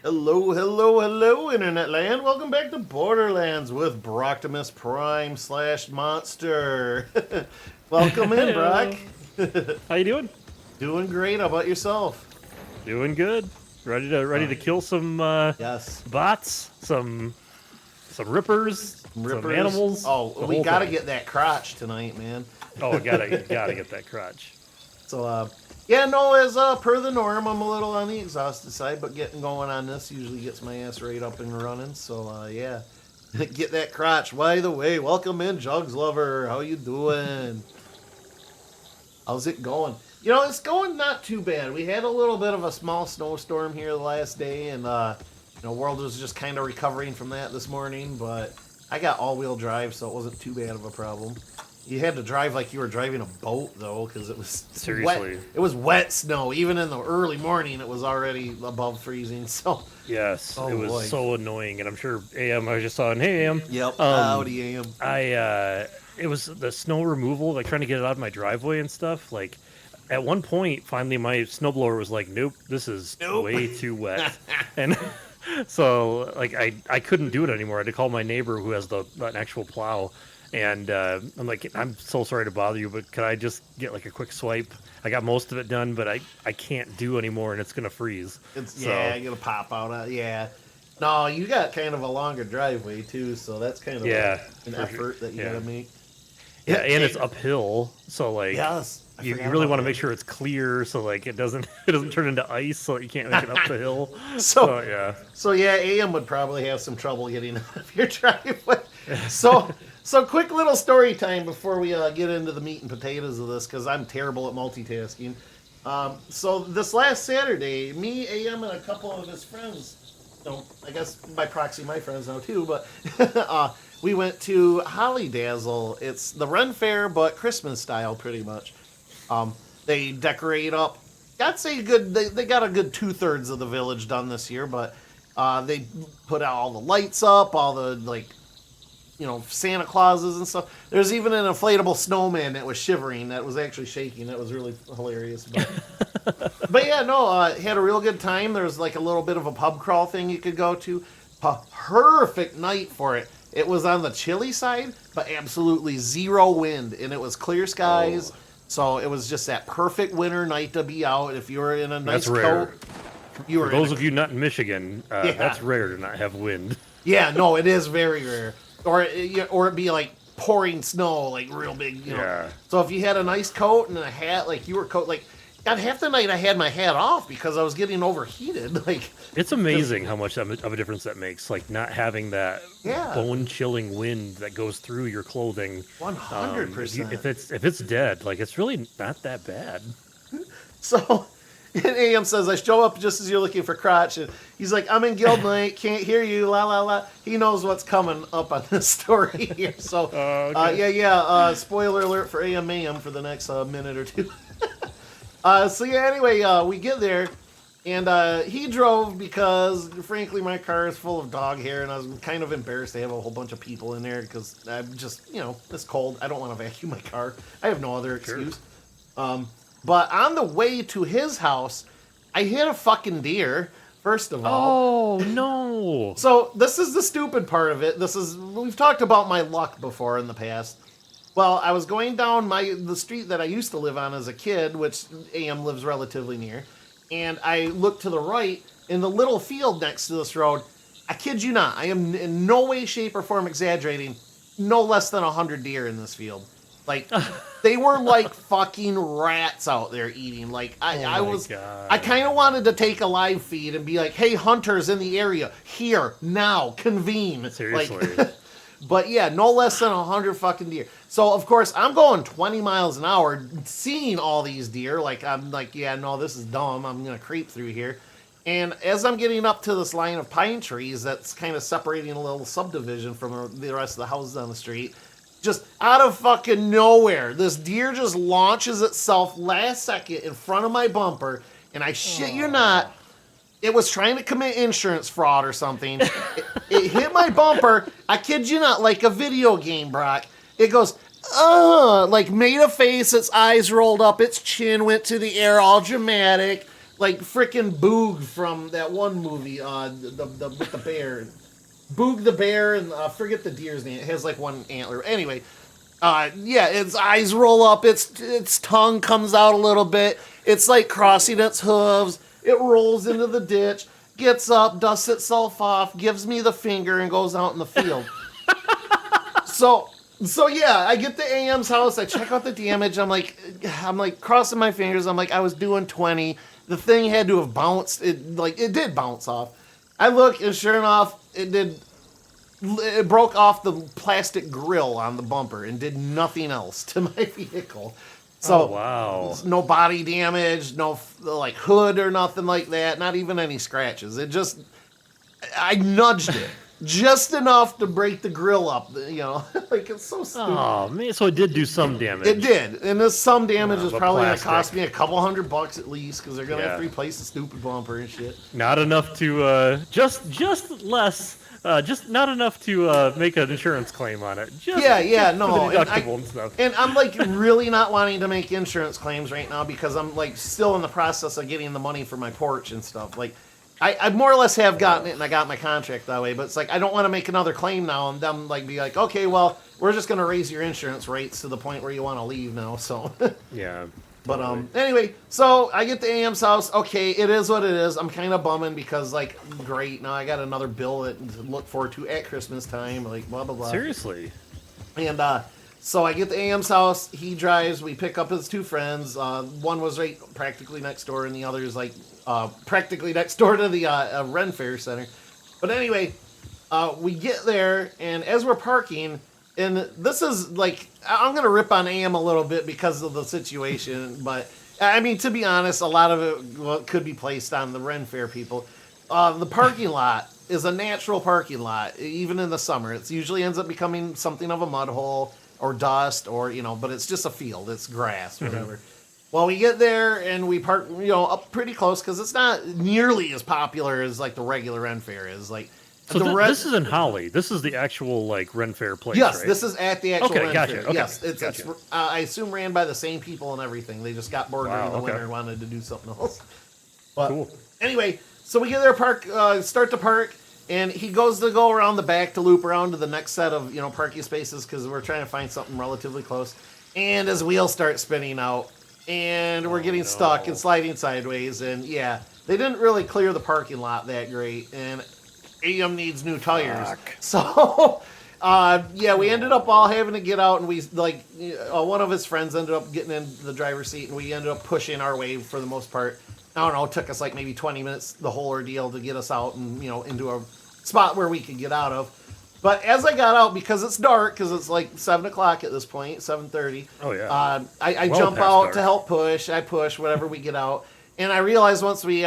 Hello, hello, hello, Internet Land. Welcome back to Borderlands with Broctimus Prime / Monster. Welcome in, Broc. How you doing? Doing great. How about yourself? Doing good. Ready to kill some Yes. bots, some rippers, some Rippers. animals. Oh, we gotta get that crotch tonight, man. Oh, gotta get that crotch. So, yeah, no, as per the norm, I'm a little on the exhausted side, but getting going on this usually gets my ass right up and running. So, yeah, get that crotch. By the way, welcome in, Jugs Lover. How you doing? How's it going? You know, it's going not too bad. We had a little bit of a small snowstorm here the last day, and world was just kind of recovering from that this morning. But I got all-wheel drive, so it wasn't too bad of a problem. You had to drive like you were driving a boat, though, because it was Seriously. wet. It was wet snow. Even in the early morning, it was already above freezing. So Yes, Oh, it was boy. so annoying, and I'm sure AM. I was just on. Hey, AM. yep, howdy, AM. It was the snow removal, like trying to get it out of my driveway and stuff. Like, at one point, finally, my snowblower was like, "Nope, this is Nope. way too wet," and so like I couldn't do it anymore. I had to call my neighbor who has an actual plow, and I'm like, "I'm so sorry to bother you, but could I just get like a quick swipe?" I got most of it done, but I can't do anymore, and it's gonna freeze. Yeah, you're gonna pop out. Yeah. No, you got kind of a longer driveway too, so that's kind of Yeah, an for effort sure. that you Yeah. gotta make. Yeah, and it's uphill, so like Yes, I you forgot really about want to that. make sure it's clear, so like it doesn't turn into ice, so you can't make it up the hill. So- yeah, So yeah, AM would probably have some trouble getting out of your driveway. So quick little story time before we get into the meat and potatoes of this, because I'm terrible at multitasking. So this last Saturday, me, AM, and a couple of his friends, I guess by proxy my friends now too, but we went to Holly Dazzle. It's the Ren Fair, but Christmas style, pretty much. They decorate up. I'd say good. They got a good 2/3 of the village done this year, but they put out all the lights up, all the Santa Clauses and stuff. There's even an inflatable snowman that was shivering, that was actually shaking. That was really hilarious. But yeah, no, had a real good time. There's like a little bit of a pub crawl thing you could go to. Perfect night for it. It was on the chilly side, but absolutely zero wind, and it was clear skies. Oh. So it was just that perfect winter night to be out. If you were in a nice That's rare. coat, you were For in those a of you not in Michigan, Yeah. that's rare to not have wind. Yeah, no, it is very rare. Or it be like pouring snow, like real big, Yeah. So if you had a nice coat and a hat, like you were God, half the night I had my hat off because I was getting overheated. Like, It's amazing how much of a difference that makes, like not having that Yeah. bone-chilling wind that goes through your clothing. 100%. If it's dead, like it's really not that bad. So, and AM says, I show up just as you're looking for crotch. And he's like, I'm in guild night, can't hear you, la la la. He knows what's coming up on this story here. So, Okay. spoiler alert for AM for the next minute or two. Anyway, we get there, and he drove because, frankly, my car is full of dog hair, and I was kind of embarrassed to have a whole bunch of people in there because I'm just, it's cold. I don't want to vacuum my car. I have no other excuse. But on the way to his house, I hit a fucking deer, first of all. Oh no! So this is the stupid part of it. We've talked about my luck before in the past. Well, I was going down the street that I used to live on as a kid, which AM lives relatively near, and I looked to the right in the little field next to this road. I kid you not, I am in no way, shape, or form exaggerating. No less than 100 deer in this field. Like, they were like fucking rats out there eating. Like, I God. kind of wanted to take a live feed and be like, hey, hunters in the area, here, now, convene. Seriously. Like, but yeah, no less than 100 fucking deer. So, of course, I'm going 20 miles an hour, seeing all these deer. Like, I'm like, yeah, no, this is dumb. I'm going to creep through here. And as I'm getting up to this line of pine trees that's kind of separating a little subdivision from the rest of the houses on the street, just out of fucking nowhere, this deer just launches itself last second in front of my bumper, and I shit you not, it was trying to commit insurance fraud or something. It hit my bumper, I kid you not, like a video game, Brock. It goes, like made a face, its eyes rolled up, its chin went to the air, all dramatic. like frickin' Boog from that one movie, the with the bear. Boog the bear and forget the deer's name. It has like one antler. Anyway, yeah, its eyes roll up. Its tongue comes out a little bit. It's like crossing its hooves. It rolls into the ditch, gets up, dusts itself off, gives me the finger, and goes out in the field. So yeah, I get to AM's house. I check out the damage. I'm like crossing my fingers. I'm like, I was doing 20. The thing had to have bounced. It did bounce off. I look, and sure enough, it broke off the plastic grill on the bumper and did nothing else to my vehicle. So, wow. No body damage, no like hood or nothing like that, not even any scratches. I nudged it just enough to break the grill up, like it's so stupid. Oh, man, so it did do some damage. It did, and this some damage is but probably going to plastic. cost me a couple $100 at least, because they're going to have to replace the stupid bumper and shit. Not enough to, just not enough to make an insurance claim on it. No. Deductible and stuff. And I'm like really not wanting to make insurance claims right now because I'm like still in the process of getting the money for my porch and stuff. Like I more or less have gotten it and I got my contract that way, but it's like I don't want to make another claim now and them like be like, okay, well, we're just gonna raise your insurance rates to the point where you want to leave now. So yeah. But anyway, so I get to AM's house. Okay, it is what it is. I'm kind of bumming because like, great, now I got another bill to look forward to at Christmas time. Like blah blah blah. Seriously. And so I get to AM's house. He drives. We pick up his two friends. One was right practically next door, and the other is like practically next door to the Ren Fair Center. But anyway, we get there, and as we're parking. And this is like, I'm going to rip on AM a little bit because of the situation, but I mean, to be honest, a lot of it could be placed on the Ren Fair people. The parking lot is a natural parking lot, even in the summer. It usually ends up becoming something of a mud hole or dust or, but it's just a field. It's grass, whatever. Well, we get there and we park, up pretty close because it's not nearly as popular as like the regular Ren Fair is. Like, so this is in Holly. This is the actual like Ren Fair place. Yes, right? this is at the actual Ren gotcha. Fair. Okay, yes, it's gotcha. I assume ran by the same people and everything. They just got bored during the winter and wanted to do something else. But cool. Anyway, so we get there, start to park, and he goes to go around the back to loop around to the next set of parking spaces because we're trying to find something relatively close. And his wheels start spinning out, and we're getting stuck and sliding sideways. And yeah, they didn't really clear the parking lot that great, and AM needs new tires. Fuck. So, yeah, we ended up all having to get out, and we, one of his friends ended up getting in the driver's seat, and we ended up pushing our way for the most part. I don't know, it took us like maybe 20 minutes, the whole ordeal, to get us out and, into a spot where we could get out of. But as I got out, because it's dark, because it's like 7 o'clock at this point, 7:30. Oh, yeah. I Well jump past out dark. to help push. I push whatever we get out. And I realize once we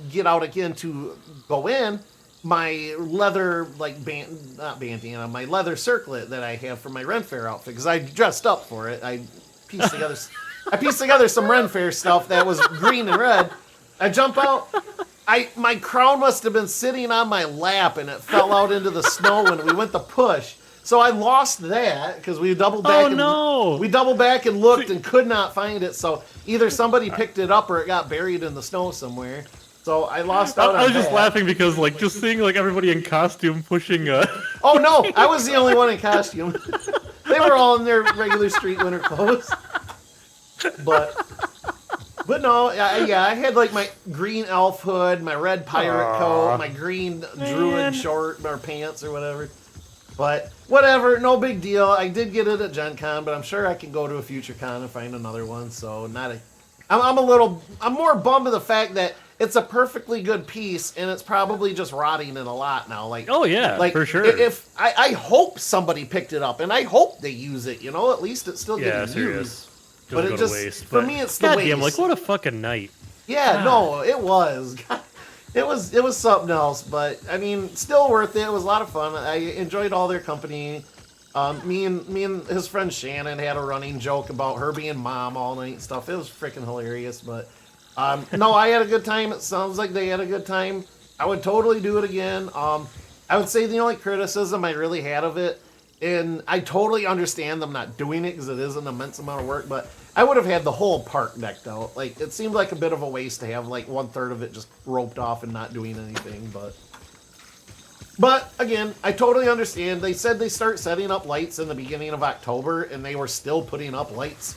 get out again to go in, my leather, my leather circlet that I have for my Ren Fair outfit, because I dressed up for it. I pieced together some Ren Fair stuff that was green and red. I jump out. My crown must have been sitting on my lap, and it fell out into the snow when we went to push. So I lost that because we doubled back. We doubled back and looked and could not find it. So either somebody picked it up or it got buried in the snow somewhere. So I lost out on I was just that. laughing because, just seeing, everybody in costume pushing Oh, no, I was the only one in costume. They were all in their regular street winter clothes. But no, I had, my green elf hood, my red pirate coat, my green druid short or pants or whatever. But whatever, no big deal. I did get it at Gen Con, but I'm sure I can go to a future con and find another one. So I'm more bummed at the fact that it's a perfectly good piece, and it's probably just rotting in a lot now. Oh yeah, for sure. If I hope somebody picked it up, and I hope they use it. At least it's still getting used. But it just waste, for me, it's the waste. Goddamn, what a fucking night. Yeah, no, it was. It was something else, but I mean, still worth it. It was a lot of fun. I enjoyed all their company. Me and his friend Shannon had a running joke about her being mom all night and stuff. It was freaking hilarious, but no, I had a good time. It sounds like they had a good time. I would totally do it again. I would say the only criticism I really had of it, and I totally understand them not doing it because it is an immense amount of work, but I would have had the whole park decked out. Like, it seemed like a bit of a waste to have like 1/3 of it just roped off and not doing anything. But again, I totally understand. They said they start setting up lights in the beginning of October, and they were still putting up lights.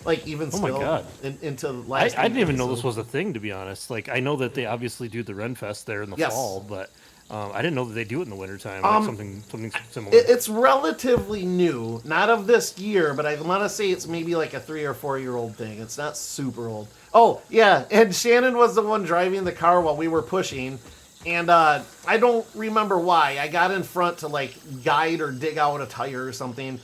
Like, even Oh my still God. into last I didn't even know weekend, this was a thing, to be honest. Like, I know that they obviously do the Renfest there in the Yes. fall, but I didn't know that they do it in the wintertime, like something similar. It's relatively new, not of this year, but I want to say it's maybe like a 3 or 4 year old thing. It's not super old. Oh yeah, and Shannon was the one driving the car while we were pushing, and I don't remember why. I got in front to like guide or dig out a tire or something,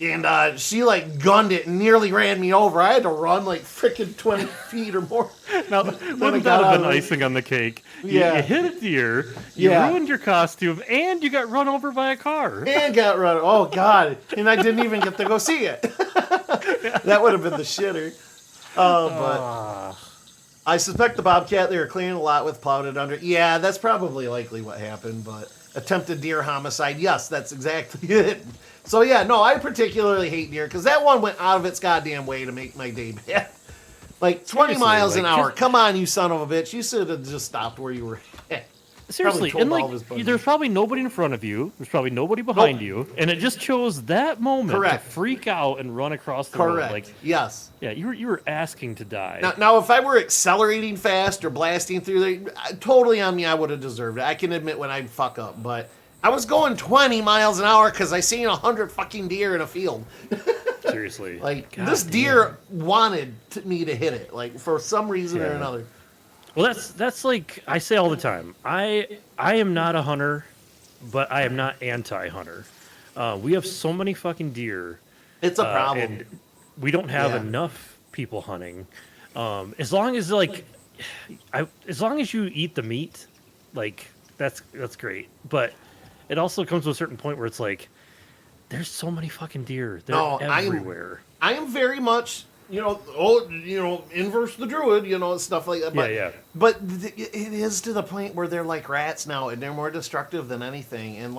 and she like gunned it and nearly ran me over. I had to run like freaking 20 feet or more. Now, wouldn't that have been icing on the cake? Yeah. You hit a deer, you Yeah. ruined your costume, and you got run over by a car. And got run. Oh God! And I didn't even get to go see it. That would have been the shitter. But I suspect the bobcat they were clearing a lot with plowed it under. Yeah, that's probably likely what happened. But attempted deer homicide. Yes, that's exactly it. So yeah, no, I particularly hate deer because that one went out of its goddamn way to make my day bad. Like 20 Seriously, miles an like, hour. just- Come on, you son of a bitch! You should have just stopped where you were at. Seriously, told and all of his like, buddies. there's probably nobody in front of you. There's probably nobody behind Nope. you, and it just chose that moment Correct. to freak out and run across the road. Correct. Like, Yes. yeah, you were asking to die. Now, if I were accelerating fast or blasting through there, totally on me, I would have deserved it. I can admit when I'd fuck up, but I was going 20 miles an hour because I seen 100 fucking deer in a field. Seriously, Like, God this damn. deer wanted me to hit it, like, for some reason or Yeah. another. Well, that's like I say all the time. I am not a hunter, but I am not anti-hunter. We have so many fucking deer. It's a problem. And we don't have Yeah. enough people hunting. As long as like, as long as you eat the meat, like that's great. But it also comes to a certain point where it's like, there's so many fucking deer. They're No, everywhere. I am very much, inverse the druid, stuff like that. But, Yeah. But it is to the point where they're like rats now, and they're more destructive than anything. And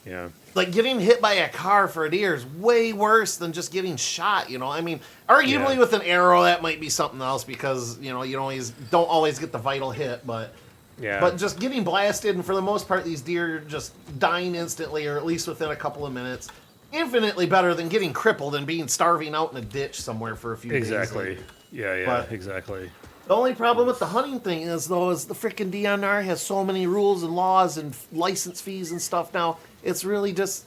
Yeah. like getting hit by a car for a deer is way worse than just getting shot. I mean, arguably Yeah. with an arrow that might be something else because you don't always get the vital hit, but. Yeah. But just getting blasted, and for the most part, these deer just dying instantly, or at least within a couple of minutes. Infinitely better than getting crippled and being starving out in a ditch somewhere for a few days. Exactly. Like, Yeah. But- Exactly. the only problem with the hunting thing is the frickin' DNR has so many rules and laws and license fees and stuff now. It's really just,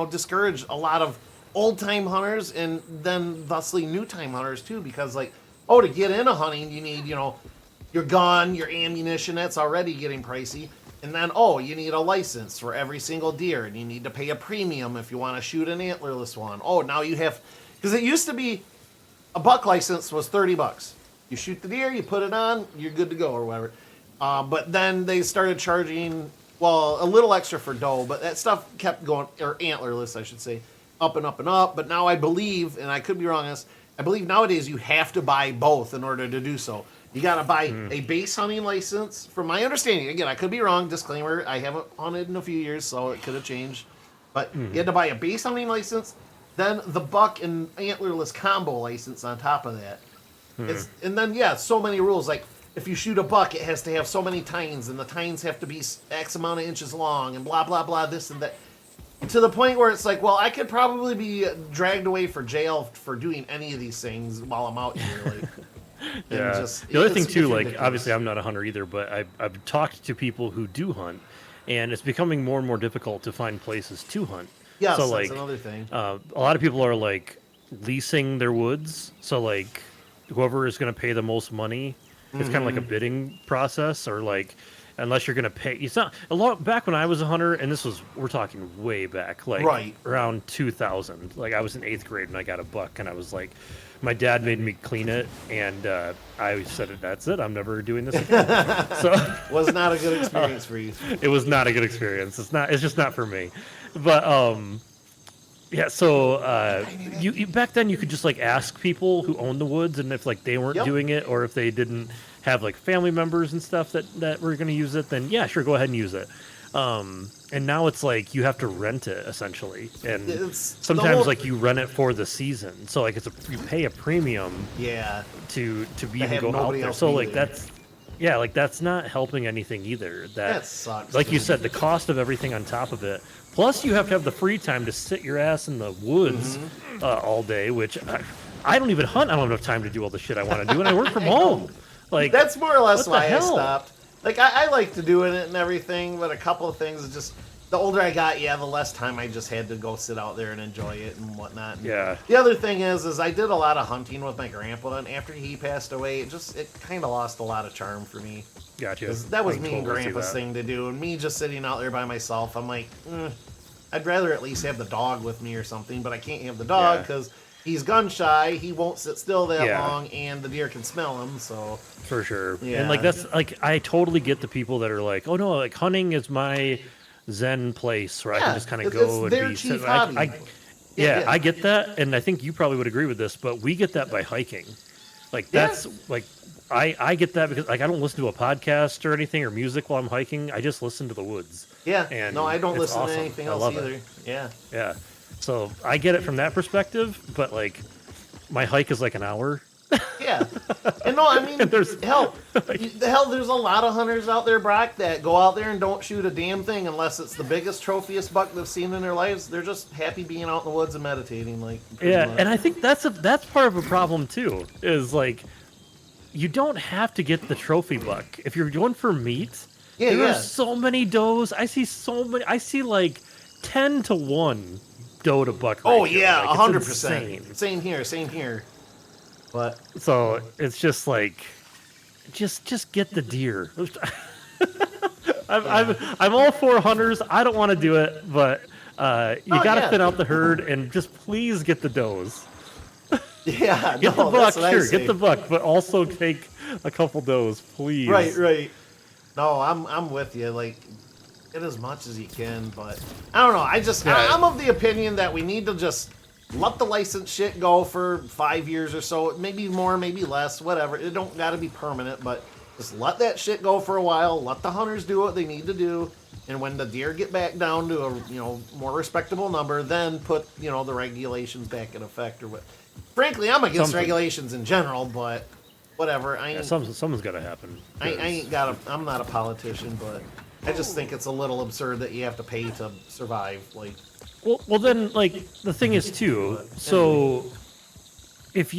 discouraged a lot of old-time hunters and then thusly new-time hunters too, because to get into hunting, you need, your gun, your ammunition, that's already getting pricey. And then, you need a license for every single deer, and you need to pay a premium if you want to shoot an antlerless one. Oh, now you have, because it used to be a buck license was $30. You shoot the deer, you put it on, you're good to go or whatever. But then they started charging, a little extra for doe, but that stuff kept going, or antlerless, I should say, up and up and up. But now I believe, and I could be wrong on this, I believe nowadays you have to buy both in order to do so. You got to buy a base hunting license. From my understanding, again, I could be wrong. Disclaimer: I haven't hunted in a few years, so it could have changed. But you had to buy a base hunting license, then the buck and antlerless combo license on top of that. And then so many rules. Like if you shoot a buck, it has to have so many tines, and the tines have to be X amount of inches long, and blah blah blah. This and that. To the point where it's like, I could probably be dragged away for jail for doing any of these things while I'm out here. Like. Yeah. Just, the other thing it's too, like ridiculous. obviously I'm not a hunter either, but I've talked to people who do hunt, and it's becoming more and more difficult to find places to hunt. Yes, so that's like another thing. a lot of people are like leasing their woods. So like whoever is going to pay the most money, it's kind of like a bidding process, or like unless you're going to pay. It's not a lot. Back when I was a hunter, and we're talking way back, like Right. around 2000. Like I was in 8th grade and I got a buck, and I was like, my dad made me clean it, and I said, "That's it. I'm never doing this again." So Was not a good experience for you. it was not a good experience. It's just not for me. But yeah. So you back then you could just like ask people who owned the woods, and if like they weren't Yep. doing it, or if they didn't have like family members and stuff that were going to use it, then yeah, sure, go ahead and use it. And now it's like you have to rent it essentially, and It's sometimes like you rent it for the season. So like you pay a premium yeah. to be have even go out nobody there. else So be like there. that's not helping anything either. That sucks. Like you dude. said, the cost of everything on top of it. Plus, you have to have the free time to sit your ass in the woods all day, which I don't even hunt. I don't have enough time to do all the shit I want to do, and I work from home. Like That's more or less what the why I hell? stopped. Like I like to doing it and everything, but a couple of things is just the older I got, the less time I just had to go sit out there and enjoy it and whatnot. And Yeah. The other thing is I did a lot of hunting with my grandpa, and after he passed away, it kind of lost a lot of charm for me. Gotcha. 'Cause that was I can me and totally see Grandpa's that. thing to do, and me just sitting out there by myself. I'm like, I'd rather at least have the dog with me or something, but I can't have the dog Yeah. because he's gun shy. He won't sit still that Yeah. long, and the deer can smell him. So For sure. Yeah. And like that's like I totally get the people that are like, oh no, like hunting is my zen place where I can Yeah, just kind of it's go and their be. chief I, hobby. yeah, Yeah. I get that, and I think you probably would agree with this, but we get that by hiking. Like that's like I get that because like I don't listen to a podcast or anything or music while I'm hiking. I just listen to the woods. yeah, And no, I don't it's listen awesome. to anything I else love it. either. Yeah, Yeah. So I get it from that perspective, but like my hike is like an hour. yeah. And no, I mean, There's- hell, there's a lot of hunters out there, Brock, that go out there and don't shoot a damn thing unless it's the biggest, trophiest buck they've seen in their lives. They're just happy being out in the woods and meditating, like. pretty Yeah, much. and I think that's part of a problem too. Is like you don't have to get the trophy buck if you're going for meat. Yeah, there yeah. are so many does. I see so many. I see like 10-1 doe to buck. Oh ratio. yeah, Like, it's 100%. insane. Same here, same here. But So it's just like, just get the deer. I'm all for hunters. I don't want to do it, but you Oh, got to yeah. thin out the herd and just please get the does. yeah, Get no, the buck, that's what I sure, say. get the buck, but also take a couple does, please. Right. No, I'm with you. Like, get as much as you can, but I don't know. Yeah. I'm of the opinion that we need to just let the license shit go for 5 years or so, maybe more, maybe less, whatever. It don't got to be permanent, but just let that shit go for a while. Let the hunters do what they need to do, and when the deer get back down to a more respectable number, then put the regulations back in effect or what. Frankly, I'm against Something. regulations in general, but whatever. I Yeah, ain't, something's got to happen. I ain't got a. I'm not a politician, but I just think it's a little absurd that you have to pay to survive. Like, Well, then, like the thing is too. So, if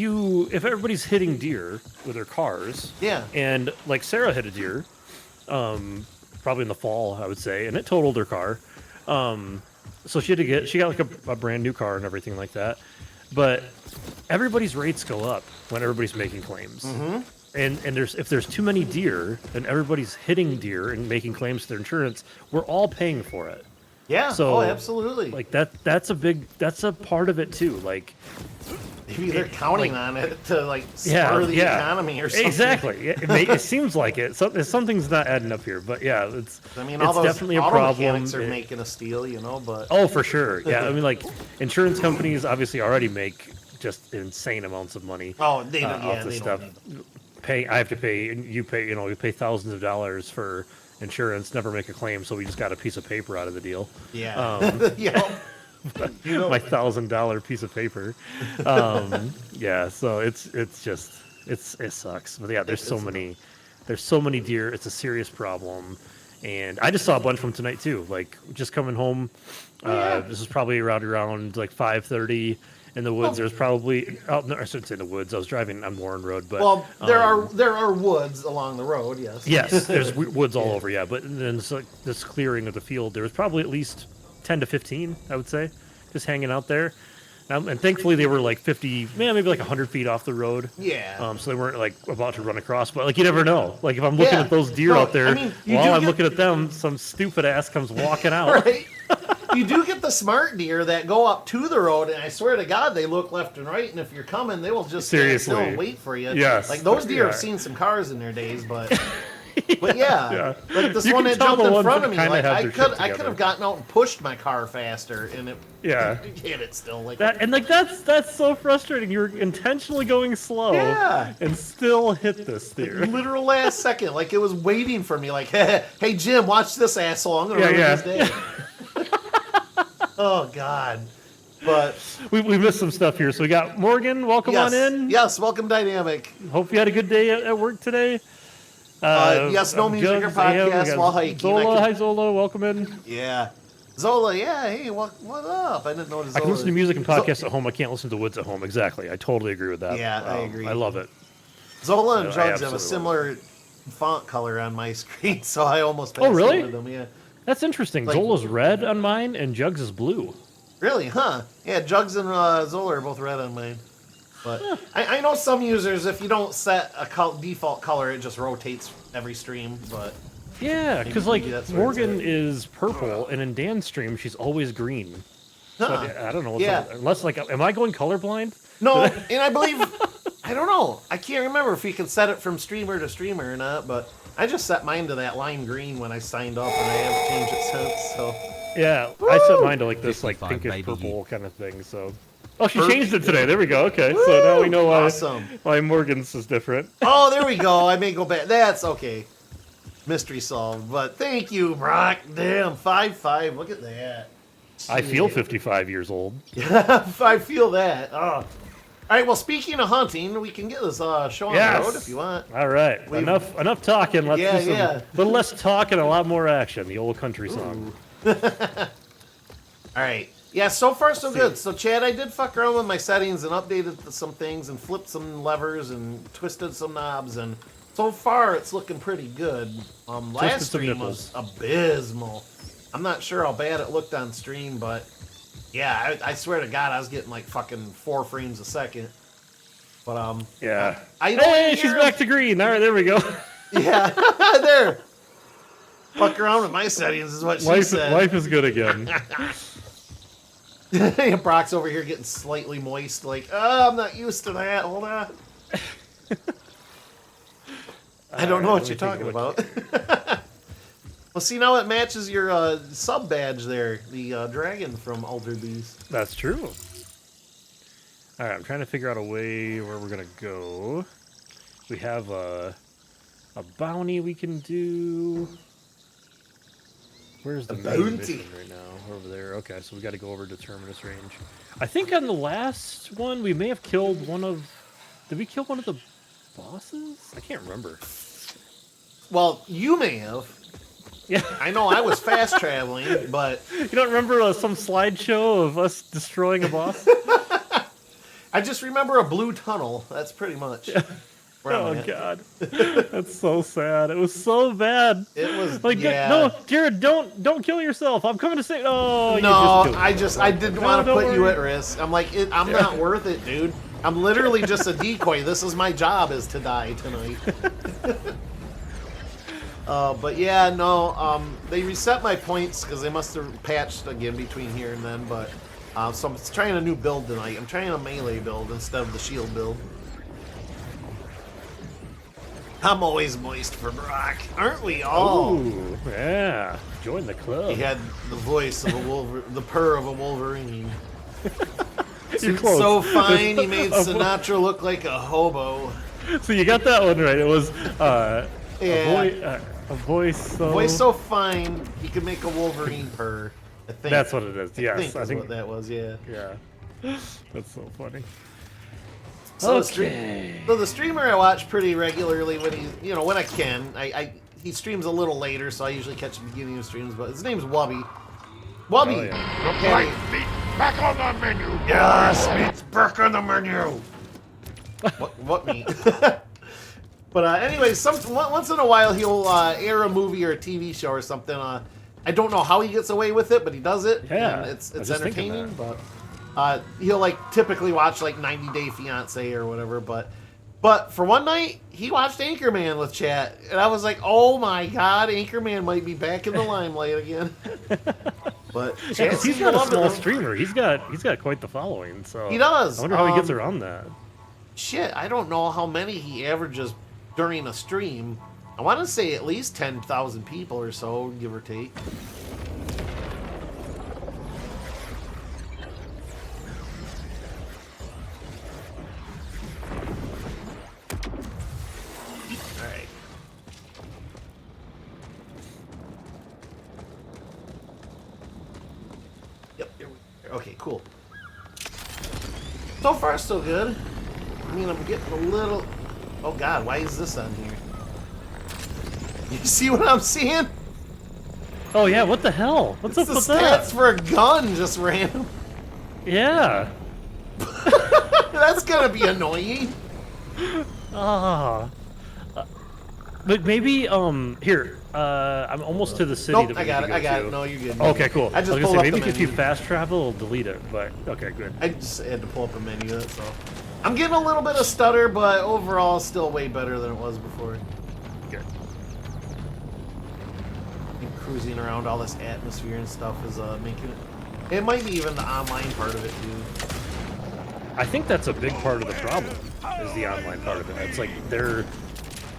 everybody's hitting deer with their cars, yeah, and like Sarah hit a deer, probably in the fall, I would say, and it totaled her car. So she got like a brand new car and everything like that. But everybody's rates go up when everybody's making claims. Mm-hmm. And if there's too many deer and everybody's hitting deer and making claims to their insurance, we're all paying for it. yeah. So, absolutely. Like that's a part of it too. Like Maybe they're counting on it to like yeah, spur the yeah. economy or something. Exactly. It seems like it. Something's not adding up here, but yeah, it's I mean, it's all those definitely a auto problem. mechanics are It- making a steal, but Oh, for sure. Yeah, I mean, like insurance companies obviously already make just insane amounts of money oh, they don't. off Yeah, this they stuff. don't. I have to pay. You pay. You pay thousands of dollars for insurance. Never make a claim, so we just got a piece of paper out of the deal. Yeah, yeah. My $1,000 piece of paper. Yeah, so it sucks. But yeah, there's so many deer. It's a serious problem, and I just saw a bunch from tonight too. Like just coming home. yeah. This is probably around like 5:30 in the woods. There's probably no, I shouldn't say the woods. I was driving on Warren Road, but Well, there are woods along the road. Yes. yes, there's woods all over. Yeah, but then it's like this clearing of the field. There was probably at least 10 to 15, I would say, just hanging out there. And thankfully they were like 50, maybe like 100 feet off the road. Yeah. So they weren't like about to run across. But like you never know. Like if I'm looking Yeah. at those deer Bro, out there, I mean, you while do I'm get- looking at them, some stupid ass comes walking out. Right. You do get the smart deer that go up to the road, and I swear to God, they look left and right. And if you're coming, they will just stand still Seriously. and wait for you. Yes. Like those deer have Yeah. seen some cars in their days, but But yeah, like this You one can that tell jumped the in ones front that of me, kinda like have I their could shit I could together. have gotten out and pushed my car faster, and it Yeah. hit it still. Like That and like that's so frustrating. You're intentionally going slow Yeah. and still hit this deer. literal last second, like it was waiting for me. Like, hey Jim, watch this asshole. I'm gonna ruin Yeah. his day. Oh God. But We missed some stuff here. So we got Morgan. Welcome yes, on in. yes, welcome Dynamic. Hope you had a good day at work today. Yes, no music or Jugs, podcast we got while hiking. Zola, hi Zola, welcome in. Yeah. Zola, yeah, hey, what up? I didn't notice. I can listen to music and podcasts at home. I can't listen to woods at home. Exactly. I totally agree with that. Yeah, I agree. I love it. Zola and I Jugs have a absolutely similar font color on my screen, so I almost passed Oh, really? over them. Yeah. That's interesting. Like- Zola's red on mine and Jugs is blue. Really, huh? Yeah, Jugs and Zola are both red on mine. But I know some users, if you don't set a default color, it just rotates every stream. But Yeah, because like maybe that's where it's Morgan at. is purple, and in Dan's stream she's always green. So Huh. I don't know. What's Yeah. up. Unless like, am I going colorblind? No, and I believe, I don't know. I can't remember if you can set it from streamer to streamer or not, but I just set mine to that lime green when I signed up, and I haven't changed it since. So Yeah, I set mine to like this like 55, pinkish baby. purple kind of thing. So, oh, she Perfect. changed it today. There we go. Okay, so now we know why Awesome. Morgan's is different. Oh, there we go. I may go back. That's okay. Mystery solved. But thank you, Broc. Damn, 5'5". Look at that. I feel 55 years old. I feel that. Oh. All right. Well, speaking of hunting, we can get this show on Yes. the road if you want. All right, We've- enough talking. Let's Yeah, do some yeah. little less talk and a lot more action. The old country song. All right. Yeah, so far so good. So, Chad, I did fuck around with my settings and updated some things and flipped some levers and twisted some knobs, and so far it's looking pretty good. Last some stream was abysmal. I'm not sure how bad it looked on stream, but yeah, I swear to God, I was getting like fucking 4 frames a second. But Yeah. I don't Hey, hear she's back to green. All right, there we go. Yeah, there. Fuck around with my settings is what she said. Life is good again. Brock's over here getting slightly moist, like, oh, I'm not used to that. Hold on. I don't know what you're talking about. Well, see, now it matches your sub badge there, the dragon from Altered Beast. That's true. All right, I'm trying to figure out a way where we're gonna go. We have a bounty we can do. Where's the main bounty? mission right now? Over there. Okay, so we got to go over to Terminus Range. I think on the last one we may have killed one of. Did we kill one of the bosses? I can't remember. Well, you may have. Yeah, I know I was fast traveling, but you don't remember some slideshow of us destroying a boss? I just remember a blue tunnel. That's pretty much where I'm Oh at. God, that's so sad. It was so bad. It was Like, yeah. no, Jared, don't kill yourself. I'm coming to save. Oh, you No, just killed I yourself. didn't No, want to don't put you worry. at risk. I'm like, I'm not worth it, dude. I'm literally just a decoy. This is my job, is to die tonight. But yeah, no, they reset my points because they must have patched again between here and then. But so I'm trying a new build tonight. I'm trying a melee build instead of the shield build. I'm always moist for Brock, aren't we all? Ooh, yeah. Join the club. He had the voice of a the purr of a Wolverine. You're close. So fine, he made A vo- Sinatra look like a hobo. So you got that one right. It was Yeah. a voice. So... Voice so fine, he could make a Wolverine purr. I think. That's what it is. I Yes, think I is think. what that was. Yeah. Yeah. That's so funny. So Okay. so the streamer I watch pretty regularly when he, when I can. He streams a little later, so I usually catch the beginning of streams. But his name's Wubby. Wubby. Oh, yeah. Had Meat back on the menu. Yes, meat's back on the menu. what meat? But anyways, once in a while he'll air a movie or a TV show or something. I don't know how he gets away with it, but he does it. Yeah, and I it's was just thinking entertaining. that. But he'll like typically watch like 90 Day Fiance or whatever. But for one night he watched Anchorman with chat, and I was like, oh my god, Anchorman might be back in the limelight again. But Yeah, chat 'cause he's seemed to got a love it, small though. streamer. He's got quite the following. So He does. I wonder how he gets Um, around that. Shit, I don't know how many he averages during a stream. I want to say at least 10,000 people or so, give or take. Alright. Yep, here we go. Okay, cool. So far, so good. I mean, I'm getting a little... Oh god, why is this on here? You see what I'm seeing? Oh yeah, what the hell? What's It's up the with that? stats for a gun just random. Yeah. That's gonna be annoying. Ah. But maybe here. I'm almost to the city. Nope, that we I got need it. to I go got to. it. No, you're good. Okay, cool. I just was pulled gonna say up maybe the if you menu. fast travel, it'll delete it. But okay, good. I just had to pull up a menu. That's all. I'm getting a little bit of stutter, but overall, still way better than it was before. Good. And cruising around all this atmosphere and stuff is making it. It might be even the online part of it too. I think that's a big part of the problem. Is the online part of it? It's like they're.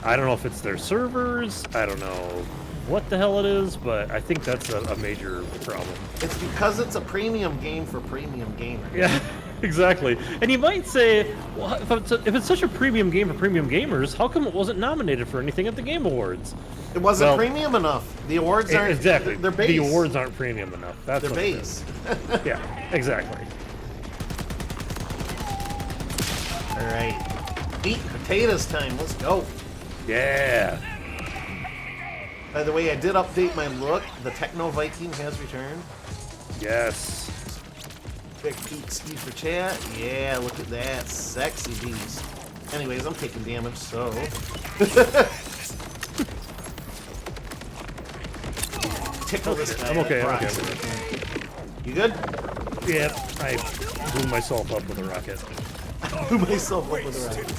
I don't know if it's their servers. I don't know what the hell it is, but I think that's a major problem. It's because it's a premium game for premium gamers. Yeah, exactly. And you might say, well, if it's such a premium game for premium gamers, how come it wasn't nominated for anything at the Game Awards? It wasn't Well, premium enough. The awards aren't exactly. They're base. The awards aren't premium enough. That's They're what it base. is. Yeah, exactly. All right, meat and potatoes time. Let's go. Yeah. By the way, I did update my look. The Techno Viking has returned. Yes. Quick peek ski for chat. Yeah, look at that. Sexy beast. Anyways, I'm taking damage, so... Tickle this guy. I'm okay, I'm Broc. okay. You good? Yep. I blew myself up with a rocket. Blew myself up with a rocket.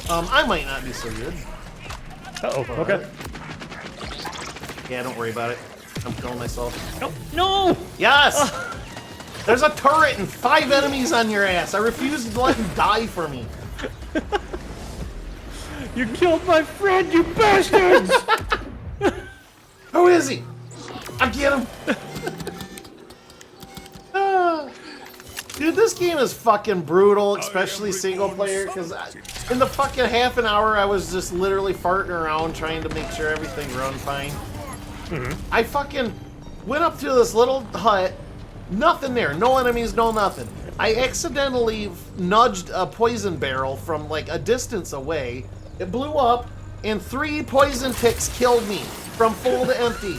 I might not be so good. Uh-oh, okay. Yeah, don't worry about it. I'm killing myself. No! Yes! There's a turret and 5 enemies on your ass. I refuse to let him die for me. You killed my friend, you bastards! Who is he? I get him. Dude, this game is fucking brutal, especially single player, because in the fucking half an hour I was just literally farting around trying to make sure everything run fine. I fucking went up to this little hut, nothing there, no enemies, no nothing. I accidentally nudged a poison barrel from like a distance away. It blew up, and 3 poison ticks killed me from full to empty.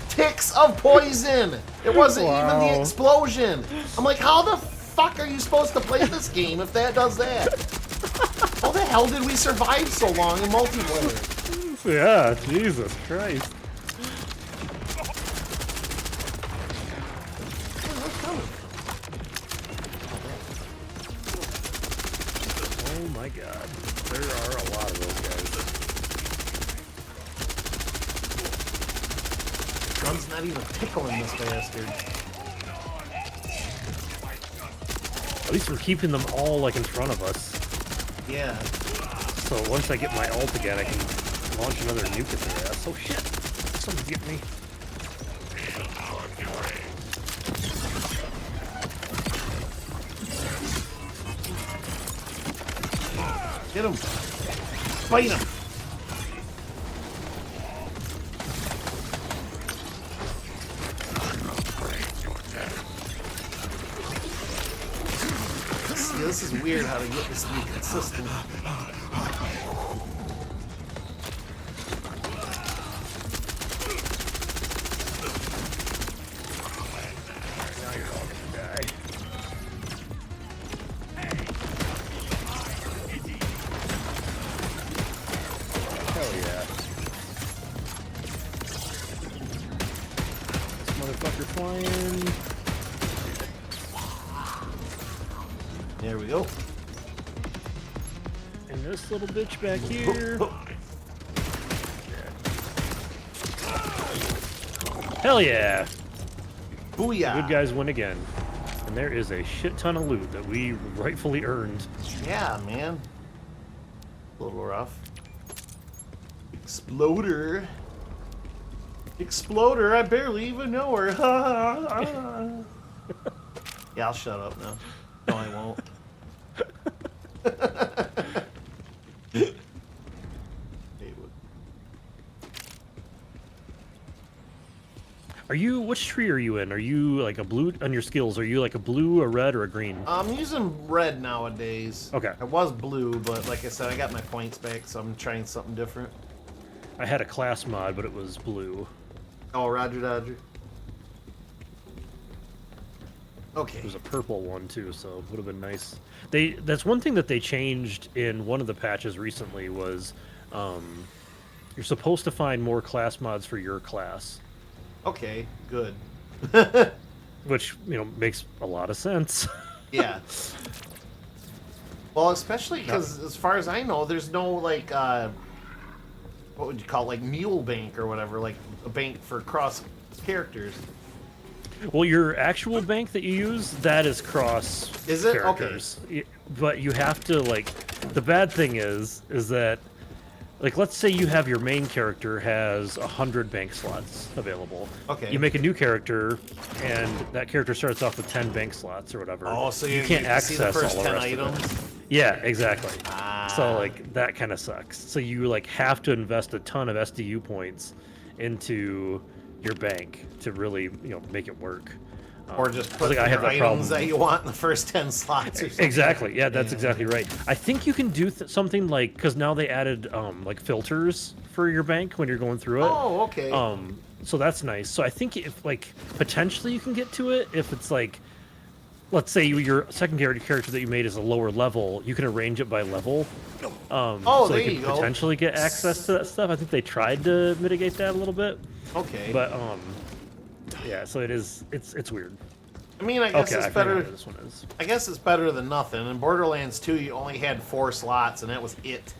Ticks of poison! It wasn't even the explosion. I'm like, how the fuck are you supposed to play this game if that does that? How the hell did we survive so long in multiplayer? Yeah, Jesus Christ. Oh my god. There are a lot of those guys. Gun's not even tickling this bastard. At least we're keeping them all like in front of us. Yeah. So once I get my ult again, I can launch another nuke at their ass. Oh shit! Someone's getting me. Get him. Fight him. See, this is weird how to get this to be consistent. Now you're all gonna die. Hell yeah. This motherfucker flying. There we go. And this little bitch back here. Hell yeah! Booyah. Good guys win again. And there is a shit ton of loot that we rightfully earned. Yeah, man. A little rough. Exploder. Exploder, I barely even know her. Yeah, I'll shut up now. No, I won't. Are you, which tree are you in? Are you like a blue, on your skills, are you like a blue, a red, or a green? I'm using red nowadays. Okay. I was blue, but like I said, I got my points back, so I'm trying something different. I had a class mod, but it was blue. Oh, Roger, Dodger. Okay. It was a purple one too, so it would have been nice. That's one thing that they changed in one of the patches recently was you're supposed to find more class mods for your class. Okay, good. Which, you know, makes a lot of sense. Yeah. Well, especially because, as far as I know, there's no, like, what would you call it, like, mule bank or whatever, like, a bank for cross characters. Well, your actual bank that you use, that is cross Is it? characters. Okay. But you have to, like, the bad thing is that, like, let's say you have your main character has 100 bank slots available. Okay. You make a new character, and that character starts off with 10 bank slots or whatever. Oh, so you can't access see the first all the 10 rest items? of it. Yeah, exactly. Ah. So, like, that kind of sucks. So you, like, have to invest a ton of SDU points into your bank to really, you know, make it work. Or just put like, the I have that items problem. that you want in the first 10 slots or something. Exactly. Yeah, that's exactly right. I think you can do something like, because now they added like filters for your bank when you're going through it. Oh, okay. So that's nice. So I think if like potentially you can get to it if it's like, let's say your secondary character that you made is a lower level, you can arrange it by level. So there you you can go. potentially get access to that stuff. I think they tried to mitigate that a little bit. Okay. But yeah, so it's weird. I mean, I guess Okay, it's better. This one is. I guess it's better than nothing. In Borderlands 2, you only had 4 slots, and that was it.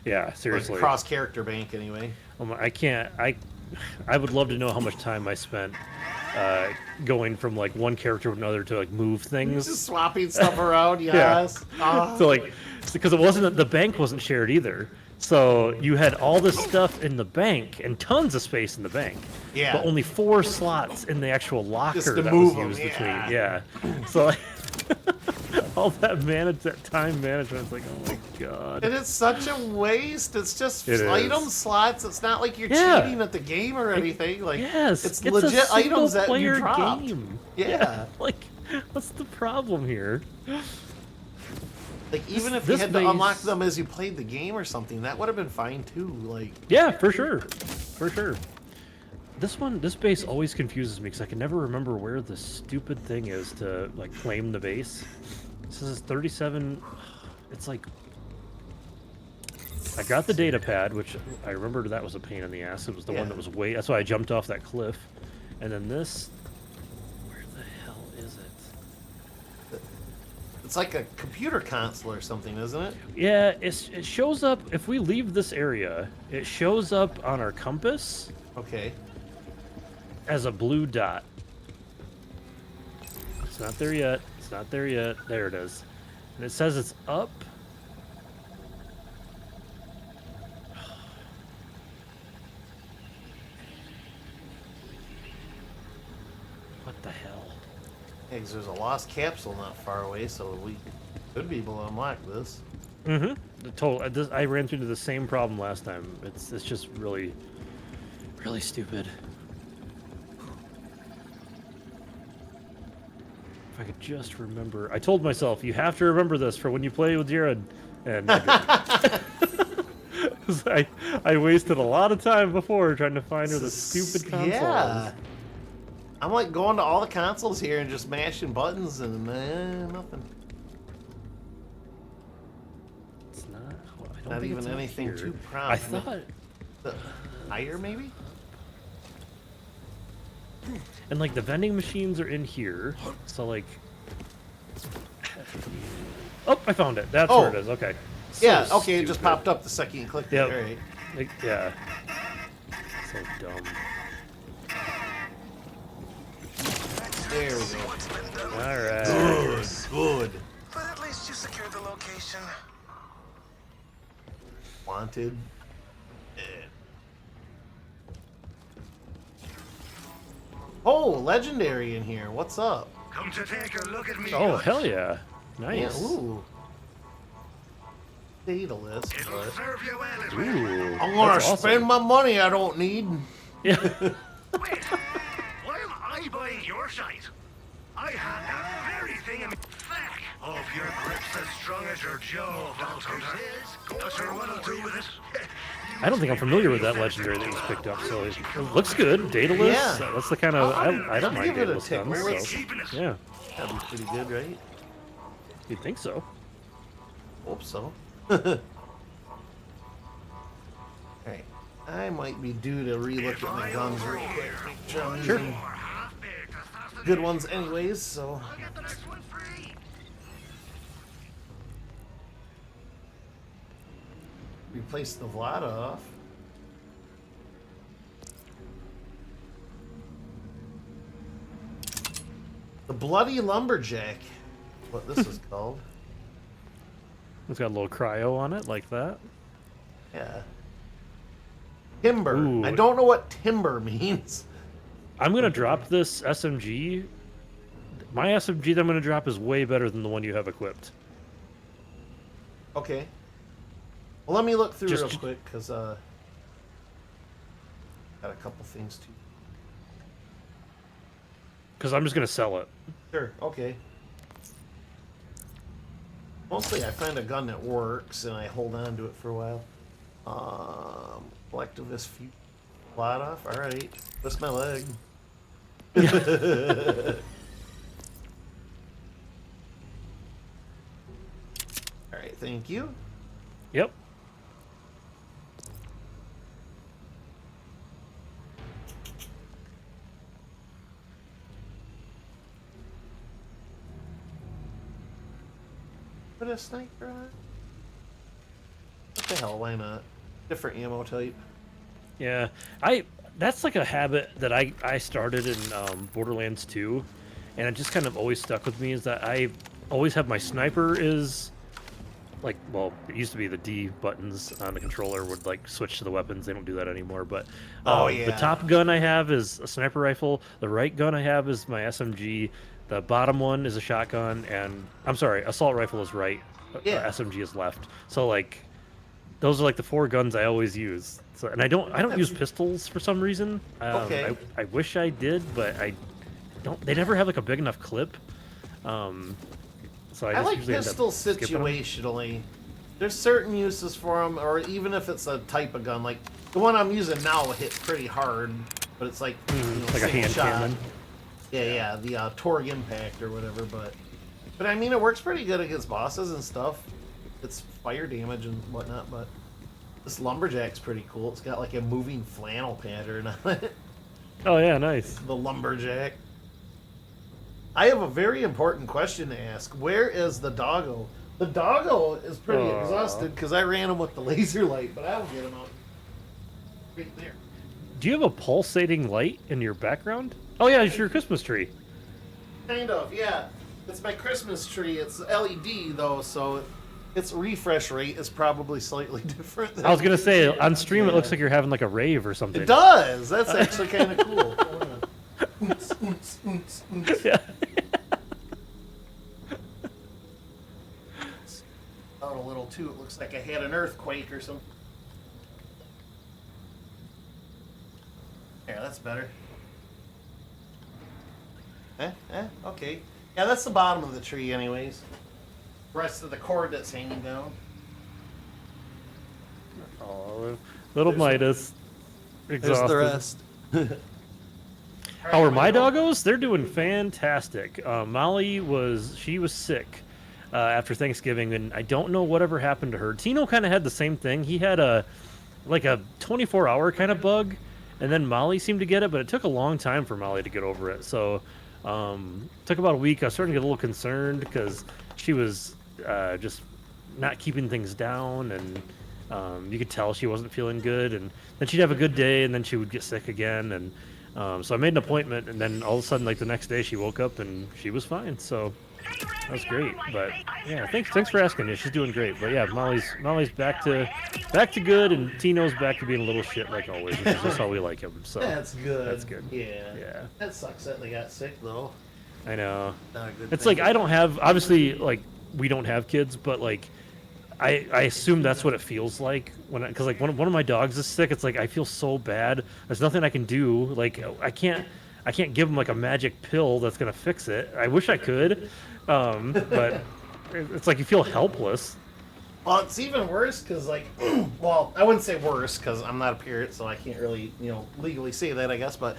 Yeah, seriously. Like cross character bank, anyway. I can't. I would love to know how much time I spent going from like one character to another to like move things. Just swapping stuff around. Yes. Ah. So like, because it wasn't the bank wasn't shared either. So you had all this stuff in the bank and tons of space in the bank. Yeah. But only 4 slots in the actual locker Just to that move was used them, between. Yeah. So like, all that time management is like, oh my god. And it's such a waste. It's just It item is. slots. It's not like you're Yeah. cheating at the game or anything. Like, Yes, it's a legit items that you single-player dropped. game. Yeah. Like, what's the problem here? Like, even if you This had to base- unlock them as you played the game or something, that would have been fine too. Like, Yeah, for sure. For sure. This base always confuses me because I can never remember where the stupid thing is to, like, claim the base. This is 37... It's like... I got the data pad, which I remember that was a pain in the ass. It was the one that was way... That's why I jumped off that cliff. And then this... Where the hell is it? it's like a computer console or something, isn't it? Yeah, it shows up... If we leave this area, it shows up on our compass Okay. as a blue dot. It's not there yet. It's not there yet. There it is. And it says it's up. What the hell? Hey, 'cause there's a lost capsule not far away, so we could be able to unlock this. Mm-hmm. The total. I ran into the same problem last time. It's just really, really stupid. If I could just remember. I told myself you have to remember this for when you play with Jared, and I didn't. 'Cause I wasted a lot of time before trying to find her the stupid console. Yeah. I'm like going to all the consoles here and just mashing buttons and nothing. It's not. I don't Not think even it's up anything here. too I prominent. thought. Higher, maybe? And like the vending machines are in here, so like. Oh, I found it. That's where it is. Okay. Yeah, So okay, it just stupid. popped up the second you clicked Yep. it. All right. Like, yeah. So dumb. There we go. All right. Good. Good. But at least you secured the location. Wanted. And Oh, legendary in here. What's up? Come to take a look at me. Oh, guys. hell yeah. Yeah, Nice. ooh. Data list. It'll But serve you well as well. Ooh, I'm gonna that's awesome. spend my money I don't need. Yeah. Wait, why am I buying your shite? I had that very thing in back. Of your grips as strong as your jaw, Valters. Sure, what'll do with it? I don't think I'm familiar with that legendary that was picked up, so it looks good. Data list, Yeah. that's the kind of I don't I'll mind give it data a list tickle. guns. Let's So, Keeping it. yeah, That'd be pretty good, right? you'd think so. Hope so. Alright. I might be due to relook at my guns real quick. Make sure I'm Sure. using Half-baked as fast as good ones anyways, so. I'll get the next one free. Replace the Vlada off. The Bloody Lumberjack. What this is called. It's got a little cryo on it, like that. Yeah. Timber. Ooh. I don't know what timber means. I'm gonna drop this SMG. My SMG that I'm gonna drop is way better than the one you have equipped. Okay. Well, let me look through Just- real quick, because, got a couple things too. Because I'm just gonna sell it. Sure, okay. Mostly I find a gun that works and I hold on to it for a while. Collectivist few flat off. Alright. Twist my leg. Alright, thank you. Yep. Put a sniper on it. What the hell, why not? Different ammo type. Yeah, that's like a habit that I started in Borderlands 2, and it just kind of always stuck with me. Is that I always have my sniper is like, well, it used to be the D buttons on the controller would like switch to the weapons. They don't do that anymore. But Oh, the yeah. top gun I have is a sniper rifle. The right gun I have is my SMG. The bottom one is a shotgun, and I'm sorry, assault rifle is right. Yeah. SMG is left. So like, those are like the four guns I always use. So, and I don't use pistols for some reason. Okay. I wish I did, but I don't. They never have like a big enough clip. So I I just like usually end up pistols skipping 'em. situationally. There's certain uses for them, or even if it's a type of gun. Like the one I'm using now hits pretty hard, but it's like, you know, Like a single hand shot. cannon. Yeah, the Torg Impact or whatever. But I mean, it works pretty good against bosses and stuff. It's fire damage and whatnot. But this lumberjack's pretty cool. It's got like a moving flannel pattern on it. Oh yeah, nice. The lumberjack. I have a very important question to ask. Where is the doggo? The doggo is pretty Aw. exhausted because I ran him with the laser light, but I will get him out right there. Do you have a pulsating light in your background? Oh yeah, it's your Christmas tree. Kind of, yeah. It's my Christmas tree. It's LED though, so its refresh rate is probably slightly different. Than I was gonna say on stream it Yeah. looks like you're having like a rave or something. It does. That's actually kind of cool. Oonts, oonts, oonts, oonts. Yeah. Out a little too. It looks like I had an earthquake or something. Yeah, that's better. Okay. Yeah, that's the bottom of the tree anyways. The rest of the cord that's hanging down. Oh, little There's- Midas. Exhausted. rest. How are my doggos? They're doing fantastic. Molly was sick after Thanksgiving, and I don't know whatever happened to her. Tino kind of had the same thing. He had a 24-hour kind of bug, and then Molly seemed to get it, but it took a long time for Molly to get over it. So took about a week. I was starting to get a little concerned because she was just not keeping things down, and you could tell she wasn't feeling good. And then she'd have a good day, and then she would get sick again. And so I made an appointment, and then all of a sudden, like the next day, she woke up and she was fine. So That's great. But yeah, thanks for asking. Yeah, she's doing great. But yeah, Molly's back to good, and Tino's back to being a little shit like always, which is just how we like him. So That's good. That's good. Yeah. Yeah. That sucks that they got sick though. I know. Not a good It's thing. like I don't have, obviously, like we don't have kids, but like I assume that's what it feels like when, because like one of my dogs is sick. It's like I feel so bad. There's nothing I can do. Like I can't give him like a magic pill that's gonna fix it. I wish I could, but it's like you feel helpless. Well, it's even worse because, like, well, I wouldn't say worse because I'm not a parent, so I can't really, legally say that, I guess. But,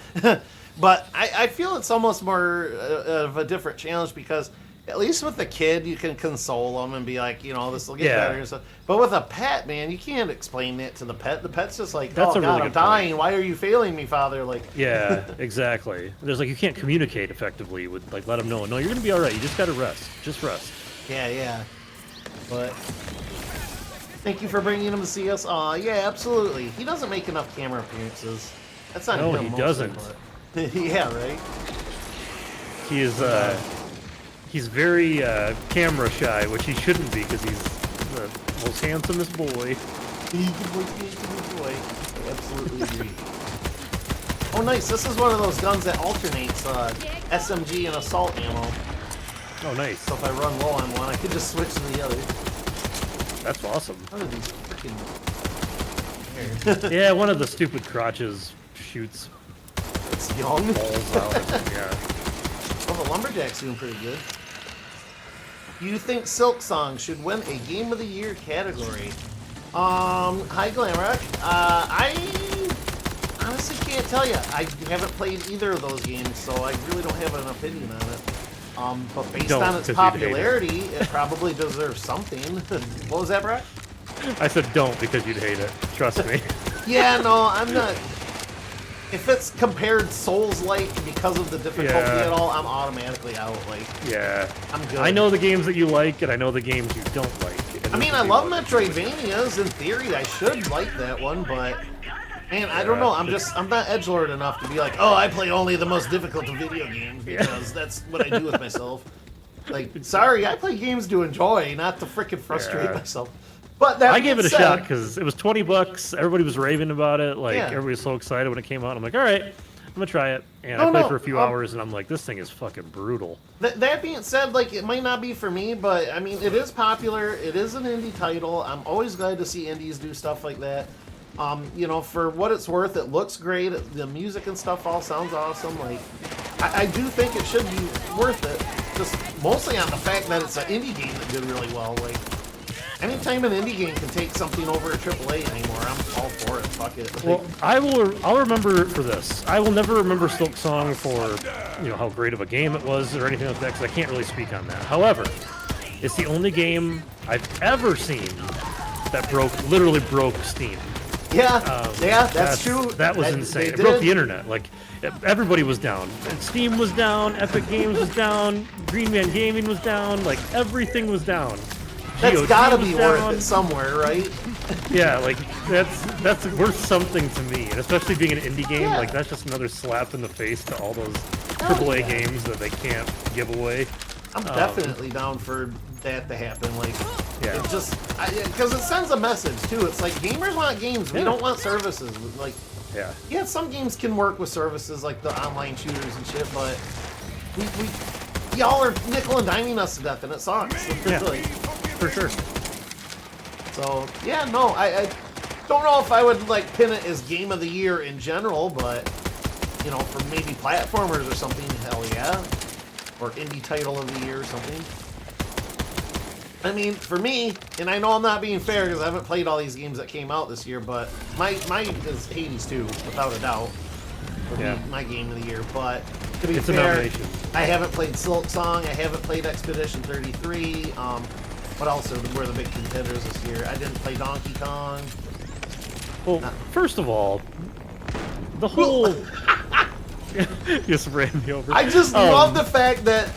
but I feel it's almost more of a different challenge because at least with the kid, you can console them and be like, this will get better and stuff. But with a pet, man, you can't explain that to the pet. The pet's just like, That's oh, a God, really I'm good dying. point. Why are you failing me, Father? Like, Yeah, exactly. There's like you can't communicate effectively with like let him know. No, you're gonna be all right. You just gotta rest. Just rest. yeah. But thank you for bringing him to see us. Aw, yeah, absolutely. He doesn't make enough camera appearances. That's not No, him he mostly, doesn't. but- yeah, right? He is he's very camera shy, which he shouldn't be because he's the most handsomest boy. Boy. I absolutely agree. Oh, nice. This is one of those guns that alternates SMG and assault ammo. Oh, nice. So if I run low on one, I could just switch to the other. That's awesome. What are these freaking... Yeah, one of the stupid crotches shoots It's young. balls out of him. Yeah. Well, the Lumberjack's doing pretty good. You think Silk Song should win a Game of the Year category? Hi Glamrock. I honestly can't tell you. I haven't played either of those games, so I really don't have an opinion on it. But based Don't, on its 'cause you'd hate it. popularity, it probably deserves something. What was that, Brock? I said don't because you'd hate it. Trust me. Yeah, no, I'm not. If it's compared Souls-like because of the difficulty Yeah. at all, I'm automatically out. Like, Yeah. I'm good. I know the games that you like, and I know the games you don't like. and I mean, this I would be love one. Metroidvanias. In theory, I should like that one, but man, I don't know. I'm not edgelord enough to be like, oh, I play only the most difficult of video games because that's what I do with myself. Like, sorry, I play games to enjoy, not to freaking frustrate Yeah. myself. But that I gave it a being shot said- because it was $20. Everybody was raving about it. Like Yeah. everybody was so excited when it came out. I'm like, all right, I'm gonna try it. And Oh, I played no, for a few hours, and I'm like, this thing is fucking brutal. That being said, like, it might not be for me, but I mean, it is popular. It is an indie title. I'm always glad to see indies do stuff like that. For what it's worth, it looks great. The music and stuff all sounds awesome. Like, I do think it should be worth it. Just mostly on the fact that it's an indie game that did really well. Like, anytime an indie game can take something over a AAA anymore, I'm all for it. Fuck it. Like, Well, I'll remember it for this. I will never remember Silk Song for how great of a game it was or anything like that because I can't really speak on that. However, it's the only game I've ever seen that literally broke Steam. that's true. That was They insane. It did. broke the internet. Like everybody was down. Steam was down. Epic Games was down. Green Man Gaming was down. Like everything was down. That's GOG gotta was be down. worth it somewhere, right? Yeah, like that's worth something to me, and especially being an indie game, Yeah. like that's just another slap in the face to all those Hell AAA yeah. games that they can't give away. I'm definitely down for that to happen. Like, Yeah. it just because it sends a message too. It's like gamers want games. We Yeah. don't want services. Like, Yeah, yeah, some games can work with services like the online shooters and shit, but we y'all are nickel and diming us to death, and it sucks. Yeah. Like, for sure. so yeah, no, I don't know if I would like pin it as game of the year in general, but for maybe platformers or something, hell yeah, or indie title of the year or something. I mean, for me, and I know I'm not being fair because I haven't played all these games that came out this year, but mine is Hades 2, without a doubt. Would Yeah. be my game of the year, but to be It's a fair, nomination. I haven't played Silk Song, I haven't played Expedition 33. What else were the big contenders this year? I didn't play Donkey Kong. Well, first of all, the whole just ran me over. I just love the fact that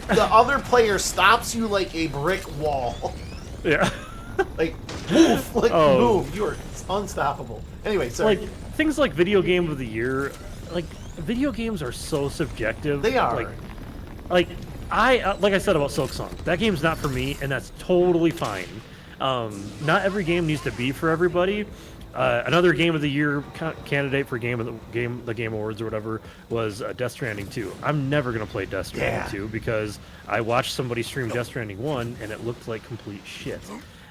the other player stops you like a brick wall. Yeah. Like, move, Oh. move. You are unstoppable. Anyway, sorry. Like things like video game of the year, like video games are so subjective. They are. Like like I said about Silksong, that game's not for me, and that's totally fine. Not every game needs to be for everybody. Another Game of the Year candidate for the Game Awards or whatever was Death Stranding 2. I'm never gonna play Death Stranding 2 because I watched somebody stream Death Stranding 1 and it looked like complete shit.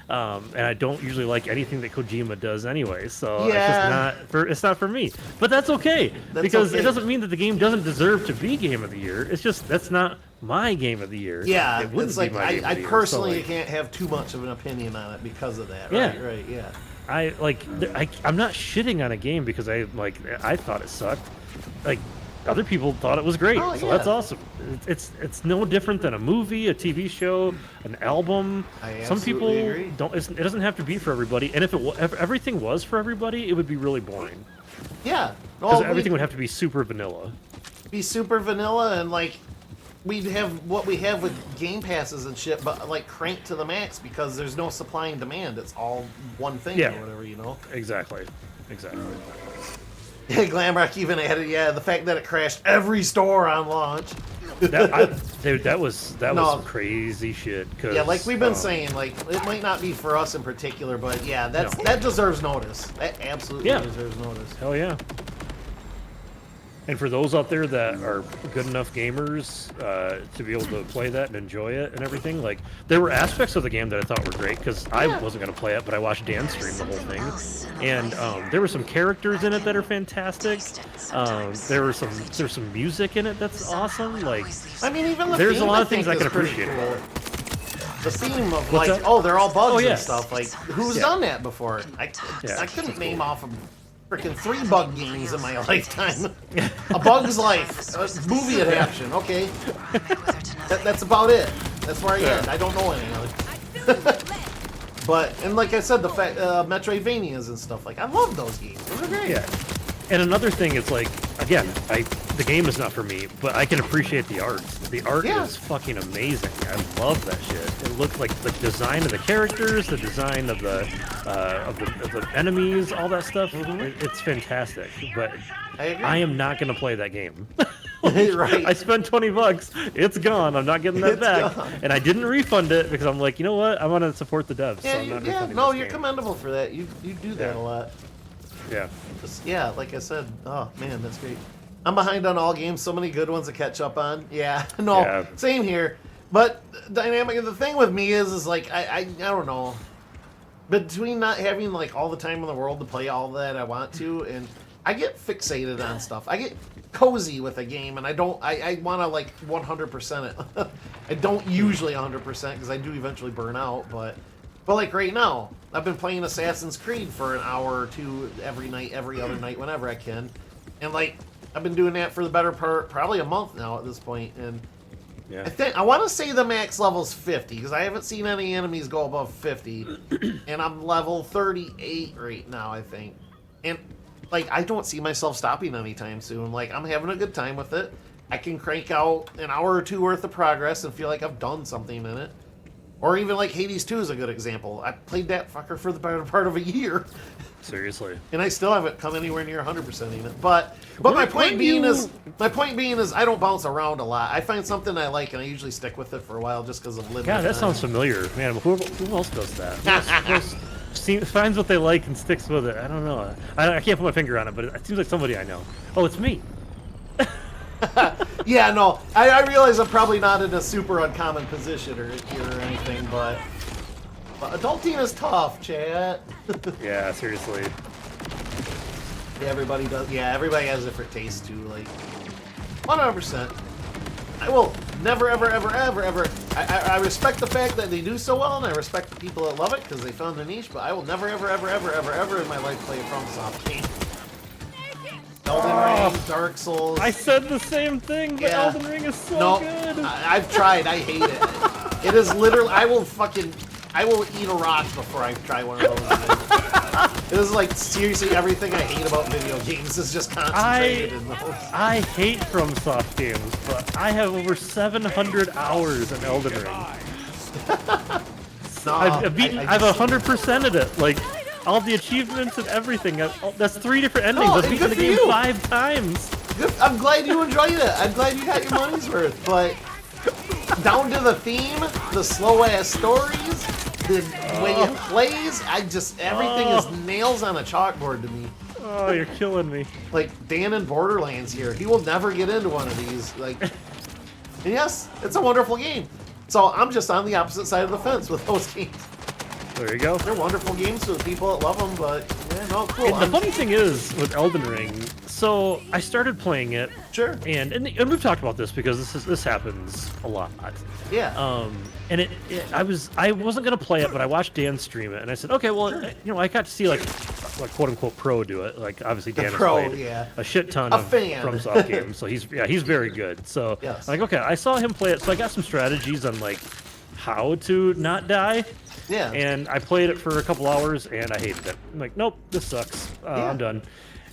And I don't usually like anything that Kojima does anyway, so it's not for me. But that's okay because it doesn't mean that the game doesn't deserve to be Game of the Year. It's just that's not my Game of the Year. Yeah, it wouldn't it's like be my Game of the I Year, personally so, like, can't have too much of an opinion on it because of that. Yeah. Right, yeah. I'm not shitting on a game because I thought it sucked. Like other people thought it was great, so that's awesome. It's no different than a movie, a TV show, an album. Some people agree. don't. It doesn't have to be for everybody. And if everything was for everybody, it would be really boring. Yeah, Because everything would have to be super vanilla. Be super vanilla and like. We'd have what we have with Game Passes and shit, but like cranked to the max because there's no supply and demand. It's all one thing or whatever, you know? Exactly. Glamrock even added, the fact that it crashed every store on launch. That was crazy shit. Yeah, like we've been saying, like it might not be for us in particular, but yeah, that deserves notice. That absolutely deserves notice. Hell yeah. And for those out there that are good enough gamers to be able to play that and enjoy it and everything, like there were aspects of the game that I thought were great because I wasn't gonna play it, but I watched Dan stream the whole thing, and there were some characters in it that are fantastic. There's some music in it that's awesome. Like I mean, even there's theme, a lot of things I can appreciate cool. about it. The theme of What's like, that? they're all bugs yeah. and stuff. Like, who's done that before? I couldn't name off of freaking 3 bug games in my lifetime. A Bug's Life, a movie adaptation. Okay, that's about it. That's where I end. I don't know any of it. But and like I said, the fact Metroidvanias and stuff, like I love those games. Those are great. Yeah. And another thing is like, again, the game is not for me, but I can appreciate the art. The art is fucking amazing. I love that shit. It looks like the design of the characters, the design of the enemies, all that stuff. It's fantastic. But I am not going to play that game. Right. I spent $20. It's gone. I'm not getting that back. Gone. And I didn't refund it because I'm like, you know what? I want to support the devs. Yeah, so I'm not refunding this you're game. commendable for that. You do that a lot. Yeah. Yeah, like I said, oh man, that's great. I'm behind on all games, so many good ones to catch up on. Yeah, same here. But the dynamic of the thing with me is like I don't know. Between not having like all the time in the world to play all that I want to, and I get fixated on stuff. I get cozy with a game, and I want to like 100% it. I don't usually 100% because I do eventually burn out, but like right now, I've been playing Assassin's Creed for an hour or two every night, every other night, whenever I can. And like, I've been doing that for the better part, probably a month now at this point. And I want to say the max level's 50, because I haven't seen any enemies go above 50. And I'm level 38 right now, I think. And like, I don't see myself stopping anytime soon. Like, I'm having a good time with it. I can crank out an hour or two worth of progress and feel like I've done something in it. Or even like Hades 2 is a good example. I played that fucker for the better part of a year. Seriously. And I still haven't come anywhere near 100%ing it. But my point being is I don't bounce around a lot. I find something I like and I usually stick with it for a while just because of living. God, that sounds familiar, man. Who else does that? Who else finds what they like and sticks with it? I don't know. I can't put my finger on it, but it seems like somebody I know. Oh, it's me. Yeah, no, I realize I'm probably not in a super uncommon position or anything, but adulting is tough, chat. Yeah, seriously. Yeah, everybody does. Yeah, everybody has different tastes too. Like 100%. I will never, ever, ever, ever, ever. I respect the fact that they do so well, and I respect the people that love it because they found their niche. But I will never, ever, ever, ever, ever, ever in my life play a FromSoft game. Elden Ring, Dark Souls. I said the same thing, but Elden Ring is so good. I've tried. I hate it. It is literally. I will eat a rock before I try one of those again. It is like seriously everything I hate about video games is just concentrated in those. I hate FromSoft games, but I have over 700 hours in Elden Ring. I've 100%ed it. Like, all the achievements and everything. That's 3 different endings. I've beaten the game 5 times. Good. I'm glad you enjoyed it. I'm glad you got your money's worth. But down to the theme, the slow ass stories, the way it plays. Everything is nails on a chalkboard to me. Oh, you're killing me. Like Dan in Borderlands here, he will never get into one of these. Like, and yes, it's a wonderful game. So I'm just on the opposite side of the fence with those games. There you go. They're wonderful games for the people that love them, but yeah, no, cool. And the funny thing is with Elden Ring, so I started playing it. Sure. And we've talked about this because this happens a lot. Yeah. And I wasn't gonna play it, but I watched Dan stream it, and I said, okay, well, I got to see like quote unquote pro do it. Like obviously Dan has played a shit ton of FromSoft games, so he's very good. So yes. like okay, I saw him play it, so I got some strategies on like how to not die. Yeah. And I played it for a couple hours, and I hated it. I'm like, nope, this sucks. I'm done.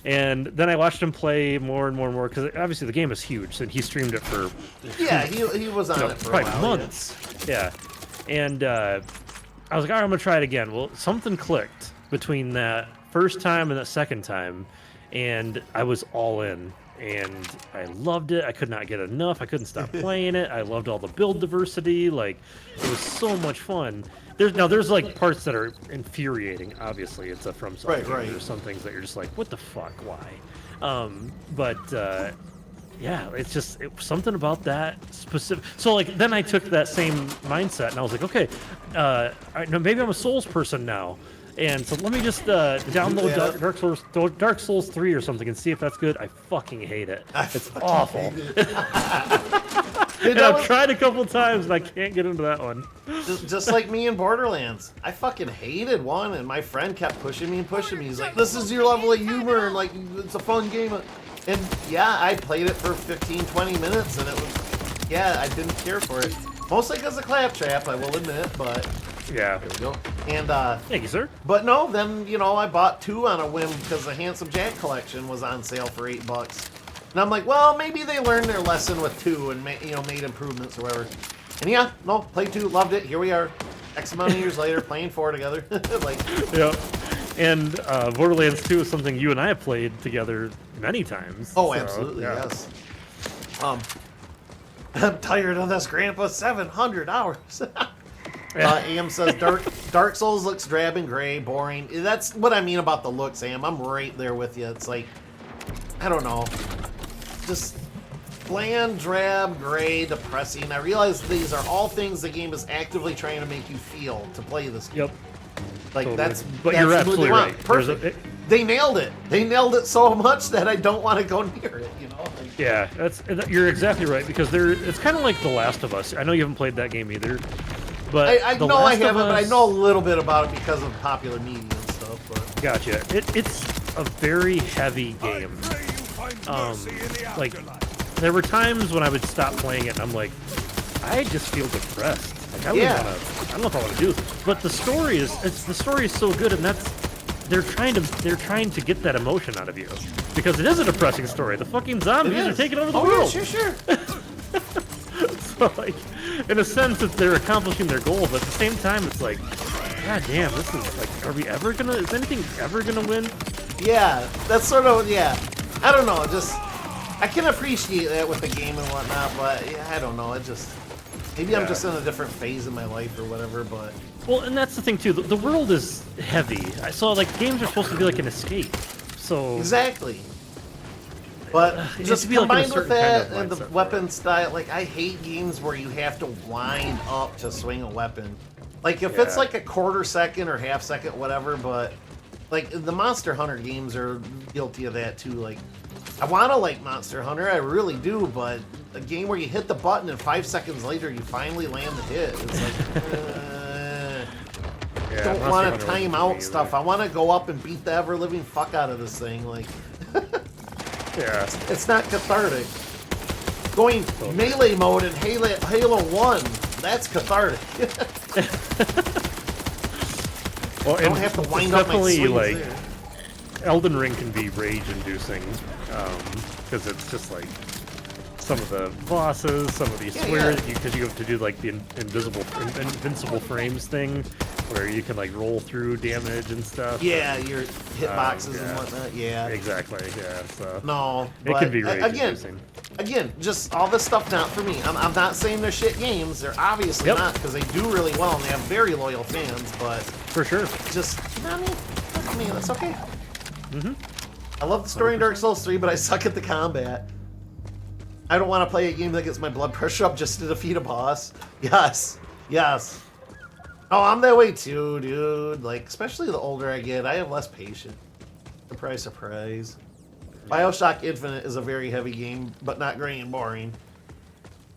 And then I watched him play more and more and more because obviously the game is huge, and he streamed it for he was on it for probably a while, months. Yeah. And I was like, all right, I'm gonna try it again. Well, something clicked between that first time and that second time, and I was all in. And I loved it. I could not get enough. I couldn't stop playing it. I loved all the build diversity. Like, it was so much fun. There's like parts that are infuriating. Obviously, it's a FromSoft game. Right. There's some things that you're just like, what the fuck? Why? Yeah, it's just something about that specific. So like, then I took that same mindset and I was like, okay, all right, no, maybe I'm a Souls person now. And so let me just download Dark Souls 3 or something and see if that's good. I fucking hate it. It's awful. And I've tried a couple times and I can't get into that one. Just like me in Borderlands. I fucking hated one, and my friend kept pushing me. He's like, this is your level of humor, and like, it's a fun game. And yeah, I played it for 15, 20 minutes, and it was, I didn't care for it. Mostly because of Claptrap, I will admit, but... Yeah. There we go. And thank you, sir. But no, then I bought 2 on a whim because the Handsome Jack collection was on sale for $8. And I'm like, well, maybe they learned their lesson with 2 and made improvements or whatever. And played 2, loved it. Here we are, X amount of years later, playing 4 together. Like, yeah. And Borderlands 2 is something you and I have played together many times. Oh, so, absolutely, yes. I'm tired of this, Grandpa. 700 hours. AM says Dark Souls looks drab and gray, boring. That's what I mean about the looks, Am. I'm right there with you. It's like, I don't know, just bland, drab, gray, depressing. I realize these are all things the game is actively trying to make you feel to play this game. Yep. Like totally. But you're absolutely right. Perfect. They nailed it. They nailed it so much that I don't want to go near it. Like, yeah, you're exactly right because it's kind of like The Last of Us. I know you haven't played that game either. But I know I haven't, but I know a little bit about it because of popular media and stuff. But. Gotcha. It's a very heavy game. Like, there were times when I would stop playing it and I'm like, I just feel depressed. Like, I don't know if I want to do this. But the story is so good, and they're trying to get that emotion out of you because it is a depressing story. The fucking zombies are taking over the world. Yeah, sure. So, like, in a sense, that they're accomplishing their goal, but at the same time, it's like, god damn, this is like, is anything ever gonna win? Yeah, that's sort of, I don't know, I can appreciate that with the game and whatnot, but I don't know, maybe I'm just in a different phase in my life or whatever, but... Well, and that's the thing, too, the world is heavy, so, like, games are supposed to be like an escape, so... Exactly. But just combined with that and the weapon style, like, I hate games where you have to wind up to swing a weapon. Like, if it's like a quarter second or half second, whatever, but, like, the Monster Hunter games are guilty of that, too. Like, I want to like Monster Hunter, I really do, but a game where you hit the button and 5 seconds later you finally land the hit, it's like, don't want to time out stuff. I want to go up and beat the ever-living fuck out of this thing, like... Yeah. It's not cathartic. Going melee mode in Halo 1, that's cathartic. Well, I don't have to wind up my sleeves like there. Elden Ring can be rage-inducing because it's just like some of the bosses, some of these because you have to do like the invincible frames thing, where you can like roll through damage and stuff. Yeah, your hitboxes and whatnot. Yeah, exactly. Yeah, so no, it can be rage-inducing. again, just all this stuff not for me. I'm not saying they're shit games. They're obviously not, because they do really well and they have very loyal fans. But For sure. just not me. Not me. That's okay. I love the story in Dark Souls 3, but I suck at the combat. I don't want to play a game that gets my blood pressure up just to defeat a boss. Yes. Yes. Oh, I'm that way too, dude. Like, especially the older I get, I have less patience. Surprise, surprise. BioShock Infinite is a very heavy game, but not gray and boring.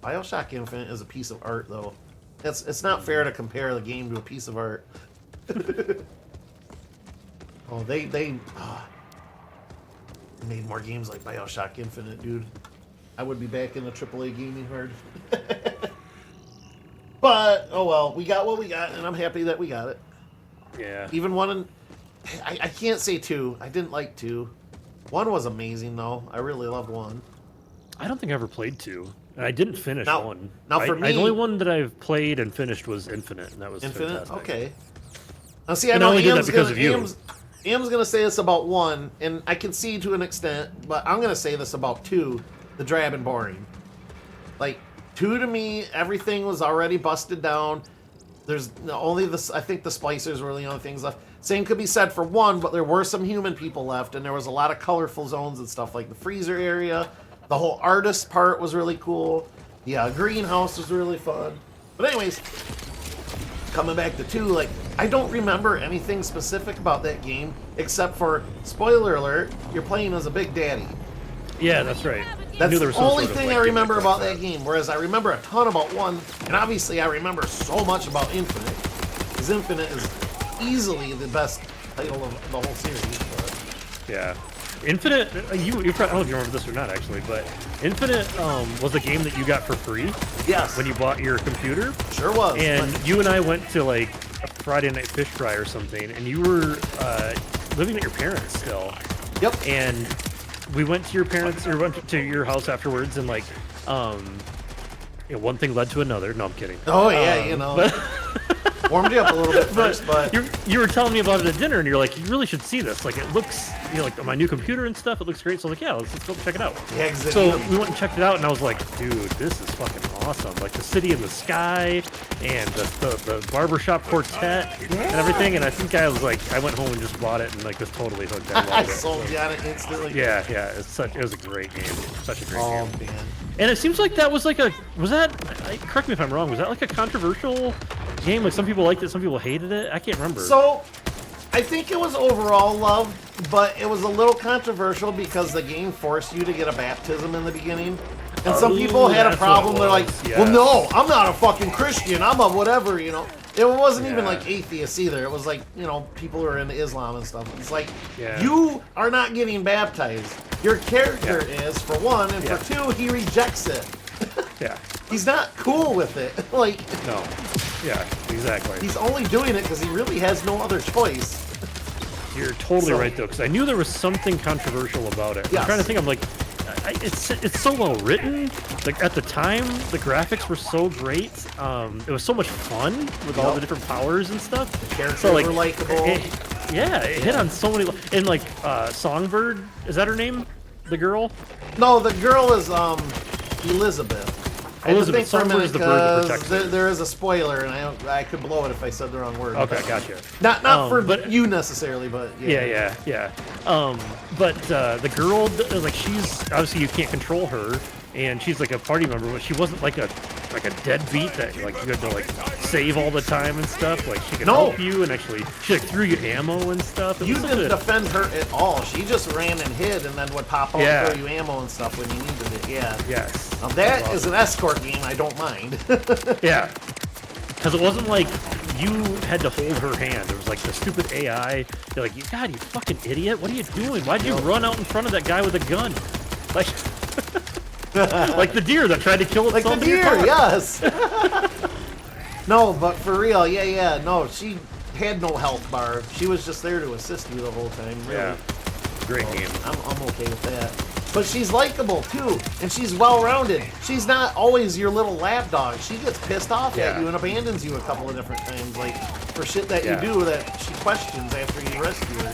BioShock Infinite is a piece of art, though. It's not fair to compare the game to a piece of art. Oh, they made more games like BioShock Infinite, dude. I would be back in the AAA gaming herd. But, oh well, we got what we got, and I'm happy that we got it. Yeah. Even one, I can't say 2. I didn't like 2. 1 was amazing, though. I really loved 1. I don't think I ever played 2. And I didn't finish Now- 1. now for The me- only one that I've played and finished was Infinite, and that was Infinite? fantastic. Okay. Now, see, I And I know only did that Am's because gonna, of you. Am's gonna say this about 1, and I can see to an extent, but I'm gonna say this about 2, the drab and boring. Like, 2 to me, everything was already busted down. There's only this. I think the splicers were the only things left. Same could be said for 1, but there were some human people left, and there was a lot of colorful zones and stuff, like the freezer area. The whole artist part was really cool. The greenhouse was really fun. But anyways, coming back to 2, like, I don't remember anything specific about that game, except for, spoiler alert, you're playing as a Big Daddy. Yeah, that's right. I That's knew there the was some only sort of, thing like, I remember gimmick about like that game, whereas I remember a ton about 1, and obviously I remember so much about Infinite, because Infinite is easily the best title of the whole series. But Yeah. Infinite, you probably, I don't know if you remember this or not, actually, but Infinite was a game that you got for free yes, when you bought your computer. sure was. And but you and I went to, like, a Friday night fish fry or something, and you were living at your parents' still. yep, And we went to your parents, or went to your house afterwards, and, like, one thing led to another. No, I'm kidding. oh yeah, you know, warmed you up a little bit first, but you were telling me about it at dinner, and you're like, you really should see this. Like, it looks, like on my new computer and stuff, it looks great. So I was like, yeah, let's go check it out. yeah, 'cause So we went and checked it out, and I was like, dude, this is fucking awesome. Like, the city in the sky, and the barbershop quartet, and everything. And I think I was like, I went home and just bought it, and, like, just totally hooked. I I loved it. sold you on it instantly. Yeah, it was a great game. Such a great Oh game. man. And it seems like that was like correct me if I'm wrong, was that like a controversial game? Like, some people liked it, some people hated it? I can't remember. So, I think it was overall loved, but it was a little controversial because the game forced you to get a baptism in the beginning. And some people had a that's what problem. it They're like, was, well, yeah. no, I'm not a fucking Christian. I'm a whatever, you know. It wasn't even Yeah. like atheists either. It was like, people who are into Islam and stuff. It's like, Yeah. you are not getting baptized. Your character is, for 1, and Yeah. for 2, he rejects it. Yeah. He's not cool with it. Like, No. Yeah, exactly. he's only doing it because he really has no other choice. You're totally So- right, though, because I knew there was something controversial about it. Yes. I'm trying to think. I'm like, it's so well written. Like, at the time, the graphics were so great. It was so much fun with all Yep. the different powers and stuff. Characters So, like, were likable. it hit on so many. And, like, Songbird, is that her name? The girl? No, the girl is Elizabeth. I had to Elizabeth. think for a Songbird minute is the bird that 'cause protects her. there is a spoiler, and I could blow it if I said the wrong word. Okay, but- gotcha. Not for but- you necessarily, but yeah. Yeah. But the girl, like, she's obviously, you can't control her, and she's like a party member, but she wasn't like a deadbeat that, like, you had to, like, save all the time and stuff. Like, she could No. help you, and actually she, like, threw you ammo and stuff. It You was such didn't a- defend her at all. She just ran and hid, and then would pop out Yeah. and throw you ammo and stuff when you needed it. Yeah. Yes. Now that is an escort game. I don't mind. Yeah. Because it wasn't like you had to hold her hand. It was like the stupid AI. They're like, God, you fucking idiot! What are you doing? Why'd you run out in front of that guy with a gun? Like, like the deer that tried to kill Like itself. the in your deer, car. yes. No, but for real, yeah. No, she had no health bar. She was just there to assist you the whole time. Really. Yeah. Great game. I'm okay with that. But she's likable too, and she's well-rounded. She's not always your little lapdog. She gets pissed off at Yeah. you and abandons you a couple of different times, like for shit that Yeah. you do that she questions after you rescue her.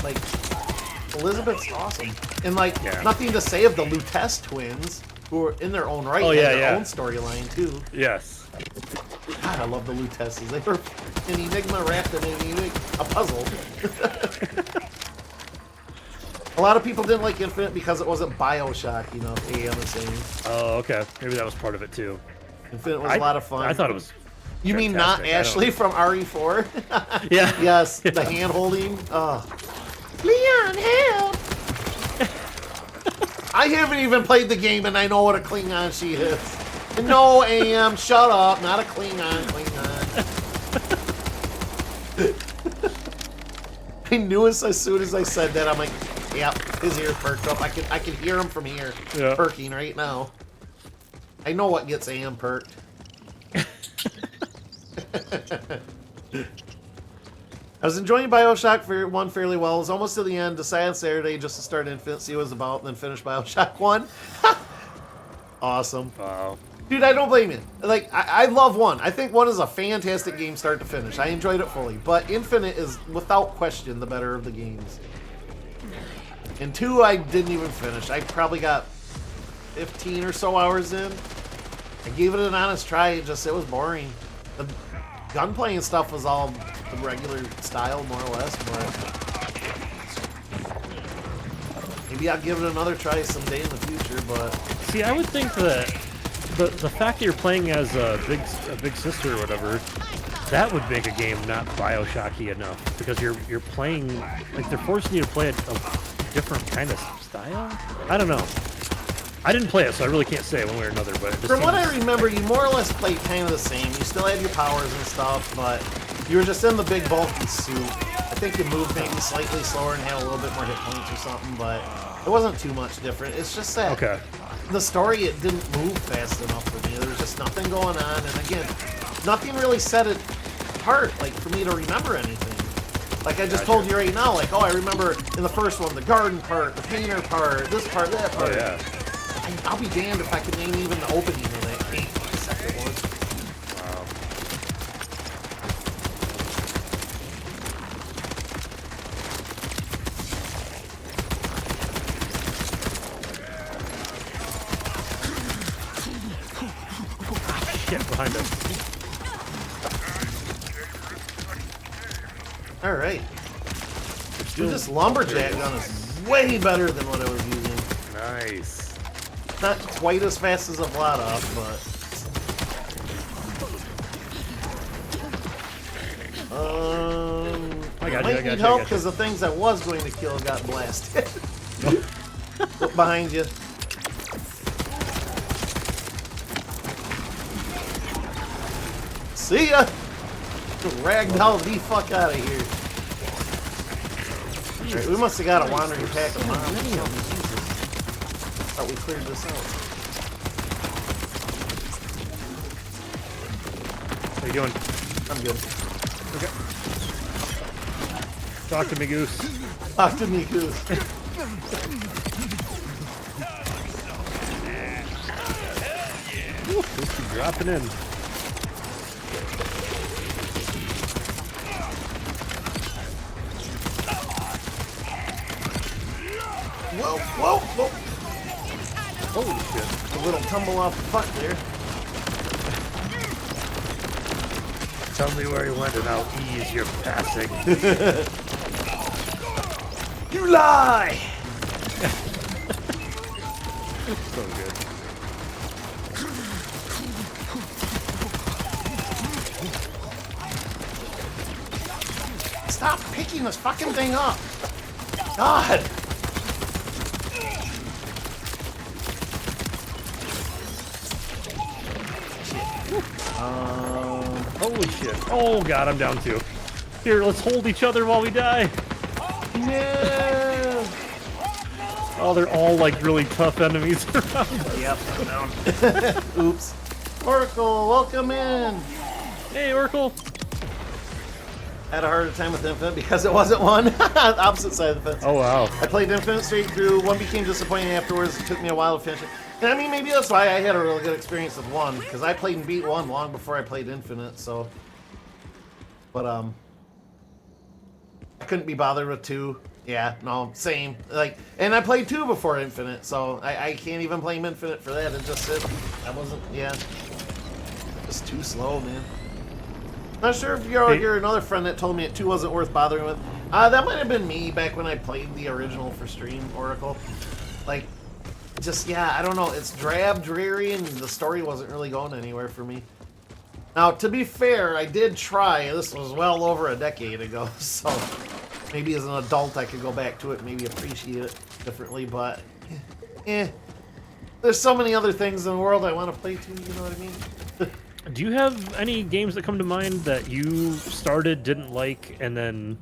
Like, Elizabeth's awesome. And like, Yeah. nothing to say of the Lutest twins, who are in their own right, Oh, and yeah, their yeah. own storyline too. Yes. God, I love the Lutests. They were an enigma wrapped in a puzzle. A lot of people didn't like Infinite because it wasn't Bioshock, you know, AM is saying. Oh, okay. Maybe that was part of it too. Infinite was a lot of fun. I thought it was. You mean not fantastic. I don't- Ashley from RE4? Yeah. Yes, the hand holding. Oh. Leon, help! I haven't even played the game and I know what a Klingon she is. No, AM, shut up. Not a Klingon. I knew as soon as I said that, I'm like, yep, his ears perked up. I can hear him from here, Yeah. perking right now. I know what gets AM perked. I was enjoying Bioshock 1 fairly well. I was almost to the end. Decided Saturday just to start Infinite, see what it was about, and then finish Bioshock 1. Awesome. Wow. Dude, I don't blame you. Like, I love 1. I think 1 is a fantastic game start to finish. I enjoyed it fully. But Infinite is, without question, the better of the games. And 2, I didn't even finish. I probably got 15 or so hours in. I gave it an honest try. It was boring. The gunplay and stuff was all the regular style, more or less, but maybe I'll give it another try someday in the future, but... See, I would think that the fact that you're playing as a big sister or whatever, that would make a game not Bioshocky enough, because you're playing, like, they're forcing you to play a different kind of style? I don't know. I didn't play it, so I really can't say one way or another, but it just From what I seems- remember, you more or less played kind of the same. You still had your powers and stuff, but you were just in the big bulky suit. I think you moved maybe slightly slower and had a little bit more hit points or something, but it wasn't too much different. It's just that Okay. the story, it didn't move fast enough for me. There was just nothing going on, and again, nothing really set it apart, like, for me to remember anything. Like I just told you right now, like, oh, I remember in the first one, the garden part, the painter part, this part, that Oh, part. yeah. I'll be damned if I can name even the opening of that game. The second one. Wow. Shit, behind us. Alright. Dude, this lumberjack gun is way better than what I was using. Nice. Not quite as fast as a Vlad off, but... I got you, I might got need you, I help got because the things I was going to kill got blasted. Look behind you. See ya! Ragdoll the fuck out of here. Alright, we must have got a wandering pack of mobs or something. Jesus. Thought we cleared this out. How you doing? I'm good. Okay. Talk to me, Goose. Talk to me, Goose. Goose is dropping in. Whoa, whoa, whoa. Holy shit. A little tumble off the fuck there. Tell me where you went and I'll ease your passing. You lie! So good. Stop picking this fucking thing up! God! Holy shit. Oh god, I'm down too. Here, let's hold each other while we die. Yeah! Oh, they're all like really tough enemies around. Yep, I'm down. Oops. Oracle, welcome in! Hey, Oracle. Had a harder time with Infinite because it wasn't one. Opposite side of the fence. Oh wow. I played Infinite straight through. One became disappointing afterwards. It took me a while to finish it. And I mean, maybe that's why I had a really good experience with 1, because I played and beat 1 long before I played Infinite, so... But, I couldn't be bothered with 2. Yeah, no, same. Like, and I played 2 before Infinite, so I can't even blame Infinite for that. I wasn't, yeah. Just too slow, man. Not sure if you're another friend that told me it 2 wasn't worth bothering with. That might have been me back when I played the original for stream, Oracle. Like, just, yeah, I don't know. It's drab, dreary, and the story wasn't really going anywhere for me. Now, to be fair, I did try. This was well over a decade ago, so maybe as an adult I could go back to it and maybe appreciate it differently, but there's so many other things in the world I want to play too, you know what I mean? Do you have any games that come to mind that you started, didn't like, and then,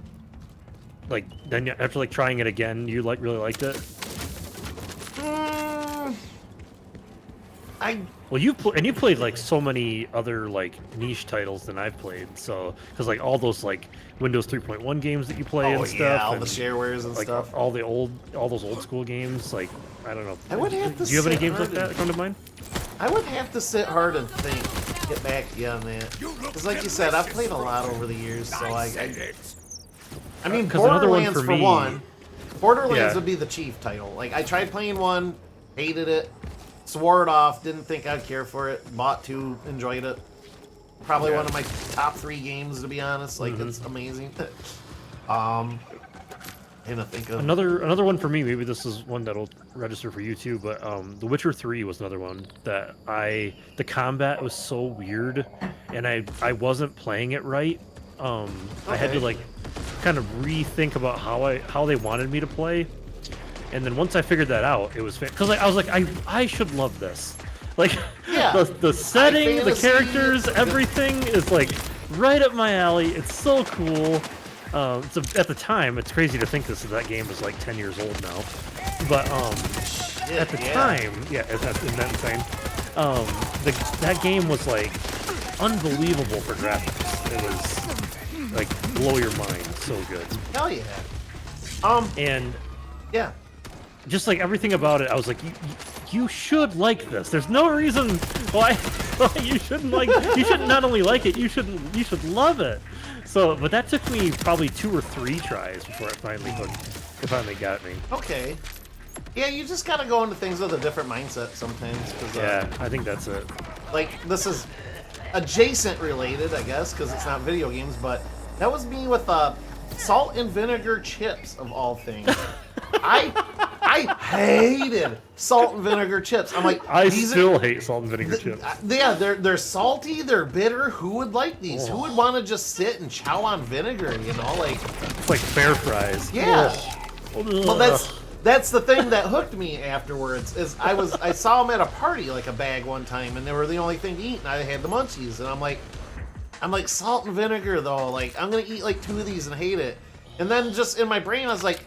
like, then after like trying it again, you really liked it? Well, you played like so many other like niche titles than I've played, so because like all those like Windows 3.1 games that you play and stuff, yeah, all and, the sharewares and like, stuff. all those old school games. Like, I don't know. I would have to. Do you have any games like and, that come to mind? I would have to sit hard and think, get back to you on that, because like you said, I've played a lot over the years, so I mean, Borderlands for one. Borderlands would be the chief title. Like, I tried playing 1, hated it. Swore it off, didn't think I'd care for it. Bought 2, enjoyed it. Probably one of my top 3 games, to be honest. Like, it's amazing. And I think of another one for me. Maybe this is one that'll register for you too. But The Witcher 3 was another one that the combat was so weird, and I wasn't playing it right. I had to like kind of rethink about how they wanted me to play. And then once I figured that out, it was because I was like, I should love this. Like, the setting, the characters, everything is like right up my alley. It's so cool. At the time, it's crazy to think that game was like 10 years old now. But at the time, isn't that insane? That game was like unbelievable for graphics. It was like blow your mind, so good. Hell yeah. And yeah. Just like everything about it, I was like, you should like this. There's no reason why you shouldn't like. You should not only like it, you should love it. So, but that took me probably 2 or 3 tries before it finally got me. Okay. Yeah, you just gotta go into things with a different mindset sometimes. Cause, I think that's it. Like, this is adjacent related, I guess, because it's not video games, but that was me with salt and vinegar chips, of all things. I hated salt and vinegar chips. I'm like, I still hate salt and vinegar chips. Yeah, they're salty, they're bitter. Who would like these? Who would want to just sit and chow on vinegar? You know, like it's like bear fries. Yeah. Well, that's the thing that hooked me afterwards. Is I saw them at a party, like a bag one time, and they were the only thing to eat, and I had the munchies, and I'm like salt and vinegar though. Like, I'm gonna eat like 2 of these and hate it. And then just in my brain, I was like,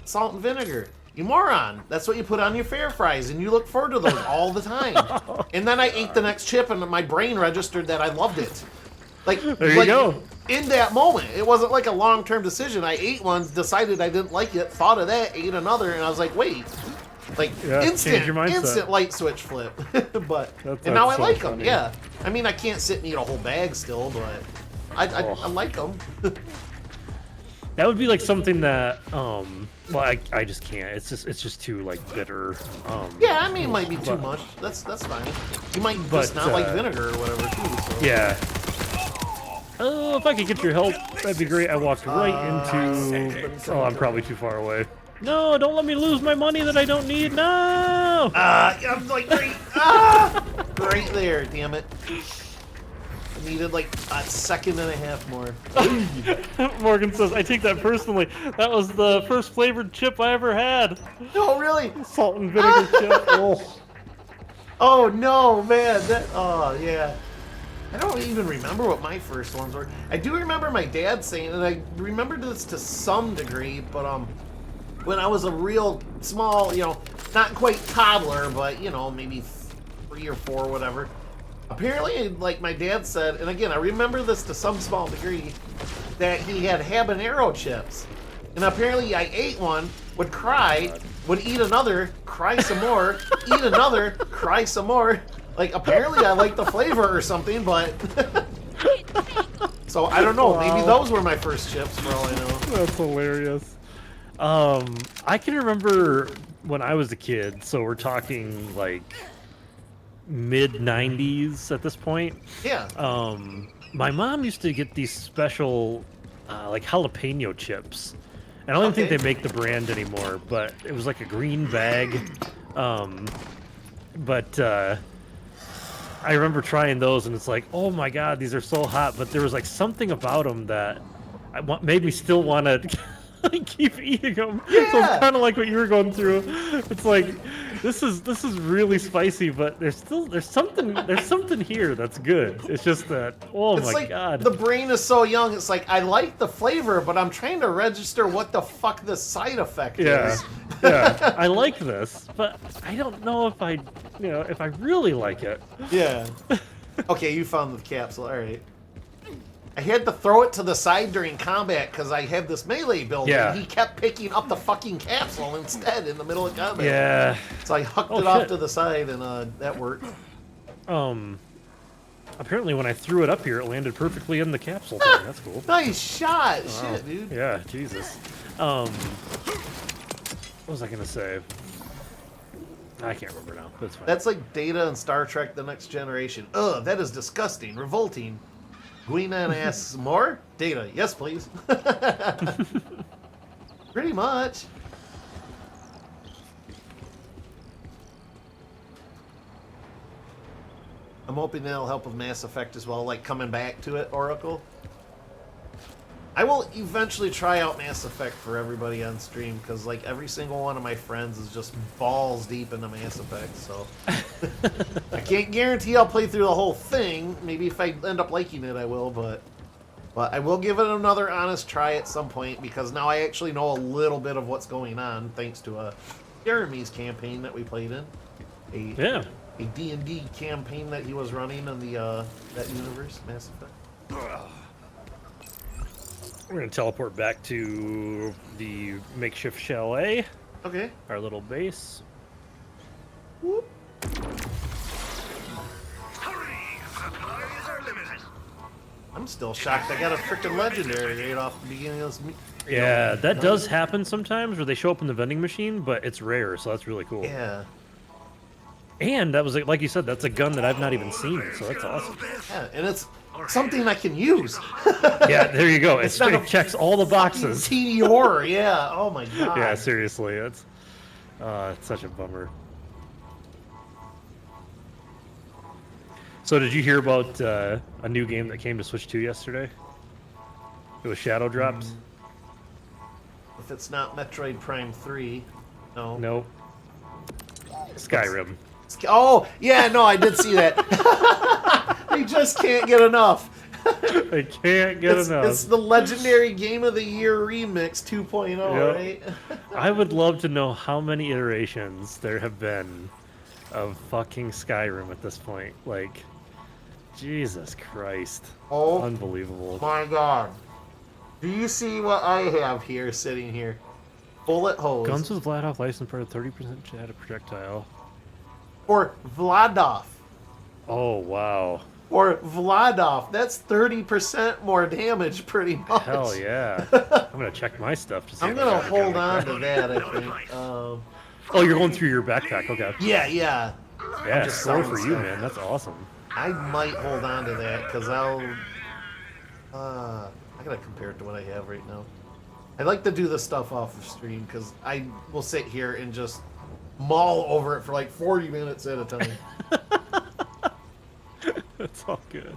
salt and vinegar. You moron. That's what you put on your fair fries, and you look forward to those all the time. And then I ate the next chip, and my brain registered that I loved it. Like, there you go. In that moment. It wasn't like a long-term decision. I ate one, decided I didn't like it, thought of that, ate another, and I was like, wait. Like, instant light switch flip. But and now I like them, yeah. I mean, I can't sit and eat a whole bag still, but I like them. That would be like something that, well, I just can't. It's just too like bitter. Yeah, I mean, it might be too much. That's fine. You might just not like vinegar or whatever too. So. Yeah. Oh, if I could get your help, that'd be great. I walked right into. Oh, I'm probably too far away. No, don't let me lose my money that I don't need. No. I'm like right there. Damn it. I needed like a second and a half more. Morgan says, I take that personally. That was the first flavored chip I ever had. No, really? Salt and vinegar chip. Oh no, man. Oh yeah. I don't even remember what my first ones were. I do remember my dad saying, and I remember this to some degree, but when I was a real small, not quite toddler, but maybe 3 or 4, whatever. Apparently, like my dad said, and again, I remember this to some small degree, that he had habanero chips. And apparently I ate one, would cry, would eat another, cry some more, eat another, cry some more. Like, apparently I like the flavor or something, but... So, I don't know. Wow. Maybe those were my first chips, for all I know. That's hilarious. I can remember when I was a kid, so we're talking like mid 90s at this point. Yeah. My mom used to get these special like jalapeno chips. I don't even think Okay. they make the brand anymore, but it was like a green bag. But I remember trying those, and it's like, oh my god, these are so hot. But there was like something about them that made me still want to keep eating them. So Yeah. it's kind of like what you were going through. It's like this is really spicy, but there's something here that's good. It's just that, oh It's my like god. the brain is so young. It's like I like the flavor, but I'm trying to register what the fuck the side effect Yeah, is. yeah. I like this, but I don't know if if I really like it. Yeah. Okay, you found the capsule. All right. I had to throw it to the side during combat because I had this melee build, Yeah. and he kept picking up the fucking capsule instead in the middle of combat. Yeah. So I hucked Oh, it off shit. to the side, and that worked. Apparently when I threw it up here, it landed perfectly in the capsule thing. That's cool. Nice shot. Wow. Shit, dude. Yeah, Jesus. What was I gonna say? I can't remember now. That's fine. That's like Data in Star Trek The Next Generation. Ugh, that is disgusting, revolting. Guinan asks, more? Data, yes please. Pretty much. I'm hoping that'll help with Mass Effect as well, like coming back to it, Oracle. I will eventually try out Mass Effect for everybody on stream, because like every single one of my friends is just balls deep into Mass Effect, so I can't guarantee I'll play through the whole thing. Maybe if I end up liking it, I will, but I will give it another honest try at some point, because now I actually know a little bit of what's going on, thanks to Jeremy's campaign that we played in. Yeah. A D&D campaign that he was running in the that universe, Mass Effect. We're gonna teleport back to the makeshift chalet, Okay. our little base. Whoop. Hurry! Supplies are limited. I'm still shocked I got a freaking legendary right off the beginning of this. Yeah, that does happen sometimes where they show up in the vending machine, but it's rare, so that's really cool. Yeah. And that was, like you said, that's a gun that I've not even seen, so that's awesome. Yeah, and it's something I can use. Yeah, there you go. It's not It a checks all the boxes. TD horror, yeah. Oh my god. Yeah, seriously, it's such a bummer. So did you hear about a new game that came to Switch 2 yesterday? It was Shadow Dropped. If it's not Metroid Prime 3, no. Nope. Skyrim. Oh, yeah, no, I did see that. They just can't get enough. I can't get enough. It's the Legendary Game of the Year Remix 2.0, Yep. right? I would love to know how many iterations there have been of fucking Skyrim at this point. Like, Jesus Christ. Oh Unbelievable. my god. Do you see what I have here, sitting here? Bullet hose. Guns with Vladoff license part of 30% shatter projectile. For Vladov. Oh, wow. Or Vladov. That's 30% more damage, pretty much. Hell yeah. I'm going to check my stuff to see I'm if gonna I got a hold gun. on to that, I think. Oh, you're going through your backpack. Okay. Yeah. Yeah, just score for selling you, stuff. man. That's awesome. I might hold on to that, because I gotta compare it to what I have right now. I like to do this stuff off of stream, because I will sit here and just maul over it for like 40 minutes at a time. That's all good.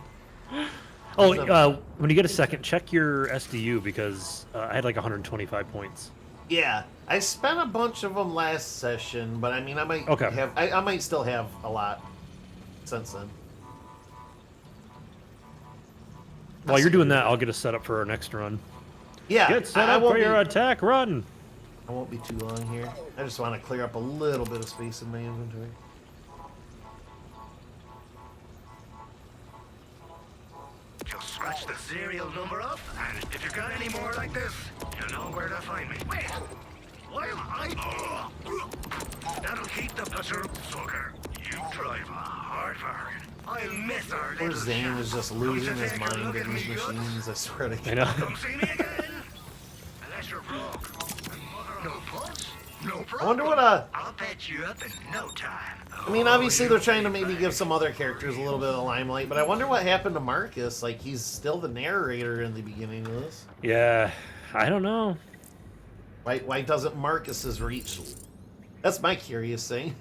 Oh, when you get a second, check your SDU, because I had like 125 points. Yeah, I spent a bunch of them last session, but I mean, I might Okay. have, I might still have a lot since then. While you're doing that, I'll get a setup for our next run. Yeah, Get set I up won't for your be, attack run. I won't be too long here. I just want to clear up a little bit of space in my inventory. Just scratch the serial number up, and if you got any more like this, you know where to find me. Wait, why am I? That'll keep the butter, sucker. You drive a hard bargain. I miss our Poor little Zane chat. is just Come losing to his take a mind look in at these me goods. machines, I swear to I God. know. Come see me again. Unless you're broke. Mother I wonder what I'll patch you up in no time. I mean, obviously they're trying to maybe give some other characters a little bit of the limelight, but I wonder what happened to Marcus. Like, he's still the narrator in the beginning of this. Yeah, I don't know. Why doesn't Marcus's reach? That's my curious thing.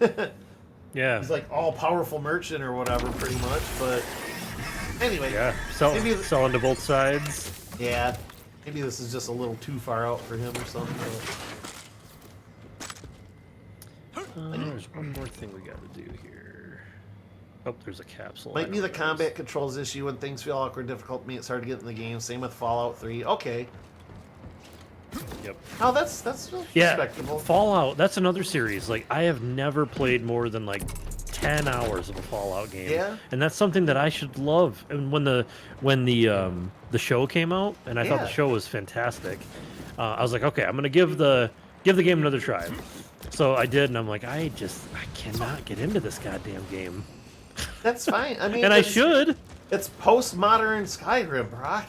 Yeah. He's like all-powerful merchant or whatever, pretty much, but anyway. Yeah, maybe selling to both sides. Yeah, maybe this is just a little too far out for him or something. There's one more thing we got to do here. Oh, there's a capsule. Might be the combat controls issue when things feel awkward, difficult to me. It's hard to get in the game. Same with Fallout 3. Okay. Yep. Oh, that's respectable. Fallout. That's another series. Like, I have never played more than like 10 hours of a Fallout game. Yeah. And that's something that I should love. And when the show came out, and I thought the show was fantastic, I was like, okay, I'm gonna give the game another try. So I did, and I'm like, I cannot get into this goddamn game. That's fine. I mean, And I should. It's postmodern Skyrim, Broc.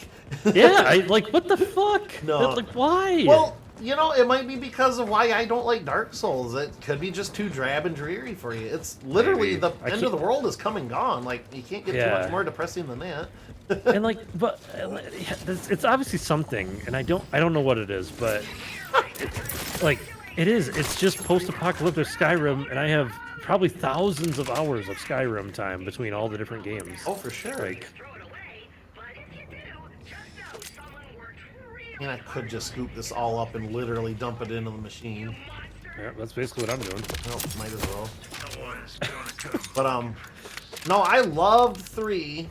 Yeah, I like, what the fuck? No. Like, why? Well, you know, it might be because of why I don't like Dark Souls. It could be just too drab and dreary for you. It's literally Maybe. the end of the world is come and gone. Like, you can't get too Yeah. much more depressing than that. And like, but it's obviously something, and I don't know what it is, but like, it's just post-apocalyptic Skyrim, and I have probably thousands of hours of Skyrim time between all the different games. Oh, for sure. Like, I mean, I could just scoop this all up and literally dump it into the machine. yeah, that's basically what I'm doing. Well, might as well. But, no, I loved 3.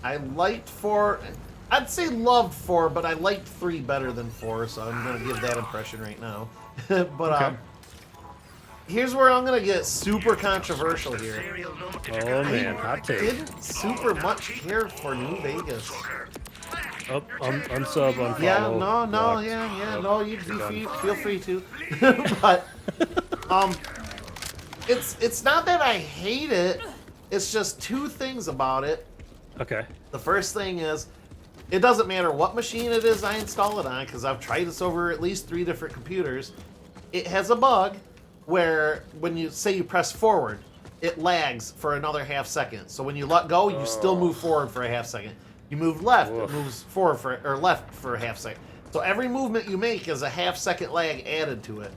I liked 4. I'd say loved 4, but I liked 3 better than 4, so I'm going to give that impression right now. But, Okay. Here's where I'm going to get super controversial here. Oh man, hot take. Didn't super much care for New Vegas. Oh, unsub, unfollow. Yeah, no, blocked. yeah, Oh, no, you you're done. feel free to. But, it's not that I hate it. It's just 2 things about it. Okay. The first thing is, it doesn't matter what machine it is I install it on, because I've tried this over at least 3 different computers. It has a bug where when you say you press forward, it lags for another half second. So when you let go, you still move forward for a half second. You move left, it moves forward or left for a half second. So every movement you make is a half second lag added to it.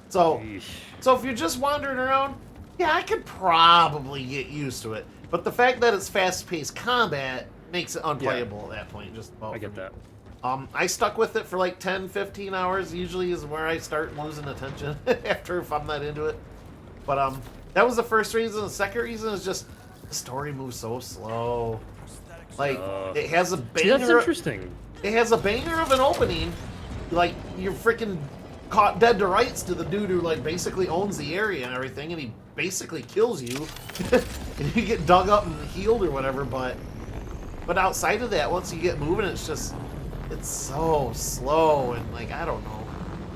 So if you're just wandering around, yeah, I could probably get used to it. But the fact that it's fast-paced combat makes it unplayable at that point. Just about I get that. I stuck with it for like 10, 15 hours. Usually is where I start losing attention after if I'm not into it. But that was the first reason. The second reason is just the story moves so slow. Like it has a banger. See, that's interesting. It has a banger of an opening. Like you're freaking caught dead to rights to the dude who like basically owns the area and everything, and he basically kills you. And you get dug up and healed or whatever. But outside of that, once you get moving, it's so slow and like I don't know.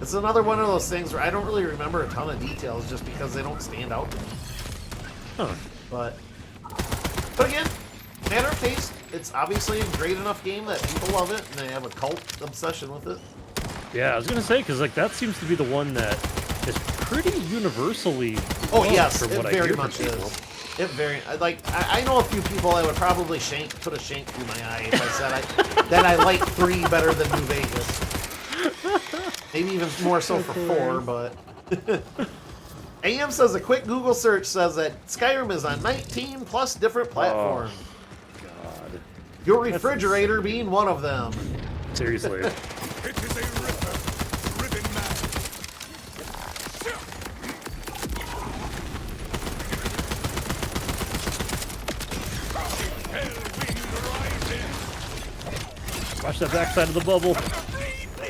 It's another one of those things where I don't really remember a ton of details just because they don't stand out to me. Huh. But again, matter of taste. It's obviously a great enough game that people love it and they have a cult obsession with it. Yeah, I was gonna say because like that seems to be the one that is pretty universally. Oh loved yes, from it what I very hear from much people. is. It very I know a few people that would probably put a shank through my eye if I said that I like 3 better than New Vegas. Maybe even more so for 4, but AM says a quick Google search says that Skyrim is on 19 plus different platforms. Oh, God. Your refrigerator being one of them. Seriously. It is a ribbon man. Watch that backside of the bubble.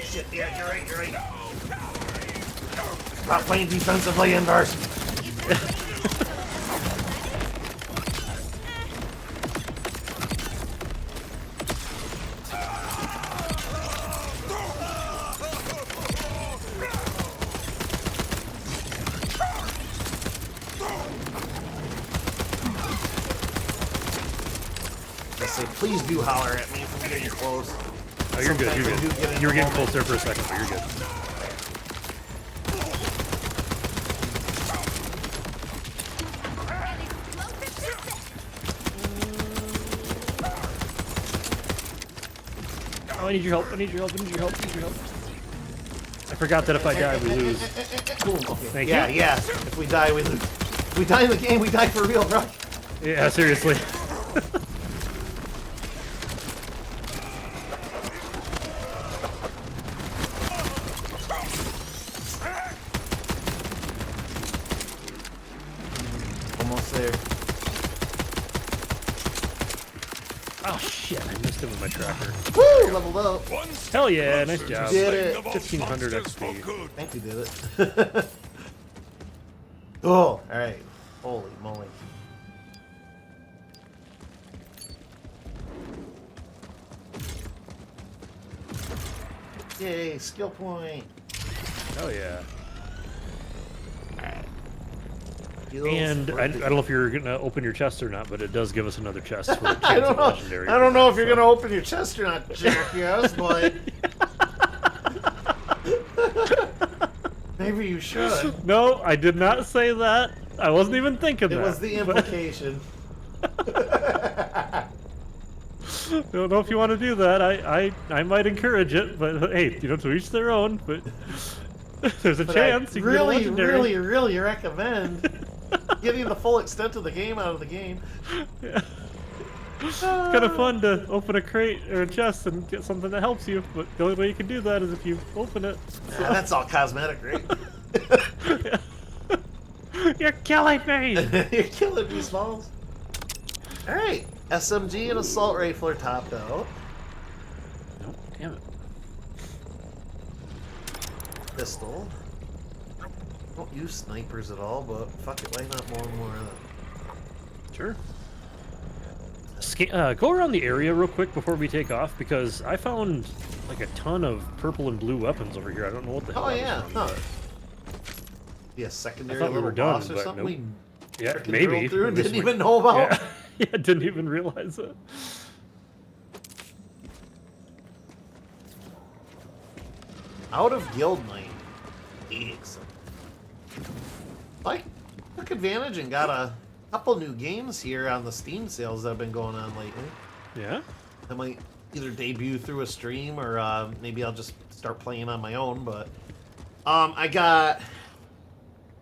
Shit, yeah, you're right. Stop playing defensively indoors. I say, please do holler at me if I'm getting close. Oh, you're good. You're Sometimes I do good. get in You were the getting moment. close there for a second, but you're good. Oh, I need your help. I need your help. I need your help. I need your help. I forgot that if I die, we lose. Boom. Okay. Thank yeah, you. yeah. If we die, we lose. If we die in the game, we die for real, bro. Yeah, seriously. Almost there. Oh shit! I missed him with my tracker. Woo! Leveled up. Hell yeah! Nice job. Did it. 1500 I XP. think we did it. Oh, alright. Holy moly. Yay, skill point. Hell yeah. Skills And I point. don't know if you're gonna open your chest or not, but it does give us another chest for a I chance don't of know. legendary. I don't know if you're so. gonna open your chest or not, jackass, but maybe you should. No, I did not say that. I wasn't even thinking It that. was the but- implication. I don't know if you want to do that. I might encourage it, but hey, you know, to each their own. But there's a But chance I you can get a really, legendary. really recommend getting the full extent of the game out of the game. Yeah. It's kind of fun to open a crate or a chest and get something that helps you, but the only way you can do that is if you open it. Yeah, that's all cosmetic, right? You're killing me! You're killing me, Smalls. Alright, SMG and assault rifle are topped out. Nope, damn it. Pistol. Don't use snipers at all, but fuck it, why not more and more of them? Sure. Go around the area real quick before we take off, because I found like a ton of purple and blue weapons over here. I don't know what the hell Oh that yeah, was from, huh. but- Be a secondary I thought we little were done, boss or but something nope. we Yeah, frickin' maybe. drilled through and At least didn't we- even know about? Yeah, yeah, didn't even realize it. Out of guild night. Excellent. I took advantage and got a couple new games here on the Steam sales that have been going on lately. Yeah? I might either debut through a stream or maybe I'll just start playing on my own. But I got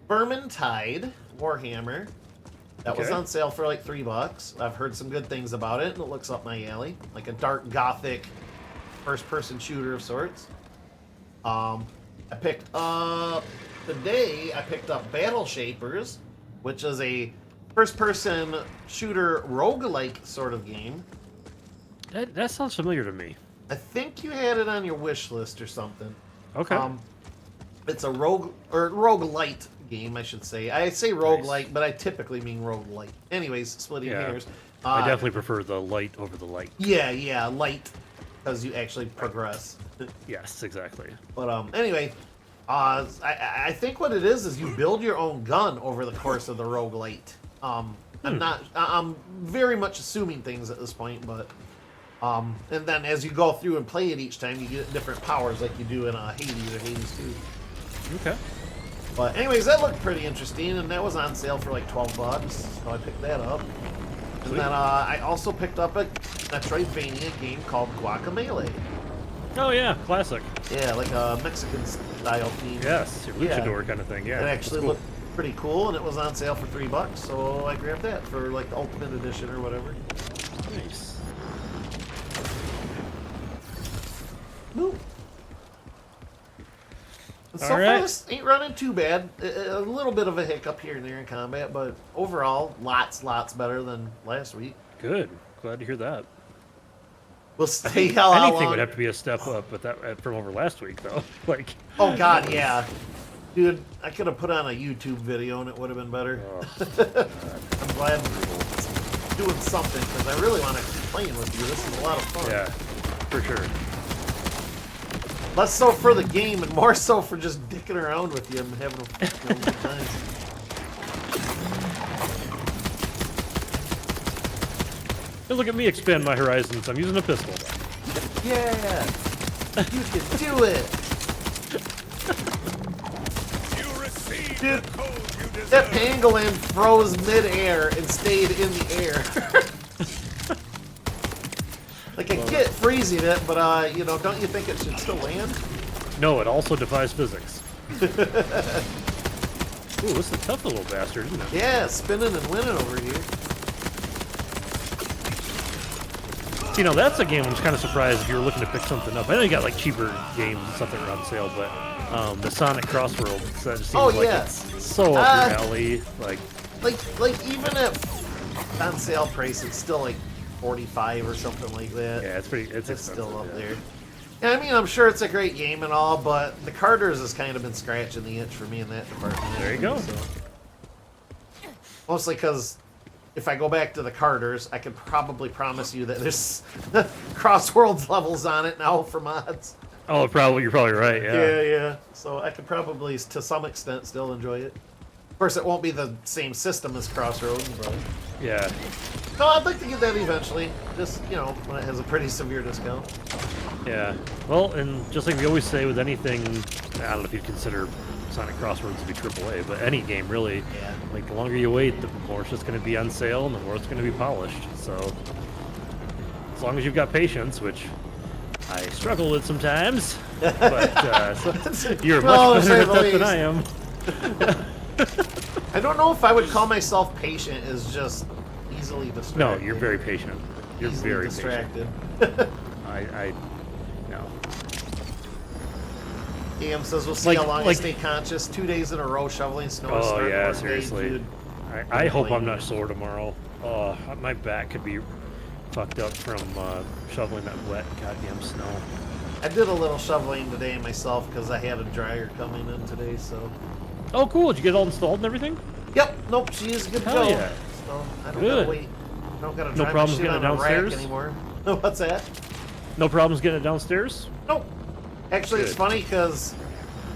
Vermintide Warhammer. That was Okay. on sale for like $3. I've heard some good things about it, and it looks up my alley. Like a dark gothic first-person shooter of sorts. I picked up today. I picked up Battle Shapers, which is a first-person shooter roguelike sort of game. That sounds familiar to me. I think you had it on your wish list or something. Okay. It's a roguelite game, I should say. I say roguelike, but I typically mean roguelite. Anyways, splitting Yeah. hairs. I definitely prefer the light over the light. Yeah, light, because you actually progress. Yes, exactly. But anyway, I think what it is you build your own gun over the course of the roguelite. I'm very much assuming things at this point, but and then as you go through and play it each time, you get different powers like you do in Hades or Hades 2. Okay. But anyways, that looked pretty interesting, and that was on sale for like $12, so I picked that up. And Sweet. then I also picked up a Metroidvania game called Guacamelee. Oh yeah, classic. Yeah, like a Mexican style theme. Yes, your Yeah. luchador kind of thing. Yeah. It that's actually cool. looked pretty cool, and it was on sale for $3, so I grabbed that for like the Ultimate Edition or whatever. Nice. Boop. And so All far, right. this ain't running too bad. A little bit of a hiccup here and there in combat, but overall, lots better than last week. Good. Glad to hear that. We'll see how Anything long. would have to be a step up with that from over last week, though. Like. Oh God, yeah, dude, I could have put on a YouTube video and it would have been better. Oh, I'm glad I'm doing something because I really want to keep playing with you. This is a lot of fun. yeah, for sure. Less so for the game and more so for just dicking around with you and having a good time. Hey, look at me expand my horizons. I'm using a pistol. Yeah, you can do it. You received Dude, the code you deserve. That pangolin froze mid-air and stayed in the air. Like, I get freezing it, but, you know, don't you think it should still land? No, it also defies physics. Ooh, this is a tough little bastard, isn't it? Yeah, spinning and winning over here. You know, that's a game I'm kind of surprised if you were looking to pick something up. I know you got like cheaper games and stuff that are on sale, but the Sonic Crossworlds, that just seems like it's so up your alley. Like even at on sale price, it's still like 45 or something like that. yeah, it's pretty. It's Still up yeah. there. Yeah, I mean, I'm sure it's a great game and all, but the Carters has kind of been scratching the itch for me in that department. There you go. So. Mostly because if I go back to the Carters, I could probably promise you that there's Crossworlds levels on it now for mods. Oh, you're probably right. Yeah. Yeah. So I could probably, to some extent, still enjoy it. Of course, it won't be the same system as Crossroads, but... Yeah. No, I'd like to get that eventually. Just, you know, when it has a pretty severe discount. Yeah. Well, and just like we always say with anything, I don't know if you'd consider Sonic Crosswords to be AAA, but any game really, Yeah. like the longer you wait, the more it's just going to be on sale and the more it's going to be polished. So as long as you've got patience, which I struggle with sometimes, but so you're Well, much to better say at the that than least. I am. I don't know if I would call myself patient as just easily distracted. No, you're very patient. You're easily very distracted. patient. I no. AM says we'll see how long I stay conscious. 2 days in a row shoveling snow. Oh starting yeah, work day, seriously. dude. I hope I'm not sore tomorrow. Oh, my back could be fucked up from shoveling that wet goddamn snow. I did a little shoveling today myself because I had a dryer coming in today. So. Oh, cool. Did you get it all installed and everything? Yep. Nope. She is good to Hell go. yeah. So I don't Good. gotta wait. I don't gotta No drive my problems shit getting on it a rack downstairs? anymore. What's that? No problems getting it downstairs? Nope. Actually, it's Good. funny because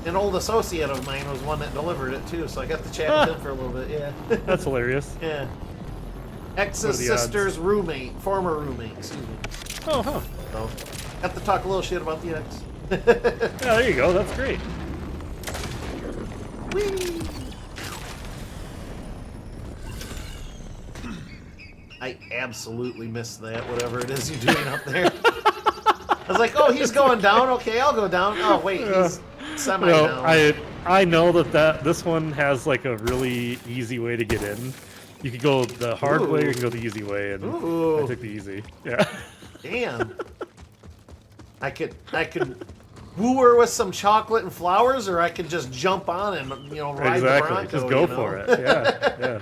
an old associate of mine was one that delivered it too, so I got to chat with him for a little bit. Yeah. That's hilarious. Yeah. What Ex's are the odds? sister's roommate, former roommate, excuse me. Oh, huh. So, got to talk a little shit about the ex. Yeah, there you go. That's great. Whee! I absolutely missed that, whatever it is you're doing up there. I was like, oh, he's going down. Okay, I'll go down. Oh, wait, he's semi down. I know that this one has like a really easy way to get in. You could go the hard way or you can go the easy way, and Ooh. I took the easy. Yeah. Damn. I could woo her with some chocolate and flowers, or I could just jump on and ride the Exactly. Bronco. Just go for it. Yeah. Yeah.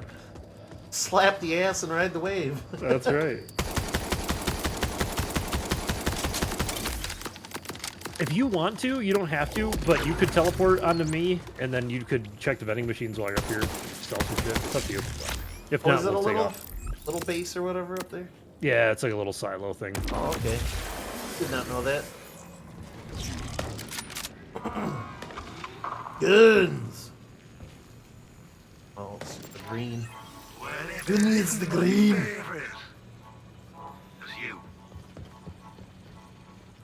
Slap the ass and ride the wave. That's right. If you want to, you don't have to, but you could teleport onto me, and then you could check the vending machines while you're up here. Stealth and shit. It's up to you. If not, Was it a we'll take little off. base or whatever up there? Yeah, it's like a little silo thing. Oh, okay. Did not know that. Guns. Oh, it's the green. Well, if Who needs the green? favorite is you.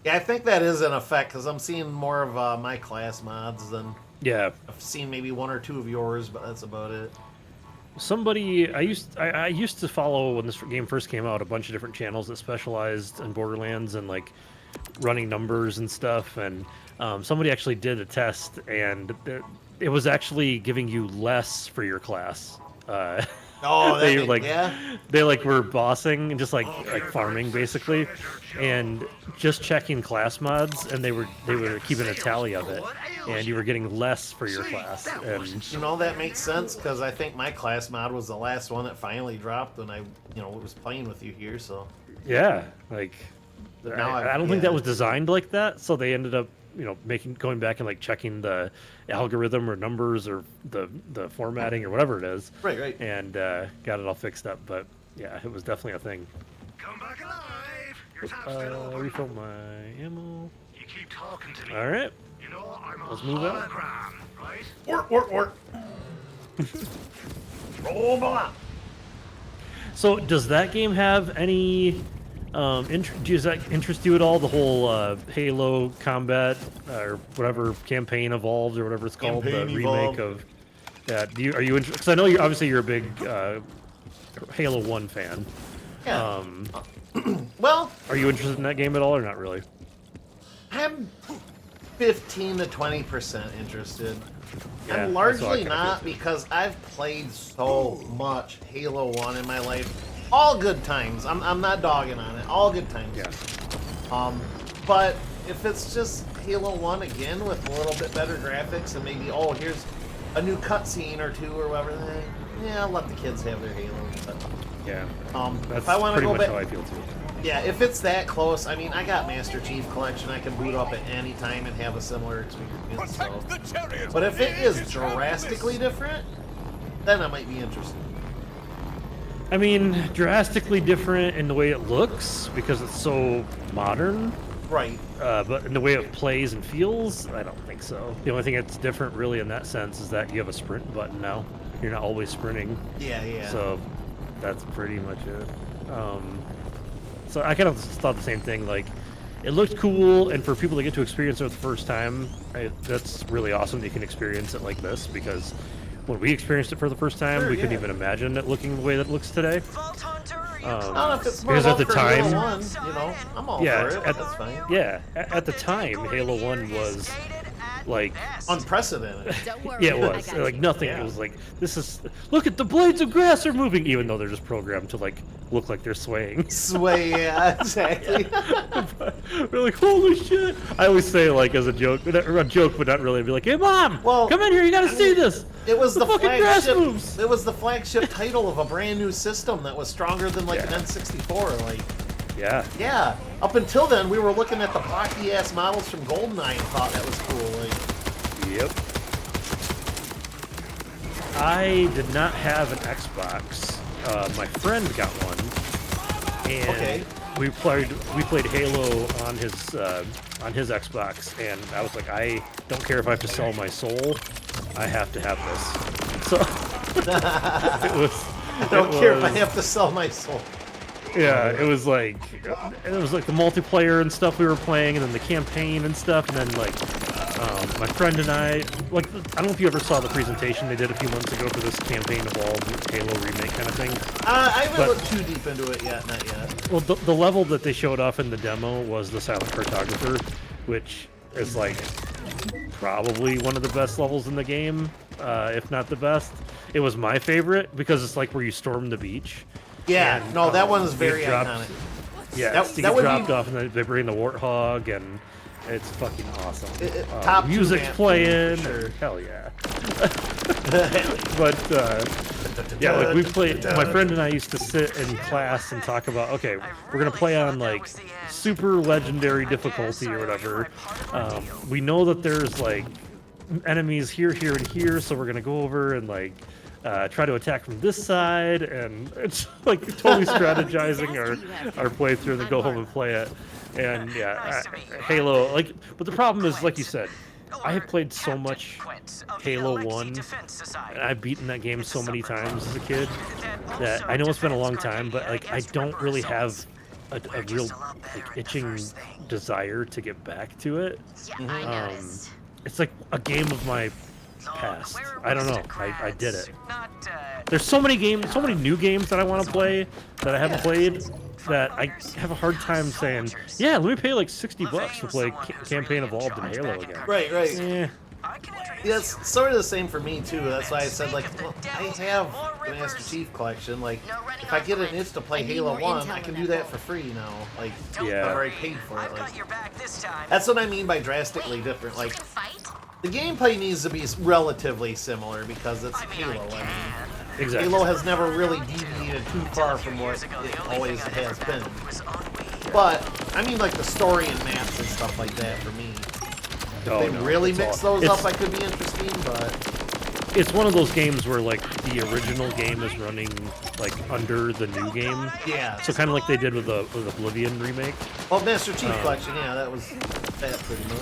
Yeah, I think that is in effect because I'm seeing more of my class mods than Yeah. I've seen maybe one or two of yours, but that's about it. Somebody I used to follow when this game first came out a bunch of different channels that specialized in Borderlands and like running numbers and stuff, and somebody actually did a test, and it was actually giving you less for your class. Oh, they that like yeah. they like were bossing and just like farming basically, and just checking class mods, and they were keeping a tally of it, and you were getting less for your class. And You know, that makes sense because I think my class mod was the last one that finally dropped when I, was playing with you here. So yeah, like Now I don't think that was designed like that, so they ended up going back and like checking the algorithm or numbers or the formatting or whatever it is, right. and got it all fixed up. But yeah, it was definitely a thing. Come back alive. Your tap's still open. Refill my ammo. You keep talking to me. All right. You know I'm a Let's move out. hologram, right? Work. Roll on. So does that game have any does that interest you at all, the whole Halo combat or whatever, campaign evolved or whatever it's called, Campaign the Evolved. remake of that? Are you interested? Because I know you're a big Halo 1 fan. Yeah. Well, Are you interested in that game at all, or not really? I'm 15 to 20% interested. Yeah, I'm that's largely how I kinda not feel, too. because I've played so much Halo 1 in my life. All good times. I'm not dogging on it. All good times. Yeah. But if it's just Halo 1 again with a little bit better graphics and maybe, oh, here's a new cutscene or two or whatever, then yeah, I'll let the kids have their Halo. But, Yeah. if I want to pretty go much back, how I feel too. yeah, if it's that close, I mean, I got Master Chief Collection. I can boot up at any time and have a similar experience. So. Protect the chariot. But if it is drastically different, then I might be interested. I mean, drastically different in the way it looks because it's so modern. Right. But in the way it plays and feels, I don't think so. The only thing that's different, really, in that sense, is that you have a sprint button now. You're not always sprinting. Yeah, yeah. So that's pretty much it. So I kind of thought the same thing. Like, it looked cool, and for people to get to experience it for the first time, that's really awesome that you can experience it like this, because when we experienced it for the first time, Sure, we couldn't yeah. even imagine it looking the way that it looks today. I don't know if it's more because at the love for Halo time- 1, you know, I'm all Yeah, for it. at- That's fine. Yeah, at the time, Halo 1 was like, Unprecedented. Don't worry. yeah, it I was got like you. nothing. Yeah. It was like, this is, look at the blades of grass are moving, even though they're just programmed to like look like they're swaying. Sway, yeah, exactly. We're like, holy shit! I always say like as a joke, but not really. I'd be like, hey mom, Well, come in here, you gotta see this. It was the fucking grass flagship. moves. It was the flagship title of a brand new system that was stronger than like Yeah. an N64. Like, Yeah, yeah. Up until then, we were looking at the blocky ass models from GoldenEye and thought that was cool. Like, yep. I did not have an Xbox. My friend got one, and Okay. we played Halo on his Xbox, and I was like, I don't care if I have to sell my soul, I have to have this. So it was. I don't care if I have to sell my soul. Yeah, it was like the multiplayer and stuff we were playing, and then the campaign and stuff, and then like my friend and I don't know if you ever saw the presentation they did a few months ago for this campaign evolved Halo remake kind of thing. I haven't But- looked too deep into it yet, not yet. Well, the level that they showed off in the demo was the Silent Cartographer, which is like probably one of the best levels in the game, if not the best. It was my favorite because it's like where you storm the beach. Yeah, And, no, that um, one is you very get dropped- iconic. Yeah, That- you that get would be- dropped off, and then they bring the warthog, and it's fucking awesome. Top two music's map, playing, for sure. and hell yeah. But yeah, like we played. My friend and I used to sit in class and talk about, okay, we're gonna play on like super legendary difficulty or whatever. We know that there's like enemies here, here, and here, so we're gonna go over and like try to attack from this side, and it's like totally strategizing our playthrough, and then go home and play it. And yeah, Halo, like, but the problem is, like you said, I have played so much Halo 1, and I've beaten that game so many times as a kid that I know it's been a long time, but like I don't really have a real like itching desire to get back to it. It's like a game of my past. I don't know. I did it. There's so many games, so many new games that I want to play that I haven't played, that I have a hard time saying, yeah, let me pay like $60 to play Campaign Evolved in Halo again. Right, right. Eh, Yeah, it's sort of the same for me too. That's why I said like, well, I have the Master Chief collection. Like, if I get an itch to play Halo 1, I can do that for free now. Like, Yeah. I've already paid for it. Like, that's what I mean by drastically different. Like, the gameplay needs to be relatively similar because it's Halo. I mean, exactly. Halo has never really deviated too far from what it always has been. But I mean, like the story and maps and stuff like that for me. Oh, They no, really it's mix all- those it's- up, I could be interesting, but It's one of those games where like the original game is running like under the new game. yeah. So kind of like they did with the Oblivion remake. Well, Master Chief Collection, yeah, that was that pretty much.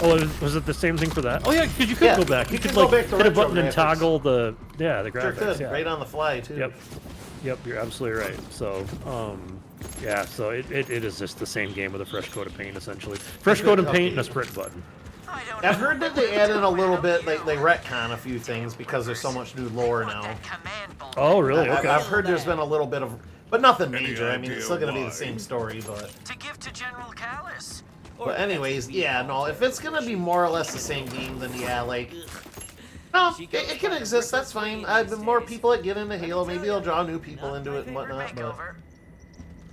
Oh, was it the same thing for that? Oh yeah, because you could Yeah, go back. you You could could go like back to hit a retro button and graphics. toggle the Sure graphics. could, Yeah. right on the fly too. Yep. Yep, you're absolutely right. So, yeah, so it is just the same game with a fresh coat of paint, essentially. Fresh coat of paint and a sprint button. I've heard that they added a little bit, like they retcon a few things because there's so much new lore now. Oh, really? Okay. I've heard there's been a little bit of, but nothing Any major. I mean, it's still idea gonna be the why? same story, but. To give to General Callis. But anyways, yeah, no, if it's gonna be more or less the same game, then yeah, like, no, it can exist, that's fine. The more people that get into Halo, maybe they'll draw new people into it and whatnot,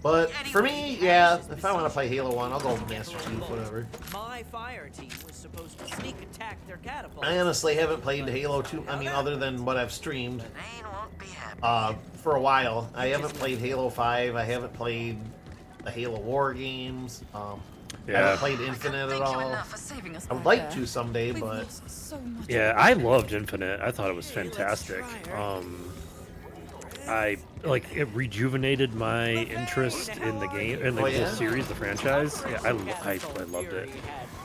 but for me, yeah, if I want to play Halo 1, I'll go with Master Chief, whatever. My fire team was supposed to sneak attack their catapults. I honestly haven't played Halo 2, I mean, other than what I've streamed, for a while. I haven't played Halo 5, I haven't played the Halo War games, I haven't played Infinite at all. I would like to someday, but... Yeah, I loved Infinite. I thought it was fantastic. It rejuvenated my interest in the game, in the whole series, the franchise. Yeah, I loved it.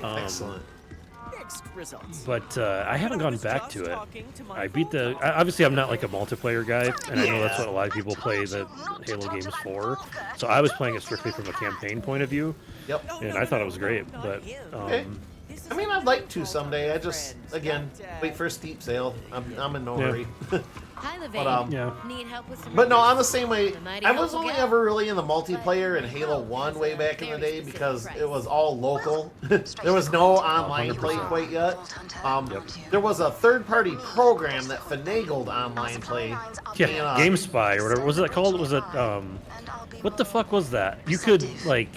Excellent. But I haven't gone back to it. I beat obviously I'm not like a multiplayer guy, and I know that's what a lot of people play the Halo games for. So I was playing it strictly from a campaign point of view. Yep. And I thought it was great, but I mean, I'd like to someday. I just, again, wait for a steep sale. I'm in no hurry. But no, I'm the same way. I was only ever really in the multiplayer in Halo 1 way back in the day because it was all local. There was no online play quite yet. There was a third-party program that finagled online play. Yeah, GameSpy or whatever. Was it called? Was it, what the fuck was that? You could, like...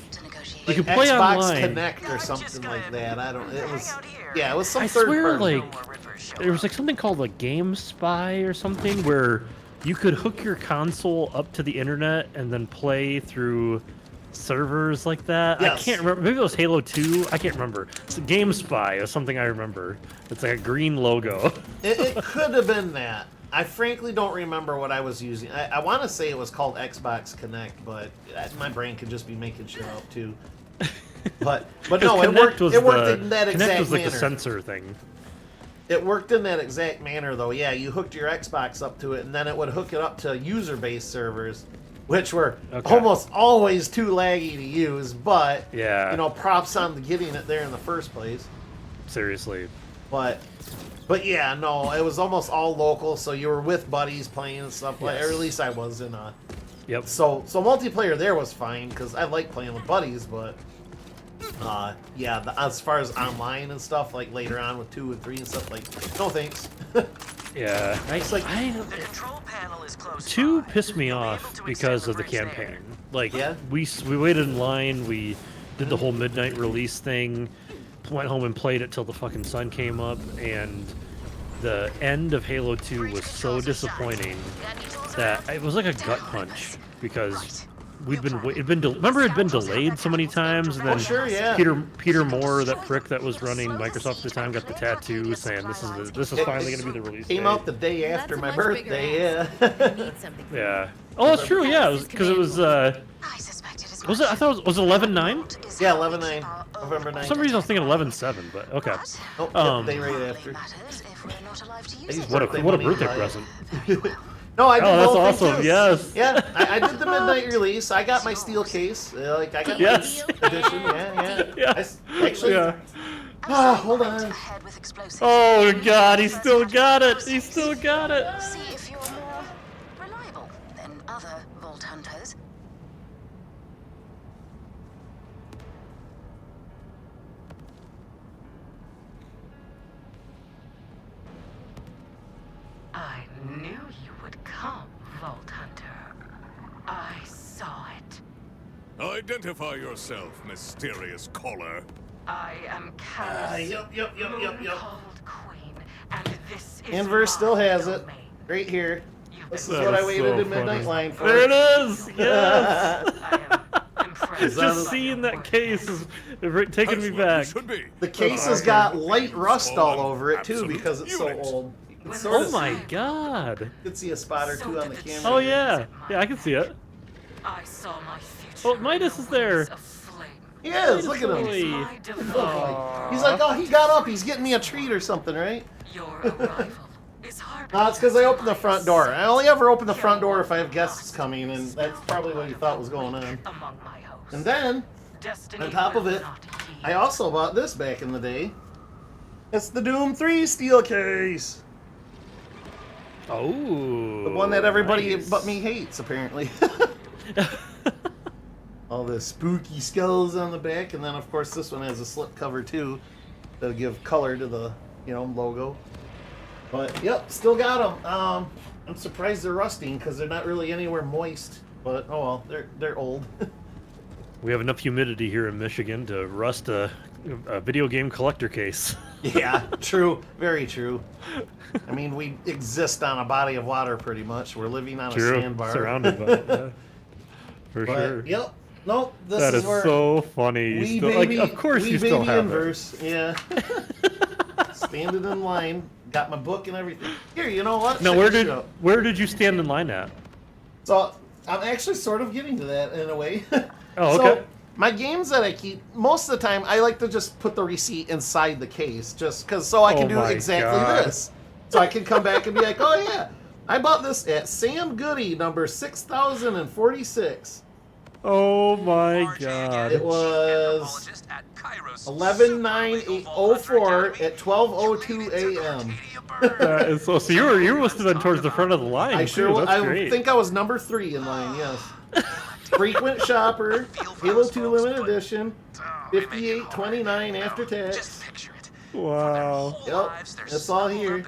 You could play Xbox online. Connect or something like that. I don't. It was. Yeah, it was some I third swear, party. like, there was like something called like GameSpy or something where you could hook your console up to the internet and then play through servers like that. Yes. I can't remember. Maybe it was Halo 2. I can't remember. It's a GameSpy or something. I remember. It's like a green logo. It could have been that. I frankly don't remember what I was using. I want to say it was called Xbox Connect, but my brain could just be making shit up too. But no, it worked. It worked in that Connect exact was like manner. the sensor thing. It worked in that exact manner, though. Yeah, you hooked your Xbox up to it, and then it would hook it up to user-based servers, which were almost always too laggy to use. But yeah, you know, props on getting it there in the first place. Seriously. But yeah, no, it was almost all local, so you were with buddies playing and stuff. Yes. Or at least I was in a. Yep. So multiplayer there was fine because I like playing with buddies, but yeah, as far as online and stuff, like later on with 2 and 3 and stuff, like no thanks. Yeah, it's like 2 pissed me off because of the campaign. Like, we waited in line, we did the whole midnight release thing, went home and played it till the fucking sun came up, and the end of Halo 2 was so disappointing that it was like a gut punch because remember it'd been delayed so many times, and then Peter Moore, that prick that was running Microsoft at the time, got the tattoo saying this is finally going to be the release. Came out the day after my birthday, yeah. Oh, it's true, yeah, because it was was it? I thought was it 11/9? Yeah, 11/9, November 9th. For some reason I was thinking 11/7, but okay. Oh, day right after. What a birthday present. No, I did that's both awesome. too. Yes. Yeah, I did the midnight release. I got my steel case. Like I got my edition. Yeah. Actually. Yeah. Hold on. Oh God, he still got it. He still got it. See if you're more reliable than other Vault Hunters. I knew you would come, Vault Hunter. I saw it. Identify yourself, mysterious caller. I am Callis, Yep. called Queen, and this is Inverse still has it. domain. Right here. This is That what I is waited so in midnight funny. line for. There it is. Yes. I am impressed. Just seeing that case is taking me back. The case has got light rust all over it too because it's so old. Oh my God. You can see a spot or two on the camera. Oh yeah. Yeah, I can see it. I saw my future. Oh, Midas is there. He is. Look at him. He's like, oh, he got up. He's getting me a treat or something, right? Your arrival is hard. No, it's because I opened the front door. I only ever open the front door if I have guests coming, and that's probably what he thought was going on. Among my hosts. And then, on top of it, I also bought this back in the day. It's the Doom 3 steel case. Oh. The one that everybody nice. but me hates, apparently. All the spooky skulls on the back, and then of course this one has a slip cover too, that'll give color to the logo. But yep, still got them. I'm surprised they're rusting because they're not really anywhere moist. But oh well, they're old. We have enough humidity here in Michigan to rust a video game collector case. Yeah, true, very true. I mean, we exist on a body of water pretty much. We're living on a sandbar. Surrounded by it, yeah. For But, sure. Yep. Nope. This That is is where so funny. You we still, baby, of course we you still baby have inverse. Yeah. Standing in line, got my book and everything. Here, you know what? Now, Check this out. where did you stand in line at? So I'm actually sort of getting to that in a way. Oh, okay. So, my games that I keep, most of the time, I like to just put the receipt inside the case, just because so I can Oh do my exactly God. this. So I can come back and be like, oh yeah, I bought this at Sam Goody, number 6046. Oh my god. It was 11/9/04 at 12:02 a.m. That is so you must have been towards the front of the line. I sure was. That's I great. think I was number 3 in line. Yes. Frequent shopper, Halo 2 limited edition, 58.29 after tax. Wow. Yep, it's all here.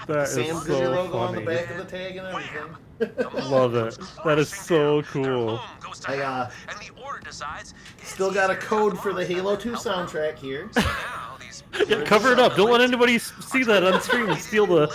That is Sam Goody so logo on the funny. back of the tag and everything. Love it. That is so cool. I still got a code for the Halo 2 soundtrack here. Yeah, cover it up. Don't let anybody see that on stream and steal the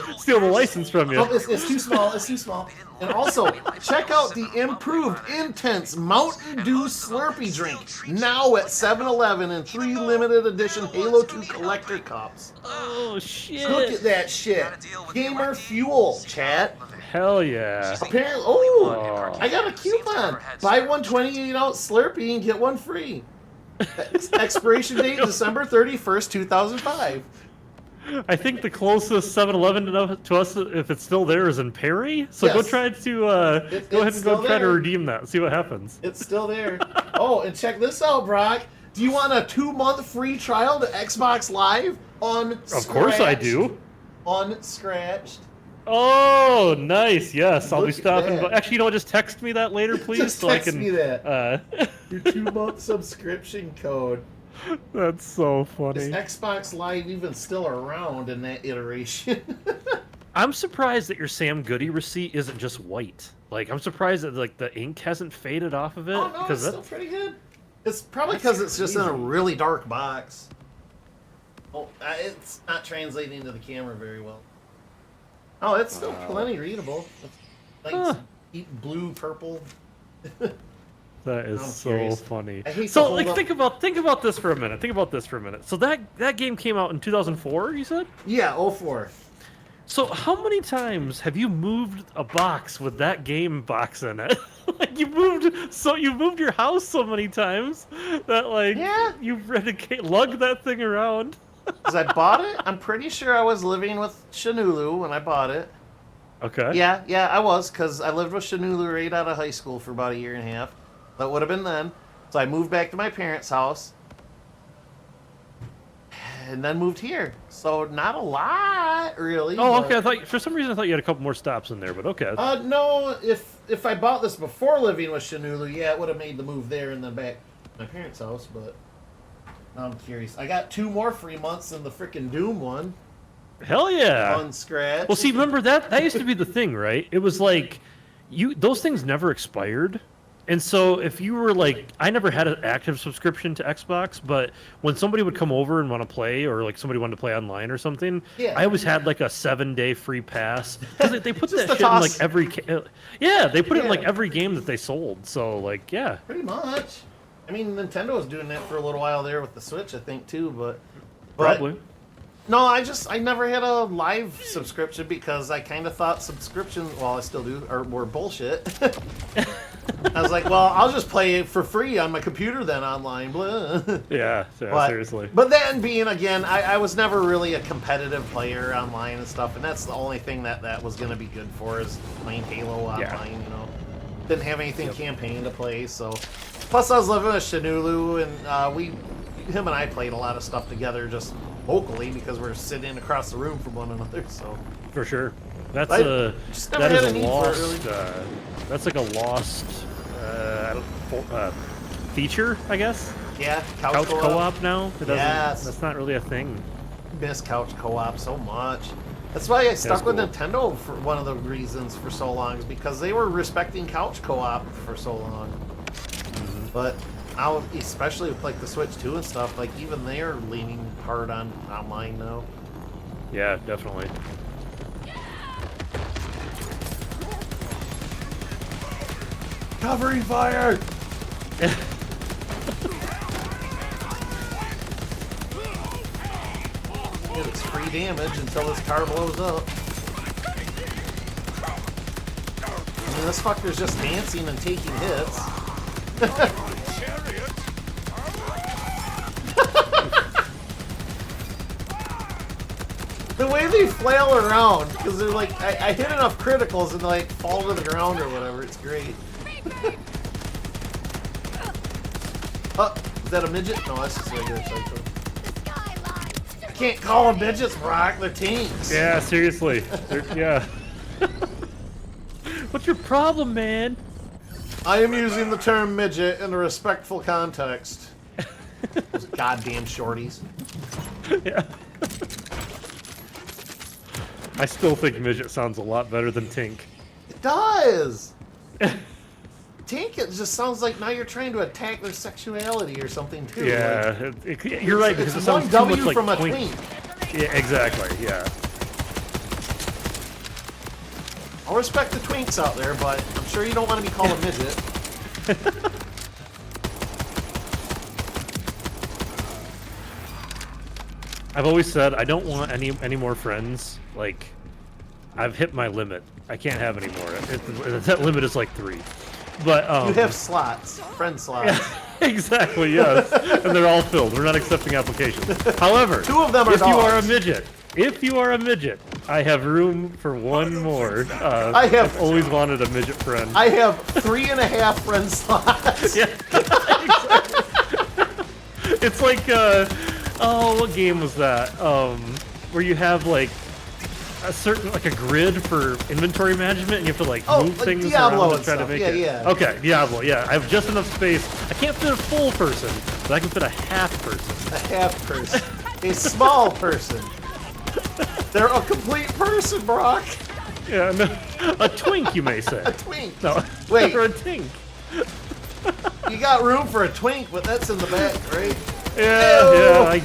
license from you. Oh, it's too small. It's too small. And also, check out the improved, intense Mountain Dew Slurpee drink now at 7-Eleven in 3 limited edition Halo 2 collector cups. Oh shit. Look at that shit. Gamer fuel, chat. Hell yeah. Apparently, I got a coupon. Buy one 28-ounce Slurpee and get one free. Expiration date December 31st, 2005. I think the closest 7-Eleven to us, if it's still there, is in Perry. So go Yes. try to go ahead and go still try to there. redeem that. See what happens. It's still there. Oh, and check this out, Brock. Do you want a 2-month free trial to Xbox Live Of course I do. Unscratched. Oh, nice. Yes, I'll be Look at stopping. that. But actually, just text me that later, please, Just so text I can. me that. Your Your 2-month subscription code. That's so Is funny. Xbox Live even still around in that iteration? I'm surprised that your Sam Goody receipt isn't just white. Like, I'm surprised that like the ink hasn't faded off of it. Oh no, it's still pretty good. It's probably because it's just in a really dark box. Oh, it's not translating to the camera very well. Oh, it's still plenty readable. It's nice, deep blue, purple. That is I'm so curious. funny. I hate to So, hold like, up- think about this for a minute. Think about this for a minute. So that game came out in 2004. You said. Yeah, 04. So how many times have you moved a box with that game box in it? Like you moved your house so many times that like Yeah. you've lugged that thing around. Because I bought it. I'm pretty sure I was living with Shanulu when I bought it. Okay. Yeah, I was, because I lived with Shanulu right out of high school for about 1.5 years. That would have been then. So I moved back to my parents' house. And then moved here. So not a lot, really. Oh, but- okay. For some reason I thought you had a couple more stops in there, but okay. No, if I bought this before living with Shanulu, yeah, it would have made the move there and then back to my parents' house, but I'm curious. I got 2 more free months than the freaking Doom one. Hell yeah. On Scratch. Well, see, remember that used to be the thing, right? It was like those things never expired. And so if you were like, I never had an active subscription to Xbox, but when somebody would come over and want to play, or like somebody wanted to play online or something, Yeah. I always had like a 7-day free pass. Because they put Just that a shit in like toss. every, they put it in like Yeah. every game that they sold. So like, yeah. Pretty much. I mean, Nintendo was doing that for a little while there with the Switch, I think, too, but Probably. No, I never had a live subscription because I kind of thought subscriptions, well, I still do, were bullshit. I was like, well, I'll just play it for free on my computer then online. Blah. Yeah, seriously. But then being, again, I was never really a competitive player online and stuff, and that's the only thing that was going to be good for is playing Halo online, Yeah. you know. Didn't have anything campaign to play, so. Plus, I was living with Shanulu, and him and I played a lot of stuff together just locally because we're sitting across the room from one another, so. For sure. That's I a just never that had is a a need for it, lost really. that's like a lost feature, I guess. Yeah, Couch co-op now. It doesn't. Yes. That's not really a thing. Miss couch co-op so much. That's why I stuck with cool. Nintendo for one of the reasons for so long, is because they were respecting couch co-op for so long. But now, especially with like the Switch 2 and stuff, like even they're leaning hard on online now. Yeah, definitely. Covering fire! It's free damage until this car blows up. I mean, this fucker's just dancing and taking hits. Chariot! The way they flail around, because they're like, I hit enough criticals and they like fall to the ground or whatever, it's great. Oh, is that a midget? No, that's just a regular psycho. I can't call them midgets, Brock, they're tanks. Yeah, seriously. Yeah. What's your problem, man? I am using the term midget in a respectful context. Those goddamn shorties. Yeah. I still think midget sounds a lot better than tink. It does! Tink, it just sounds like now you're trying to attack their sexuality or something too. Yeah, Like, you're right, because it it's sounds one too W much like from a twink. twink. Yeah, exactly, yeah. I'll respect the twinks out there, but I'm sure you don't want to be called a midget. I've always said I don't want any more friends. Like, I've hit my limit. I can't have any more. That limit is like 3. But You have slots, friend slots. exactly, yes, and they're all filled. We're not accepting applications. However, 2 of them are if you are a dogs. midget, I have room for one more. I've always wanted a midget friend. I have 3.5 friend slots. Yeah, it's like what game was that? Where you have like a certain like a grid for inventory management, and you have to like move like things Diablo around and to try to stuff. make Yeah, it. yeah. Okay, Diablo. Yeah, I have just enough space. I can't fit a full person, but I can fit a half person. A half person. A small person. They're a complete person, Brock. Yeah, no, a twink, you may say. A twink. No, Wait. or a tink. You got room for a twink, but that's in the back, right? Yeah,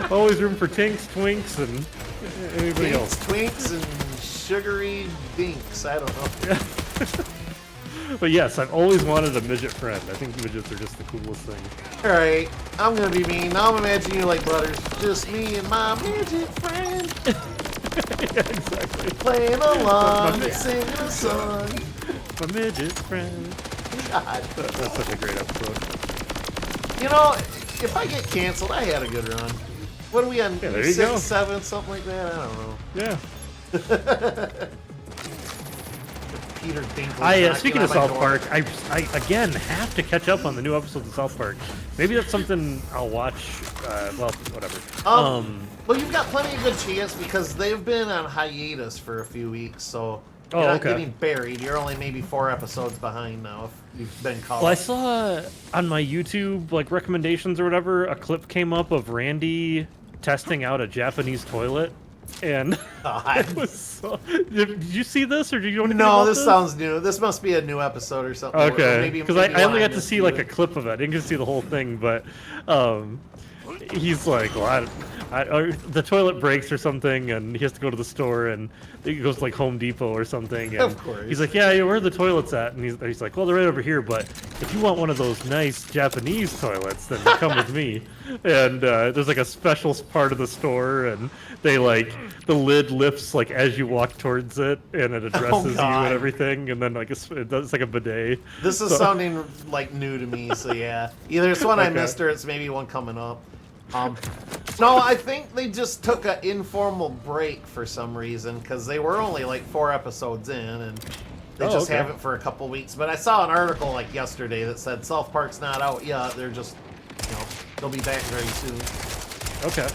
always room for tinks, twinks, and anybody Tinks, else. twinks, and sugary dinks. I don't know. But yes, I've always wanted a midget friend. I think midgets are just the coolest thing. Alright, I'm gonna be mean. Now I'm imagining you like brothers. Just me and my midget friend. Yeah, exactly. Playing along and singing a song. My midget friend. God. That's such a great episode. You know, if I get canceled, I had a good run. What are we on? Yeah, there you 6, go. 7, something like that? I don't know. Yeah. Peter Dinklage. Speaking of South Park, I again have to catch up on the new episodes of South Park. Maybe that's something I'll watch. Well, whatever. Well, you've got plenty of good chance because they've been on hiatus for a few weeks, so you're not getting buried. You're only maybe 4 episodes behind now if you've been caught. Well, I saw on my YouTube like recommendations or whatever, a clip came up of Randy testing out a Japanese toilet, and it was so... Did you see this, or do you know anything about this sounds new. This must be a new episode or something. Okay, because I only got to missed see you. like a clip of it. I didn't get to see the whole thing, but he's like, well, the toilet breaks or something, and he has to go to the store, and he goes to like Home Depot or something. And Of course. he's like, yeah, where are the toilets at? And he's like, well, they're right over here, but if you want one of those nice Japanese toilets, then come with me. And there's like a special part of the store, and they like, the lid lifts like as you walk towards it, and it addresses you God. and everything, and then like it's like a bidet. This is sounding like new to me, so yeah. Either it's one I Okay. missed or it's maybe one coming up. No, I think they just took an informal break for some reason because they were only like 4 episodes in, and they just have it for a couple weeks. But I saw an article like yesterday that said South Park's not out yet. They're just, they'll be back very soon. Okay.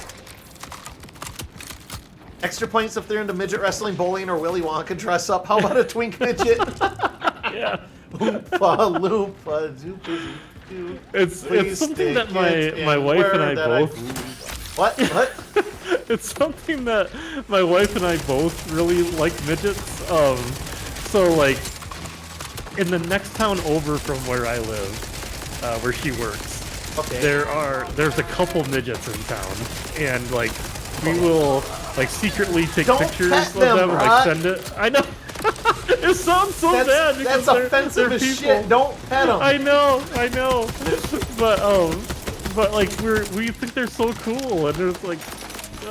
Extra points if they're into midget wrestling, bowling, or Willy Wonka dress up. How about a twink midget? Yeah. Oompa Loompa Zoompa Zoo. It's Please something stick that it my in wife and where I that both. What? What? It's something that my wife and I both really like midgets. So like in the next town over from where I live, where she works, Okay. there's a couple midgets in town, and like we will like secretly take Don't pictures pet of them, them and Broc. like send it. I know. It sounds so bad because That's offensive they're as people. shit. Don't pet them. I know. But like we think they're so cool, and there's like,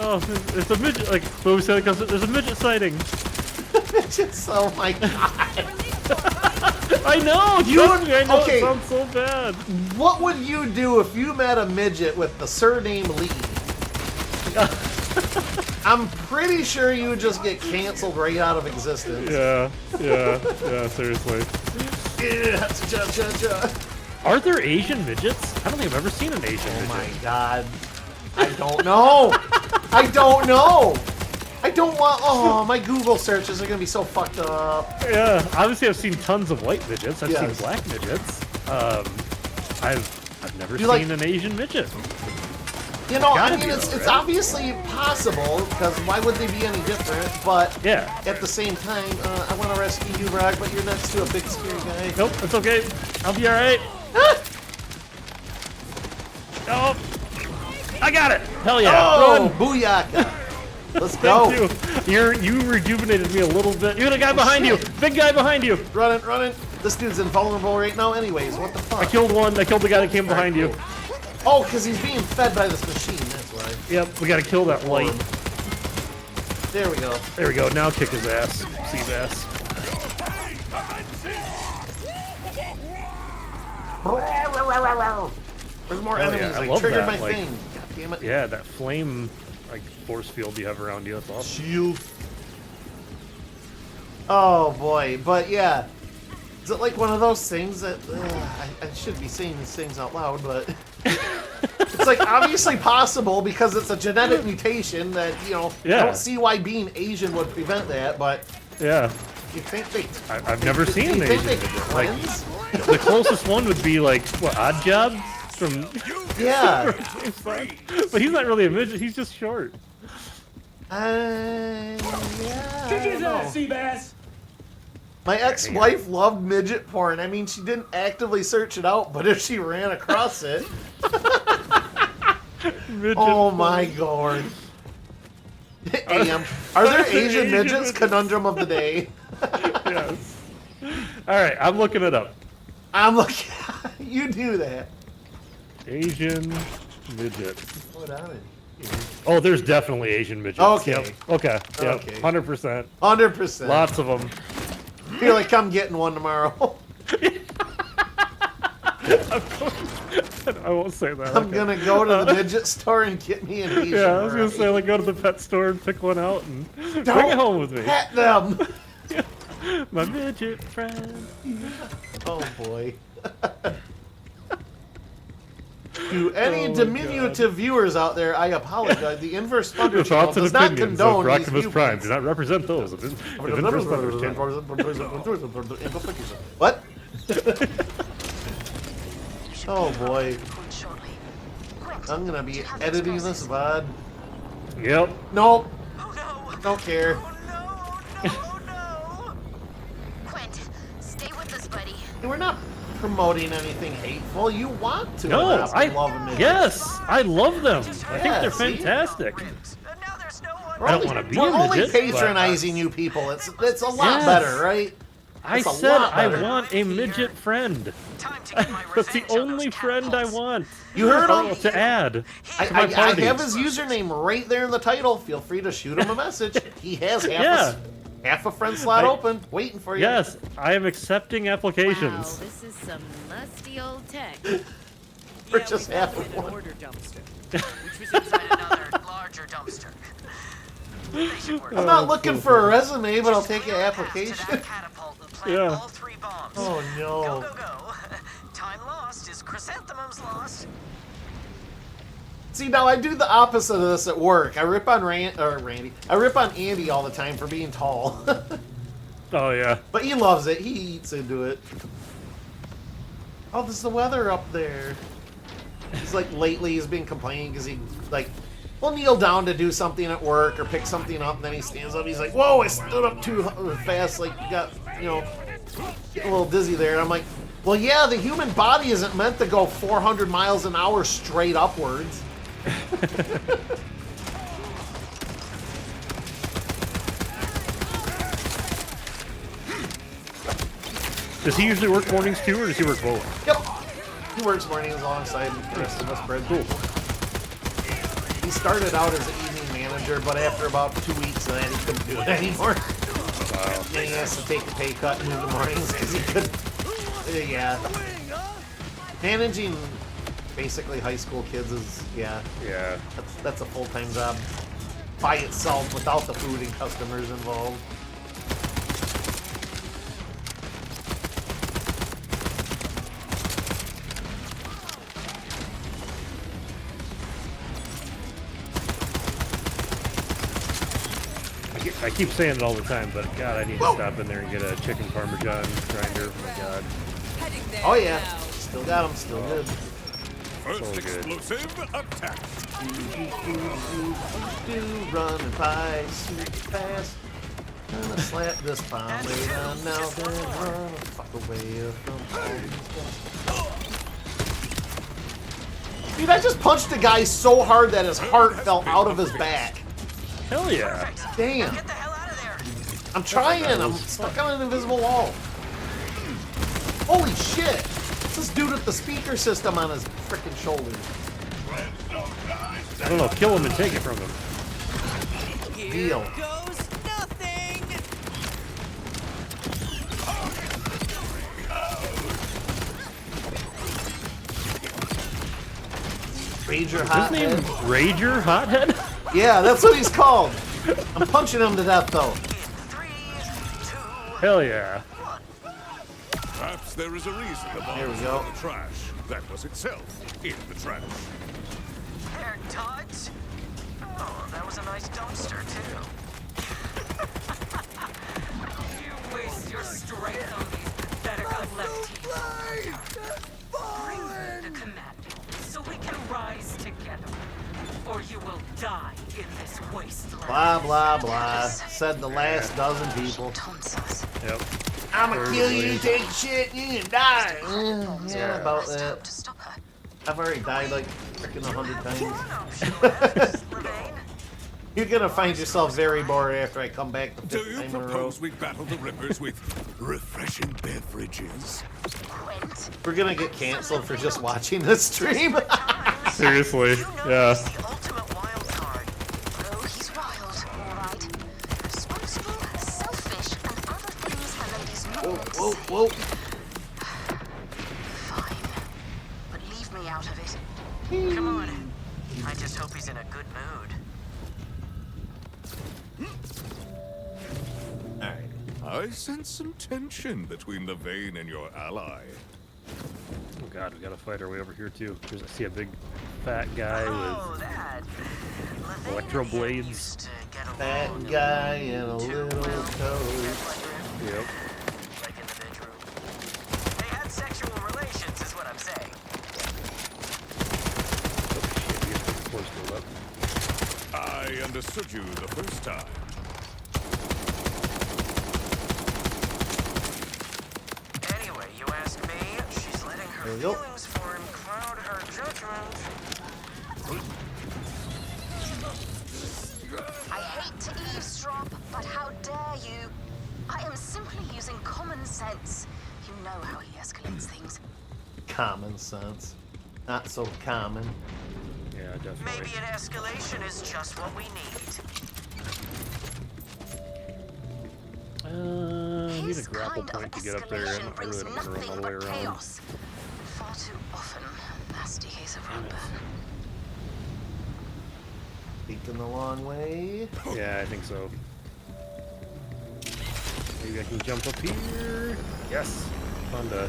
oh, it's a midget. Like what we said, because there's a midget sighting. Midgets, oh my god. I know. Trust me, I know. Okay. It sounds so bad. What would you do if you met a midget with the surname Lee? I'm pretty sure you would just get canceled right out of existence. Yeah. Seriously. Yeah, cha-cha-cha. Are there Asian midgets? I don't think I've ever seen an Asian Oh midget. my god. I don't know. I don't know. I don't want. Oh, my Google searches are gonna be so fucked up. Yeah, obviously I've seen tons of white midgets. I've seen Yes. black midgets. I've never You seen like- an Asian midget. You know, I Gotta mean, be, it's right? obviously possible, because why would they be any different? But Yeah. at the same time, I want to rescue you, Broc, but you're next to a big scary guy. Nope, it's okay. I'll be alright. Oh, I got it. Hell yeah. Oh, Run. booyaka. Let's go. Thank you. You rejuvenated me a little bit. You got a guy behind you. shit. Big guy behind you. Running. This dude's invulnerable right now anyways. What the fuck? I killed one. I killed the guy that came behind you. Oh, because he's being fed by this machine, that's why. Yep, we gotta kill that light. There we go. There we go. Now kick his ass. See his ass. There's more Hell yeah, enemies. I I love triggered that, my like- thing. God damn it. Yeah, that flame like force field you have around you. That's awesome. Shield. Oh boy, but yeah. Is it like one of those things that I should be saying these things out loud, but it's like obviously possible because it's a genetic mutation that I Yeah. don't see why being Asian would prevent that, but Yeah. you think they? I've never seen an you think Asian they midget. Like cleanse? the closest one would be like what, Odd Job from. Yeah. But he's not really a midget. He's just short. Yeah. I don't know. Seabass! My ex-wife loved midget porn. I mean, she didn't actively search it out, but if she ran across it, Midget oh porn. my god. Are there Asian midgets? midgets? Conundrum of the day. Yes. All right, I'm looking it up. I'm looking. You do that. Asian midget. What on it? Oh, there's definitely Asian midgets. Okay. Yep. Okay. Yep. Okay. 100%. 100%. Lots of them. Feel like I'm getting one tomorrow. I won't say that. I'm okay. gonna go to the midget store and get me an Asian. Yeah, I was gonna variety. say, like, go to the pet store and pick one out and bring Don't it home with me. Pet them. My midget friend. Oh boy. To any Oh, diminutive viewers out there, I apologize. The Inverse Thunder The channel thoughts and does not opinions of condone these Rockimus Prime viewpoints. do not represent those of Inverse Thunder's channel. What? Oh boy. Shortly. Quick, I'm gonna be do you have the editing explosives? this VOD. Yep. Nope. Oh no! Don't care. Oh no! Quint, stay with us, buddy. We're not promoting anything hateful. You want to. No, and I love them. yes, I love them. I think Yeah, they're see? fantastic. Now there's no one. We're I don't only- wanna be We're a only midget, but- patronizing you people. It's a lot Yes. better, right? I It's a said lot I better. want a midget friend. Time to get my That's the revenge on only those friend I catapults. want. You heard him? To add I to my party. have his username right there in the title. Feel free to shoot him a message. He has half a friend slot I- open, waiting for you. Yes, I am accepting Wow, applications. this is some musty old tech. For Yeah, just we half found of it in an one. order dumpster. Which was inside another larger dumpster. They should work. I'm not looking for a resume, but I'll take an Clear the path to application. that catapult and plant Yeah. all 3 bombs. Oh no. Go, go, go. Time lost is chrysanthemums lost. See, now I do the opposite of this at work. I rip on Randy. I rip on Andy all the time for being tall. Oh yeah. But he loves it. He eats into it. how's the weather up there? He's like, lately he's been complaining because he, like, will kneel down to do something at work or pick something up, and then he stands up. He's like, whoa, I stood up too fast, like, got, you know, getting a little dizzy there. And I'm like, well, yeah, the human body isn't meant to go 400 miles an hour straight upwards. Does he usually work mornings too, or does he work both? Yep. He works mornings alongside the rest of us, Brad. Cool. He started out as an evening manager, but after about 2 weeks of that, he couldn't do it anymore. Wow. And he has to take a pay cut and move the mornings because he could. Yeah. Managing basically high school kids is, yeah. Yeah. That's a full-time job by itself without the food and customers involved. I keep saying it all the time, but God, I need to stop in there and get a chicken parmesan grinder. Oh my God. Oh yeah, still got them, still good. First So good. explosive attack. Running by super fast. Gonna slap this bomb later now, then run the fuck away from all these guys. Dude, I just punched a guy so hard that his heart fell out of his back. Hell yeah. Damn. Get the hell out of there! I'm trying. I'm stuck on an invisible wall. Holy shit! It's this dude with the speaker system on his freaking shoulders. I don't know. Kill him and take it from him. Deal. Goes nothing. Rager His Hothead. name Rager Hothead? Yeah, that's what he's called. I'm punching him to death though. Hell yeah. Perhaps there is a reason the bomb There we was go. in the trash. That was itself in the trash. There, Todd. Oh, that was a nice dumpster, too. You waste your strength on these pathetic lefties. Bring me the commando so we can rise together, or you will die in this wasteland. Blah blah blah. Said the last dozen people. Taunts us. Yep. I'ma kill you, take shit, you can die. Yeah, about Must hope that. to stop her. I've already died like freaking 100 times. Levine. You're gonna find yourself very bored after I come back the Do fifth you time in a row. propose we battle the Rippers with refreshing beverages? Quint. We're gonna get canceled for just watching this stream. Seriously. You know Yeah. he's the ultimate wild card. Oh, he's wild, all right. Responsible, selfish, and other things her ladies not Whoa, meant to whoa, say. whoa. Fine. But leave me out of it. Come on. I just hope he's in a good mood. Alright. I sense some tension between the Vane and your ally. Oh God, we got a fight our way over here too. I see a big fat guy Oh, with that. Levine electro and him blades. used to get Fat along guy in a too little well. coat. Yep. Like in the bedroom. They had sexual relations, is what I'm saying. I understood you the first time. Anyway, you ask me, she's letting her There we go. feelings for him cloud her judgment. I hate to eavesdrop, but how dare you? I am simply using common sense. You know how he escalates things. Common sense. Not so common. Yeah, definitely. Maybe an escalation is just what we need. I need a His grapple kind of point to get up there, and escalation I brings really don't want to run all nothing the way but around. chaos. Far too often, a nasty case of heartburn. Taking the long way. Yeah, I think so. Maybe I can jump up here. Yes. Found a.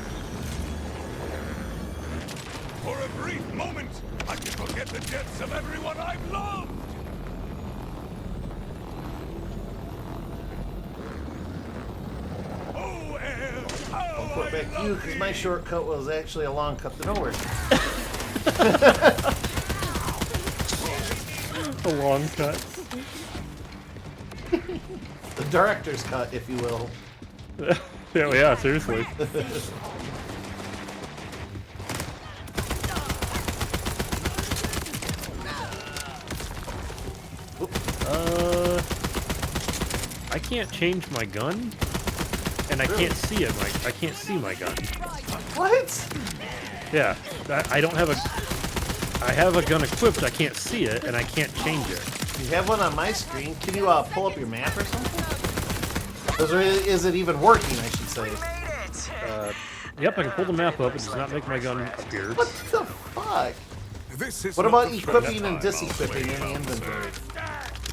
For a brief moment, I can forget the deaths of everyone I've loved! Oh, air, how report back to you because my shortcut was actually a long cut to nowhere. A long cut. The director's cut, if you will. Yeah, seriously. I can't change my gun, and I can't see it. I can't see my gun. What? Yeah, I don't have a. I have a gun equipped. I can't see it, and I can't change it. You have one on my screen. Can you pull up your map or something? Is it even working? I should say. Yep, I can pull the map up. It does not make my gun appear. What the fuck? This is What not about the equipping friend and that I disequipping in the inventory?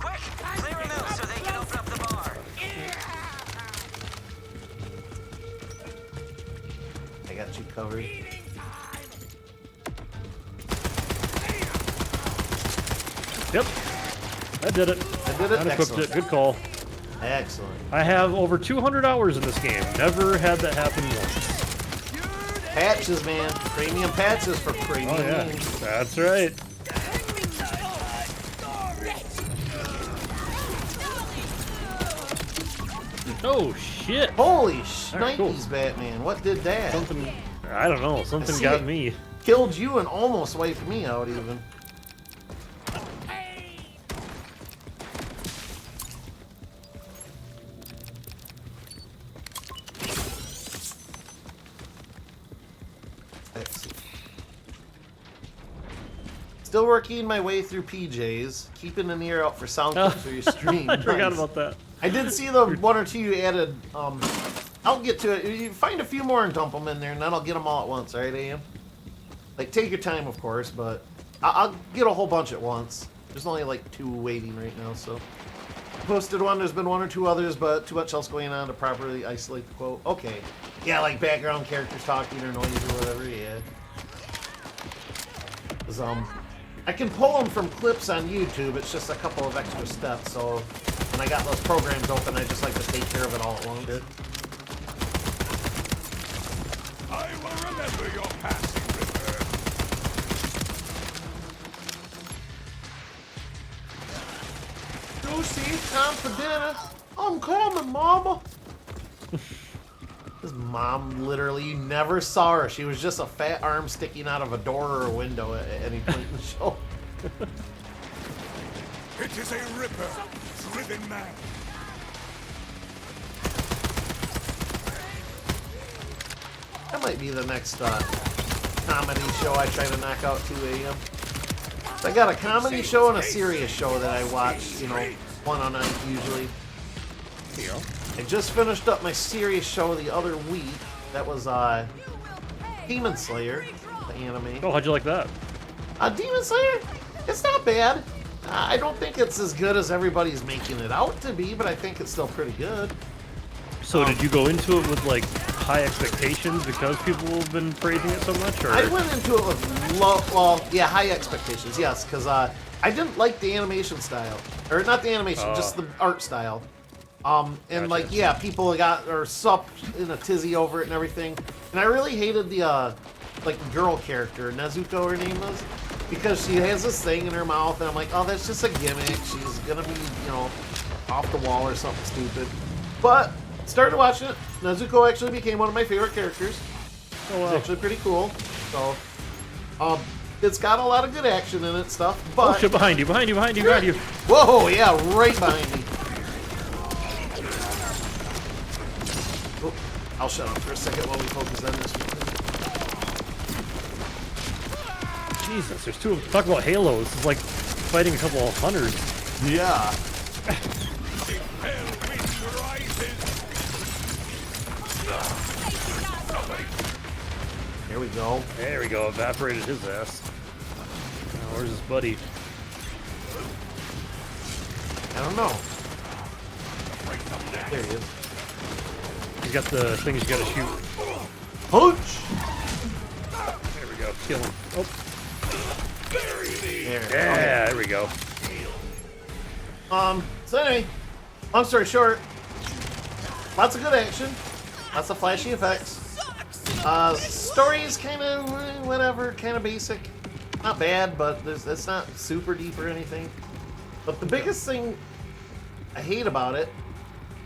Quick, clear them out so they can open up the bar. I got you covered. Yep, I did it. I did it. Unequipped Excellent. it. Good call. Excellent. I have over 200 hours in this game. Never had that happen once. Patches, man. Premium patches for premium Oh yeah, games. that's right. Oh shit! Holy Alright, cool. shnikes, Batman. What did that? Something, I don't know. Something see got it. me. Killed you and almost wiped me out even. Let's see. Still working my way through PJs, keeping an ear out for sound clips for your stream. I forgot Nice. about that. I did see the one or two you added. I'll get to it. You find a few more and dump them in there, and then I'll get them all at once. All right, AM? Like, take your time, of course, but I'll get a whole bunch at once. There's only like 2 waiting right now, so. Posted one. There's been 1 or 2 others, but too much else going on to properly isolate the quote. Okay. Yeah, like background characters talking or noise or whatever. Yeah. 'Cause, I can pull them from clips on YouTube. It's just a couple of extra steps. So when I got those programs open, I just like to take care of it all at once. I will remember your passing, Ripper. Lucy, time for dinner. I'm coming, Mama. His mom literally, you never saw her. She was just a fat arm sticking out of a door or a window at any point in the show. It is a Ripper, driven man. That might be the next comedy show I try to knock out 2 a.m. I got a comedy show and a serious show that I watch, you know, one a night usually. I just finished up my serious show the other week. That was Demon Slayer, the anime. Oh, how'd you like that? Demon Slayer, it's not bad. I don't think it's as good as everybody's making it out to be, but I think it's still pretty good. So did you go into it with like high expectations because people have been praising it so much? Or? I went into it with high expectations, yes, because I didn't like the animation style, or not the animation, just the art style. And Gotcha. like, yeah, people are supped in a tizzy over it and everything. And I really hated the like girl character, Nezuko her name was, because she has this thing in her mouth, and I'm like, oh, that's just a gimmick. She's gonna be, you know, off the wall or something stupid. But started watching it. Nezuko actually became one of my favorite characters. Oh, wow. It's actually pretty cool. So, it's got a lot of good action in it stuff. But Oh shit! Behind you! Behind you! Behind you! Behind you! whoa, yeah, right behind me. Oh, I'll shut up for a second while we focus on this one. Jesus, there's 2 of them. Talk about Halo. This is like fighting a couple of hunters. Yeah. Hell wind rises. Here we go. There we go. Evaporated his ass. Now, where's his buddy? I don't know. There he is. He's got the things you gotta shoot. Hooch! There we go. Kill him. Oh, There. yeah. There we go. So anyway, long story short, lots of good action, lots of flashy effects. Story is kind of whatever, kind of basic. Not bad, but it's not super deep or anything. But the biggest thing I hate about it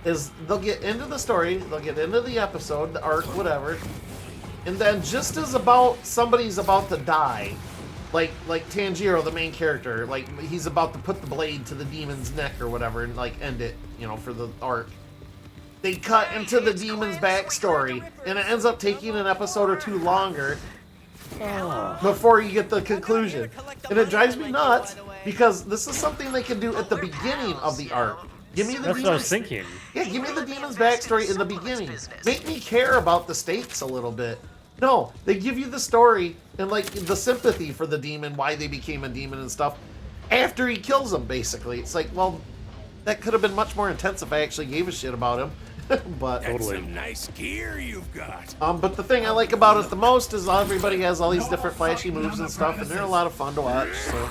is they'll get into the story, they'll get into the episode, the arc, whatever, and then just as somebody's about to die, like Tanjiro, the main character, like he's about to put the blade to the demon's neck or whatever and like end it, for the arc. They cut into the demon's backstory, and it ends up taking an episode or two longer before you get the conclusion. And it drives me nuts because this is something they can do at the beginning of the arc. Give me the That's what I was thinking. Yeah, give me the demon's backstory in the beginning. Make me care about the stakes a little bit. No, they give you the story and like the sympathy for the demon, why they became a demon and stuff, after he kills them, basically. It's like, well, that could have been much more intense if I actually gave a shit about him. But That's some nice gear you've got. but the thing I like about it the most is everybody has all these different flashy moves and stuff, and they're a lot of fun to watch. So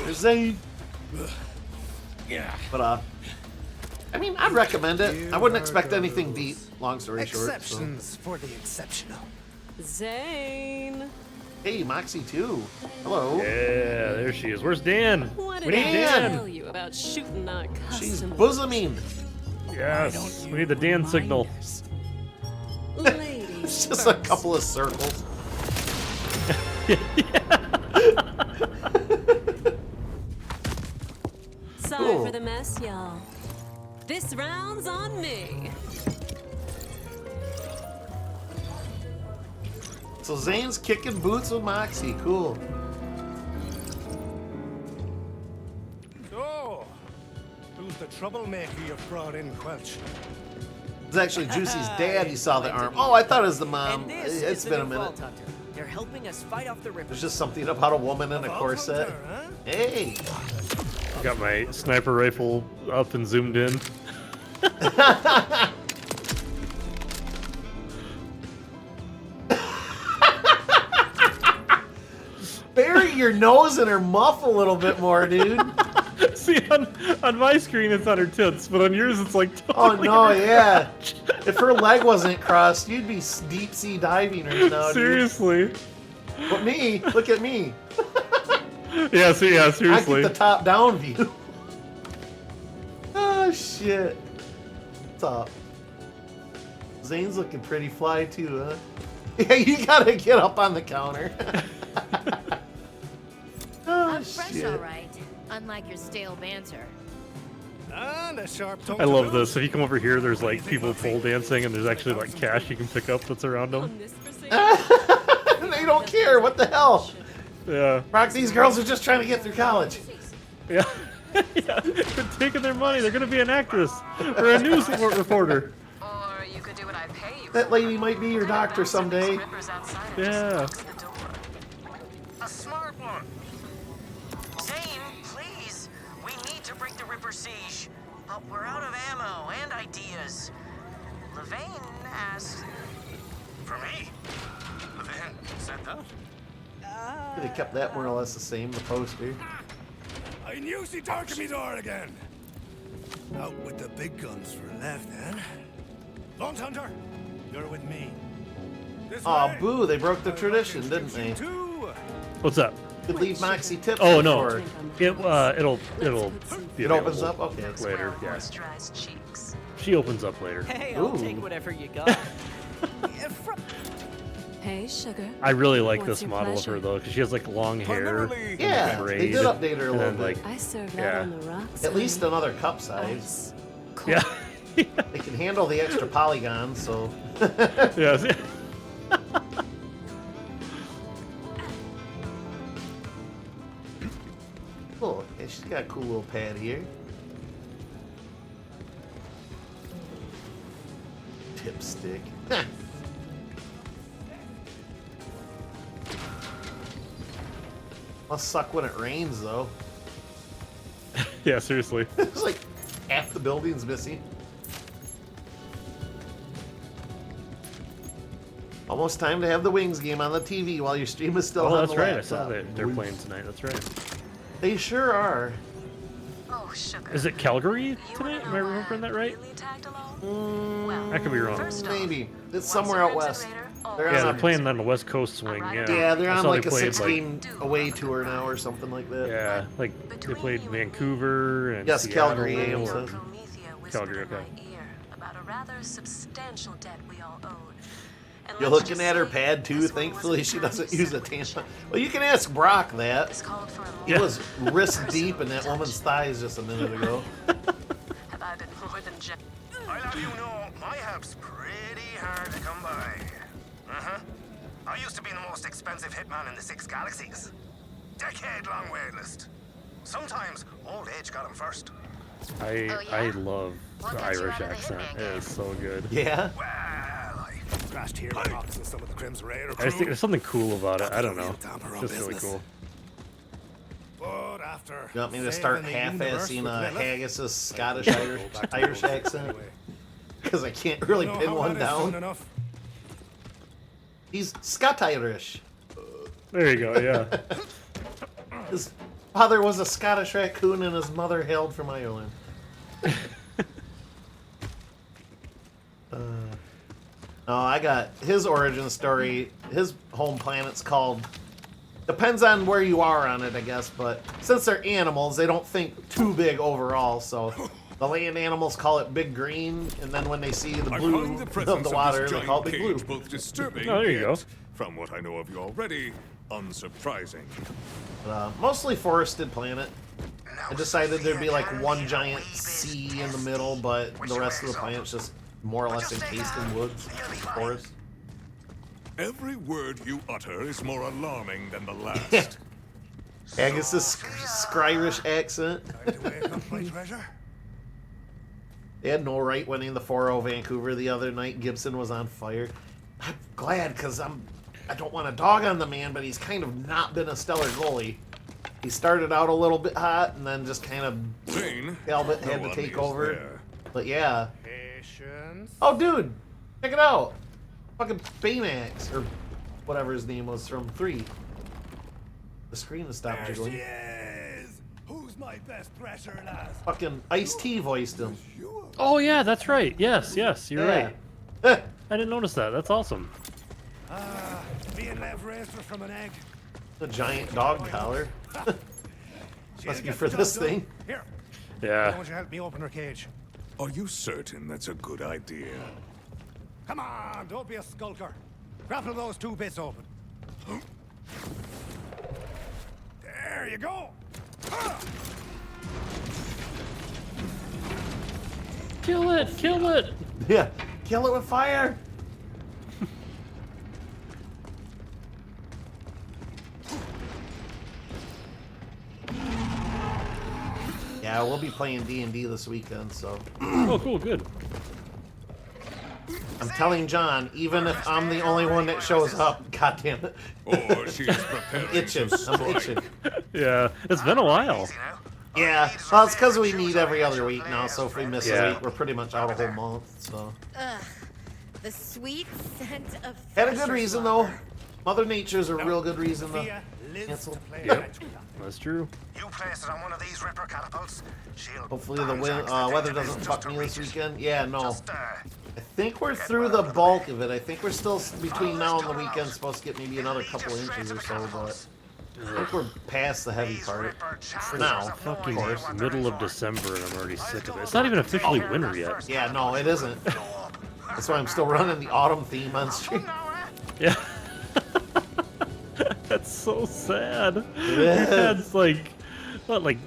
there's Zane. Yeah. But I mean, I'd recommend it. I wouldn't expect anything deep. Long story short. Exceptions for the exceptional. Zane. Hey, Moxie too. Hello. Yeah, there she is. Where's Dan? What We did need I Dan. tell you about shooting our She's customers? bosoming. Yes, we need the Dan signal. Ladies It's just a first. couple of circles. Sorry Cool. for the mess, y'all. This round's on me. So Zane's kicking boots with Moxie. Cool. So, who's the troublemaker you've brought in, Quelch? It's actually Juicy's dad. You saw the arm. Oh, I thought it was the mom. And this It's is been the a new minute. Vault Hunter. They're helping us fight off the There's Rippers. just something about a woman in a corset. Hey. Got my sniper rifle up and zoomed in. Bury your nose in her muff a little bit more, dude. See, on my screen it's on her tits, but on yours it's like Oh totally no, yeah. If her leg wasn't crossed, you'd be deep sea diving right now, dude. Seriously. But me, look at me. Yeah, I seriously. get the top down view. Oh shit. What's up? Zane's looking pretty fly too, huh? Yeah, you gotta get up on the counter. Oh I'm fresh, shit. all right. Unlike your stale banter. And a sharp tongue. I love this. If you come over here, there's like people pole dancing, and there's actually like cash you can pick up that's around them. On this proceeding. They don't care. What the hell? Yeah, Brock, these girls are just trying to get through college. yeah, yeah. They're taking their money. They're gonna be an actress or a news reporter. Or you could do what I pay you. That lady might be your doctor someday. Rippers outside are Yeah. just close the door. A smart one. Zane, please. We need to break the Ripper siege. But we're out of ammo and ideas. Levain asked. For me? Then, said that? They kept that more or less the same, the poster. I knew she'd darken me door again. Out with the big guns for left, then. Vault Hunter, You're with me. this Aw, way. boo, they broke the tradition, didn't Introduce you they? to- What's up? Could leave Moxie tips. Oh no, for her. it'll be It opens available up? Okay. later. Well, Yeah, moisturized cheeks. she opens up later. Hey, I'll Ooh. take whatever you got. Yeah, Hey, sugar. I really like What's this your model of pleasure? her though, because she has like long hair. Primarily- Yeah, braid, they did update her a and little then, bit. like, I serve that Yeah. on the rocks. At least honey. another cup size. Ice. Cold. Yeah, They can handle the extra polygons, so. yeah. see? Cool. Yeah, she's got a cool little pad here. Dipstick. Must suck when it rains, though. Yeah, seriously. It's like half the building's missing. Almost time to have the Wings game on the TV while your stream is still Oh, on that's the right. I laptop. saw that they're playing tonight. That's right. They sure are. Oh, sugar. Is it Calgary You tonight? wanna Am I know remembering that right? Really tagged along? Well, I could be wrong. first off, Maybe. It's once somewhere a out Rip's west. invader, They're Yeah, on they're a, playing on the West Coast swing. Yeah, yeah, they're I on saw like they a played, 6-game away tour now or something like that. Yeah, like they played Vancouver and Yes, Seattle. Calgary, AM says. Calgary, okay. About a rather substantial debt we all owed. And You're let's looking just at her say pad too. this one Thankfully, wasn't she doesn't entirely use a simple. tampon. Well, you can ask Brock It's that. called for a He more was wrist deep in that woman's thighs just a minute ago. Have I been more than I'll have you know, my help's pretty hard to come by. I used to be the most expensive hitman in the 6 galaxies. Decade-long wait list. Sometimes old age got him first. I love What the got you Irish out of the accent. Hitman It game? is so good. Yeah. Well, I Crashed here with Knox and some of the Crimson Raider I just think crew. there's something cool about it. I don't know. Real damper on Just really business. cool. But after You want me to saving start the universe half-assing with Lilith, Haggis's Scottish I think we'll Irish, go back to Irish those accent? anyway. Because I can't really You know pin how one that is soon down. enough? He's Scot-Irish. There you go. Yeah. His father was a Scottish raccoon and his mother hailed from Ireland. No, I got his origin story. His home planet's called... Depends on where you are on it, I guess, but since they're animals, they don't think too big overall, so the land animals call it Big Green, and then when they see the I blue find the of presence the of water, this they giant call it Big Blue. cage both disturbing Oh, there you yet, go. from what I know of you already, unsurprising. Mostly forested planet. I decided there'd be like one giant sea in the middle, but the rest of the planet's just more or less encased in woods, forest. Every word you utter is more alarming than the last. Agus's Scrirish accent. Time to wake up, my treasure. They had no right winning the 4-0 Vancouver the other night. Gibson was on fire. I'm glad because I don't want to dog on the man, but he's kind of not been a stellar goalie. He started out a little bit hot and then just kind of Pain, Talbot had no to take one is over. there. But yeah. Patience. Oh, dude, check it out. Fucking Baymax or whatever his name was from 3. The screen has stopped There she jiggling. is! Who's my best pressure, lass? Fucking Ice-T voiced him. You? Oh yeah, that's right. Yes, you're Yeah. right. Eh, I didn't notice that. That's awesome. Being left raised from an egg. a giant dog collar. She'll Must be get for the this job done. thing. Here, why Yeah. don't you help me open her cage? Are you certain that's a good idea? Come on, don't be a skulker. Grapple those 2 bits open. There you go. Kill it! Kill it! Yeah, kill it with fire. Yeah, we'll be playing D&D this weekend, so Oh, cool. Good. I'm telling John, even if I'm the only one that shows up, god damn it. Or she is preparing Itching. to I'm strike. itching. Yeah, it's been a while. easy now. Yeah, well, it's because we meet every other week now, so if we miss a Yeah. week, we're pretty much out a whole month, so. Ugh. The sweet scent of Had a good thresher reason, though. slobber. Mother Nature's a real good reason to Sophia lives cancel. to play Yep. catch with her. That's true. You place it on one of these Ripper catapults, she'll Hopefully the bounce weather accidentally doesn't just fuck to me this reach it. weekend. Yeah, no. Just, I think we're through the bulk of it. I think we're still between now and the weekend supposed to get maybe another couple inches or so, but I think we're past the heavy these part. Ripper For chaps now. have no Fucking idea what they're middle in of for. December and I'm already sick of it. It's not even officially winter yet. Yeah, no, it isn't. That's why I'm still running the autumn theme on stream. Yeah. That's so sad. It is. It's like, what, like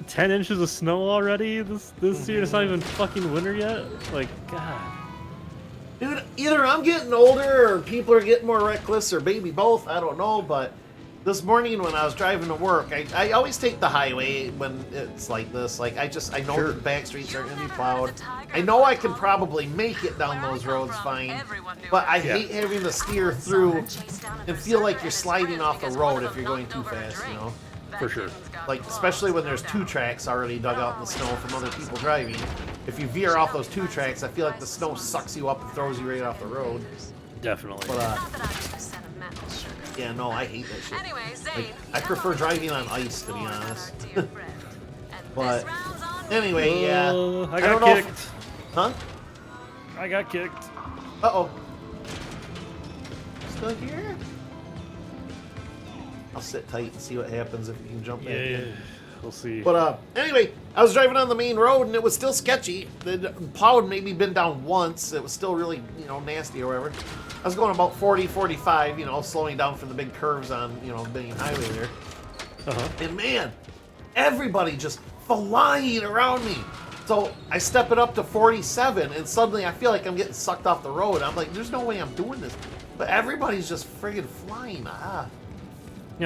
10 inches of snow already this year? It's not even fucking winter yet? Like, God. Dude, either I'm getting older or people are getting more reckless or maybe both. I don't know, but this morning when I was driving to work, I always take the highway when it's like this. Like, I know Sure. the back streets aren't going to be plowed. I know I can probably make it down those roads fine, but I hate having to steer through and feel like you're sliding off the road if you're going too fast, you know? For sure. Like, especially when there's 2 tracks already dug out in the snow from other people driving. If you veer off those 2 tracks, I feel like the snow sucks you up and throws you right off the road. Definitely. But, Not that I'm sentimental, sugar. yeah, no, I hate that shit. Anyway, Zane, Like, I prefer driving on ice, to be honest. dear friend. And But, this round's on anyway, yeah. I don't got know if- kicked. Huh? I got kicked. Uh-oh. to here. I'll sit tight and see what happens if you can jump back in. We'll see. But anyway, I was driving on the main road and it was still sketchy. The plow had maybe been down once. It was still really, nasty or whatever. I was going about 40, 45, slowing down for the big curves on, the main highway there. And man, everybody just flying around me. So I step it up to 47 and suddenly I feel like I'm getting sucked off the road. I'm like, there's no way I'm doing this. But everybody's just friggin' flying.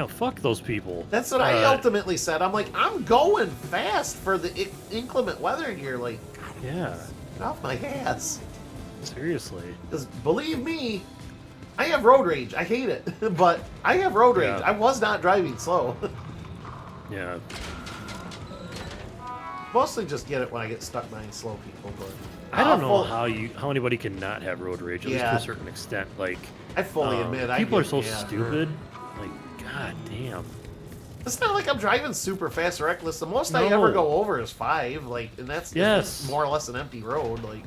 Fuck those people. That's what I ultimately said. I'm like, I'm going fast for the inclement weather here. Like, yeah, get off my ass. Seriously. Because believe me, I have road rage. I hate it, but I have road rage. I was not driving slow. Yeah. Mostly just get it when I get stuck behind slow people. But I don't know how anybody can not have road rage, at least to a certain extent. Like, I fully admit, people are so stupid. Like, god damn. It's not like I'm driving super fast, reckless. The most I ever go over is 5. Like, and that's more or less an empty road. Like,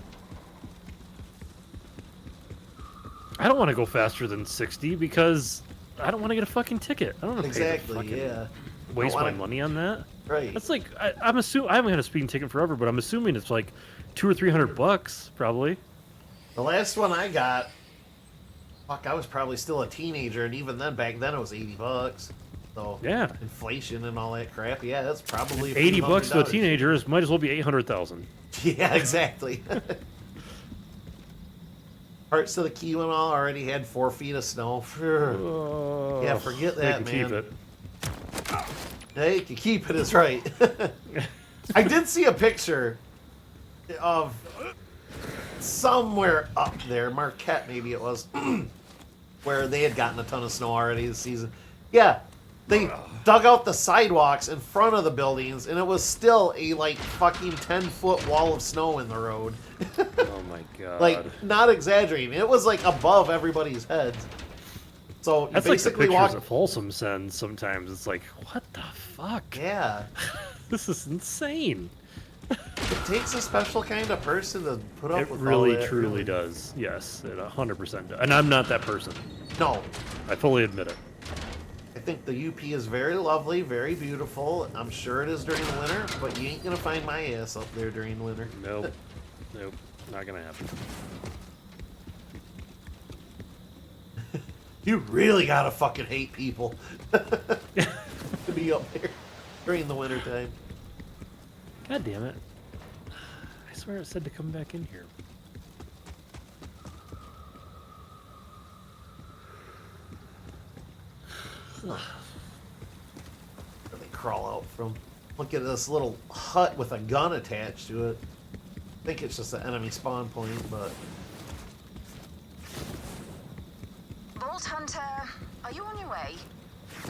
I don't want to go faster than 60 because I don't want to get a fucking ticket. I don't want to waste my money on that. Right. That's like I'm assuming I haven't had a speeding ticket forever, but I'm assuming it's like $200 or $300 probably. The last one I got, fuck, I was probably still a teenager, and even then, back then it was $80. So yeah, inflation and all that crap. Yeah, that's probably $80 to a teenager might as well be 800,000. Yeah, exactly. Parts of the key one already had 4 feet of snow. Yeah, forget that, man. Keep it. Hey, you can keep it is right. I did see a picture of somewhere up there, Marquette maybe it was, where they had gotten a ton of snow already this season. Yeah, they dug out the sidewalks in front of the buildings, and it was still a like fucking 10-foot wall of snow in the road. Oh my god! Like, not exaggerating, it was like above everybody's heads. So that's basically like the pictures of Folsom sends sometimes. It's like, what the fuck? Yeah. This is insane. It takes a special kind of person to put up with all that. It really, truly really does. Yes, it 100% does. And I'm not that person. No. I fully admit it. I think the UP is very lovely, very beautiful. I'm sure it is during the winter, but you ain't going to find my ass up there during the winter. Nope. Nope. Not going to happen. You really gotta fucking hate people to be up there during the winter time. God damn it. I swear it said to come back in here. Where they crawl out from? Look at this little hut with a gun attached to it. I think it's just an enemy spawn point, but... Vault Hunter, are you on your way?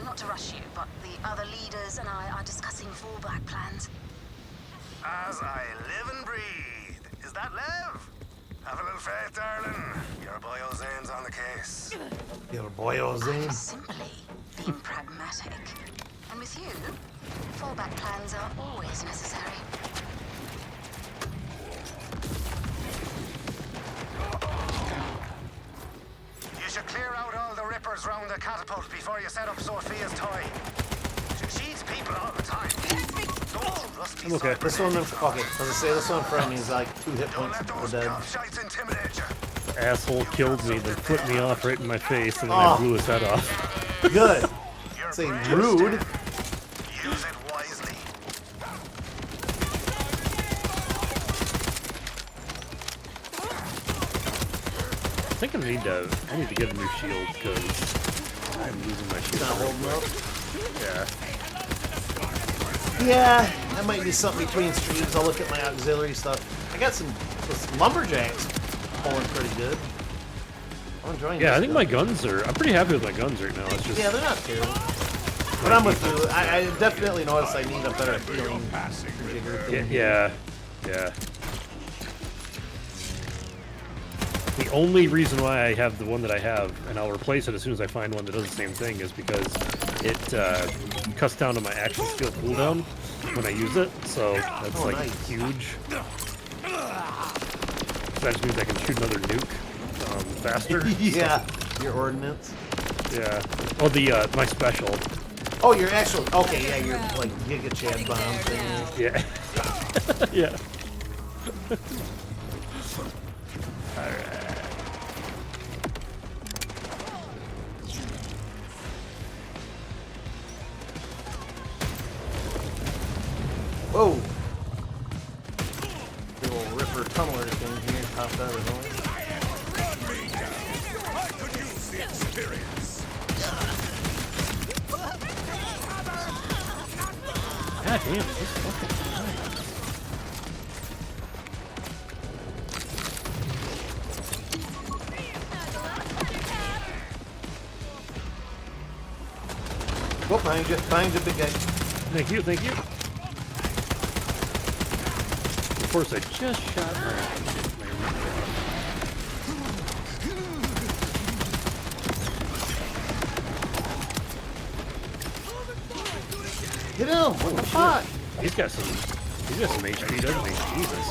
Not to rush you, but the other leaders and I are discussing fallback plans. As I live and breathe. Is that Lev? Have a little faith, darling. Your boy Ozane's on the case. Your boy Ozane? Simply being pragmatic. And with you, fallback plans are always necessary. You should clear out all the rippers round the catapult before you set up Sophia's toy. She cheats people all the time. Don't trust me. Okay, this one, okay, as I say, this one for me is like 2 hit points for dead. Asshole killed me, then put me off right in my face, and then I blew his head off. Good. Say rude. Use it wisely. I think I need to get a new shield because I'm losing my shield. Not holding up. Yeah. Yeah, that might be something between streams. I'll look at my auxiliary stuff. I got some lumberjacks pulling pretty good. I'm enjoying this. Yeah, I think my guns are... I'm pretty happy with my guns right now. It's just... Yeah, they're not terrible. But I'm with you. I definitely notice I need a better healing jigger. Yeah. The only reason why I have the one that I have, and I'll replace it as soon as I find one that does the same thing, is because it cuts down to my action skill cooldown when I use it, so that's nice. Huge. So that just means I can shoot another nuke faster. Yeah. Your ordnance? Yeah. Oh, the my special. Oh, your actual. Okay, yeah, your like Giga Chad bomb thing. Yeah. Yeah. Alright. Whoa! Little Ripper tunneler thing here popped out of nowhere. I could use the experience. God damn, this fucking Oh, behind you, big guy. Thank you, thank you. Of course, I just shot my. Hit him! What the fuck? He's got some HP, doesn't he? Jesus.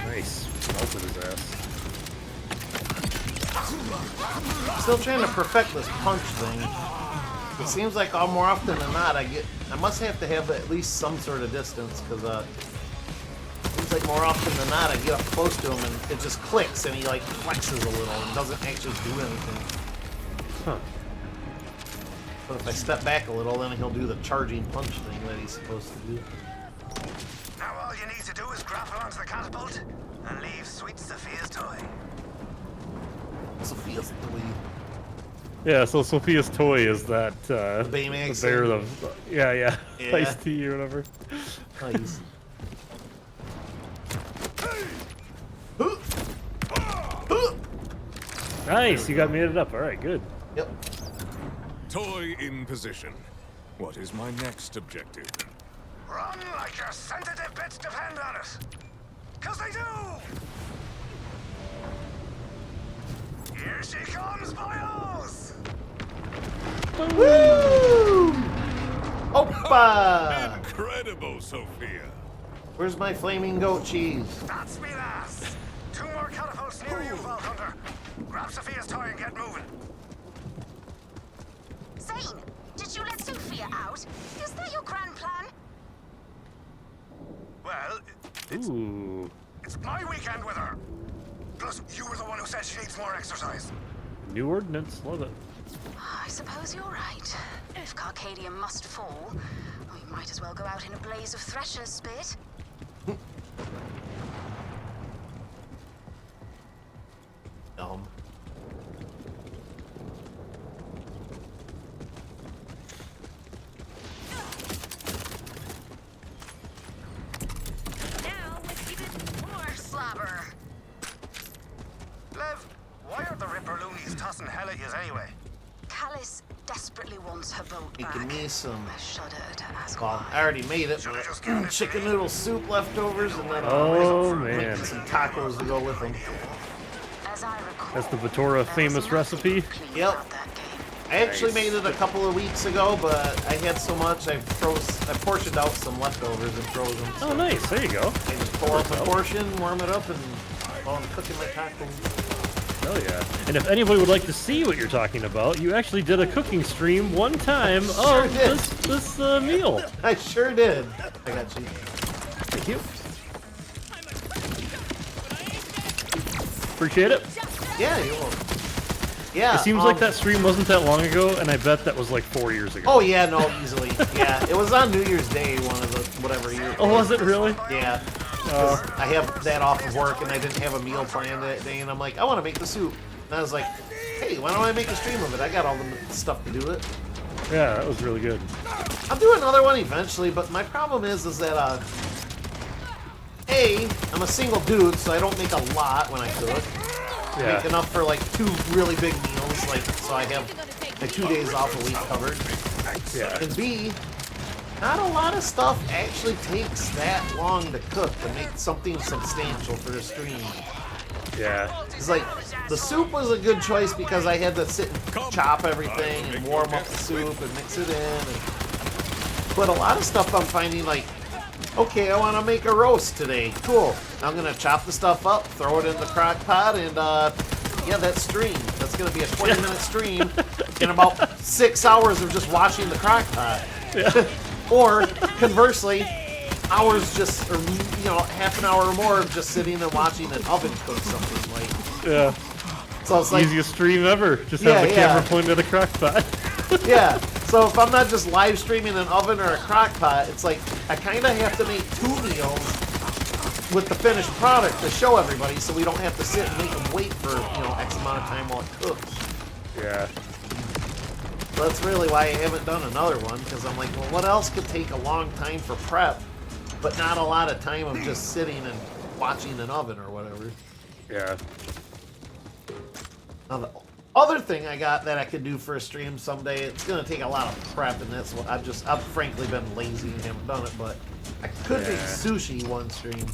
Nice. Melted his ass. Still trying to perfect this punch thing. It seems like more often than not I must have to have at least some sort of distance, because it seems like more often than not I get up close to him and it just clicks and he like flexes a little and doesn't actually do anything. Huh. But if I step back a little, then he'll do the charging punch thing that he's supposed to do. Now all you need to do is grapple onto the catapult and leave Sweet Sophia's toy. Sophia's toy. Yeah, so Sophia's toy is that the Baymax. the bear, yeah. Yeah. Iced tea or whatever. Nice. Nice, you got made it up. All right, good. Yep. Toy in position. What is my next objective? Run like your sensitive bits depend on it. 'Cause they do! Here she comes, boyos! Woo! Oppa! Incredible, Sophia. Where's my flaming goat cheese? That's me last. 2 more catapults near you, Vault Hunter. Grab Sophia's toy and get moving. Zane, did you let Sophia out? Is that your grand plan? Well, Ooh. it's my weekend with her. Plus, you were the one who said she needs more exercise. New ordinance, love it. I suppose you're right. If Carcadia must fall, we might as well go out in a blaze of Thresher's spit. Dumb. Now, let's give it more slobber. Lev, why are the Ripper loonies tossing hell at you anyway? Callus desperately wants her boat Making back. me some. I shudder to ask Well, why. I already made it, but chicken noodle soup leftovers, and then Oh, making man. some tacos to go with them. As I recall, That's the Batora famous recipe. Yep. about that game. I actually made it a couple of weeks ago, but I had so much I portioned out some leftovers and froze them. Oh, nice. There you go. I just pull out the portion, warm it up, and while I'm cooking my tacos. Hell yeah. And if anybody would like to see what you're talking about, you actually did a cooking stream one time Sure of did. this meal. I sure did. I got you. Thank you. Appreciate it. Yeah, you're welcome. Yeah. It seems like that stream wasn't that long ago, and I bet that was like 4 years ago. Oh yeah, no, easily. Yeah, it was on New Year's Day, one of the whatever year. Oh, was it really? Yeah. 'Cause I have that off of work, and I didn't have a meal planned that day, and I'm like, I want to make the soup. And I was like, hey, why don't I make a stream of it? I got all the stuff to do it. Yeah, that was really good. I'll do another one eventually, but my problem is that I'm a single dude, so I don't make a lot when I cook. I Yeah. make enough for like 2 really big meals, like so I have my 2 days off a week covered. Yeah. And B, not a lot of stuff actually takes that long to cook to make something substantial for a stream. Yeah. It's like, the soup was a good choice because I had to sit and chop everything and warm up the soup and mix it in. But a lot of stuff I'm finding, like, Okay, I want to make a roast today. Cool. I'm gonna chop the stuff up, throw it in the crock pot, and yeah, that stream. That's gonna be a 20-minute stream in about 6 hours of just washing the crock pot. Yeah. Or conversely, hours just, or you know, half an hour or more of just sitting and watching an oven cook something like. Yeah. So it's like easiest stream ever. Just have the camera pointed at a crock pot. Yeah. So if I'm not just live streaming an oven or a crock pot, it's like I kind of have to make 2 meals with the finished product to show everybody, so we don't have to sit and make them wait for, you know, X amount of time while it cooks. Yeah. So that's really why I haven't done another one, because I'm like, well, what else could take a long time for prep, but not a lot of time of just sitting and watching an oven or whatever. Yeah. Now the other thing I got that I could do for a stream someday, it's going to take a lot of prep, and that's what I've frankly been lazy and haven't done it, but I could make sushi one stream.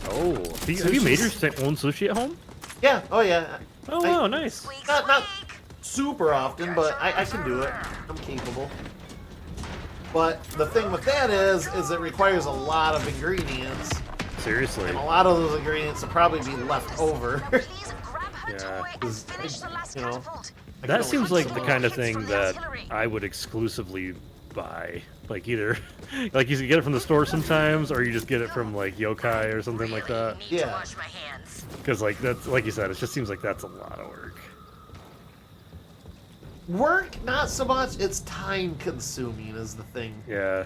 Oh, have you made your own sushi at home? Yeah, oh yeah. Oh wow, nice. Not super often, but I can do it. I'm capable. But the thing with that is it requires a lot of ingredients. Seriously. And a lot of those ingredients will probably be left over. Yeah. You know, that seems like the kind of thing that I would exclusively buy. Like either, like you can get it from the store sometimes, or you just get it from like Yokai or something like that. Yeah. Because like that's like you said, it just seems like that's a lot of work. Work, not so much. It's time consuming is the thing. Yeah.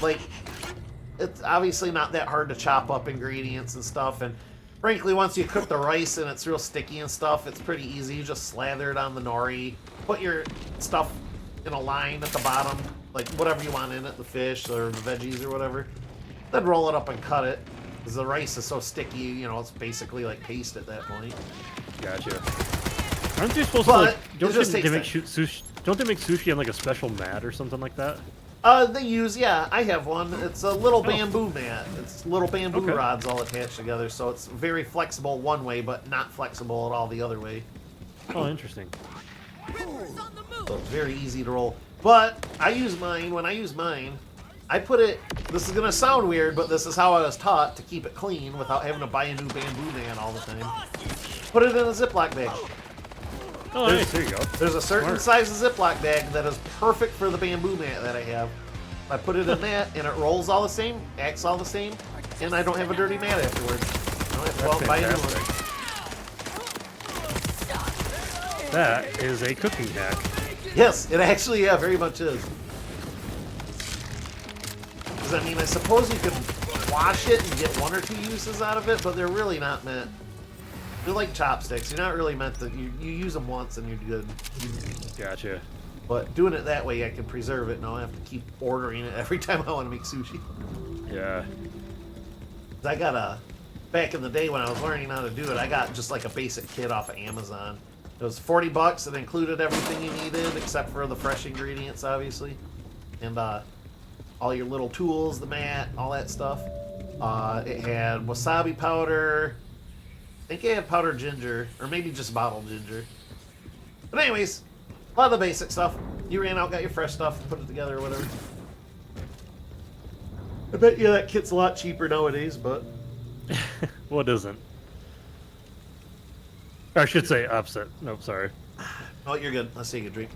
Like, it's obviously not that hard to chop up ingredients and stuff, and frankly, once you cook the rice and it's real sticky and stuff, it's pretty easy. You just slather it on the nori, put your stuff in a line at the bottom, like whatever you want in it, the fish or the veggies or whatever. Then roll it up and cut it, because the rice is so sticky, you know, it's basically like paste at that point. Gotcha. Aren't they supposed to like, don't they make sushi on like a special mat or something like that? They use, yeah, I have one. It's a little bamboo mat. It's little bamboo rods all attached together, so it's very flexible one way, but not flexible at all the other way. Oh, interesting. So it's very easy to roll. But I use mine, when I use mine, I put it, this is going to sound weird, but this is how I was taught to keep it clean without having to buy a new bamboo mat all the time. Put it in a Ziploc bag. Oh, nice. There you go. There's a certain size of Ziploc bag that is perfect for the bamboo mat that I have. I put it in that, and it rolls all the same, acts all the same, and I don't have a dirty mat afterwards. I don't have to go out and buy a new one. That is a cooking hack. Yes, it actually, yeah, very much is. Because, I mean, I suppose you could wash it and get 1 or 2 uses out of it, but they're really not meant. They're like chopsticks. You're not really meant to. You use them once and you're good. Gotcha. But doing it that way, I can preserve it, and I don't have to keep ordering it every time I want to make sushi. Yeah. I got back in the day when I was learning how to do it, I got just like a basic kit off of Amazon. It was $40. It included everything you needed except for the fresh ingredients, obviously, and all your little tools, the mat, all that stuff. It had wasabi powder. I think I had powdered ginger, or maybe just bottled ginger. But anyways, a lot of the basic stuff. You ran out, got your fresh stuff, put it together or whatever. I bet you that kit's a lot cheaper nowadays, but... What isn't? Or I should say opposite. Nope, sorry. Oh, you're good. Let's take a drink.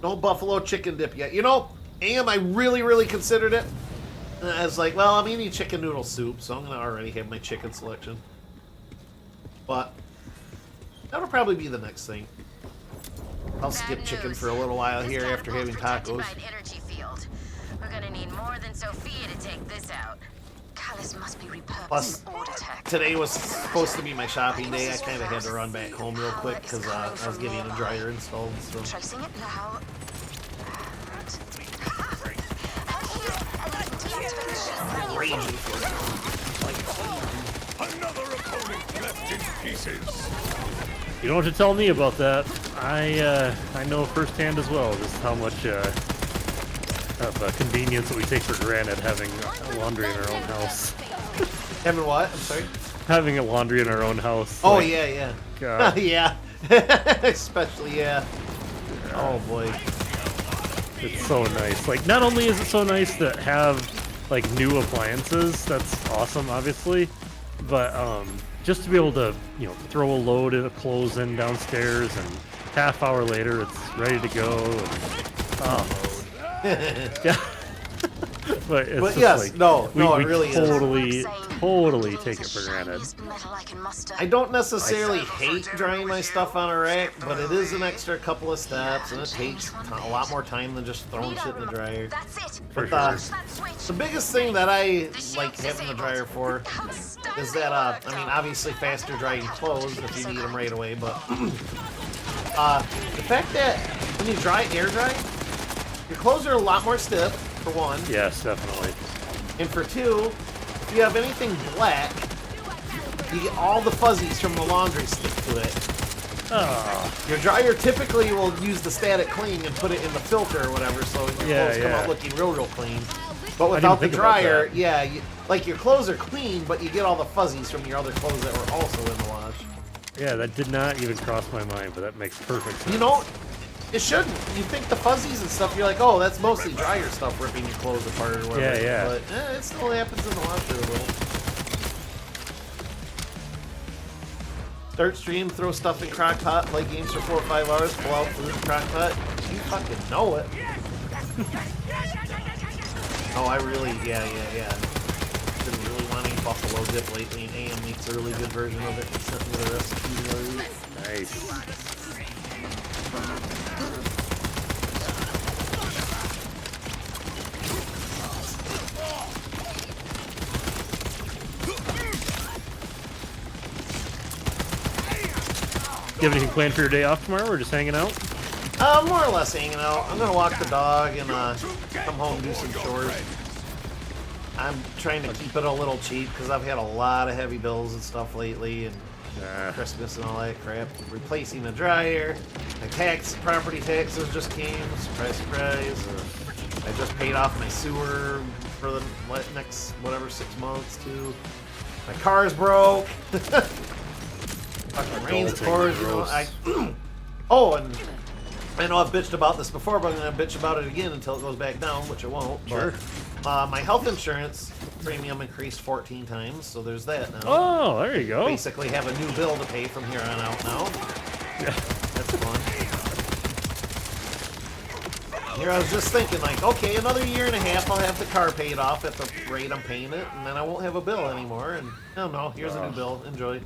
No buffalo chicken dip yet. You know, I really, really considered it. And I was like, well, I'm eating chicken noodle soup, so I'm going to already have my chicken selection. But that'll probably be the next thing. I'll skip chicken for a little while here after having tacos. Energy field. We're gonna need more than Sophia to take this out. Callus must be repurposed. Plus, today was supposed to be my shopping day. I kind of had to run back home real quick because I was getting a dryer installed. So. Tracing it now. Another opponent left in pieces. You don't have to tell me about that. I know firsthand as well just how much of convenience that we take for granted having laundry in our own house. Having what? I'm sorry? Having a laundry in our own house. Oh, like, yeah, yeah. God. Yeah. Especially, yeah. Oh, boy. It's so nice. Like, not only is it so nice to have like new appliances, that's awesome, obviously, but just to be able to, you know, throw a load of clothes in downstairs and half hour later it's ready to go. And, yeah. But it's just yes, like, no, we it really totally take it for granted. I don't necessarily hate drying my stuff on a rack, but it is an extra couple of steps, and it takes a lot more time than just throwing shit in the dryer. For But sure. the biggest thing that I like having the dryer for is that, I mean, obviously faster drying clothes if you need them right away, but the fact that when you air dry, your clothes are a lot more stiff, for one. Yes, definitely. And for two, if you have anything black, you get all the fuzzies from the laundry stick to it. Your dryer typically will use the static clean and put it in the filter or whatever, so your clothes come out looking real clean. But without the dryer, like your clothes are clean, but you get all the fuzzies from your other clothes that were also in the wash. Yeah, that did not even cross my mind, but that makes perfect sense. You know, it shouldn't. You think the fuzzies and stuff, you're like, oh, that's mostly dryer stuff ripping your clothes apart or whatever. Yeah. But it still happens in the washer a little. Start stream, throw stuff in crock pot, play games for 4 or 5 hours, pull out food in crock pot. You fucking know it. Oh, I really, yeah. Been really wanting buffalo dip lately, and AM makes a really good version of it. He sent me the recipe the other week. Nice. You have anything planned for your day off tomorrow, or just hanging out? More or less hanging out. I'm gonna walk the dog and come home and do some chores. I'm trying to keep it a little cheap because I've had a lot of heavy bills and stuff lately, and Christmas and all that crap. Replacing a dryer, my property taxes just came. Surprise, surprise. I just paid off my sewer for the next 6 months too. My car's broke. Fucking rains, of course. You know, and I know I've bitched about this before, but I'm gonna bitch about it again until it goes back down, which it won't. Sure. But, my health insurance premium increased 14 times, so there's that now. Oh, there you go. Basically, have a new bill to pay from here on out now. Yeah. That's fun. Here I was just thinking, like, okay, another year and a half, I'll have the car paid off at the rate I'm paying it, and then I won't have a bill anymore. And oh no, here's a new bill. Enjoy.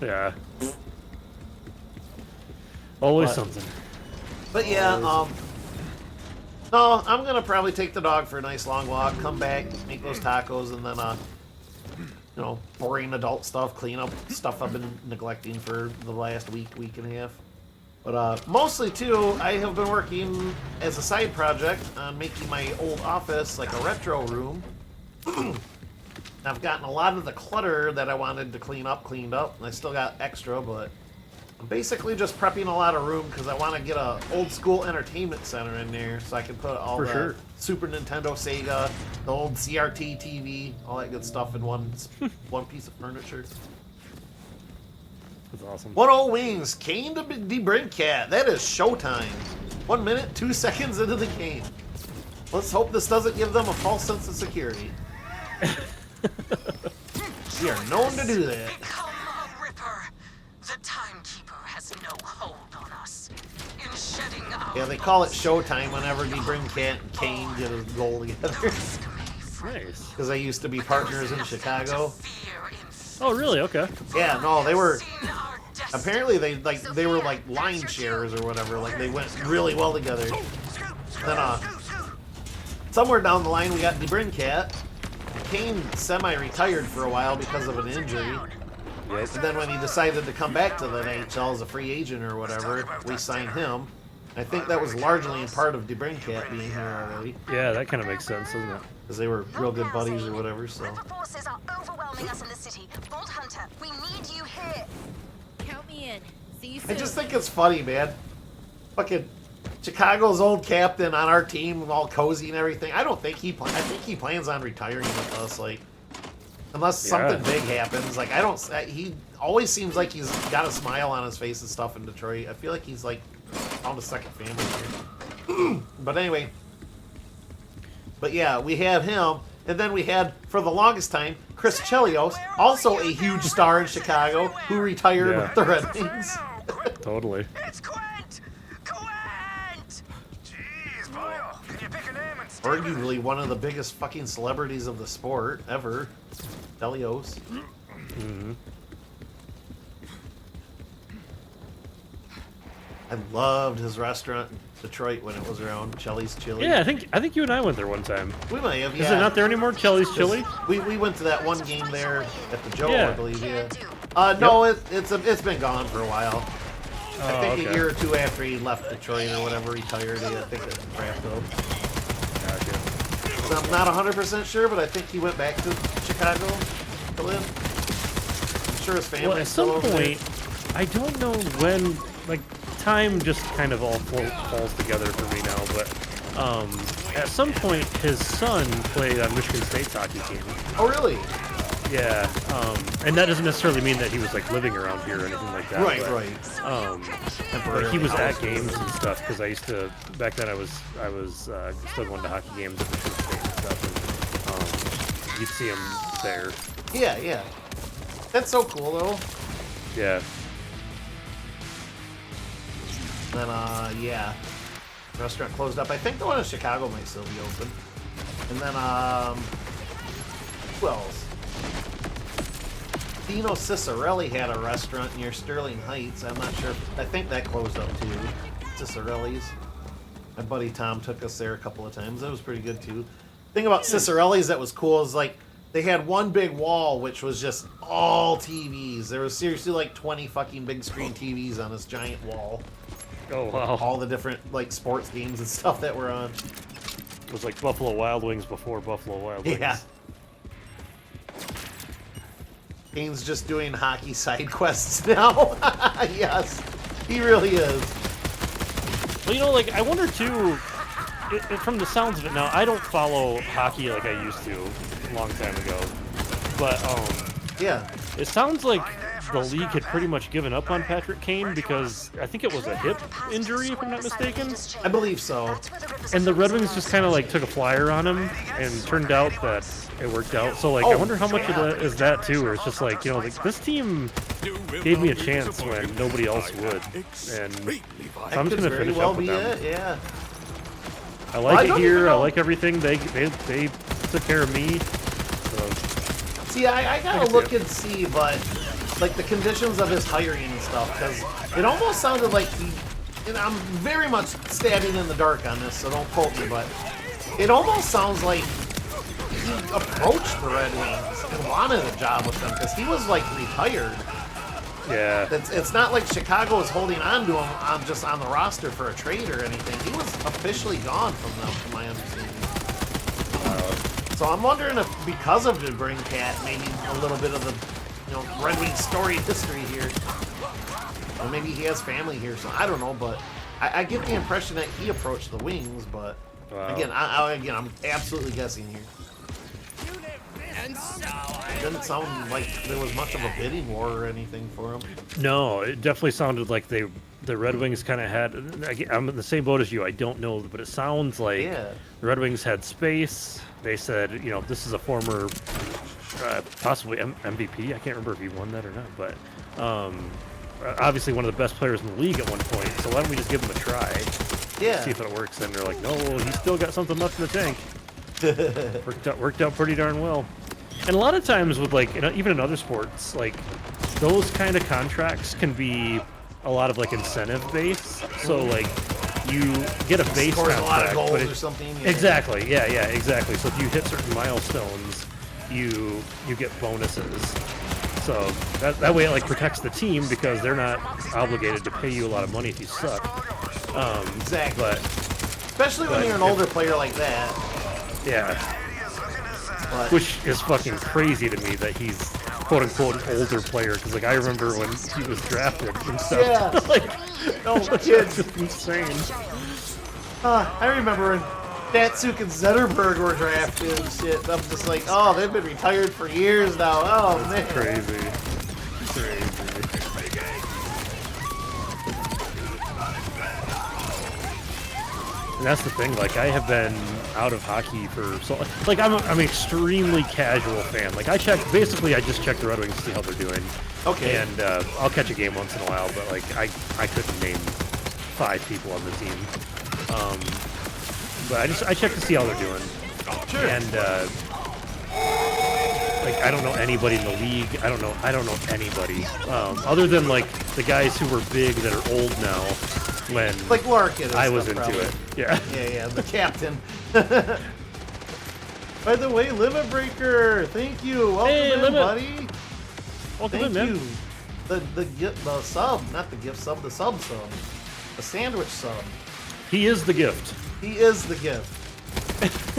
Yeah. Always something. But yeah, no, I'm gonna probably take the dog for a nice long walk, come back, make those tacos, and then you know, boring adult stuff, clean up stuff I've been neglecting for the last week and a half. But mostly too, I have been working as a side project on making my old office like a retro room. I've gotten a lot of the clutter that I wanted to clean up cleaned up, and I still got extra, but I'm basically just prepping a lot of room because I want to get a old school entertainment center in there so I can put all the Super Nintendo, Sega, the old CRT TV, all that good stuff in one piece of furniture. That's awesome. 1-0 wings, Kane to Debrincat. That is showtime. 1 minute, 2 seconds into the game. Let's hope this doesn't give them a false sense of security. We are known to do that. Become a Ripper. The Timekeeper has no hold on us. In shedding our Yeah, they call it showtime whenever Debrincat and Kane get a goal together. Nice. Because they used to be partners in Chicago. Oh, really? Okay. Yeah, no, they were. Apparently, they were like line shares or whatever. Like they went really well together. Then, somewhere down the line, we got Debrincat. Kane semi-retired for a while because of an injury. And then when he decided to come back to the NHL as a free agent or whatever, we signed him. I think that was largely in part of Debrincat being here already. Yeah, that kind of makes sense, doesn't it? Because they were real good buddies or whatever, so. Ripper forces are overwhelming us in the city. Bolt Hunter, we need you here. Count me in. See you soon. I just think it's funny, man. Fucking Chicago's old captain on our team, all cozy and everything. I think he plans on retiring with us, like, unless something big happens. Like, he always seems like he's got a smile on his face and stuff in Detroit. I feel like he's like found a second family here. But anyway. But yeah, we had him, and then we had, for the longest time, Chris Chelios, also a huge star in Chicago, who retired with the Red Wings. Totally. It's Quint! Quint! Jeez, Boyle, can you pick a name and stick with it? Arguably one of the biggest fucking celebrities of the sport ever. Chelios. Mm-hmm. I loved his restaurant in Detroit when it was around, Chelly's Chili. Yeah, I think you and I went there one time. We might have, Is it not there anymore, Chelly's Chili? We went to that one game there at the Joe, Yeah. I believe, yeah. No, it's been gone for a while. I think okay. a year or two after he left Detroit or whatever, retired, I think it wrapped up. Gotcha. So I'm not 100% sure, but I think he went back to Chicago to live. I'm sure his family's Well, at still some over there. point, I don't know when, like, time just kind of all falls together for me now, but at some point, his son played on Michigan State's hockey team. Oh, really? Yeah, and that doesn't necessarily mean that he was, like, living around here or anything like that. Right, but, right. But he was at games and stuff, because I used to, back then I was still going to hockey games at Michigan State and stuff, and you'd see him there. Yeah, yeah. That's so cool, though. Yeah. Then, yeah. Restaurant closed up. I think the one in Chicago might still be open. And then, who else? Dino Cicerelli had a restaurant near Sterling Heights. I'm not sure. I think that closed up too. Cicerelli's. My buddy Tom took us there a couple of times. That was pretty good too. Thing about Cicerelli's that was cool is like they had one big wall which was just all TVs. There was seriously like 20 fucking big screen TVs on this giant wall. Oh wow! All the different like sports games and stuff that were on. It was like Buffalo Wild Wings before Buffalo Wild Wings. Yeah. Kane's just doing hockey side quests now. Yes, he really is. Well, you know, like, I wonder, too, from the sounds of it now, I don't follow hockey like I used to a long time ago. But, yeah. It sounds like the league had pretty much given up on Patrick Kane because I think it was a hip injury, if I'm not mistaken. I believe so. And the Red Wings just kind of, like, took a flyer on him, and turned out that it worked out. So, like, I wonder how much of that is that, too, where it's just like, you know, like, this team gave me a chance when nobody else would. And so I'm just going to finish up with them. Yeah. I like it here. I like everything. They took care of me. So. See, I gotta look and see, but like the conditions of his hiring and stuff, because it almost sounded like he. And I'm very much stabbing in the dark on this, so don't quote me, but it almost sounds like he approached the Red Wings and wanted a job with them because he was like retired. Yeah. It's not like Chicago is holding on to him just on the roster for a trade or anything. He was officially gone from them, from my understanding. So I'm wondering if, because of the Bring Cat, maybe a little bit of the, Red Wings story history here, or maybe he has family here. So I don't know, but I get the impression that he approached the Wings. But again, I'm absolutely guessing here. It didn't sound like there was much of a bidding war or anything for him. No, it definitely sounded like the Red Wings kind of had. I'm in the same boat as you. I don't know, but it sounds like the Red Wings had space. They said, this is a former, possibly MVP. I can't remember if he won that or not, but obviously one of the best players in the league at one point. So why don't we just give him a try? Yeah. See if it works. And they're like, no, he's still got something left in the tank. Worked out pretty darn well. And a lot of times with even in other sports, like those kind of contracts can be a lot of incentive based. So like you get a base Scores contract, a lot of goals but or something. Yeah. Exactly. Yeah, exactly. So if you hit certain milestones, you get bonuses. So that way it protects the team because they're not obligated to pay you a lot of money if you suck. Exactly. But especially when you're an older player like that. Yeah. But Which is fucking crazy to me that he's quote unquote an older player because I remember when he was drafted and stuff. Yeah. No kids, just insane. I remember when Datsuk and Zetterberg were drafted and shit. I'm just like, oh, they've been retired for years now. Oh man, crazy. And that's the thing. Like, I have been out of hockey for so. Like, I'm an extremely casual fan. Like, I just check the Red Wings to see how they're doing. Okay. And I'll catch a game once in a while, but like, I couldn't name 5 people on the team. But I check to see how they're doing. Sure. And like, I don't know anybody in the league. I don't know anybody other than like the guys who were big that are old now. When like Larkin, I was into probably. it. Yeah. Yeah, the captain. By the way, Limit Breaker, thank you. Welcome in, Limit. buddy. Welcome Thank in, man. you. The sub, not the gift sub, the sub. The sandwich sub. He is the gift. He is the gift.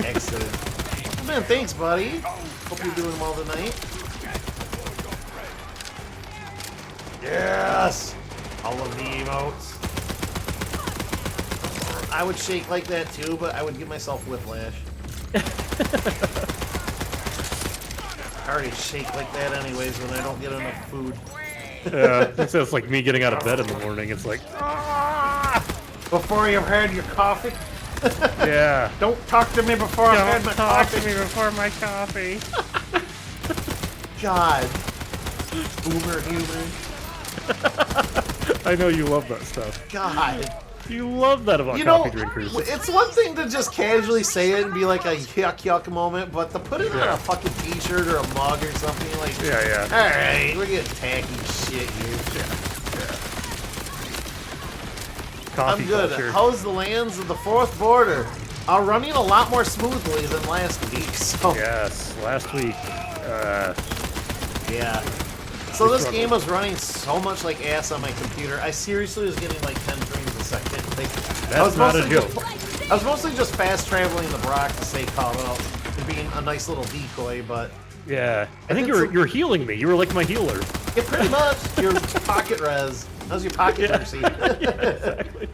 Excellent. Man, thanks, buddy. Hope you're doing well tonight. Yes! All of the emotes. I would shake like that too, but I would give myself whiplash. I already shake like that anyways when I don't get enough food. Yeah, it's like me getting out of bed in the morning. It's like, before you've had your coffee? yeah. Don't talk to me before I've had my coffee. to me before my coffee. God. Boomer humor. I know you love that stuff. God. You love that about coffee drinkers. It's one thing to just casually say it and be like a yuck moment, but to put it on a fucking t-shirt or a mug or something, like, Yeah. Alright, we're getting tacky shit here. Coffee I'm good. culture. How's the lands of the fourth border? Running a lot more smoothly than last week, so... Yes, last week. Yeah. So this game was running so much like ass on my computer. I seriously was getting like 10 frames a second. Like, That's not a joke. I was mostly just fast traveling the Broc to stay caught up and being a nice little decoy, but Yeah. I think you were healing me. You were like my healer. yeah, pretty much. Your pocket res. That was your pocket mercy. Exactly.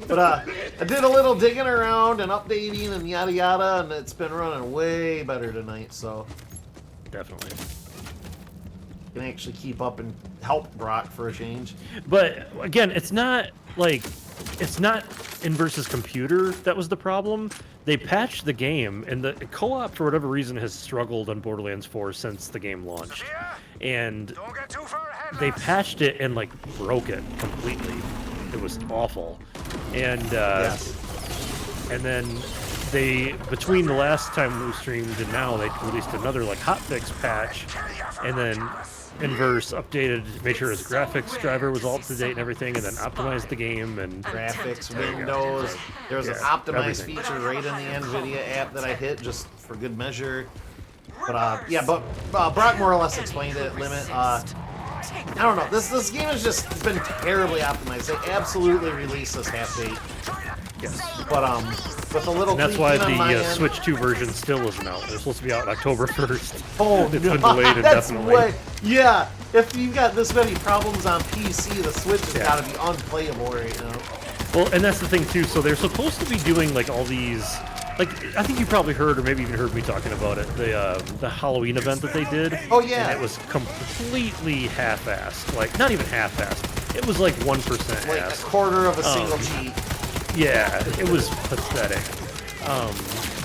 But I did a little digging around and updating and yada yada, and it's been running way better tonight. So Definitely. can actually keep up and help Broc for a change. But again, it's not in versus computer that was the problem. They patched the game, and the co-op for whatever reason has struggled on Borderlands 4 since the game launched. And they patched it and like broke it completely. It was awful. And and then they, between the last time we streamed and now, they released another like hotfix patch, and then Inverse updated, made sure his graphics driver was all up to date and everything, and then optimized the game and graphics, windows. There was an optimized feature right in the NVIDIA app that I hit just for good measure. But Broc more or less explained it. Limit. I don't know. This game has just been terribly optimized. They absolutely released this half date. Yes. But with a little. And that's why tweaking on my the end. Switch 2 version still isn't out. They're supposed to be out October 1st. Oh, it's no. been delayed indefinitely. Yeah, if you've got this many problems on PC, the Switch has Yeah. got to be unplayable right now. Well, and that's the thing too. So they're supposed to be doing like all these, like I think you probably heard, or maybe even heard me talking about it, the Halloween event that they did. Oh yeah. And it was completely half-assed. Like not even half-assed. It was like 1% Like assed. a quarter of a single cheat. Yeah, it was pathetic.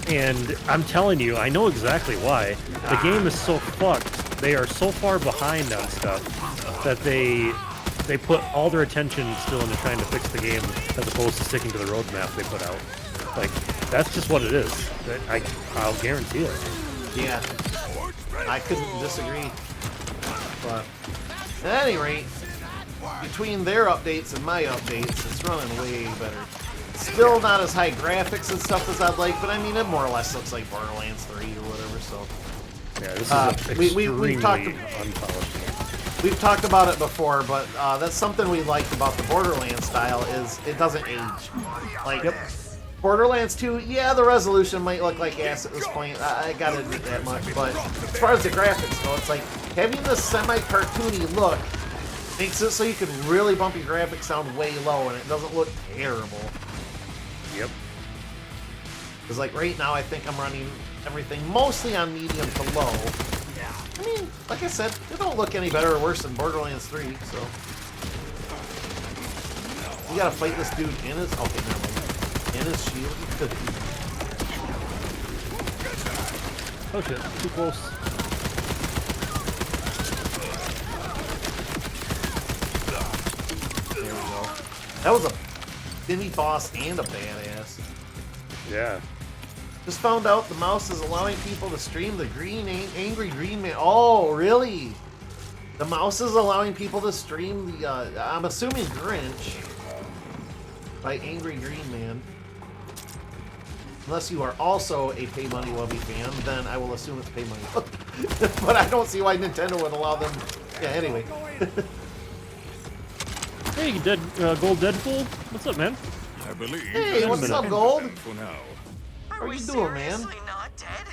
And I'm telling you, I know exactly why. The game is so fucked. They are so far behind on stuff that they put all their attention still into trying to fix the game as opposed to sticking to the roadmap they put out. Like, that's just what it is. I'll guarantee it. Yeah. I couldn't disagree. But at any rate, between their updates and my updates, it's running way better. Still not as high graphics and stuff as I'd like, but I mean, it more or less looks like Borderlands 3 or whatever, so. Yeah, this is extremely unpolished. We've talked about it before, but that's something we liked about the Borderlands style is it doesn't age. Like, Borderlands 2, yeah, the resolution might look like ass at this point. I gotta admit that much, but as far as the graphics go, it's like having this semi-cartoony look makes it so you can really bump your graphics down way low and it doesn't look terrible. Yep. Because like right now I think I'm running everything mostly on medium to low. I mean, like I said, it don't look any better or worse than Borderlands 3, so. You gotta fight this dude in his... Okay, never mind. And his shield. Oh shit, too close. There we go. That was a mini boss and a badass. Yeah. Just found out the mouse is allowing people to stream the Angry Green Man. Oh, really? The mouse is allowing people to stream the, I'm assuming Grinch by Angry Green Man. Unless you are also a Pay Money Wubby fan, then I will assume it's Pay Money Wubby. But I don't see why Nintendo would allow them. Yeah, anyway. Hey, Gold Deadpool. What's up, man? I believe. Hey, what's up, Gold? For now. How are you doing, man? Not dead?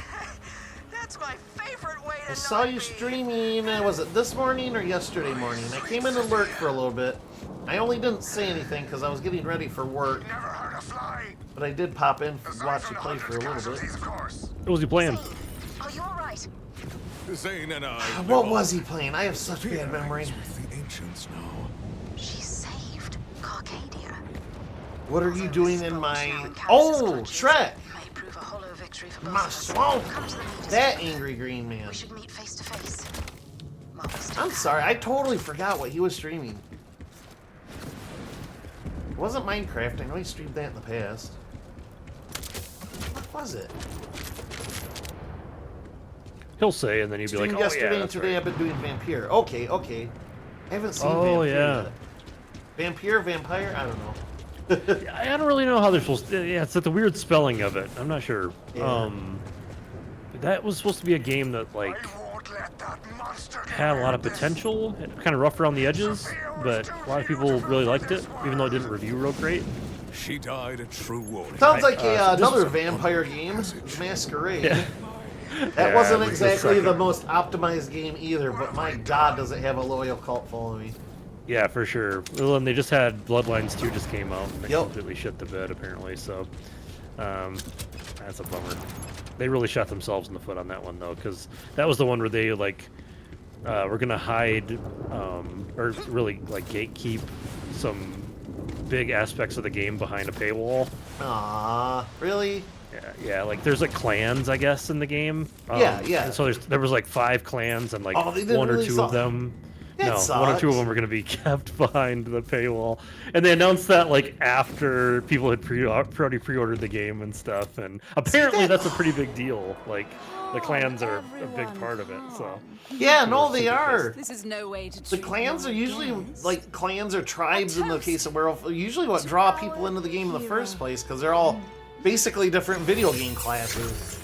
That's my favorite way to I saw you streaming, was it this morning or yesterday morning? I came in and lurked for a little bit. I only didn't say anything because I was getting ready for work. But I did pop in to watch you play for a little bit. What was he playing? Are you alright? Zane and I. What was he playing? I have such bad memory. With the ancients now. She saved Carcadia. What are you doing in my... Oh, Shrek! May prove a hollow victory for both My of us. swamp! Come to the meeting. That Angry Green Man. We should meet face to face. Marvel's I'm sorry, I totally forgot what he was streaming. It wasn't Minecraft, I know he streamed that in the past. What was it? He'll say, and then he'd be like, Streamed "Oh yesterday yeah, and that's today right." I've been doing Vampire. Okay, okay. I haven't seen Oh, Vampire yeah. yet. Vampire? I don't know. Yeah, I don't really know how they're supposed to. Yeah, it's like the weird spelling of it. I'm not sure. Yeah. That was supposed to be a game that like had a lot of potential. Kind of rough around the edges, but a lot of people really liked it, even though it didn't review real great. She died a true warrior. Sounds like this another was- vampire game, Masquerade. Yeah. That Yeah, wasn't it was the exactly the second. most optimized game either, but my god, does it have a loyal cult following. Yeah, for sure. Well, and they just had Bloodlines 2 just came out, and they Yep. completely shit the bed apparently. So that's a bummer. They really shot themselves in the foot on that one though, because that was the one where they like were gonna hide or really like gatekeep some big aspects of the game behind a paywall. Ah, really? Yeah, like there's like clans, I guess, in the game. Yeah. And so there was like 5 clans, and like Oh, they didn't one or really two suck. of them. That No, one or two of sucks. them were going to be kept behind the paywall, and they announced that like after people had already pre-ordered the game and stuff, and apparently that's a pretty big deal. Like the clans are a big part of it. So Yeah, no, they are. This is no way to The treat clans are my usually guests. like clans or tribes in the case of Werewolf. Usually, what draw people into the game in the first place because they're all basically different video game classes.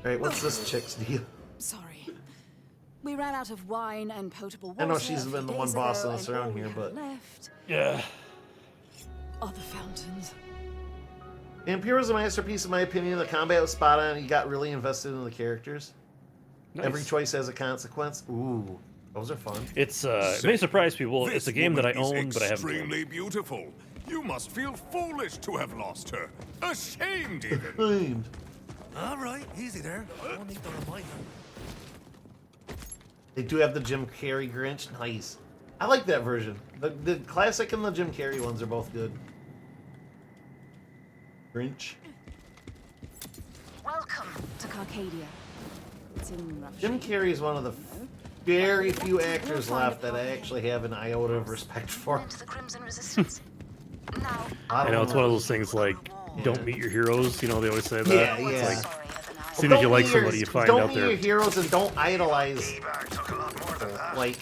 All right, what's this chick's deal? Sorry. We ran out of wine and potable water. I know she's a been few the one days bossing ago, us and around all we here, had but left yeah. are the fountains. Vampire was a masterpiece in my opinion. The combat was spot on. You got really invested in the characters. Nice. Every choice has a consequence. Ooh, those are fun. It's it may surprise people. This It's a game that I woman is own, but I haven't played. extremely beautiful. You must feel foolish to have lost her. Ashamed, even. Fine. All right, easy there. No need to remind them. They do have the Jim Carrey Grinch. Nice. I like that version. The classic and the Jim Carrey ones are both good. Grinch. Welcome. To Carcadia. It's in Russia. Jim Carrey is one of the very few actors left that I actually have an iota of respect for. Into the Crimson Resistance. Now, I know it's one of those things like don't meet your heroes. You know they always say that. Yeah, It's yeah. like, as soon as you like somebody, you find don't out meet they're your heroes and don't idolize. Like,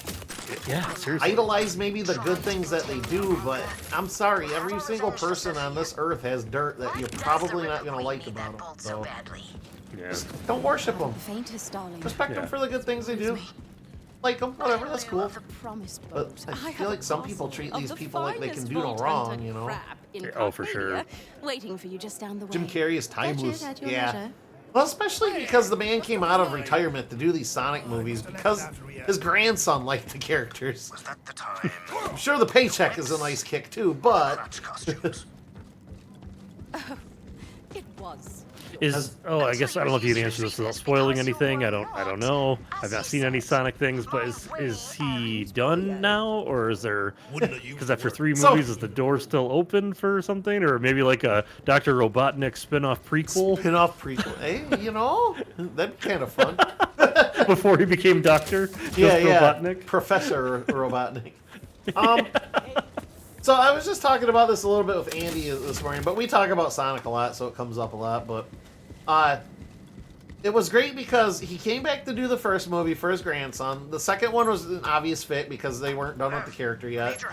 yeah, seriously. idolize maybe the good things that they do, but I'm sorry, every single person on this earth has dirt that you're probably not gonna like about them. So Yeah. just don't worship them. The faintest, darling. Respect them for the good things they do. Like them, whatever, that's cool. The promised But boat. I have feel a like some people castle treat of these the people like they can finest do no vault wrong, hunter you know? crab in Yeah, oh, for Carcadia, sure. Waiting for you just down the way. Jim Carrey is Fetch it timeless. at your Yeah. leisure. Well, especially because the man came out of retirement to do these Sonic movies because his grandson liked the characters. Was that the time? I'm sure the paycheck is a nice kick too, but Crutch costumes. It was. I guess I don't know if you can answer this without spoiling anything. I don't know. I've not seen any Sonic things, but is he done now, or is there? Because after 3 movies, is the door still open for something, or maybe like a Dr. Robotnik spin-off prequel? Spin-off prequel. Hey, that'd be kind of fun. Before he became Doctor. Yeah, Robotnik. Professor Robotnik. So I was just talking about this a little bit with Andy this morning, but we talk about Sonic a lot, so it comes up a lot. But it was great because he came back to do the first movie for his grandson. The second one was an obvious fit because they weren't done with the character yet.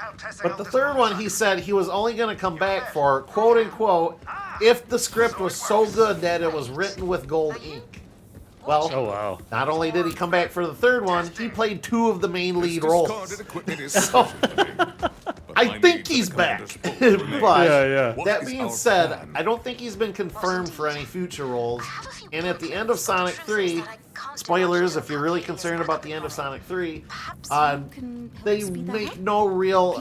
But the third one, he said he was only going to come back for, quote unquote, if the script was so good that it was written with gold ink. Well, oh, wow. Not only did he come back for the third one, he played 2 of the main lead roles. So, I think he's back. But that being said, I don't think he's been confirmed for any future roles. And at the end of Sonic 3, spoilers if you're really concerned about the end of Sonic 3, they make no real...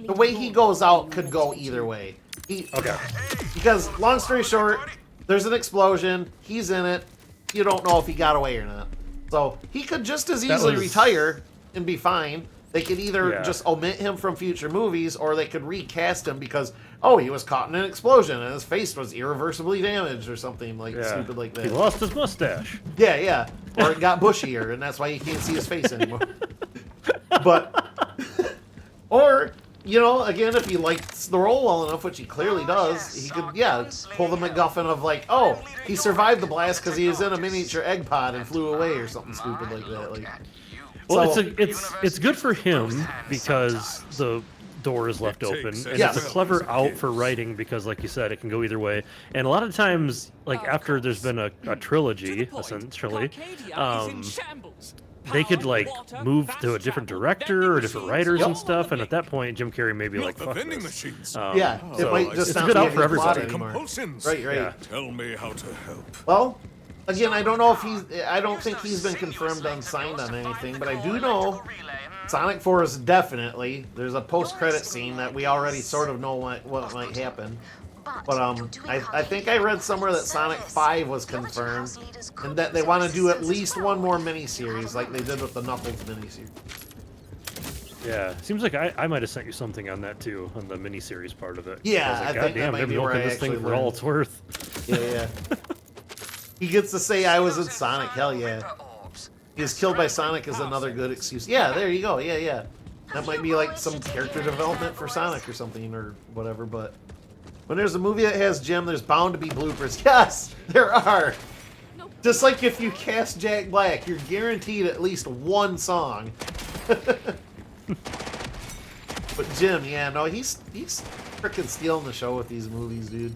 The way he goes out could go either way. Because, long story short, there's an explosion, he's in it, you don't know if he got away or not. So, he could just as easily retire and be fine. They could either just omit him from future movies, or they could recast him because, he was caught in an explosion and his face was irreversibly damaged or something stupid like that. He lost his mustache. Yeah. Or it got bushier and that's why you can't see his face anymore. But, or, again, if he likes the role well enough, which he clearly does, he could, pull the MacGuffin of he survived the blast because he was in a miniature egg pod and flew away or something stupid like that. Well, it's good for him because the door is left open, and it's a clever out for writing because, like you said, it can go either way. And a lot of times, like after there's been a trilogy, essentially, they could move to a different director or different writers and stuff. And at that point, Jim Carrey may be like, "Fuck this." It might just it's a good out for everybody. Right. Yeah. Tell me how to help. Well. Again, I don't know if I don't think he's been confirmed unsigned on anything, but I do know Sonic 4 is definitely, there's a post-credit scene that we already sort of know what might happen. But I think I read somewhere that Sonic 5 was confirmed, and that they want to do at least one more miniseries, like they did with the Knuckles miniseries. Yeah, seems like I might have sent you something on that too, on the miniseries part of it. Yeah, I was like, I think that might be where I this thing for all it's worth. Yeah. He gets to say I was in Sonic, hell yeah. He was killed by Sonic is another good excuse. Yeah, there you go, yeah. That might be like some character development for Sonic or something or whatever, but when there's a movie that has Jim, there's bound to be bloopers. Yes, there are. Just like if you cast Jack Black, you're guaranteed at least one song. But Jim, he's freaking stealing the show with these movies, dude.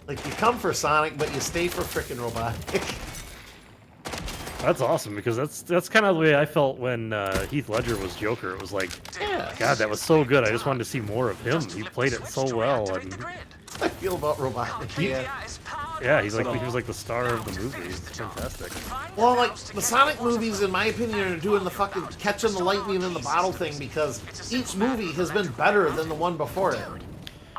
Like, you come for Sonic, but you stay for frickin' Robotnik. That's awesome, because that's kind of the way I felt when Heath Ledger was Joker. It was like, God, that was so good. I just wanted to see more of him. He played it so well. And I feel about Robotnik, yeah, he was like the star of the movie. It's fantastic. Well, like, the Sonic movies, in my opinion, are doing the fucking catching the lightning in the bottle thing because each movie has been better than the one before it.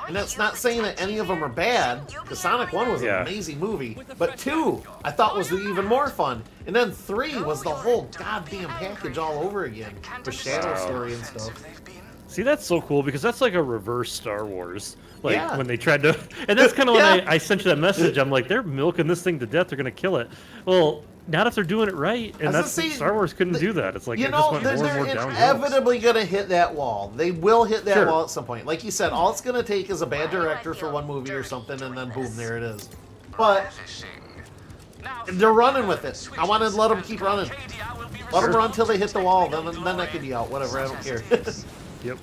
And that's not saying that any of them are bad, because Sonic 1 was an amazing movie, but 2 I thought was even more fun. And then 3 was the whole goddamn package all over again, with Shadow Story and stuff. See, that's so cool, because that's like a reverse Star Wars. Like, when they tried to... And that's kind of when I sent you that message. I'm like, they're milking this thing to death. They're going to kill it. Well, not if they're doing it right. And Star Wars couldn't do that. It's like, it just went more and more downhill. They're inevitably going to hit that wall. They will hit that wall at some point. Like you said, all it's going to take is a bad director for one movie or something, and then boom, there it is. But they're running with it. I want to let them keep running. Let them run until they hit the wall. Then I could be out. Whatever, I don't care.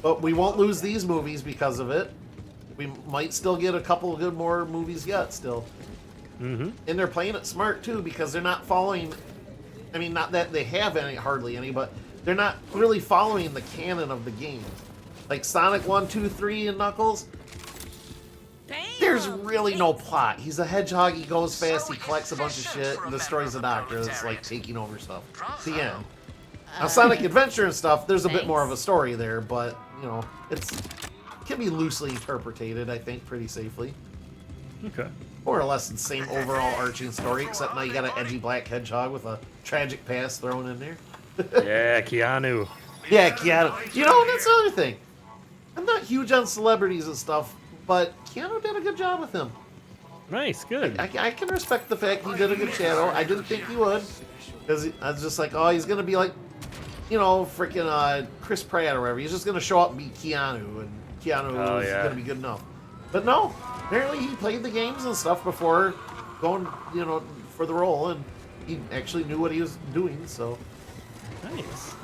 But we won't lose these movies because of it. We might still get a couple of good more movies yet still. And they're playing it smart too, because they're not following, I mean, not that they have hardly any, but they're not really following the canon of the game. Like Sonic 1, 2, 3 and Knuckles, there's really no plot. He's a hedgehog, he goes fast, he collects a bunch of shit, and destroys the doctor that's like taking over stuff. The end. Now Sonic Adventure and stuff, there's a bit more of a story there, but, it can be loosely interpreted, I think, pretty safely. Okay. More or less the same overall arching story, except now you got an edgy black hedgehog with a tragic past thrown in there. Yeah, Keanu. Yeah, Keanu. You know, that's the other thing. I'm not huge on celebrities and stuff, but Keanu did a good job with him. Nice, good. I can respect the fact he did a good shadow. I didn't think he would. Because I was just like, oh, he's going to be like, you know, freaking Chris Pratt or whatever. He's just going to show up and be Keanu, and Keanu is going to be good enough. But no, apparently he played the games and stuff before going, you know, for the role, and he actually knew what he was doing, so. Nice.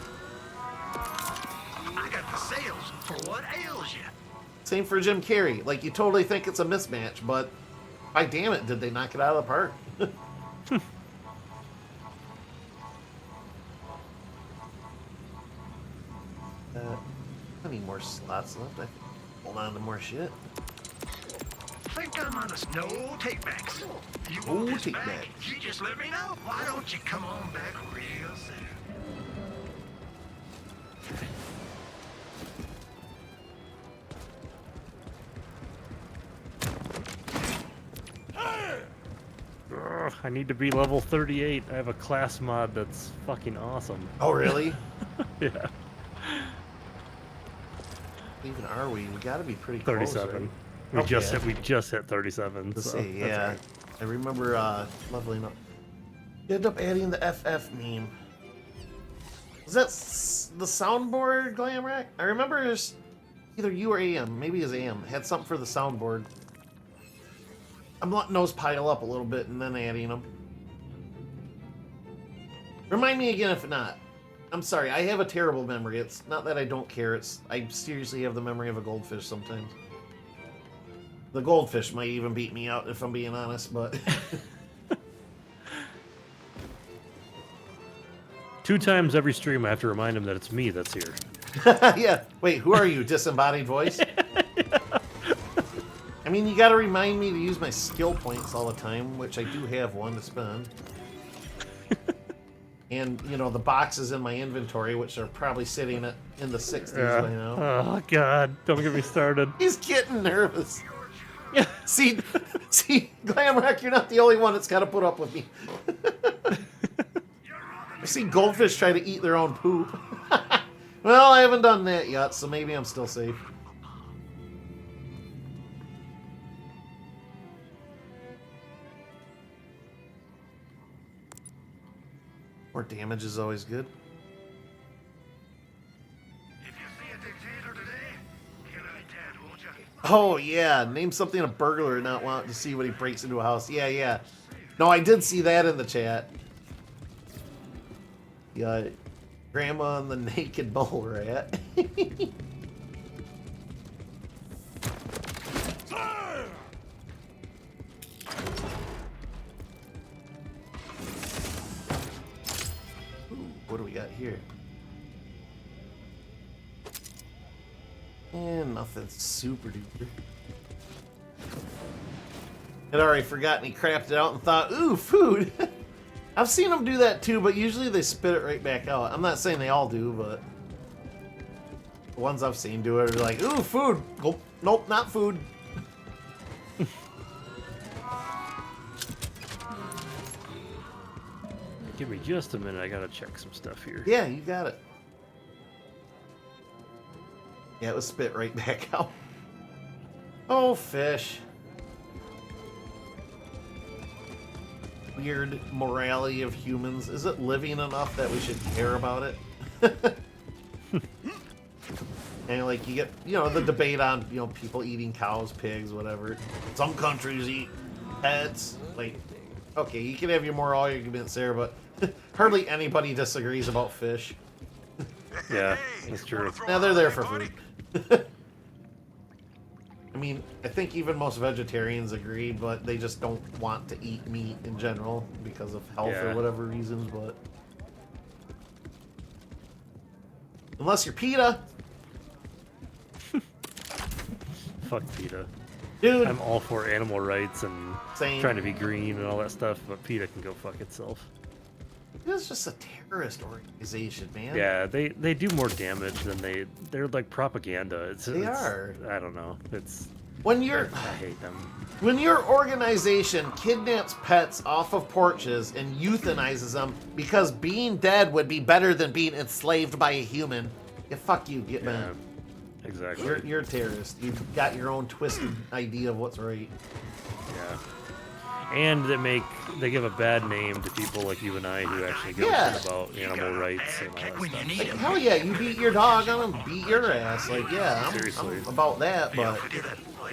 I got the sales for what ails you. Same for Jim Carrey. Like, you totally think it's a mismatch, but by damn it, did they knock it out of the park. I need more slots left. I can hold on to more shit. Think I'm honest. No take-backs. You No want this take-backs. back? You just let me know. Why don't you come on back real soon? Ugh, I need to be level 38. I have a class mod that's fucking awesome. Oh, really? Yeah. Even are we? We gotta be pretty 37. close, right? We just hit 37. Let's so see, that's yeah. all right. I remember leveling up. You end up adding the FF meme. Was that the soundboard, Glamrack? I remember it was either you or AM. Maybe it was AM. Had something for the soundboard. I'm letting those pile up a little bit and then adding them. Remind me again if not. I'm sorry, I have a terrible memory. It's not that I don't care. It's I seriously have the memory of a goldfish sometimes. The goldfish might even beat me out if I'm being honest, but 2 times every stream I have to remind him that it's me that's here. yeah. Wait, who are you? Disembodied voice? I mean, you gotta remind me to use my skill points all the time, which I do have one to spend. And, you know, the boxes in my inventory, which are probably sitting in the 60s by now. Oh, God. Don't get me started. He's getting nervous. see, Glamrock, you're not the only one that's got to put up with me. I see goldfish try to eat their own poop. Well, I haven't done that yet, so maybe I'm still safe. More damage is always good. If you see a dictator today, kill him dead, won't you? Oh, yeah. Name something a burglar not want to see when he breaks into a house. Yeah, yeah. No, I did see that in the chat. Yeah. Grandma and the naked mole rat. What do we got here? And nothing super duper. I'd already forgotten he crapped it out and thought, ooh, food! I've seen them do that too, but usually they spit it right back out. I'm not saying they all do, but the ones I've seen do it are like, ooh, food! Nope, nope, not food. Give me just a minute. I gotta check some stuff here. Yeah, you got it. Yeah, it was spit right back out. Oh, fish. Weird morality of humans. Is it living enough that we should care about it? And like you get, you know, the debate on, you know, people eating cows, pigs, whatever. Some countries eat pets. Like, okay, you can have your moral arguments there, but hardly anybody disagrees about fish. Yeah, that's true. Now they're there for food. I mean, I think even most vegetarians agree, but they just don't want to eat meat in general because of health or whatever reasons, but... Unless you're PETA. Fuck PETA. Dude. I'm all for animal rights and Same. trying to be green and all that stuff, but PETA can go fuck itself. It's just a terrorist organization, man. Yeah, they do more damage than they're like propaganda. They are. I don't know. It's When I hate them. When your organization kidnaps pets off of porches and euthanizes them because being dead would be better than being enslaved by a human, yeah, fuck you, get mad. Exactly. You're a terrorist. You've got your own twisted idea of what's right. Yeah. And they give a bad name to people like you and I who actually give a shit about animal rights and all that stuff. Like, hell yeah, you beat your dog, I'm gonna beat your ass. Like, yeah, I'm about that, but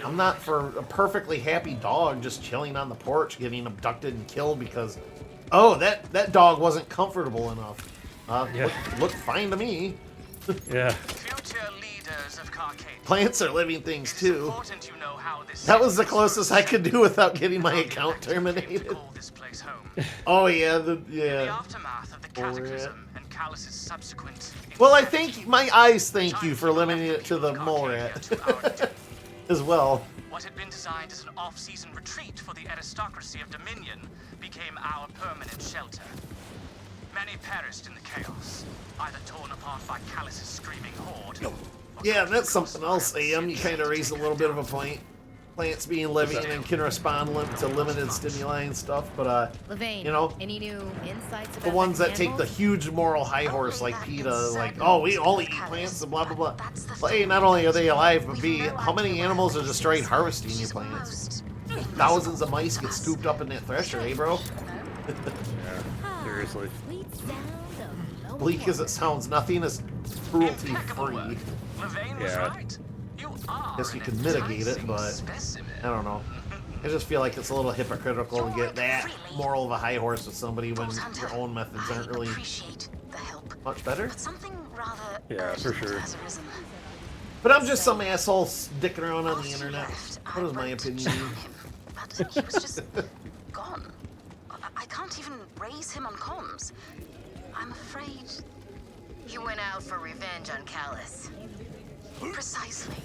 I'm not for a perfectly happy dog just chilling on the porch getting abducted and killed because, oh, that dog wasn't comfortable enough. Looked fine to me. Yeah. Future leaders of Carcade. Plants are living things too. Important you know how this That was the closest I could do without getting my account terminated. this place home. Oh yeah, In the aftermath of the cataclysm and Callus's subsequent Well, I think my eyes thank you for limiting it to the mole rat as well. What had been designed as an off-season retreat for the aristocracy of Dominion became our permanent shelter. Many perished in the chaos, either torn apart by Callus's screaming horde. Yeah, that's something else, Am. You kind of raised a little bit of a point. Plants being living and can respond to limited stimuli and stuff, but Levain, you know, any new insights about the ones that take animals? the huge moral high horse like PETA, like, oh, we only eat plants and blah blah blah. Well, A, not only are they alive, but B, how many animals are destroyed harvesting your plants? Thousands of mice get scooped up in that thresher, eh, bro? Yeah, seriously. Bleak as it sounds, nothing is cruelty-free. Yeah. Guess you can mitigate it, but I don't know. I just feel like it's a little hypocritical to get that moral of a high horse with somebody when your own methods aren't really much better. Yeah, for sure. But I'm just some asshole dicking around on the internet. What is my opinion? He was just gone. I can't even raise him on comms. I'm afraid... You went out for revenge on Callus. Precisely.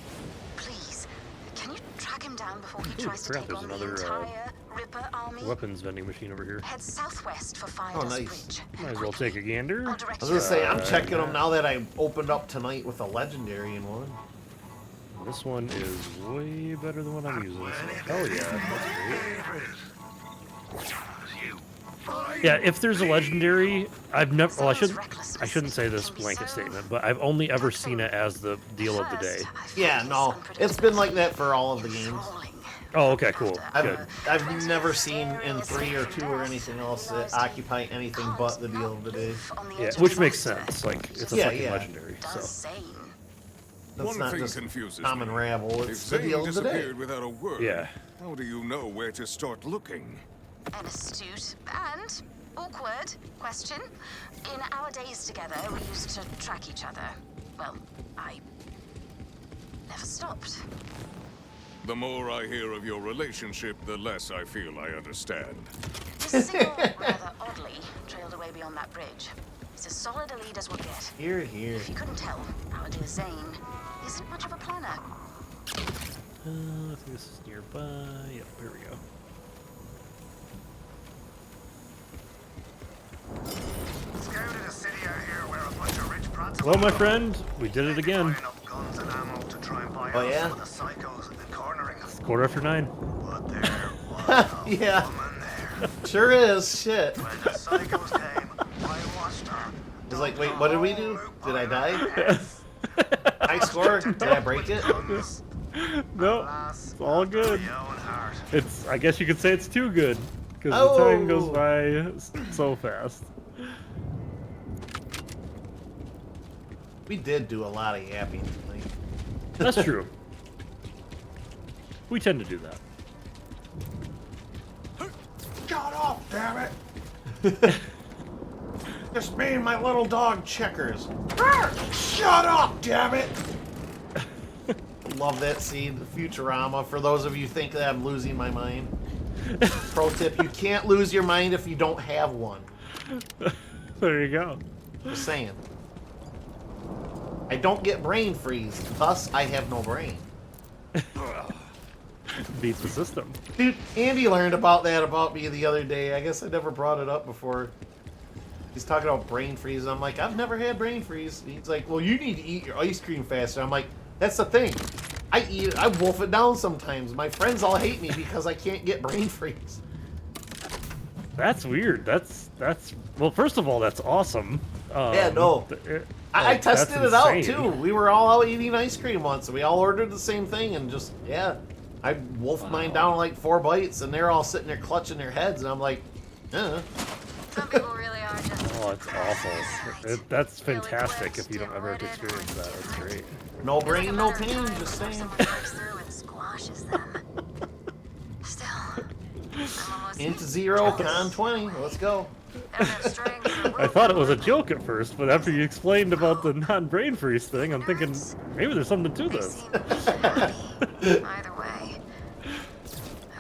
Please, can you track him down before he tries to Crap, take there's on the another entire Ripper army? weapons vending machine over here. Head southwest for Fire Oh, Dust nice. Bridge. Might as well take a gander. I was gonna say, I'm checking them now that I opened up tonight with a legendary in one. This one is way better than what I'm using. So, hell yeah, that's great. Yeah, if there's a legendary, I've never. Well, I shouldn't say this blanket statement, but I've only ever seen it as the deal of the day. Yeah, no, it's been like that for all of the games. Oh, okay, cool. Good. I've never seen in 3 or 2 or anything else that occupy anything but the deal of the day. Yeah, which makes sense. Like, it's a fucking legendary, so. That's not just confuses common rabble, If it's the Zane deal of the day. disappeared without a word, Yeah. how do you know where to start looking? An astute and awkward question. In our days together, we used to track each other. Well, I never stopped. The more I hear of your relationship, the less I feel I understand. This signal, rather oddly, trailed away beyond that bridge. He's as solid a lead as we'll get. Here, here. If you couldn't tell, our dear Zane isn't much of a planner. I think this is nearby. Yep, here we go. Scouted a city out here where a bunch of rich brats Hello, my friend. We did it again. guns and ammo to try and buy Oh, out yeah? some of the psychos that been cornering us. It's 9:15. But there was Yeah. woman there. Sure is. Shit. When the psychos came, I watched her. I was like, wait, what did we do? Did I die? High score? Did I break it? No, it's all good. It's. I guess you could say it's too good because Oh. the time goes by so fast. We did do a lot of yapping tonight. That's true. We tend to do that. Shut up, damn it! Just me and my little dog Checkers. Shut up, damn it! Love that scene, Futurama. For those of you who think that I'm losing my mind. Pro tip, you can't lose your mind if you don't have one. There you go. Just saying. I don't get brain freeze, thus I have no brain. Beat the system. Dude, Andy learned about that about me the other day. I guess I never brought it up before. He's talking about brain freeze. I'm like, I've never had brain freeze. He's like, well, you need to eat your ice cream faster. I'm like, that's the thing. I wolf it down sometimes. My friends all hate me because I can't get brain freeze. That's weird. That's well. First of all, that's awesome. Yeah, no. I tested it out too. We were all out eating ice cream once, and we all ordered the same thing, and just I wolfed mine down like 4 bites, and they're all sitting there clutching their heads, and I'm like, Some people really are just. Oh, it's awful. That's fantastic. If you don't ever have to experience that, that's great. No brain, no pain. Just saying. Into 0, con 20. Let's go. I thought it was a joke at first, but after you explained about the non-brain freeze thing, I'm thinking maybe there's something to this. Either way, I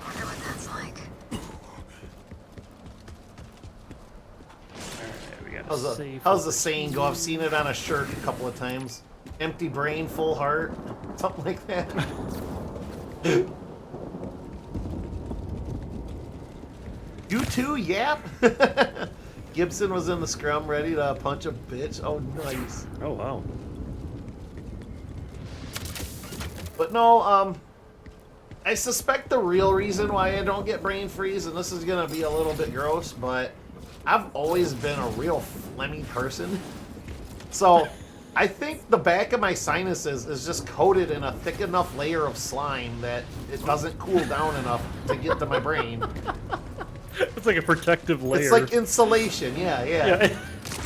wonder what that's like. How's the saying go? I've seen it on a shirt a couple of times. Empty brain, full heart. Something like that. You too, yap? Gibson was in the scrum ready to punch a bitch. Oh, nice. Oh, wow. But no, I suspect the real reason why I don't get brain freeze, and this is going to be a little bit gross, but I've always been a real phlegmy person. So I think the back of my sinuses is just coated in a thick enough layer of slime that it doesn't cool down enough to get to my brain. It's like a protective layer. It's like insulation, yeah.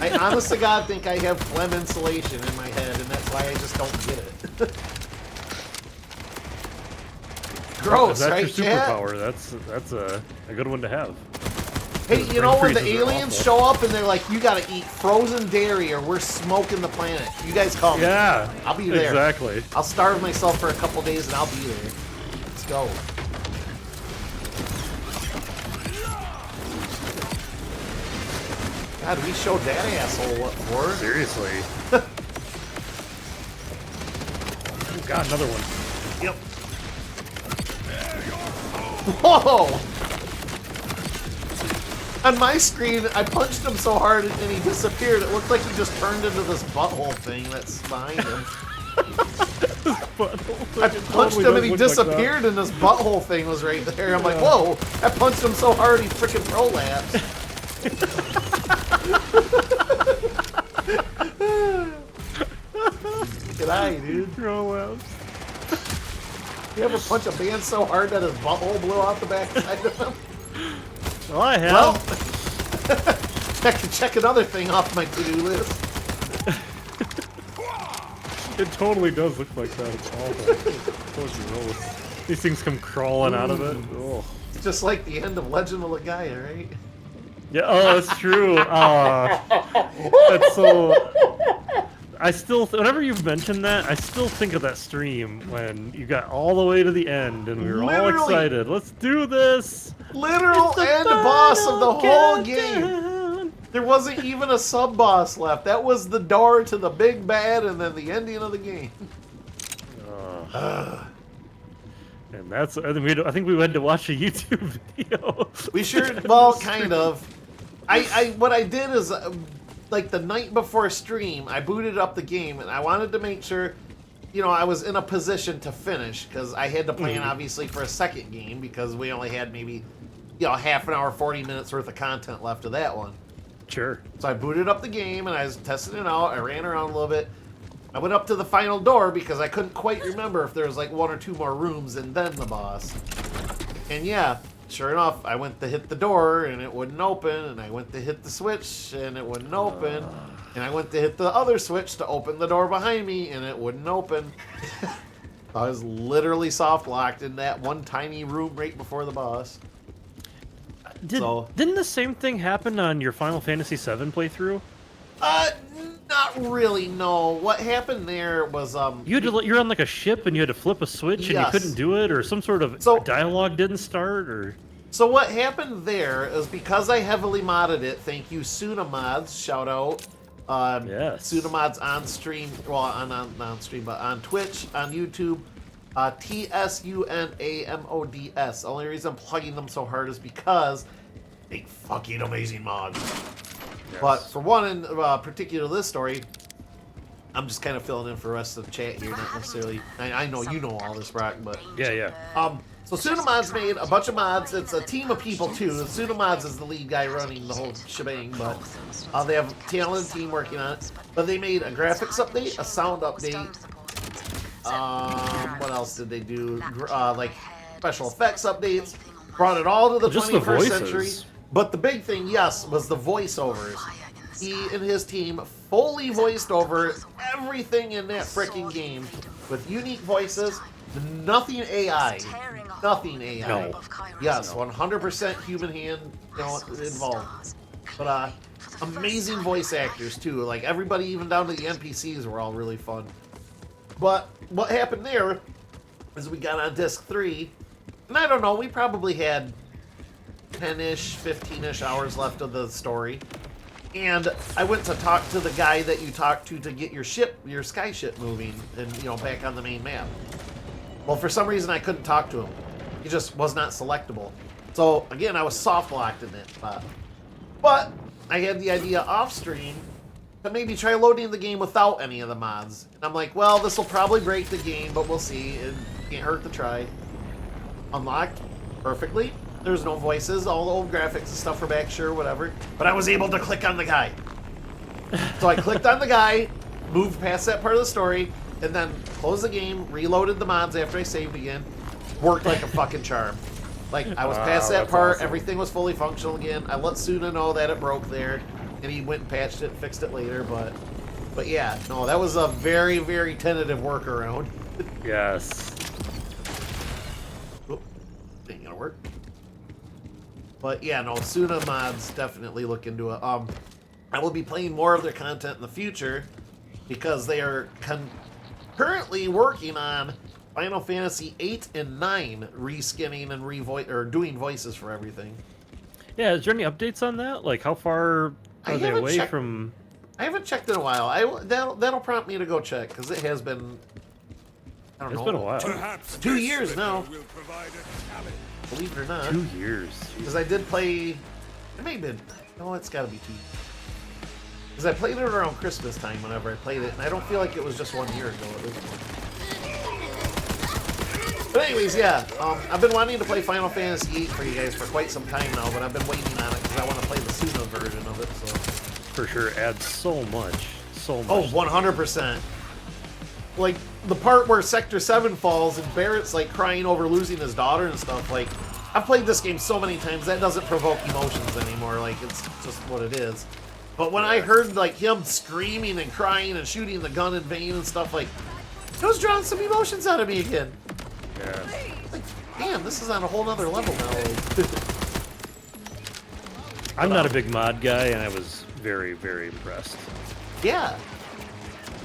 I honest to God think I have phlegm insulation in my head, and that's why I just don't get it. Gross, that's right, your chat? superpower. That's a good one to have. Hey, you know when the aliens show up and they're like, you gotta eat frozen dairy or we're smoking the planet. You guys call me. Yeah, I'll be there. Exactly. I'll starve myself for a couple days and I'll be there. Let's go. God, we showed that asshole what for. Seriously. Oh God, another one. Yep. Whoa! On my screen, I punched him so hard and he disappeared. It looked like he just turned into this butthole thing that's behind him. I punched him and he disappeared and this butthole thing was right there. I'm like, whoa! I punched him so hard he freaking prolapsed. Good eye, dude. Prolapse. You ever punch a man so hard that his butthole blew out the backside of him? Well, I have. Well, check another thing off my to-do list. It totally does look like that. It's awful. It's gross. These things come crawling out of it. Oh. It's just like the end of Legend of Legaia, right? Yeah, oh, that's true. That's so... I still, whenever you've mentioned that, I still think of that stream when you got all the way to the end and we were all excited. Let's do this! Literal end boss of the whole game. There wasn't even a sub-boss left. That was the door to the big bad and then the ending of the game. And that's, I think we went to watch a YouTube video. We sure, well, kind of. What I did is... like the night before stream, I booted up the game and I wanted to make sure, you know, I was in a position to finish because I had to plan obviously for a second game because we only had maybe, you know, half an hour, 40 minutes worth of content left of that one. Sure. So I booted up the game and I was testing it out. I ran around a little bit. I went up to the final door because I couldn't quite remember if there was like 1 or 2 more rooms and then the boss. And yeah, sure enough, I went to hit the door and it wouldn't open, and I went to hit the switch and it wouldn't open, and I went to hit the other switch to open the door behind me and it wouldn't open. I was literally soft locked in that one tiny room right before the boss. Didn't the same thing happen on your Final Fantasy VII playthrough? Not really, no. What happened there was you're on like a ship and you had to flip a switch and you couldn't do it, or some sort of dialogue didn't start, or... So what happened there is because I heavily modded it, thank you Sunamods, shout out. Yes. Sunamods on stream, well, on stream, but on Twitch, on YouTube, TSUNAMODS. The only reason I'm plugging them so hard is because they fucking amazing mods. Yes. But for one in particular, this story, I'm just kind of filling in for the rest of the chat here, not necessarily. I know you know all this, Broc, but Yeah. So Sunamods made a bunch of mods. It's a team of people too. Sunamods is the lead guy running the whole shebang, but they have a talented team working on it. But they made a graphics update, a sound update. What else did they do? Like special effects updates. Brought it all to the Just the 21st century. voices. But the big thing, yes, was the voiceovers. He and his team fully voiced over everything in that freaking game with unique voices. Nothing AI. Nothing AI. No. Yes, 100% human hand involved. But amazing voice actors too. Like everybody, even down to the NPCs, were all really fun. But what happened there is we got on disc 3, and I don't know, we probably had 10-ish, 15-ish hours left of the story. And I went to talk to the guy that you talked to get your ship, your sky ship moving and, back on the main map. Well, for some reason I couldn't talk to him. He just was not selectable. So, again, I was soft locked in that spot. But I had the idea off stream to maybe try loading the game without any of the mods. And I'm like, well, this will probably break the game, but we'll see. It can't hurt to try. Unlocked perfectly. There's no voices. All the old graphics and stuff are back, sure, whatever. But I was able to click on the guy. So I clicked on the guy, moved past that part of the story, and then closed the game, reloaded the mods after I saved again. Worked like a fucking charm. Like, I was past that part, awesome. Everything was fully functional again. I let Suna know that it broke there, and he went and patched it and fixed it later, but yeah, no, that was a very, very tentative workaround. Yes. Oop, ain't gonna work. But yeah, no, Suna mods, definitely look into it. I will be playing more of their content in the future because they are currently working on Final Fantasy 8 and 9 reskinning and doing voices for everything. Yeah, is there any updates on that? Like, how far are they away from? I haven't checked in a while. That'll prompt me to go check because it has been. I don't know. It's been a while. Perhaps 2 years now. will provide a challenge. Believe it or not. 2 years. Because I did play. It may have been. No, it's got to be 2 years. Because I played it around Christmas time whenever I played it, and I don't feel like it was just 1 year ago at this point. But anyways, yeah, I've been wanting to play Final Fantasy VIII for you guys for quite some time now, but I've been waiting on it because I want to play the Suna version of it. So For sure, adds so much. So much. Oh, 100%. Like, the part where Sector 7 falls and Barrett's, like, crying over losing his daughter and stuff, like, I've played this game so many times, that doesn't provoke emotions anymore. Like, it's just what it is. But when I heard, like, him screaming and crying and shooting the gun in vain and stuff, like, it was drawing some emotions out of me again. Yeah. Like, damn, this is on a whole nother level now. I'm not a big mod guy, and I was very, very impressed. Yeah.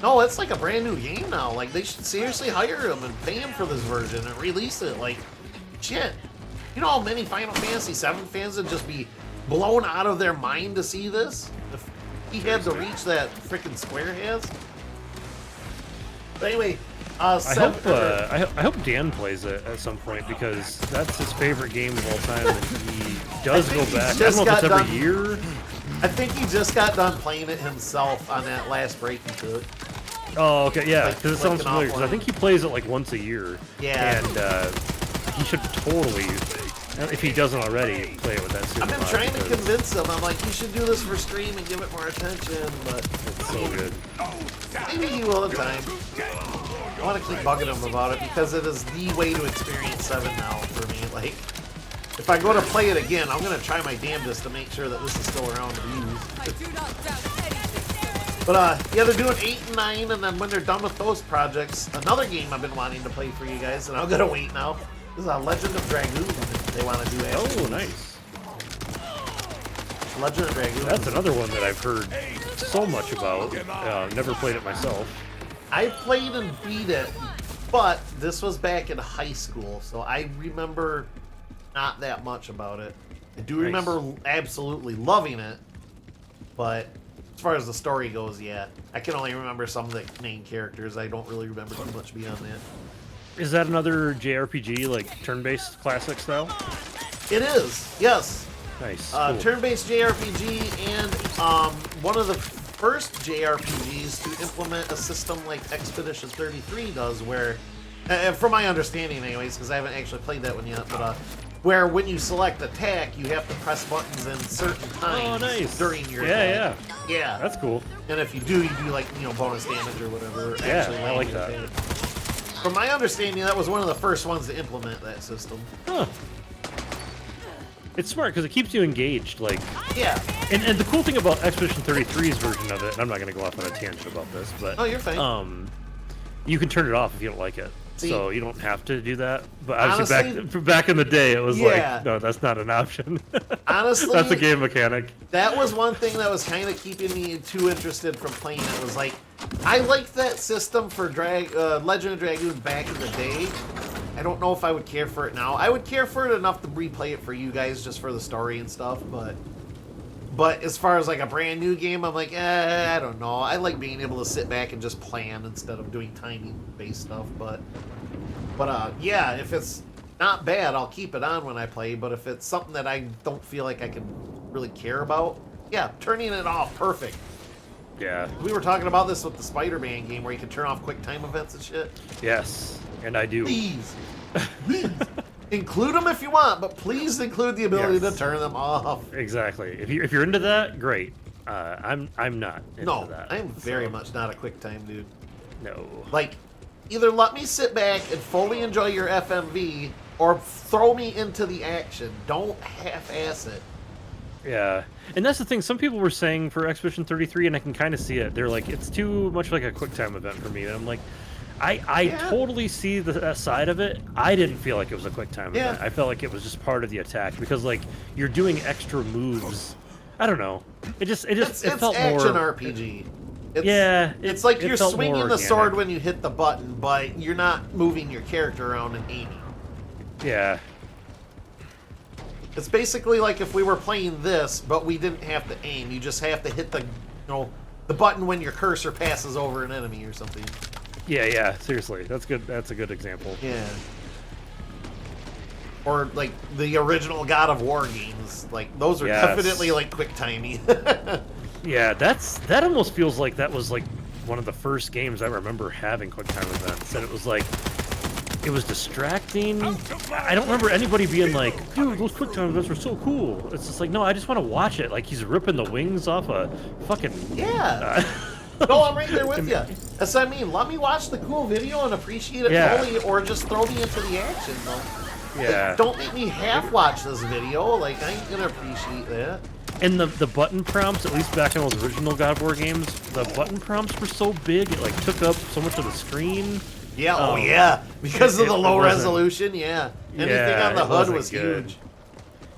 No, it's like a brand new game now. Like, they should seriously hire him and pay him for this version and release it. Like, shit. You know how many Final Fantasy VII fans would just be blown out of their mind to see this? If he had the reach that freaking Square has? But anyway, I hope Dan plays it at some point because that's his favorite game of all time, and he does go back. I don't know if it's every year. I think he just got done playing it himself on that last breaking to it. Oh, okay, yeah, because it Like sounds an familiar. Because I offline. think he plays it like once a year. Yeah. And he should totally, if he doesn't already, play it with that Super I've been mod trying to because convince him. I'm like, you should do this for stream and give it more attention, but it's so good. maybe he will in time. I want to keep bugging him about it because it is the way to experience 7 now for me. Like, if I go to play it again, I'm going to try my damnedest to make sure that this is still around to use. But yeah, they're doing 8 and 9, and then when they're done with those projects, another game I've been wanting to play for you guys, and I'm going to wait now. This is Legend of Dragoon they want to do after. Oh, nice. Legend of Dragoon. That's another one that I've heard so much about. Never played it myself. I played and beat it, but this was back in high school, so I remember not that much about it. I do remember absolutely loving it, but as far as the story goes, yeah. I can only remember some of the main characters. I don't really remember too much beyond that. Is that another JRPG, like turn-based classic style? It is, yes. Nice. Cool. Turn-based JRPG, and one of the first JRPGs to implement a system like Expedition 33 does, where, from my understanding anyways, because I haven't actually played that one yet, but where when you select attack, you have to press buttons in certain times during your attack. Yeah. That's cool. And if you do like, you know, bonus damage or whatever. Yeah, I like that. From my understanding, that was one of the first ones to implement that system. Huh. It's smart because it keeps you engaged, like. Yeah. And the cool thing about Expedition 33's version of it, and I'm not going to go off on a tangent about this, but oh, you're fine. You can turn it off if you don't like it, so you don't have to do that. But honestly, obviously, back in the day, it was like, no, that's not an option. Honestly, that's a game mechanic. That was one thing that was kind of keeping me too interested from playing it. Was like, I liked that system for Legend of Dragoon back in the day. I don't know if I would care for it now. I would care for it enough to replay it for you guys just for the story and stuff, but as far as like a brand new game, I'm like, I don't know. I like being able to sit back and just plan instead of doing timing-based stuff, but yeah, if it's not bad, I'll keep it on when I play, but if it's something that I don't feel like I can really care about, yeah, turning it off, perfect. Yeah. We were talking about this with the Spider-Man game where you can turn off quick time events and shit. Yes, and I do. Please. Include them if you want, but please include the ability to turn them off. Exactly. If you're into that, great. I'm not into that. I'm very much not a quick time dude. No. Like, either let me sit back and fully enjoy your FMV, or throw me into the action. Don't half-ass it. Yeah, and that's the thing. Some people were saying for Expedition 33, and I can kind of see it. They're like, it's too much like a quick time event for me. And I'm like, I totally see that side of it. I didn't feel like it was a quick time event. I felt like it was just part of the attack because like you're doing extra moves. I don't know. It felt action more RPG. It's like you're swinging the sword when you hit the button, but you're not moving your character around and aiming. Yeah. It's basically like if we were playing this, but we didn't have to aim. You just have to hit the button when your cursor passes over an enemy or something. Yeah, seriously. That's good. That's a good example. Yeah. Or like the original God of War games. Like those are definitely like quick timey. Yeah, that almost feels like that was like one of the first games I remember having quick time events. And it was like it was distracting. I don't remember anybody being like, dude, those quick time events were so cool. It's just like, no, I just want to watch it. Like he's ripping the wings off a fucking No, I'm right there with you. That's what I mean. Let me watch the cool video and appreciate it fully, or just throw me into the action. Yeah. Like, don't make me half watch this video. Like I ain't gonna appreciate that. And the button prompts, at least back in those original God of War games, the button prompts were so big it like took up so much of the screen. Yeah, because of the low resolution. Yeah, anything on the HUD was huge.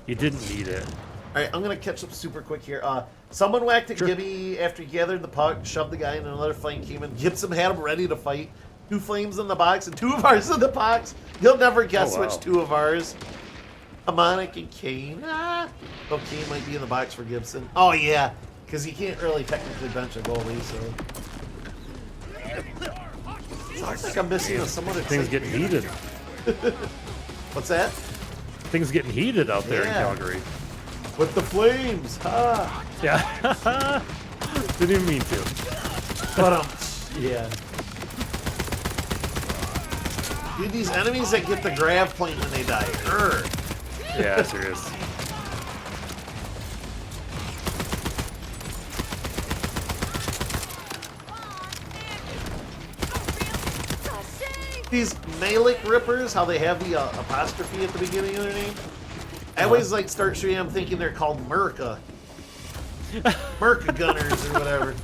You didn't need it. All right, I'm gonna catch up super quick here. Someone whacked at Gibby after he gathered the puck, shoved the guy in, another flame came in. Gibson had him ready to fight. 2 flames in the box and 2 of ours in the box. You'll never guess which 2 of ours. Harmonic and Kane. Oh, Kane might be in the box for Gibson. Oh yeah, because he can't really technically bench a goalie, so. Sounds like I'm missing someone. Things getting heated. What's that? Things getting heated out there in Calgary. With the flames. Yeah. Didn't even mean to. But yeah. Dude, these enemies that get the grab point when they die. Yeah, serious. These Malik Rippers, how they have the apostrophe at the beginning of their name. I always like start shooting them thinking they're called Merca. Merca Gunners or whatever.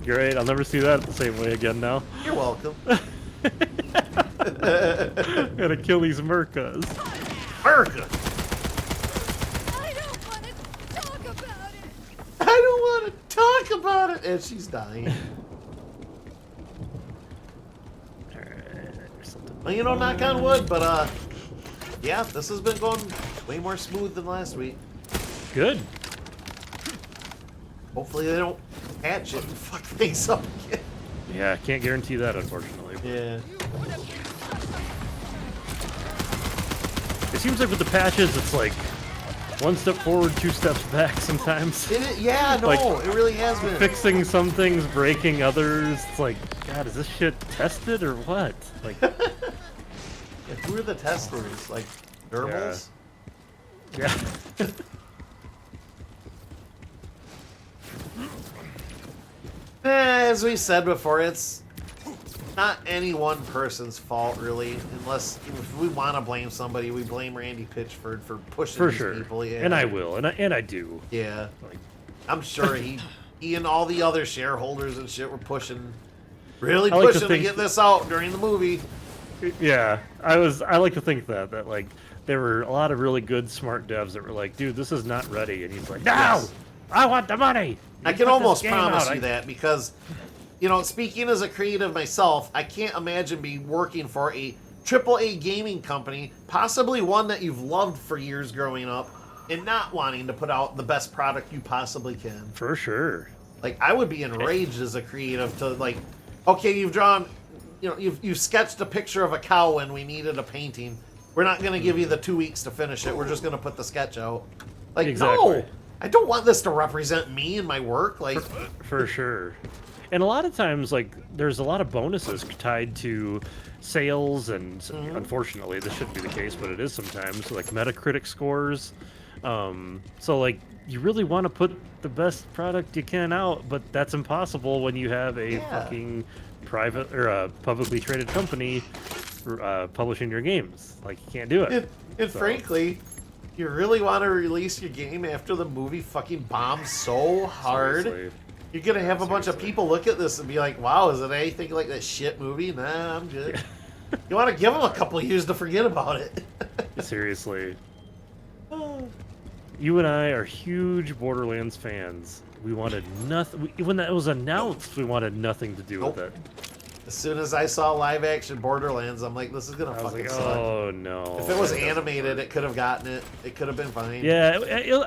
Great, I'll never see that the same way again now. You're welcome. Gotta kill these Mercas. Merca! I don't want to talk about it! I don't want to talk about it! And she's dying. Well, you know, knock on wood, but yeah, this has been going way more smooth than last week. Good. Hopefully they don't patch it and fuck things up again. Yeah, can't guarantee that, unfortunately. Yeah. It seems like with the patches, it's like one step forward, two steps back sometimes. Yeah, no, Like, it really has been. Fixing some things, breaking others. It's like, God, is this shit tested or what? Like, who are the testers? Like, gerbils? Yeah. As we said before, it's not any one person's fault, really. Unless if we want to blame somebody, we blame Randy Pitchford for pushing for these sure. people. Yeah. And I will, and I do. Yeah. I'm sure he and all the other shareholders and shit were pushing, really pushing to get this out during the movie. Yeah, I like to think that like there were a lot of really good, smart devs that were like, dude, this is not ready, and he's like, no, Yes. I want the money. I can almost promise you that because, you know, speaking as a creative myself, I can't imagine me working for a AAA gaming company, possibly one that you've loved for years growing up, and not wanting to put out the best product you possibly can. For sure. Like, I would be enraged as a creative to, like, okay, you've drawn, you know, you've sketched a picture of a cow when we needed a painting. We're not going to give you the 2 weeks to finish it. We're just going to put the sketch out. Like, Exactly. no! I don't want this to represent me and my work. Like, for sure. And a lot of times, like, there's a lot of bonuses tied to sales, and unfortunately, this shouldn't be the case, but it is sometimes, like Metacritic scores. So, like, you really want to put the best product you can out, but that's impossible when you have a fucking private or a publicly traded company publishing your games. Like, you can't do it. And frankly, you really want to release your game after the movie fucking bombs so hard? Seriously. You're going to have a bunch of people look at this and be like, wow, is it anything like that shit movie? Nah, I'm good. You want to give them a couple of years to forget about it. Seriously. You and I are huge Borderlands fans. We wanted nothing. When that was announced, we wanted nothing to do with it. As soon as I saw live action Borderlands, I'm like, this is gonna fucking suck. Oh no! If it was animated, it could have gotten it. It could have been fine. Yeah,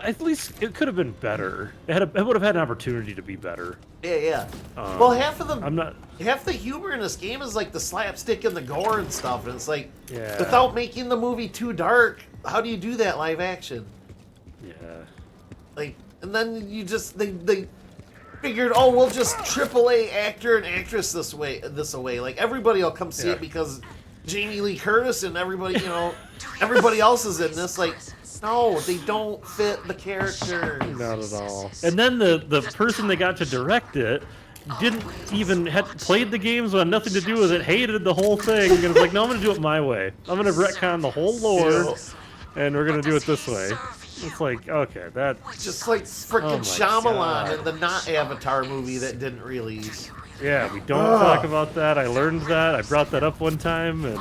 at least it could have been better. It would have had an opportunity to be better. Yeah. Well, half of the I'm half the humor in this game is like the slapstick and the gore and stuff, and it's like, Yeah. without making the movie too dark, how do you do that live action? Yeah. Like, and then you just they figured, oh, we'll just AAA actor and actress this away. Like, everybody will come see it because Jamie Lee Curtis and everybody, you know, everybody else is in this. Like, no, they don't fit the character. Not at all. And then the person that got to direct it didn't even had played the games, had nothing to do with it, hated the whole thing, and was like, no, I'm going to do it my way. I'm going to retcon the whole lore, and we're going to do it this way. It's like, okay, that... Just like frickin' Shyamalan in the not Avatar movie that didn't release. Yeah, we don't talk about that. I learned that. I brought that up one time, and...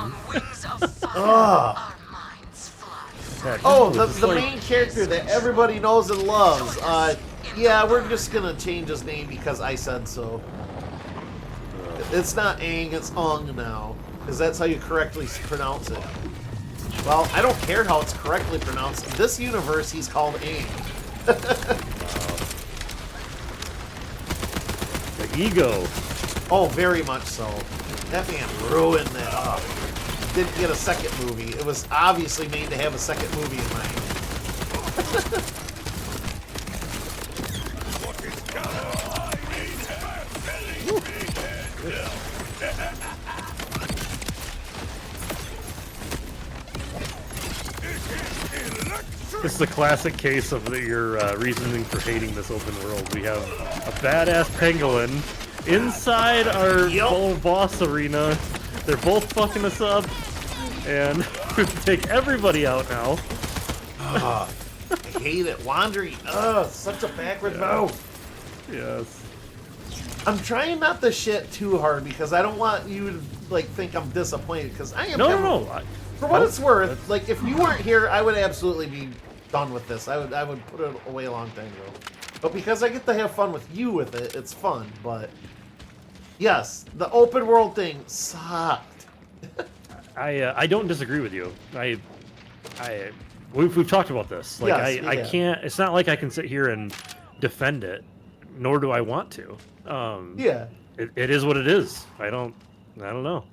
Oh, the main character that everybody knows and loves. Yeah, we're just gonna change his name because I said so. It's not Aang, it's Ong now. Because that's how you correctly pronounce it. Well, I don't care how it's correctly pronounced. In this universe, he's called Aang. The ego. Oh, very much so. That man ruined that. Didn't get a second movie. It was obviously made to have a second movie in mind. This is a classic case of your reasoning for hating this open world. We have a badass pangolin inside our boss arena. They're both fucking us up, and we have to take everybody out now. I hate it. Wandering. Such a backward move. Yes. I'm trying not to shit too hard because I don't want you to like think I'm disappointed because I am. No. For what it's worth, like if you weren't here, I would absolutely be done with this. I would put it away a long time ago. But because I get to have fun with you with it, it's fun. But yes, the open world thing sucked. I don't disagree with you. We've talked about this. Like I can't. It's not like I can sit here and defend it, nor do I want to. Yeah. It is what it is. I don't know.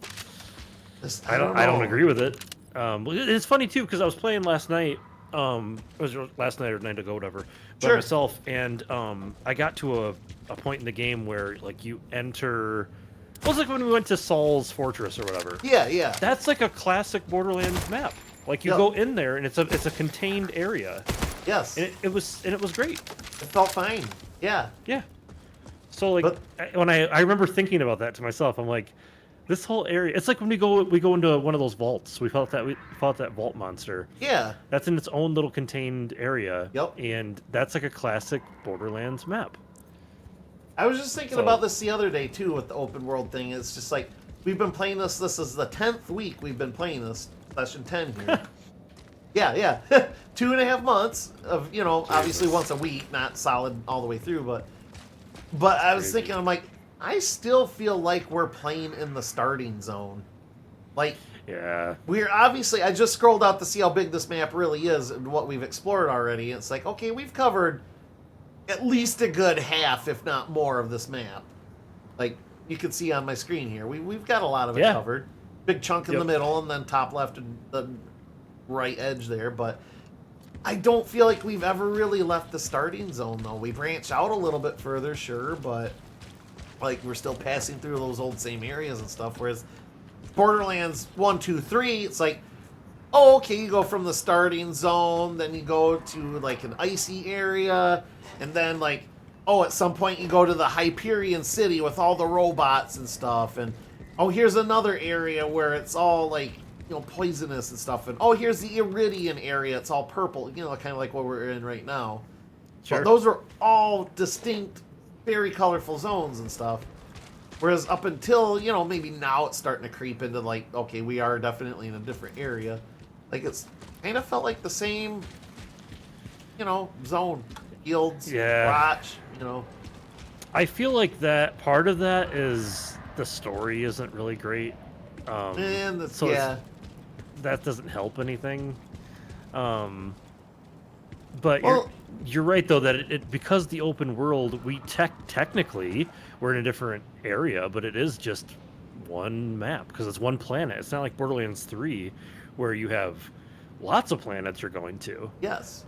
I don't agree with it. It's funny too because I was playing last night it was last night or night ago, whatever, by Sure. myself, and I got to a point in the game where like you enter. It was like when we went to Saul's Fortress or whatever. Yeah, yeah. That's like a classic Borderlands map. Like you Yep. go in there and it's a contained area. Yes. And it was great. It felt fine. Yeah. Yeah. So like when I remember thinking about that to myself, I'm like, this whole area. It's like when we go into one of those vaults. We fought that vault monster. Yeah. That's in its own little contained area. Yep. And that's like a classic Borderlands map. I was just thinking So- about this the other day too with the open world thing. It's just like we've been playing this. This is the 10th week we've been playing this. Session 10 here. yeah. 2.5 months of, obviously once a week, not solid all the way through, but I was thinking, I'm like, I still feel like we're playing in the starting zone. Like, yeah, we're obviously, I just scrolled out to see how big this map really is and what we've explored already. It's like, okay, we've covered at least a good half, if not more, of this map. Like, you can see on my screen here. We've got a lot of it covered. Big chunk in the middle, and then top left and the right edge there, but I don't feel like we've ever really left the starting zone, though. We branch out a little bit further, sure, but like we're still passing through those old same areas and stuff, whereas Borderlands 1, 2, 3, it's like, oh, okay, you go from the starting zone, then you go to like an icy area, and then like, oh, at some point you go to the Hyperion city with all the robots and stuff, and oh, here's another area where it's all like, poisonous and stuff, and oh, here's the Iridian area, it's all purple, kind of like what we're in right now. Sure. But those are all distinct, very colorful zones and stuff. Whereas up until, maybe now it's starting to creep into like, okay, we are definitely in a different area. Like it's kind of felt like the same, zone, guilds, watch, I feel like that part of that is the story isn't really great. And so that doesn't help anything. But you're right though that it because the open world, we technically we're in a different area, but it is just one map because it's one planet. It's not like Borderlands 3 where you have lots of planets you're going to. Yes.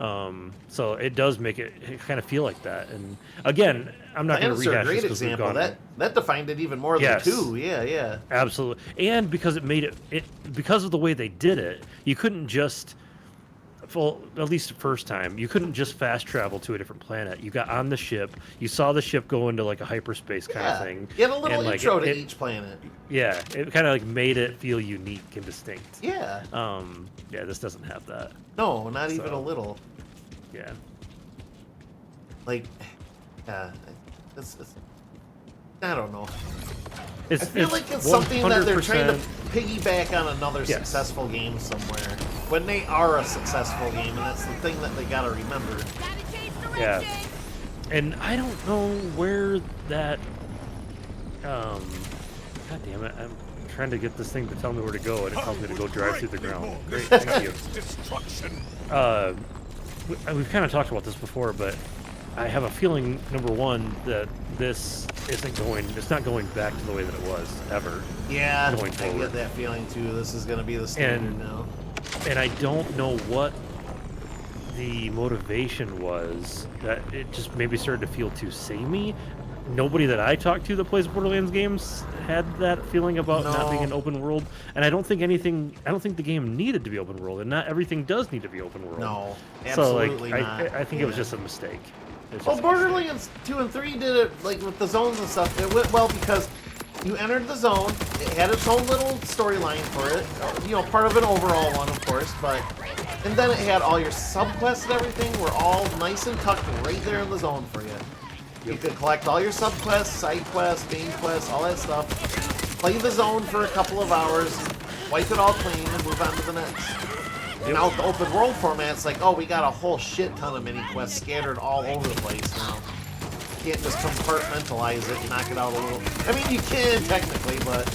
So it does make it kind of feel like that. And again, I'm not going to rehash this because we've gone. That defined it even more than 2. Yeah. Absolutely. And because it made it because of the way they did it, you couldn't just. Well, at least the first time, you couldn't just fast travel to a different planet. You got on the ship, you saw the ship go into like a hyperspace kind of thing. You had a little intro to each planet. Yeah, it kind of like made it feel unique and distinct. Yeah. Yeah, this doesn't have that. No, not even a little. Yeah. Like, it's I don't know. I It's feel like it's something that they're trying to 100%. piggyback on another successful game somewhere. When they are a successful game, and that's the thing that they gotta remember. Yeah. And I don't know where that. God damn it! I'm trying to get this thing to tell me where to go, and it tells me to go drive through the ground. Great, thank you. We've kind of talked about this before, but I have a feeling, number one, that this isn't going. It's not going back to the way that it was ever. Yeah, going I forward. get that feeling too. This is gonna be the standard And- now. And I don't know what the motivation was. That it just maybe started to feel too samey. Nobody that I talked to that plays Borderlands games had that feeling about not being an open world. And I don't think the game needed to be open world, and not everything does need to be open world. No, So absolutely like, not. I think it was just a mistake. Well, Borderlands 2 and 3 did it like with the zones and stuff. It went well because you entered the zone. It had its own little storyline for it. Part of an overall one, of course. And then it had all your subquests and everything were all nice and tucked right there in the zone for you. You could collect all your subquests, side quests, main quests, all that stuff. Play the zone for a couple of hours, wipe it all clean, and move on to the next. Now with the open world format, it's like, oh, we got a whole shit ton of mini quests scattered all over the place now. You can't just compartmentalize it and knock it out a little. I mean, you can technically, but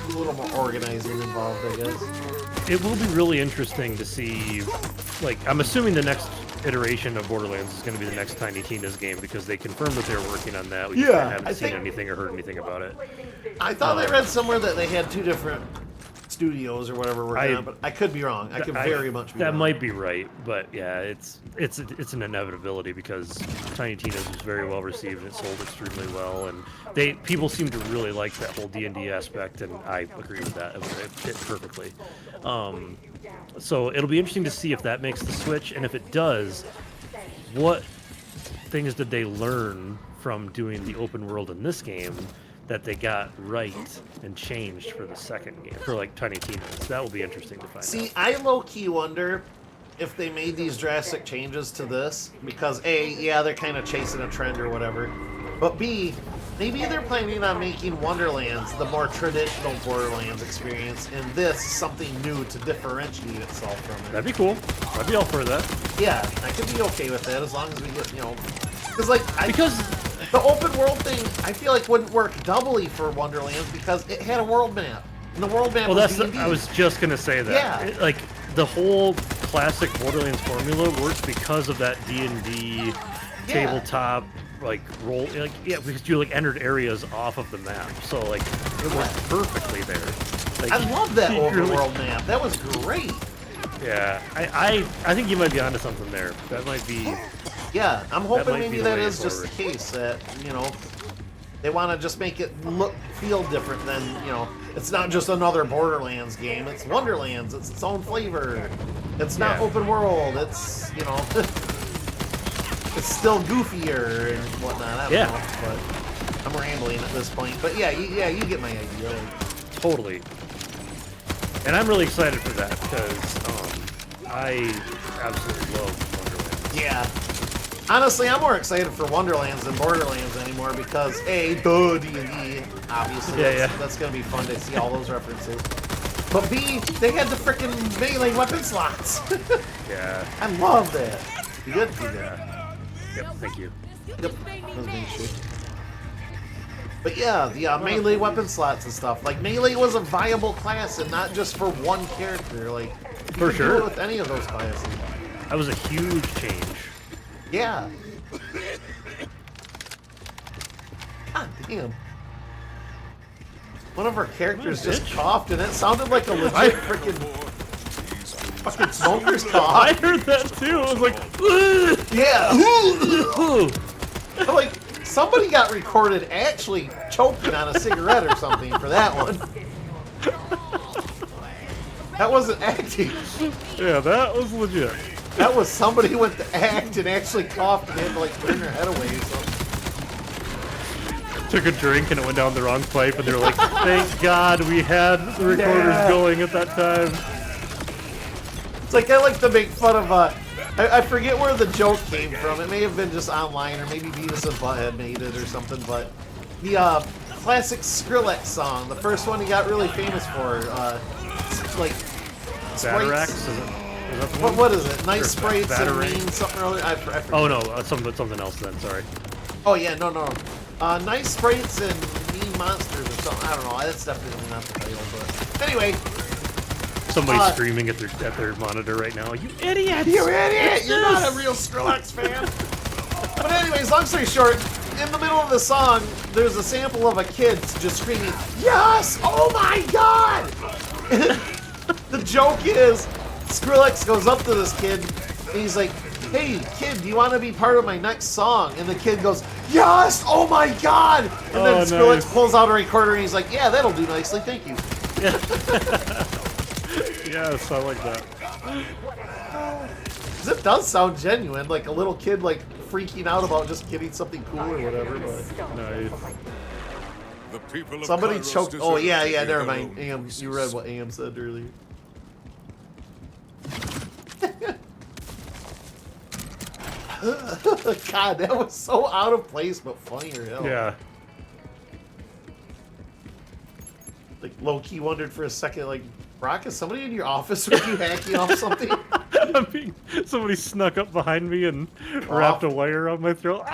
a little more organizing involved, I guess. It will be really interesting to see. Like, I'm assuming the next iteration of Borderlands is going to be the next Tiny Tina's game because they confirmed that they're working on that. We just haven't seen anything or heard anything about it. I thought I read somewhere that they had 2 different Studios or whatever working on, but I could be wrong. I could very much be that wrong. might be right, but yeah, it's an inevitability because Tiny Tina's was very well received and it sold extremely well, and people seem to really like that whole D&D aspect, and I agree with that. It fit perfectly. So it'll be interesting to see if that makes the switch, and if it does, what things did they learn from doing the open world in this game that they got right and changed for the second game, for like Tiny Tina's. That will be interesting to find out. See, I low-key wonder if they made these drastic changes to this, because A, yeah, they're kind of chasing a trend or whatever, but B, maybe they're planning on making Wonderlands the more traditional Borderlands experience, and this something new to differentiate itself from it. That'd be cool. I'd be all for that. Yeah, I could be okay with that as long as we get, because the open world thing, I feel like wouldn't work doubly for Wonderlands because it had a world map, and the world map was D&D. I was just gonna say that. Yeah. The whole classic Borderlands formula works because of that D&D tabletop role. Because you entered areas off of the map, so it worked perfectly there. I love that open world map. That was great. Yeah, I think you might be onto something there. That might be. Yeah, I'm hoping maybe that is forward. just the case, that, they want to just make it feel different than, it's not just another Borderlands game, it's Wonderlands, it's its own flavor. It's not open world, it's, it's still goofier and whatnot, I don't know, but I'm rambling at this point. But yeah, you get my idea. Totally. And I'm really excited for that, because I absolutely love Wonderlands. Yeah. Honestly, I'm more excited for Wonderlands than Borderlands anymore because A, D&D, obviously. That's going to be fun to see all those references. But B, they had the frickin' melee weapon slots. Yeah. I love that. You good? Yeah. Yep, thank you. Yep. That was being shit. But yeah, the melee weapon slots and stuff. Melee was a viable class and not just for one character. You For could sure. do it with any of those classes. That was a huge change. Yeah. God damn. One of our characters just coughed and it sounded like a legit freaking fucking smoker's cough. I heard that too. I was like, yeah. Somebody got recorded actually choking on a cigarette or something for that one. That wasn't acting. Yeah, that was legit. That was somebody who went to act and actually coughed and had to turn their head away or something. Took a drink and it went down the wrong pipe, and they were like, "Thank God we had the recorders going at that time." It's I like to make fun of I forget where the joke came from. It may have been just online, or maybe Beavis and Butthead made it or something. But the classic Skrillex song, the first one he got really famous for, Batarax? What is it? Nice Or sprites and Batarang? mean something or other. I forget. Oh no, something else then. Sorry. Oh yeah, no. Nice sprites and mean monsters or something. I don't know. That's definitely not the title, but anyway. Somebody's screaming at their monitor right now. You idiot! You idiot! You're not a real Skrillex fan. But anyways, long story short, in the middle of the song, there's a sample of a kid just screaming, "Yes! Oh my God!" The joke is, Skrillex goes up to this kid, and he's like, "Hey, kid, do you want to be part of my next song?" And the kid goes, "Yes! Oh my God!" And then Skrillex pulls out a recorder, and he's like, "Yeah, that'll do nicely, thank you." Yes, I like that. It does sound genuine, like a little kid freaking out about just getting something cool or whatever. But nice. The people of somebody Kairos choked. Oh deserve yeah, to hear never their mind. own Am, you read what Am said earlier. God, that was so out of place, but funnier. Hell. Yeah. Low key wondered for a second, Broc, is somebody in your office with you hacking off something? Somebody snuck up behind me and wrapped a wire around my throat.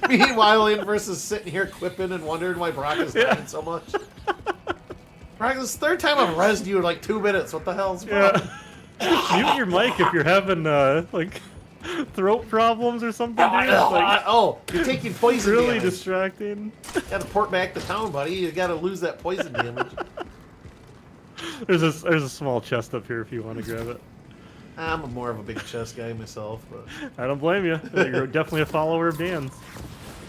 Meanwhile, Inverse is sitting here quipping and wondering why Broc is dying so much. Broc, this is the third time I've rezzed you in 2 minutes. What the hell's wrong? Mute your mic if you're having throat problems or something. Dude. You're taking poison really damage. distracting. Gotta port back to town, buddy. You gotta lose that poison damage. There's a small chest up here if you want to grab it. I'm more of a big chest guy myself, but I don't blame you. You're definitely a follower of Dan's.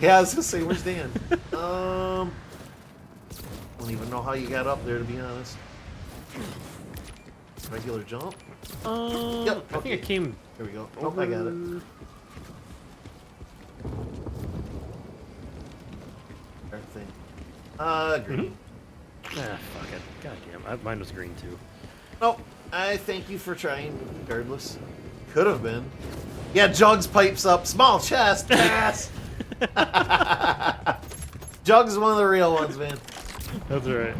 yeah, I was gonna say, where's Dan? Don't even know how you got up there, to be honest. Regular jump? Yep. I think it came. Here we go. Oh, I got it. Thing. Green. Ah, fuck it. God damn. Mine was green too. Oh, I thank you for trying, regardless. Could have been. Yeah, Jugs pipes up. Small chest. Yes. Jugs is one of the real ones, man. That's right.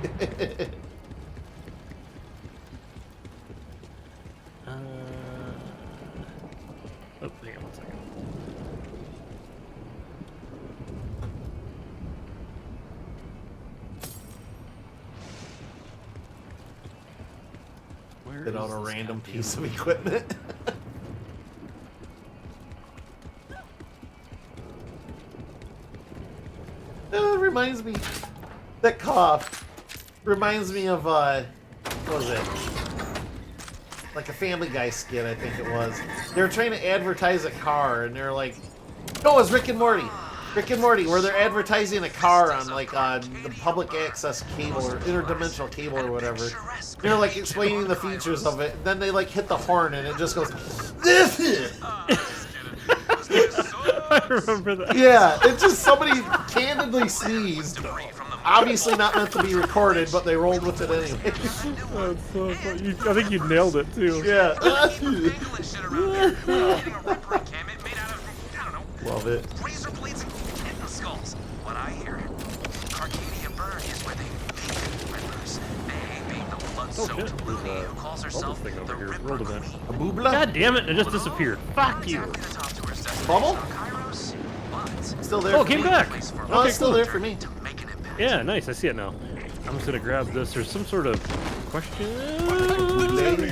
Oh, hang on 1 second. Where Get out is a this random goddamn- piece of equipment. It reminds me, that cough reminds me of, what was it? Like a Family Guy skit, I think it was. They were trying to advertise a car, and they're like, no, it was Rick and Morty. Rick and Morty, where they're advertising a car on, like, the public access cable or interdimensional cable or whatever. They're, like, explaining the features of it, and then they, like, hit the horn, and it just goes, this is... I remember that. Yeah, it's just somebody candidly sneezed. Obviously not meant to be recorded, but they rolled with it anyway. That's so funny. I think you nailed it too. Yeah. Love it. Razor blades and kitten skulls. What I hear, Arcadia Burn is where they make rippers. They being the blood-soaked loony who calls herself the Ripper Queen. A boobla? God damn it! It just disappeared. Fuck you. Bubble? Still there. Oh, for it came me. back. Oh, Okay, it's still cool. there for me. Yeah, nice. I see it now. I'm just gonna grab this. There's some sort of question. Okay.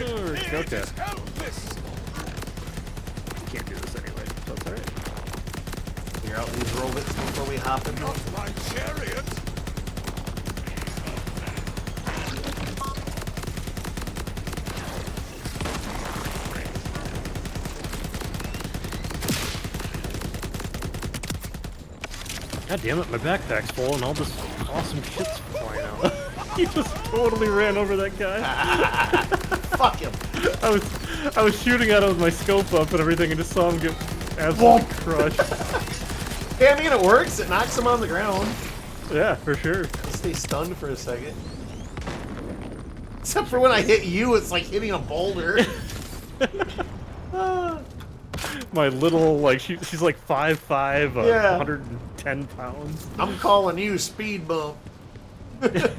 Can't do this anyway. So it's alright. Clear out these robots before we hop in. My chariot! God damn it, my backpack's full and all this awesome shit's flying out. He just totally ran over that guy. Fuck him. I was shooting at him with my scope up and everything and just saw him get absolutely crushed. Yeah, I mean, it works. It knocks him on the ground. Yeah, for sure. Stay stunned for a second. Except for when I hit you, it's like hitting a boulder. My little, like, she's like 5'5", Yeah. 110 pounds. I'm calling you speed bump.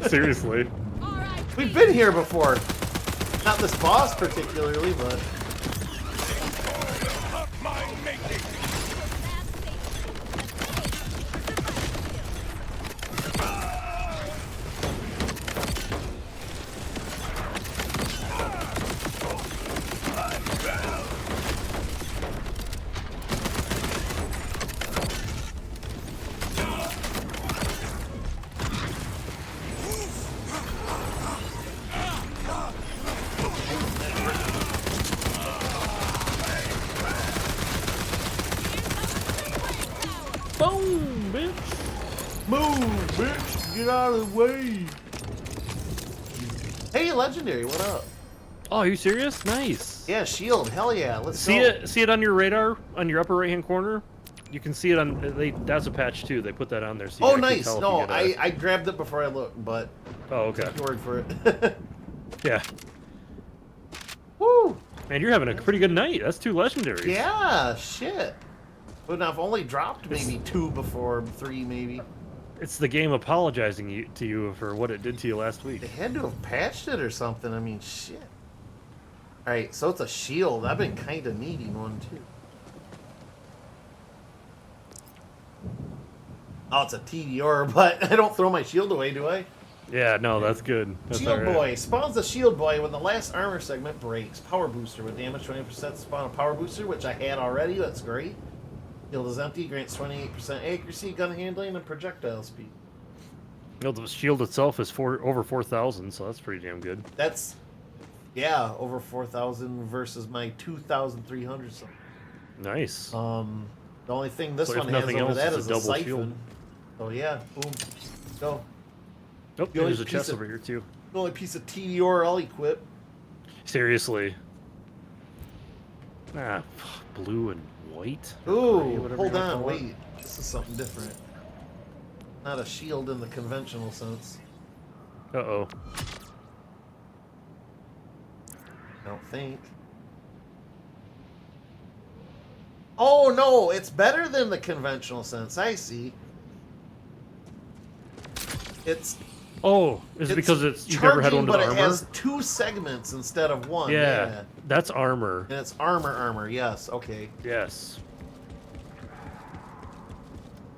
Seriously. We've been here before. Not this boss particularly, but... Boom, bitch. Move, bitch! Get out of the way! Hey, Legendary, what up? Oh, are you serious? Nice. Yeah, shield, hell yeah, let's See go. it? See it on your radar, on your upper right-hand corner. You can see it on. That's a patch too. They put that on there. So you Oh, can actually nice. tell if No, you get a- I grabbed it before I looked, but... Oh, okay. Take your word for it. Yeah. Woo! Man, you're having a pretty good night. That's 2 legendaries. Yeah, shit. But I've only dropped maybe 2 before, 3 maybe. It's the game apologizing to you for what it did to you last week. They had to have patched it or something. I mean, shit. Alright, so it's a shield. I've been kind of needing one, too. Oh, it's a TDR, but I don't throw my shield away, do I? Yeah, no, that's good. That's Shield all right. Boy. Spawns the Shield Boy when the last armor segment breaks. Power Booster with damage 20% spawn a Power Booster, which I had already. That's great. Shield is empty. Grants 28% accuracy, gun handling, and projectile speed. No, the shield itself is over 4,000, so that's pretty damn good. That's, yeah, over 4,000 versus my 2,300 something. Nice. The only thing this So if one has nothing over else, that it's a is a double siphon. shield. So yeah, boom, go. Nope, The only there's a piece chest of- over here too. The only piece of TDR I'll equip. Seriously. Ah, blue and white. Ooh, Gray, whatever hold you wanna on, call it. wait. This is something different. Not a shield in the conventional sense. Uh-oh. I don't think. Oh no, it's better than the conventional sense. I see. It's Oh, is it because you've never had one charging, with but it armor? has 2 segments instead of 1. Yeah, that's armor. And it's armor. Yes, okay. Yes.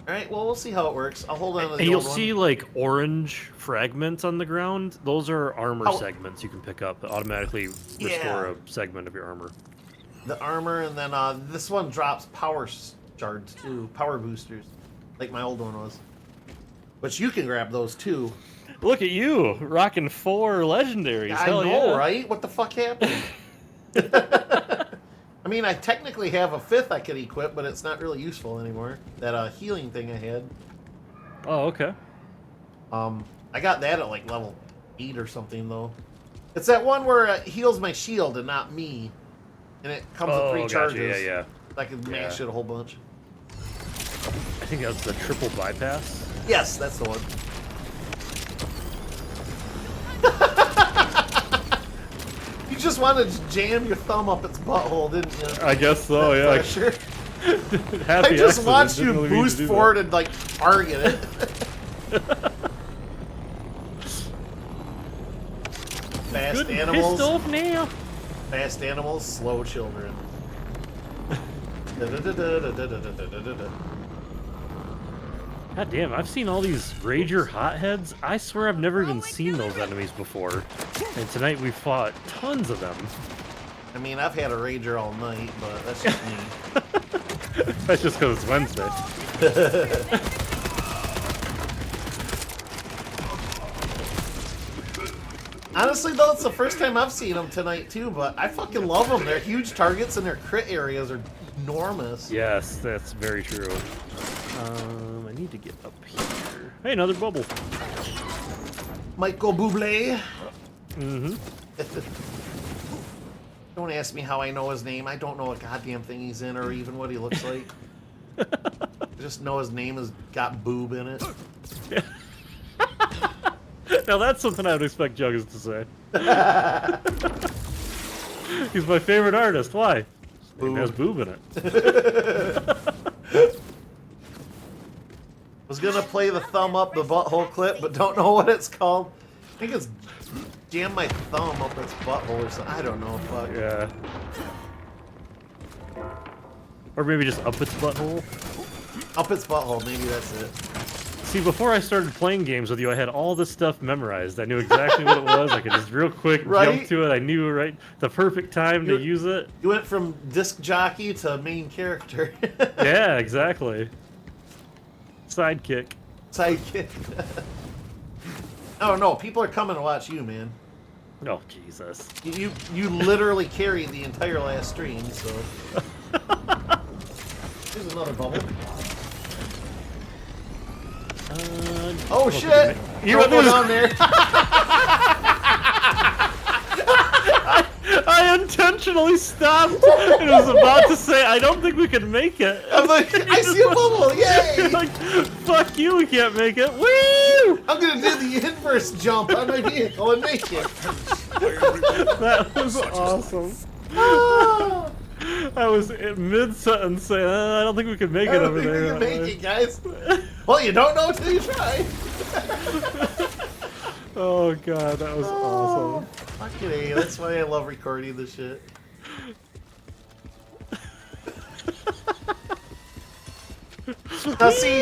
All right, well, we'll see how it works. I'll hold on to the And you'll old one. see like orange fragments on the ground. Those are armor Oh. segments you can pick up that automatically restore Yeah. a segment of your armor. The armor, and then this one drops power shards too, power boosters, like my old one was. But you can grab those too. Look at you, rocking 4 legendaries. I Hell know, yeah. right? What the fuck happened? I mean, I technically have a 5th I could equip, but it's not really useful anymore. That healing thing I had. Oh, okay. I got that at like level 8 or something though. It's that one where it heals my shield and not me, and it comes with 3 gotcha. charges. Yeah. I can mash it a whole bunch. I think that's the triple bypass. Yes, that's the one. You just wanted to jam your thumb up its butthole, didn't you? I guess so, yeah. Sure. Happy I just accident. watched you Didn't really mean to boost do forward that. and like target it. Fast Good animals. pissed off now. Fast animals, slow children. Da-da-da-da-da-da-da-da-da-da. God damn, I've seen all these Rager hotheads. I swear I've never even seen those enemies before. And tonight we fought tons of them. I mean, I've had a rager all night, but that's just me. That's just because it's Wednesday. Honestly, though, it's the first time I've seen them tonight, too, but I fucking love them. They're huge targets and their crit areas are enormous. Yes, that's very true. I need to get up here. Hey, another bubble. Michael Bublé. Mm-hmm. Don't ask me how I know his name. I don't know a goddamn thing he's in or even what he looks like. I just know his name has got boob in it. Now that's something I would expect Juggins to say. He's my favorite artist. Why? He has boob in it. Was gonna play the thumb up the butthole clip, but don't know what it's called. I think it's jam my thumb up its butthole or something. I don't know. Fuck. Yeah. Or maybe just up its butthole. Up its butthole. Maybe that's it. See, before I started playing games with you, I had all this stuff memorized. I knew exactly what it was. I could just real quick jump to it. I knew the perfect time to use it. You went from disc jockey to main character. Yeah, exactly. Sidekick. Sidekick. Oh no, people are coming to watch you, man. Oh Jesus! You literally carried the entire last stream, so. Here's another bubble. Oh shit! You Don't go down there. I intentionally stopped and was about to say, I don't think we can make it. I'm like, I see a bubble, yay! You're like, fuck you, we can't make it. Woo! I'm gonna do the inverse jump on my vehicle and make it. That was awesome. I was in mid-sentence saying, I don't think we can make it over there. I don't think we can make it, guys. Well, you don't know until you try. Oh god, that was awesome. Fucking A, that's why I love recording this shit. Now see,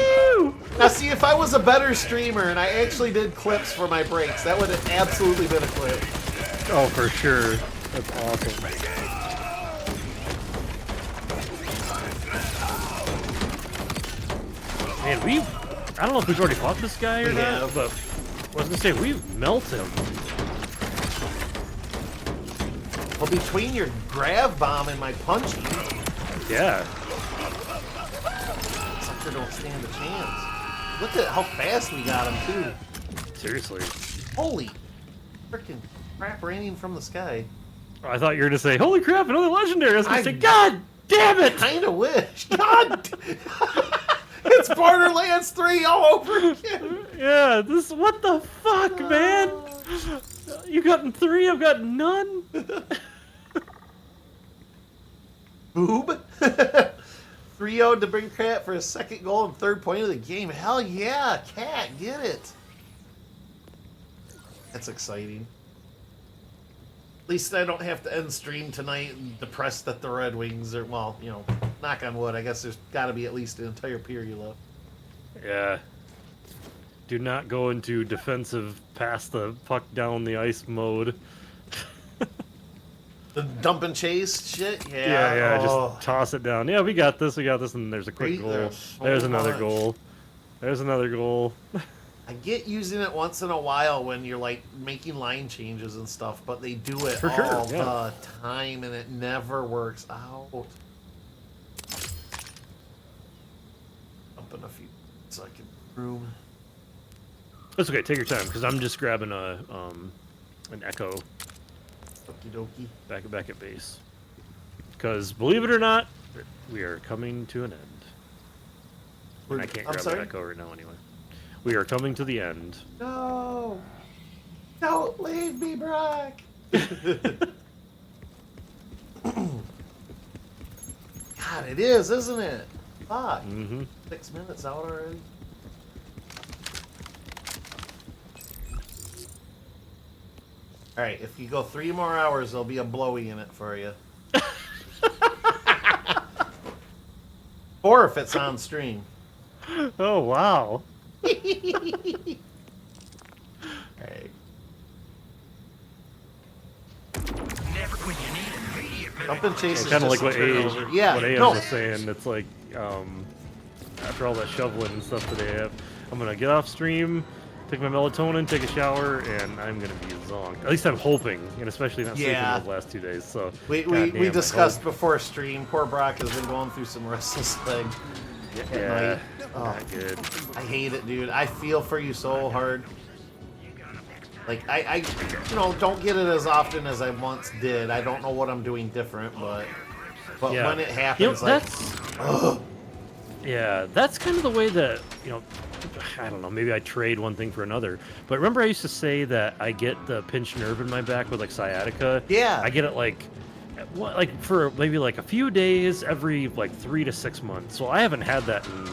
if I was a better streamer and I actually did clips for my breaks, that would have absolutely been a clip. Oh, for sure. That's awesome. Man, I don't know if we've already fought this guy or We not, have. but I was gonna say we melt him. Well, between your grav bomb and my punching, Yeah. sucker don't stand a chance. Look at how fast we got him too. Seriously. Holy freaking crap raining from the sky. I thought you were gonna say, "Holy crap, another legendary!" I was gonna I- say, "God damn it!" Kinda wish. God, it's Borderlands 3 all over again. Yeah, this what the fuck, man? You gotten 3, I've got none. Boob. 3-0 to bring Cat for his second goal and third point of the game. Hell yeah, Cat, get it. That's exciting. At least I don't have to end stream tonight and depressed that the Red Wings are, well, you know, knock on wood. I guess there's got to be at least an entire period left. Yeah. Do not go into defensive pass the puck down the ice mode. The dump and chase shit? Yeah. Yeah, oh. just toss it down. Yeah, we got this, and there's a quick Great, goal. there's so There's another much. goal. There's another goal. I get using it once in a while when you're like making line changes and stuff, but they do it For sure, all yeah. the time and it never works out. Dumping a few second room. That's okay, take your time, because I'm just grabbing a an echo Okie dokie. back at base. Because believe it or not, we are coming to an end. And I can't I'm grab sorry? an echo right now anyway. We are coming to the end. No! Don't leave me, Broc! God, it is, isn't it? Fuck. 6 minutes out already. Alright, if you go 3 more hours, there'll be a blowy in it for you. 4 if it's on stream. Oh, wow. Alright. Never when you need immediate Dump and chase is Kind of just like what a Age, turnover. Yeah, what Age no. was saying. It's like, after all that shoveling and stuff today, I'm gonna get off stream, take my melatonin, take a shower, and I'm gonna be zonked. At least I'm hoping, and especially not sleeping Yeah. those last 2 days. So We goddamn, I discussed hope. before stream. Poor Brock has been going through some restless thing. at Yeah, night. not good. I hate it, dude. I feel for you so hard. Like I you know, don't get it as often as I once did. I don't know what I'm doing different, but Yeah. when it happens, You know, like, that's ugh. yeah, that's kind of the way that, you know, I don't know, maybe I trade one thing for another. But remember I used to say that I get the pinched nerve in my back with like sciatica? Yeah. I get it like for maybe like a few days every like 3 to 6 months. So I haven't had that in,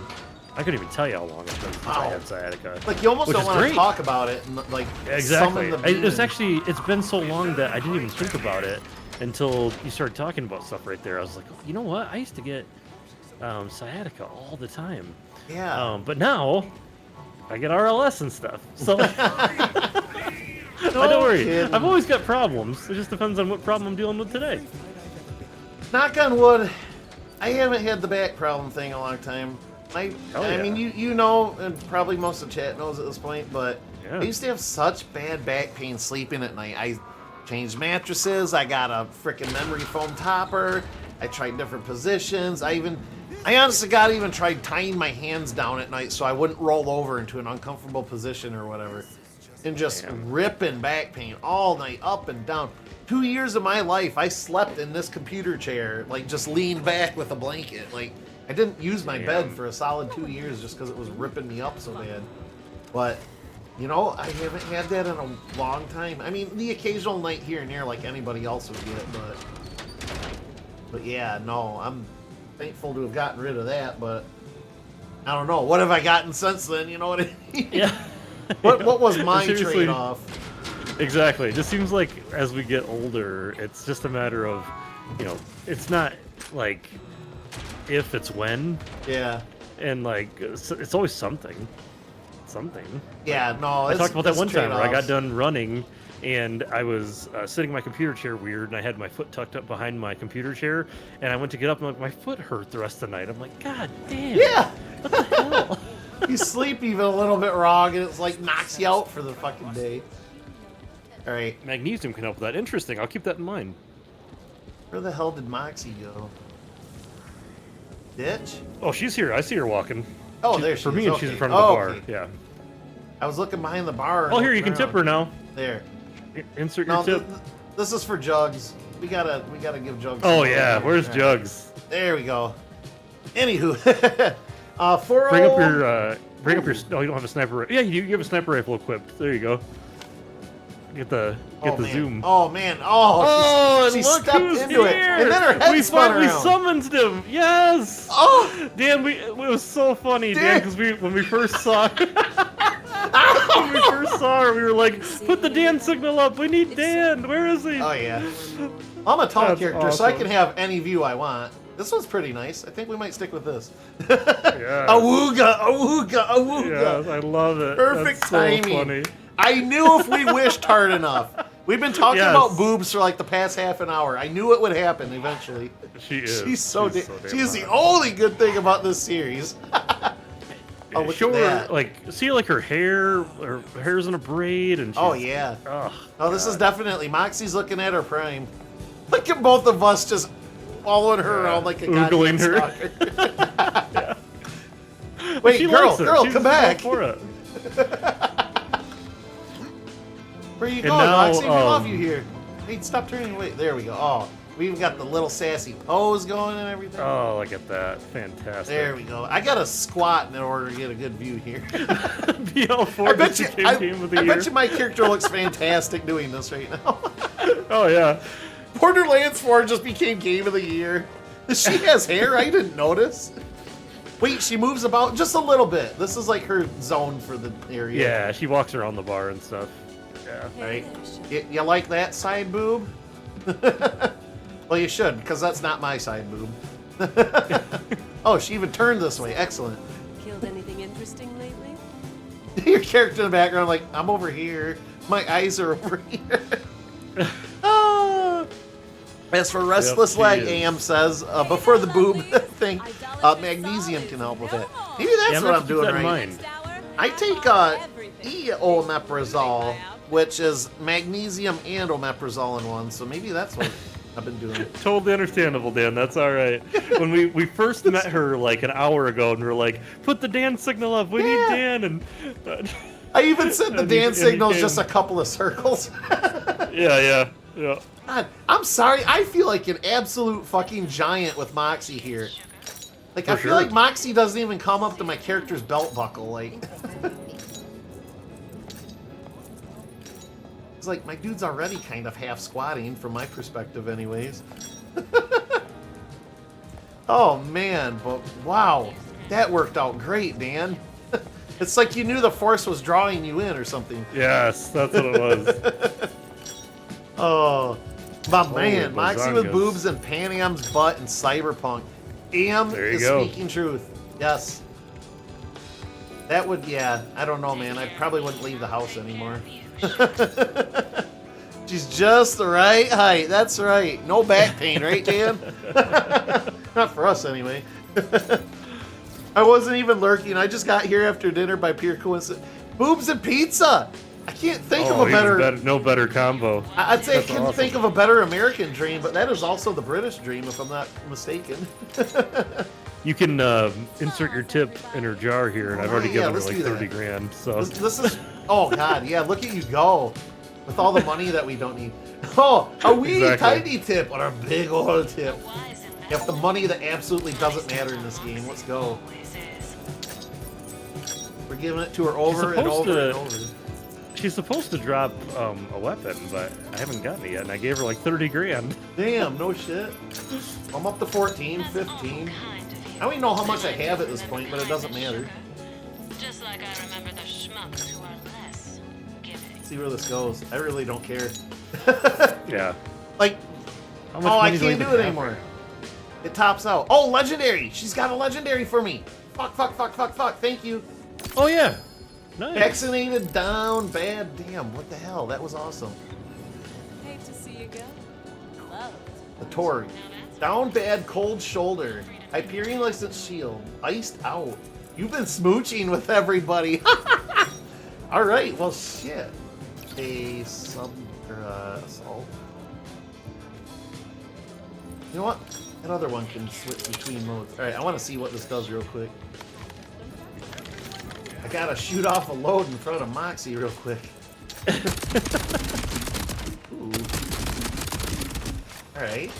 I couldn't even tell you how long it's been since I had sciatica. Like you almost which don't is want to great. talk about it and like Exactly. summon the It's demon. actually, it's been so long that I didn't even think about it until you started talking about stuff right there. I was like, oh, you know what? I used to get sciatica all the time. Yeah. But now I get RLS and stuff. So No don't worry. kidding. I've always got problems. It just depends on what problem I'm dealing with today. Knock on wood, I haven't had the back problem thing in a long time. I yeah. mean, you know, and probably most of the chat knows at this point, but Yeah. I used to have such bad back pain sleeping at night. I changed mattresses. I got a freaking memory foam topper. I tried different positions. I honestly got even tried tying my hands down at night so I wouldn't roll over into an uncomfortable position or whatever. And just ripping back pain all night, up and down. 2 years of my life, I slept in this computer chair, like just leaned back with a blanket. Like, I didn't use my bed for a solid 2 years just because it was ripping me up so bad. But, you know, I haven't had that in a long time. I mean, the occasional night here and there like anybody else would get, but yeah, no, I'm thankful to have gotten rid of that, but I don't know. What have I gotten since then? You know what I mean? Yeah. What was my Seriously. trade-off? Exactly. It just seems like as we get older, it's just a matter of, you know, it's not like if, it's when. Yeah. And like, it's always something. Something. Yeah, no, I it's- talked about that it's one time where I got trade-offs. done running and I was sitting in my computer chair weird and I had my foot tucked up behind my computer chair and I went to get up and like, my foot hurt the rest of the night. I'm like, God damn. Yeah. What the hell? You sleep even a little bit wrong, and it's like knocks you out for the fucking day. All right. Magnesium can help with that. Interesting. I'll keep that in mind. Where the hell did Moxie go? Ditch? Oh, she's here. I see her walking. Oh, there she For is. me, and Okay. she's in front of the bar. Okay. Yeah. I was looking behind the bar. Oh, here, you can tip her now. There. Insert your tip. This is for Jugs. We gotta give Jugs. Oh, yeah. Where's Jugs? There we go. Anywho. 40... Bring up your... Oh, you don't have a sniper rifle. Yeah, you have a sniper rifle equipped. There you go. Get the zoom. Oh man! Oh, she look stepped who's into it, here! and then her head We spun finally around. summoned him. Yes. Oh, Dan, it was so funny, Dan, because when we first saw her, we were like, "Put the Dan signal up. We need Dan. Where is he?" Oh yeah. I'm a tall That's character, so I awesome. can have any view I want. This one's pretty nice. I think we might stick with this. Yeah. Awooga, awooga, awooga. Yes, I love it. Perfect That's so timing. funny. I knew if we wished hard enough. We've been talking Yes. about boobs for like the past half an hour. I knew it would happen eventually. She is. She's so damn she is the hot. only good thing about this series. Oh, look Show at her, that. like, see, like, her hair's in a braid, and she's, Oh yeah. Ugh, Oh, this is God. definitely Moxie's looking at her prime. Look at both of us just following her around like a Oogling goddamn her. stalker. Wait, She girl, likes her. girl, She's come all back. for it. Where you And going, now, Moxie? We love you here. Hey, stop turning away. There we go. Oh, we've got the little sassy pose going and everything. Oh, look at that. Fantastic. There we go. I got to squat in order to get a good view here. BL4 I bet you, game of the I year. bet you my character looks fantastic doing this right now. Oh, yeah. Borderlands 4 just became game of the year. She has hair? I didn't notice. Wait, she moves about just a little bit. This is like her zone for the area. Yeah, she walks around the bar and stuff. Yeah. Right? You like that side boob? Well, you should, because that's not my side boob. Oh, she even turned this way. Excellent. Killed anything interesting lately? Your character in the background, like, I'm over here. My eyes are over here. Ah. As for restless Yep, she leg, is. Am says, before the boob thing, magnesium can help with it. Maybe that's Yeah, what I'm I'm doing that in right. mind. I take omeprazole, which is magnesium and omeprazole in one, so maybe that's what I've been doing. Totally understandable, Dan. That's all right. When we first met her like an hour ago, and we were like, "Put the Dan signal up. We need Dan." And I even said the And he- Dan and he signal's came. just a couple of circles. yeah. God, I'm sorry. I feel like an absolute fucking giant with Moxie here. Like, I For feel sure. like Moxie doesn't even come up to my character's belt buckle. Like, it's like my dude's already kind of half squatting from my perspective, anyways. Oh man, but wow, that worked out great, Dan. It's like you knew the force was drawing you in or something. Yes, that's what it was. Oh, my Holy man, Moxie with bazongas. boobs and Pan Am's butt and Cyberpunk. Am There you is go. speaking truth. Yes. That would, yeah, I don't know, man. I probably wouldn't leave the house anymore. She's just the right height. That's right. No back pain, right, Dan? Not for us, anyway. I wasn't even lurking. I just got here after dinner by pure coincidence. Boobs and pizza! I can't think of a even better... no better combo. I'd say That's I can awesome. think of a better American dream, but that is also the British dream, if I'm not mistaken. You can insert your tip in her jar here, and I've already yeah, given her let's like do that. 30 grand. So This is... Oh, God, yeah, look at you go. With all the money that we don't need. Oh, a wee Exactly. tiny tip or a big old tip. You have the money that absolutely doesn't matter in this game. Let's go. We're giving it to her over and supposed over to- and over. she's supposed to drop a weapon, but I haven't gotten it yet, and I gave her like 30 grand. Damn, no shit. I'm up to 14, 15. I don't even know how much I have at this point, but it doesn't matter. Just like I remember the schmucks who are less giving. See where this goes. I really don't care. Yeah. Like, How much oh, I money do I can't do even it have? anymore. It tops out. Oh, legendary! She's got a legendary for me. Fuck, fuck, fuck, fuck, fuck. Thank you. Oh yeah. Nice. Vaccinated, down, bad. Damn, what the hell? That was awesome. Hate to see you go. Love. The Tori. Down, bad, cold shoulder. Hyperion license shield. Iced out. You've been smooching with everybody. All right. Well, shit. A sub or assault. You know what? That other one can switch between modes. All right. I want to see what this does real quick. I gotta shoot off a load in front of Moxie real quick. Ooh. All right.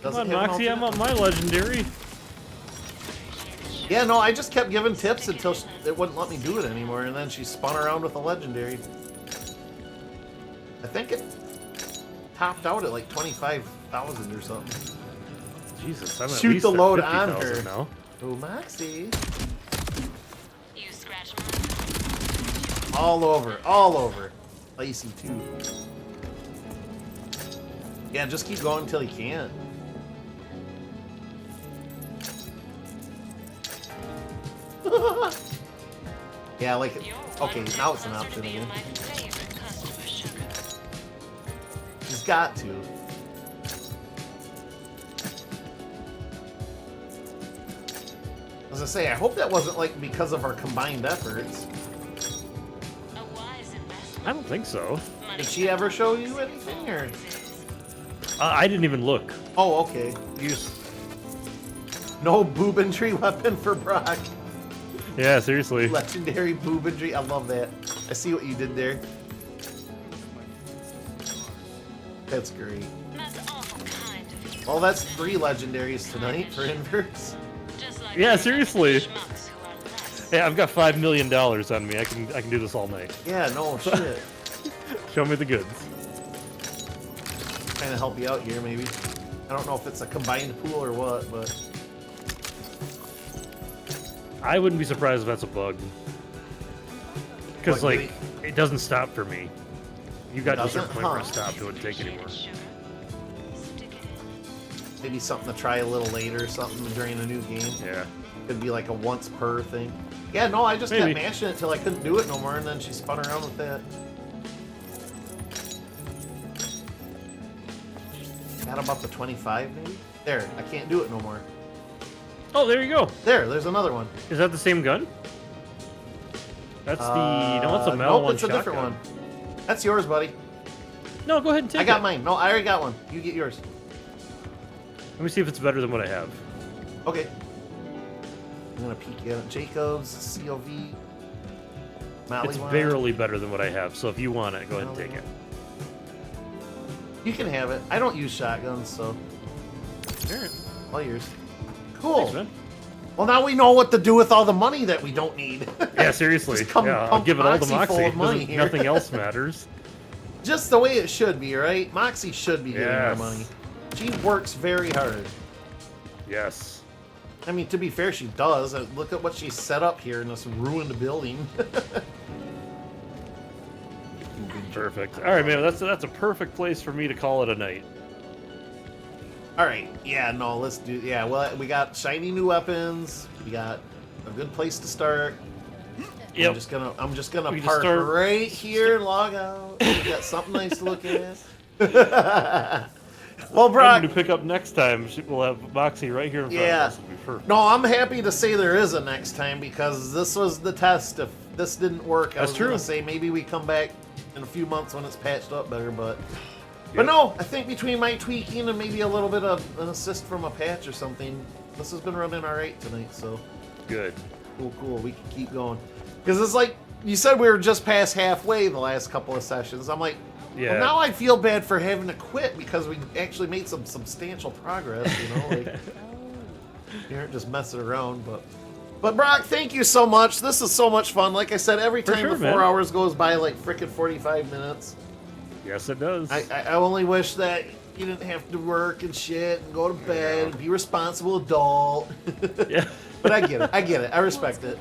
Come on, Moxie. I want my legendary. Yeah, no, I just kept giving tips until it wouldn't let me do it anymore, and then she spun around with a legendary. I think it topped out at like 25,000 or something. Jesus, I'm at Shoot least the at load on 50,000 her. now. Oh, Moxie. You scratch All over, all over. Icy too. Yeah, just keep going until you can't. Yeah, like, okay, now it's an option again. She's got to. As I say, I hope that wasn't like because of our combined efforts. I don't think so. Did she ever show you anything, or? I didn't even look. Oh, okay. No boobentry weapon for Broc. Yeah, seriously. Legendary boobentry. I love that. I see what you did there. That's great. Well, that's 3 legendaries tonight for inverts. Yeah, seriously. Yeah, I've got $5 million on me. I can do this all night. Yeah, no shit. Show me the goods. Trying to help you out here, maybe. I don't know if it's a combined pool or what, but I wouldn't be surprised if that's a bug. Because, like, it doesn't stop for me. You got to a certain point where it stopped. It wouldn't take anymore. maybe something to try a little later or something during a new game. Yeah. Could be like a once per thing. Yeah, no, I just kept mashing it till I couldn't do it no more, and then she spun around with that. Got him up to 25, maybe? There, I can't do it no more. Oh, there you go. There's another one. Is that the same gun? That's the... No, it's a metal one. Nope, it's a different one. That's yours, buddy. No, go ahead and take it. I got mine. No, I already got one. You get yours. Let me see if it's better than what I have. Okay. I'm gonna peek at it. Jacobs, COV. It's barely better than what I have, so if you want it, go ahead and take it. You can have it. I don't use shotguns, so... Alright. All yours. Cool. Thanks, man. Well, now we know what to do with all the money that we don't need. Yeah, seriously. Yeah, I'll give it all to Moxie. Nothing else matters. Just the way it should be, right? Moxie should be getting our money. She works very hard. Yes. I mean, to be fair, she does. Look at what she set up here in this ruined building. Perfect. All right, man. That's a perfect place for me to call it a night. All right. Yeah. No. Let's do. Yeah. Well, we got shiny new weapons. We got a good place to start. Yep. I'm just gonna park right here and log out. We got something nice to look at. Well, Broc, to pick up next time, we'll have Moxie right here in front of us. It'll be perfect. No, I'm happy to say there is a next time because this was the test. If this didn't work, I was gonna say maybe we come back in a few months when it's patched up better, but no, I think between my tweaking and maybe a little bit of an assist from a patch or something, this has been running all right tonight. So good. Cool. We can keep going because it's like you said we were just past halfway the last couple of sessions. I'm like. Yeah. Well, now I feel bad for having to quit because we actually made some substantial progress, you know? Like, you aren't just messing around, but Broc, thank you so much. This is so much fun. Like I said, every time the 4 hours goes by like frickin' 45 minutes. Yes, it does. I only wish that you didn't have to work and shit and go to bed and be a responsible adult. Yeah. But I get it. I respect it.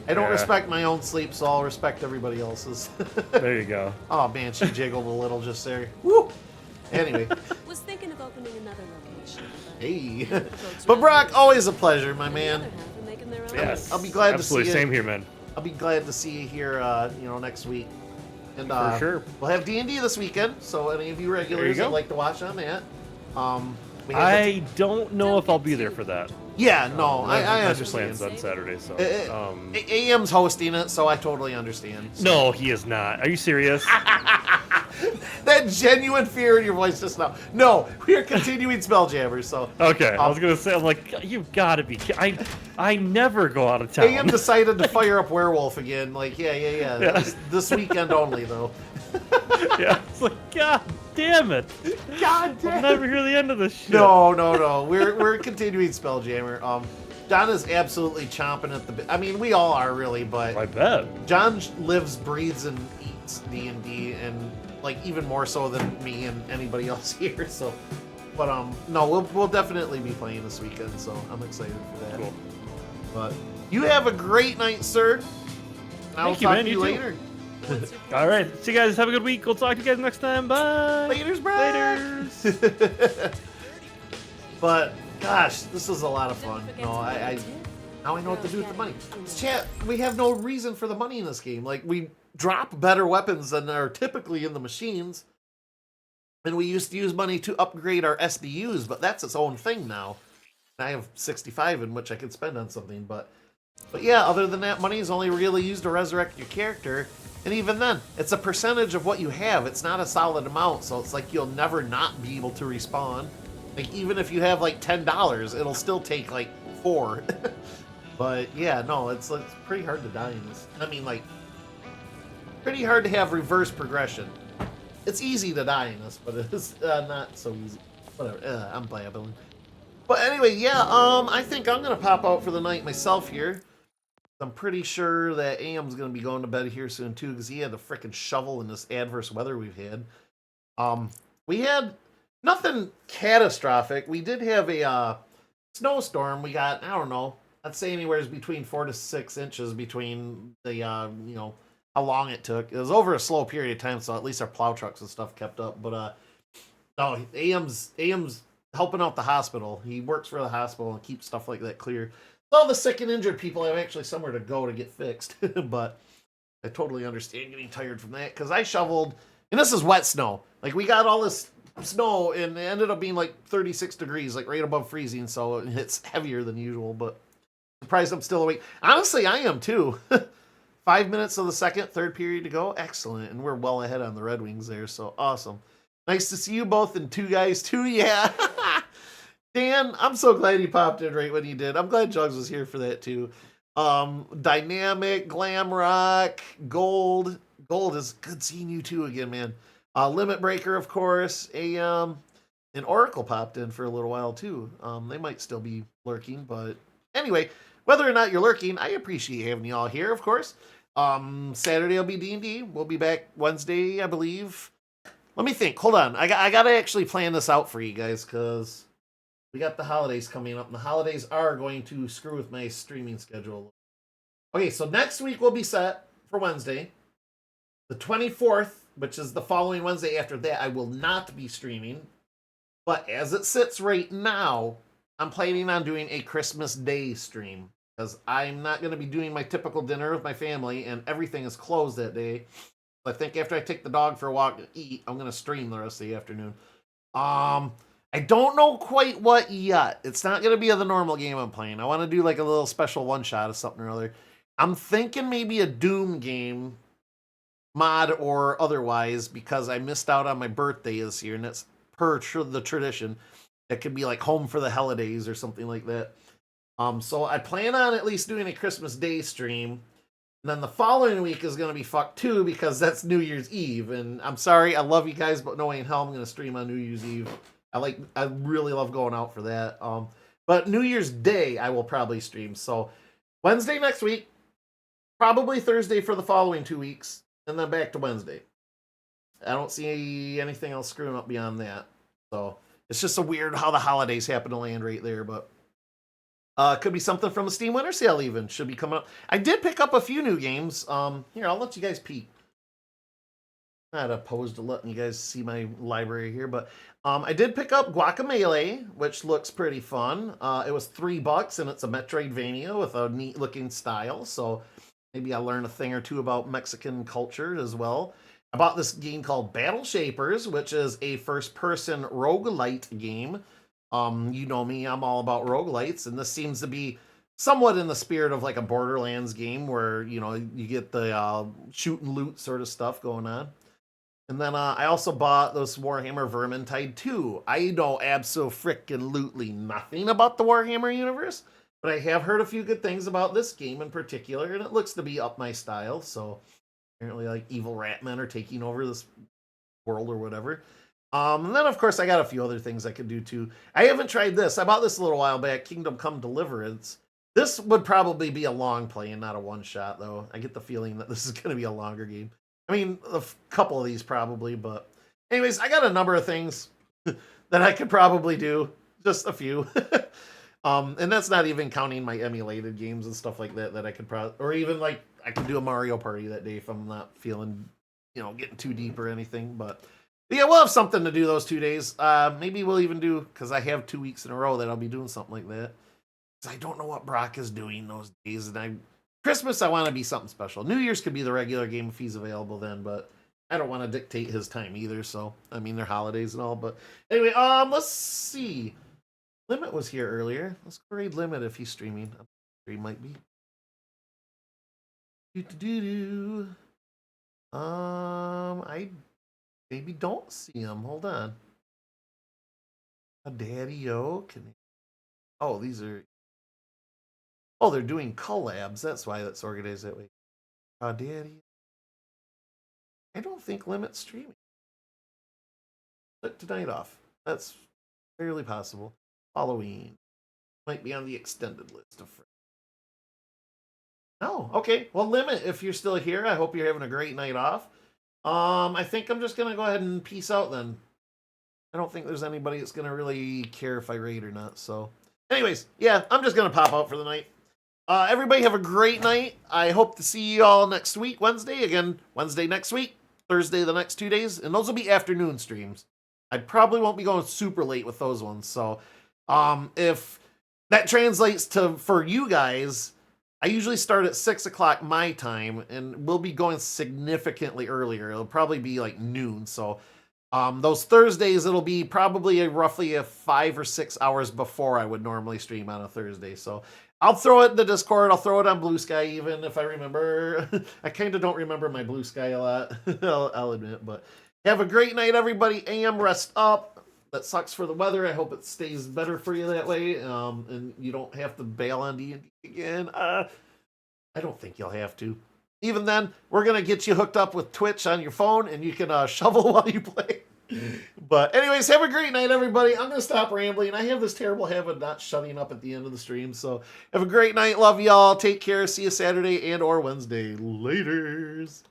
I don't respect my own sleep, so I'll respect everybody else's. There you go. Oh man, she jiggled a little just there. Woo! Anyway. Was thinking of opening another location. Hey. But Broc, always a pleasure, my man. Yes. I'll be glad to see you. Absolutely, same here, man. I'll be glad to see you here, next week. And for sure. We'll have D&D this weekend, so any of you regulars that like to watch on that. I don't know if I'll be there for that. Yeah, no, I That's understand. plans on Saturday, so. AM's hosting it, so I totally understand. So. No, he is not. Are you serious? That genuine fear in your voice just now. No, we are continuing Spelljammers, so. Okay, I was gonna say, I'm like, you've got to be. I never go out of town. AM decided to fire up Werewolf again. Like, yeah. This weekend only, though. Yeah, it's like, God damn it. God damn it. I'll never hear the end of this shit. No. We're continuing Spelljammer. John is absolutely chomping at the bit. I mean, we all are really, but I bet John lives, breathes, and eats D&D, and like even more so than me and anybody else here. So, but no, we'll definitely be playing this weekend. So I'm excited for that. Cool. But you have a great night, sir. I'll Thank you, talk man. to you You later. All right, see you guys. Have a good week. We'll talk to you guys next time. Bye. Laters, bro. Laters. But gosh, this is a lot of fun. No, I now I know what to do with the money. Chat, we have no reason for the money in this game. Like, we drop better weapons than are typically in the machines. And we used to use money to upgrade our SDUs, but that's its own thing now. I have 65 in which I could spend on something, but yeah, other than that, money is only really used to resurrect your character. And even then, it's a percentage of what you have. It's not a solid amount, so it's like you'll never not be able to respawn. Like, even if you have like $10, it'll still take like 4. But yeah, no, it's pretty hard to die in this. I mean, like, pretty hard to have reverse progression. It's easy to die in this, but it's not so easy. Whatever, I'm blabbing. But anyway, yeah, I think I'm gonna pop out for the night myself here. I'm pretty sure that AM's gonna be going to bed here soon too, because he had to frickin' shovel in this adverse weather we've had. We had nothing catastrophic. We did have a snowstorm. We got, I don't know, I'd say anywhere between 4 to 6 inches between the, you know, how long it took. It was over a slow period of time, so at least our plow trucks and stuff kept up. But no, AM's helping out the hospital. He works for the hospital and keeps stuff like that clear. All the sick and injured people have actually somewhere to go to get fixed. But I totally understand getting tired from that, because I shoveled, and this is wet snow. Like, we got all this snow, and it ended up being like 36 degrees, like right above freezing, so it's heavier than usual, but surprised I'm still awake. Honestly, I am too. 5 minutes of the second, third period to go. Excellent. And we're well ahead on the Red Wings there, so awesome. Nice to see you both, and two guys too. Yeah. Dan, I'm so glad you popped in right when you did. I'm glad Jugs was here for that too. Dynamic, Glam Rock, Gold. Gold is good seeing you too again, man. Limit Breaker, of course. AM. And Oracle popped in for a little while too. They might still be lurking, but anyway, whether or not you're lurking, I appreciate having you all here, of course. Saturday will be D&D. We'll be back Wednesday, I believe. Let me think. Hold on. I got to actually plan this out for you guys, because we got the holidays coming up, and the holidays are going to screw with my streaming schedule. Okay, so next week will be set for Wednesday. The 24th, which is the following Wednesday after that, I will not be streaming. But as it sits right now, I'm planning on doing a Christmas Day stream, because I'm not going to be doing my typical dinner with my family, and everything is closed that day. I think after I take the dog for a walk and eat, I'm going to stream the rest of the afternoon. I don't know quite what yet. It's not going to be the normal game I'm playing. I want to do like a little special one-shot of something or other. I'm thinking maybe a Doom game, mod or otherwise, because I missed out on my birthday this year, and that's per the tradition. It could be like Home for the Holidays or something like that. So I plan on at least doing a Christmas Day stream. And then the following week is going to be fucked too, because that's New Year's Eve. And I'm sorry, I love you guys, but no way in hell I'm going to stream on New Year's Eve. I really love going out for that. But New Year's Day, I will probably stream. So Wednesday next week, probably Thursday for the following 2 weeks, and then back to Wednesday. I don't see anything else screwing up beyond that. So it's just a weird how the holidays happen to land right there, but could be something from the Steam Winter Sale even. Should be coming up. I did pick up a few new games. Here, I'll let you guys peek. Not opposed to letting you guys see my library here, but I did pick up Guacamelee, which looks pretty fun. It was $3, and it's a Metroidvania with a neat looking style, so maybe I'll learn a thing or two about Mexican culture as well. I bought this game called Battle Shapers, which is a first-person roguelite game. You know me, I'm all about roguelites, and this seems to be somewhat in the spirit of like a Borderlands game where, you know, you get the shoot and loot sort of stuff going on. And then I also bought this Warhammer Vermintide 2. I know abso-frickin-lutely nothing about the Warhammer universe, but I have heard a few good things about this game in particular, and it looks to be up my style. So apparently, like, evil rat men are taking over this world or whatever. And then, of course, I got a few other things I could do too. I haven't tried this. I bought this a little while back, Kingdom Come Deliverance. This would probably be a long play and not a one-shot, though. I get the feeling that this is going to be a longer game. I mean, a couple of these probably, but anyways, I got a number of things that I could probably do. Just a few. And that's not even counting my emulated games and stuff like that that I could probably, or even like I could do a Mario Party that day if I'm not feeling, you know, getting too deep or anything. But yeah, we'll have something to do those 2 days. Maybe we'll even do, because I have 2 weeks in a row that I'll be doing something like that. Because I don't know what Broc is doing those days, and Christmas, I want to be something special. New Year's could be the regular game if he's available then, but I don't want to dictate his time either. So, I mean, they're holidays and all. But anyway, let's see. Limit was here earlier. Let's go raid Limit if he's streaming. He might be. I maybe don't see him. Hold on. A Daddy-O. Oh, these are. Oh, they're doing collabs. That's why that's organized that way. Daddy. I don't think Limit's streaming. Took tonight off. That's fairly possible. Halloween. Might be on the extended list of friends. Oh, okay. Well, Limit, if you're still here, I hope you're having a great night off. I think I'm just going to go ahead and peace out then. I don't think there's anybody that's going to really care if I raid or not. So, anyways, yeah, I'm just going to pop out for the night. Everybody have a great night. I hope to see you all next week, Wednesday. Again, Wednesday next week, Thursday the next 2 days. And those will be afternoon streams. I probably won't be going super late with those ones. So if that translates to, for you guys, I usually start at 6 o'clock my time. And we'll be going significantly earlier. It'll probably be like noon. So those Thursdays, it'll be probably roughly 5 or 6 hours before I would normally stream on a Thursday. So I'll throw it in the Discord. I'll throw it on Blue Sky even if I remember. I kind of don't remember my Blue Sky a lot, I'll admit. But have a great night, everybody. AM, rest up. That sucks for the weather. I hope it stays better for you that way. And you don't have to bail on D&D again. I don't think you'll have to. Even then, we're going to get you hooked up with Twitch on your phone, and you can shovel while you play. But anyways, have a great night, everybody. I'm going to stop rambling. I have this terrible habit of not shutting up at the end of the stream. So have a great night. Love y'all. Take care. See you Saturday and or Wednesday. Laters.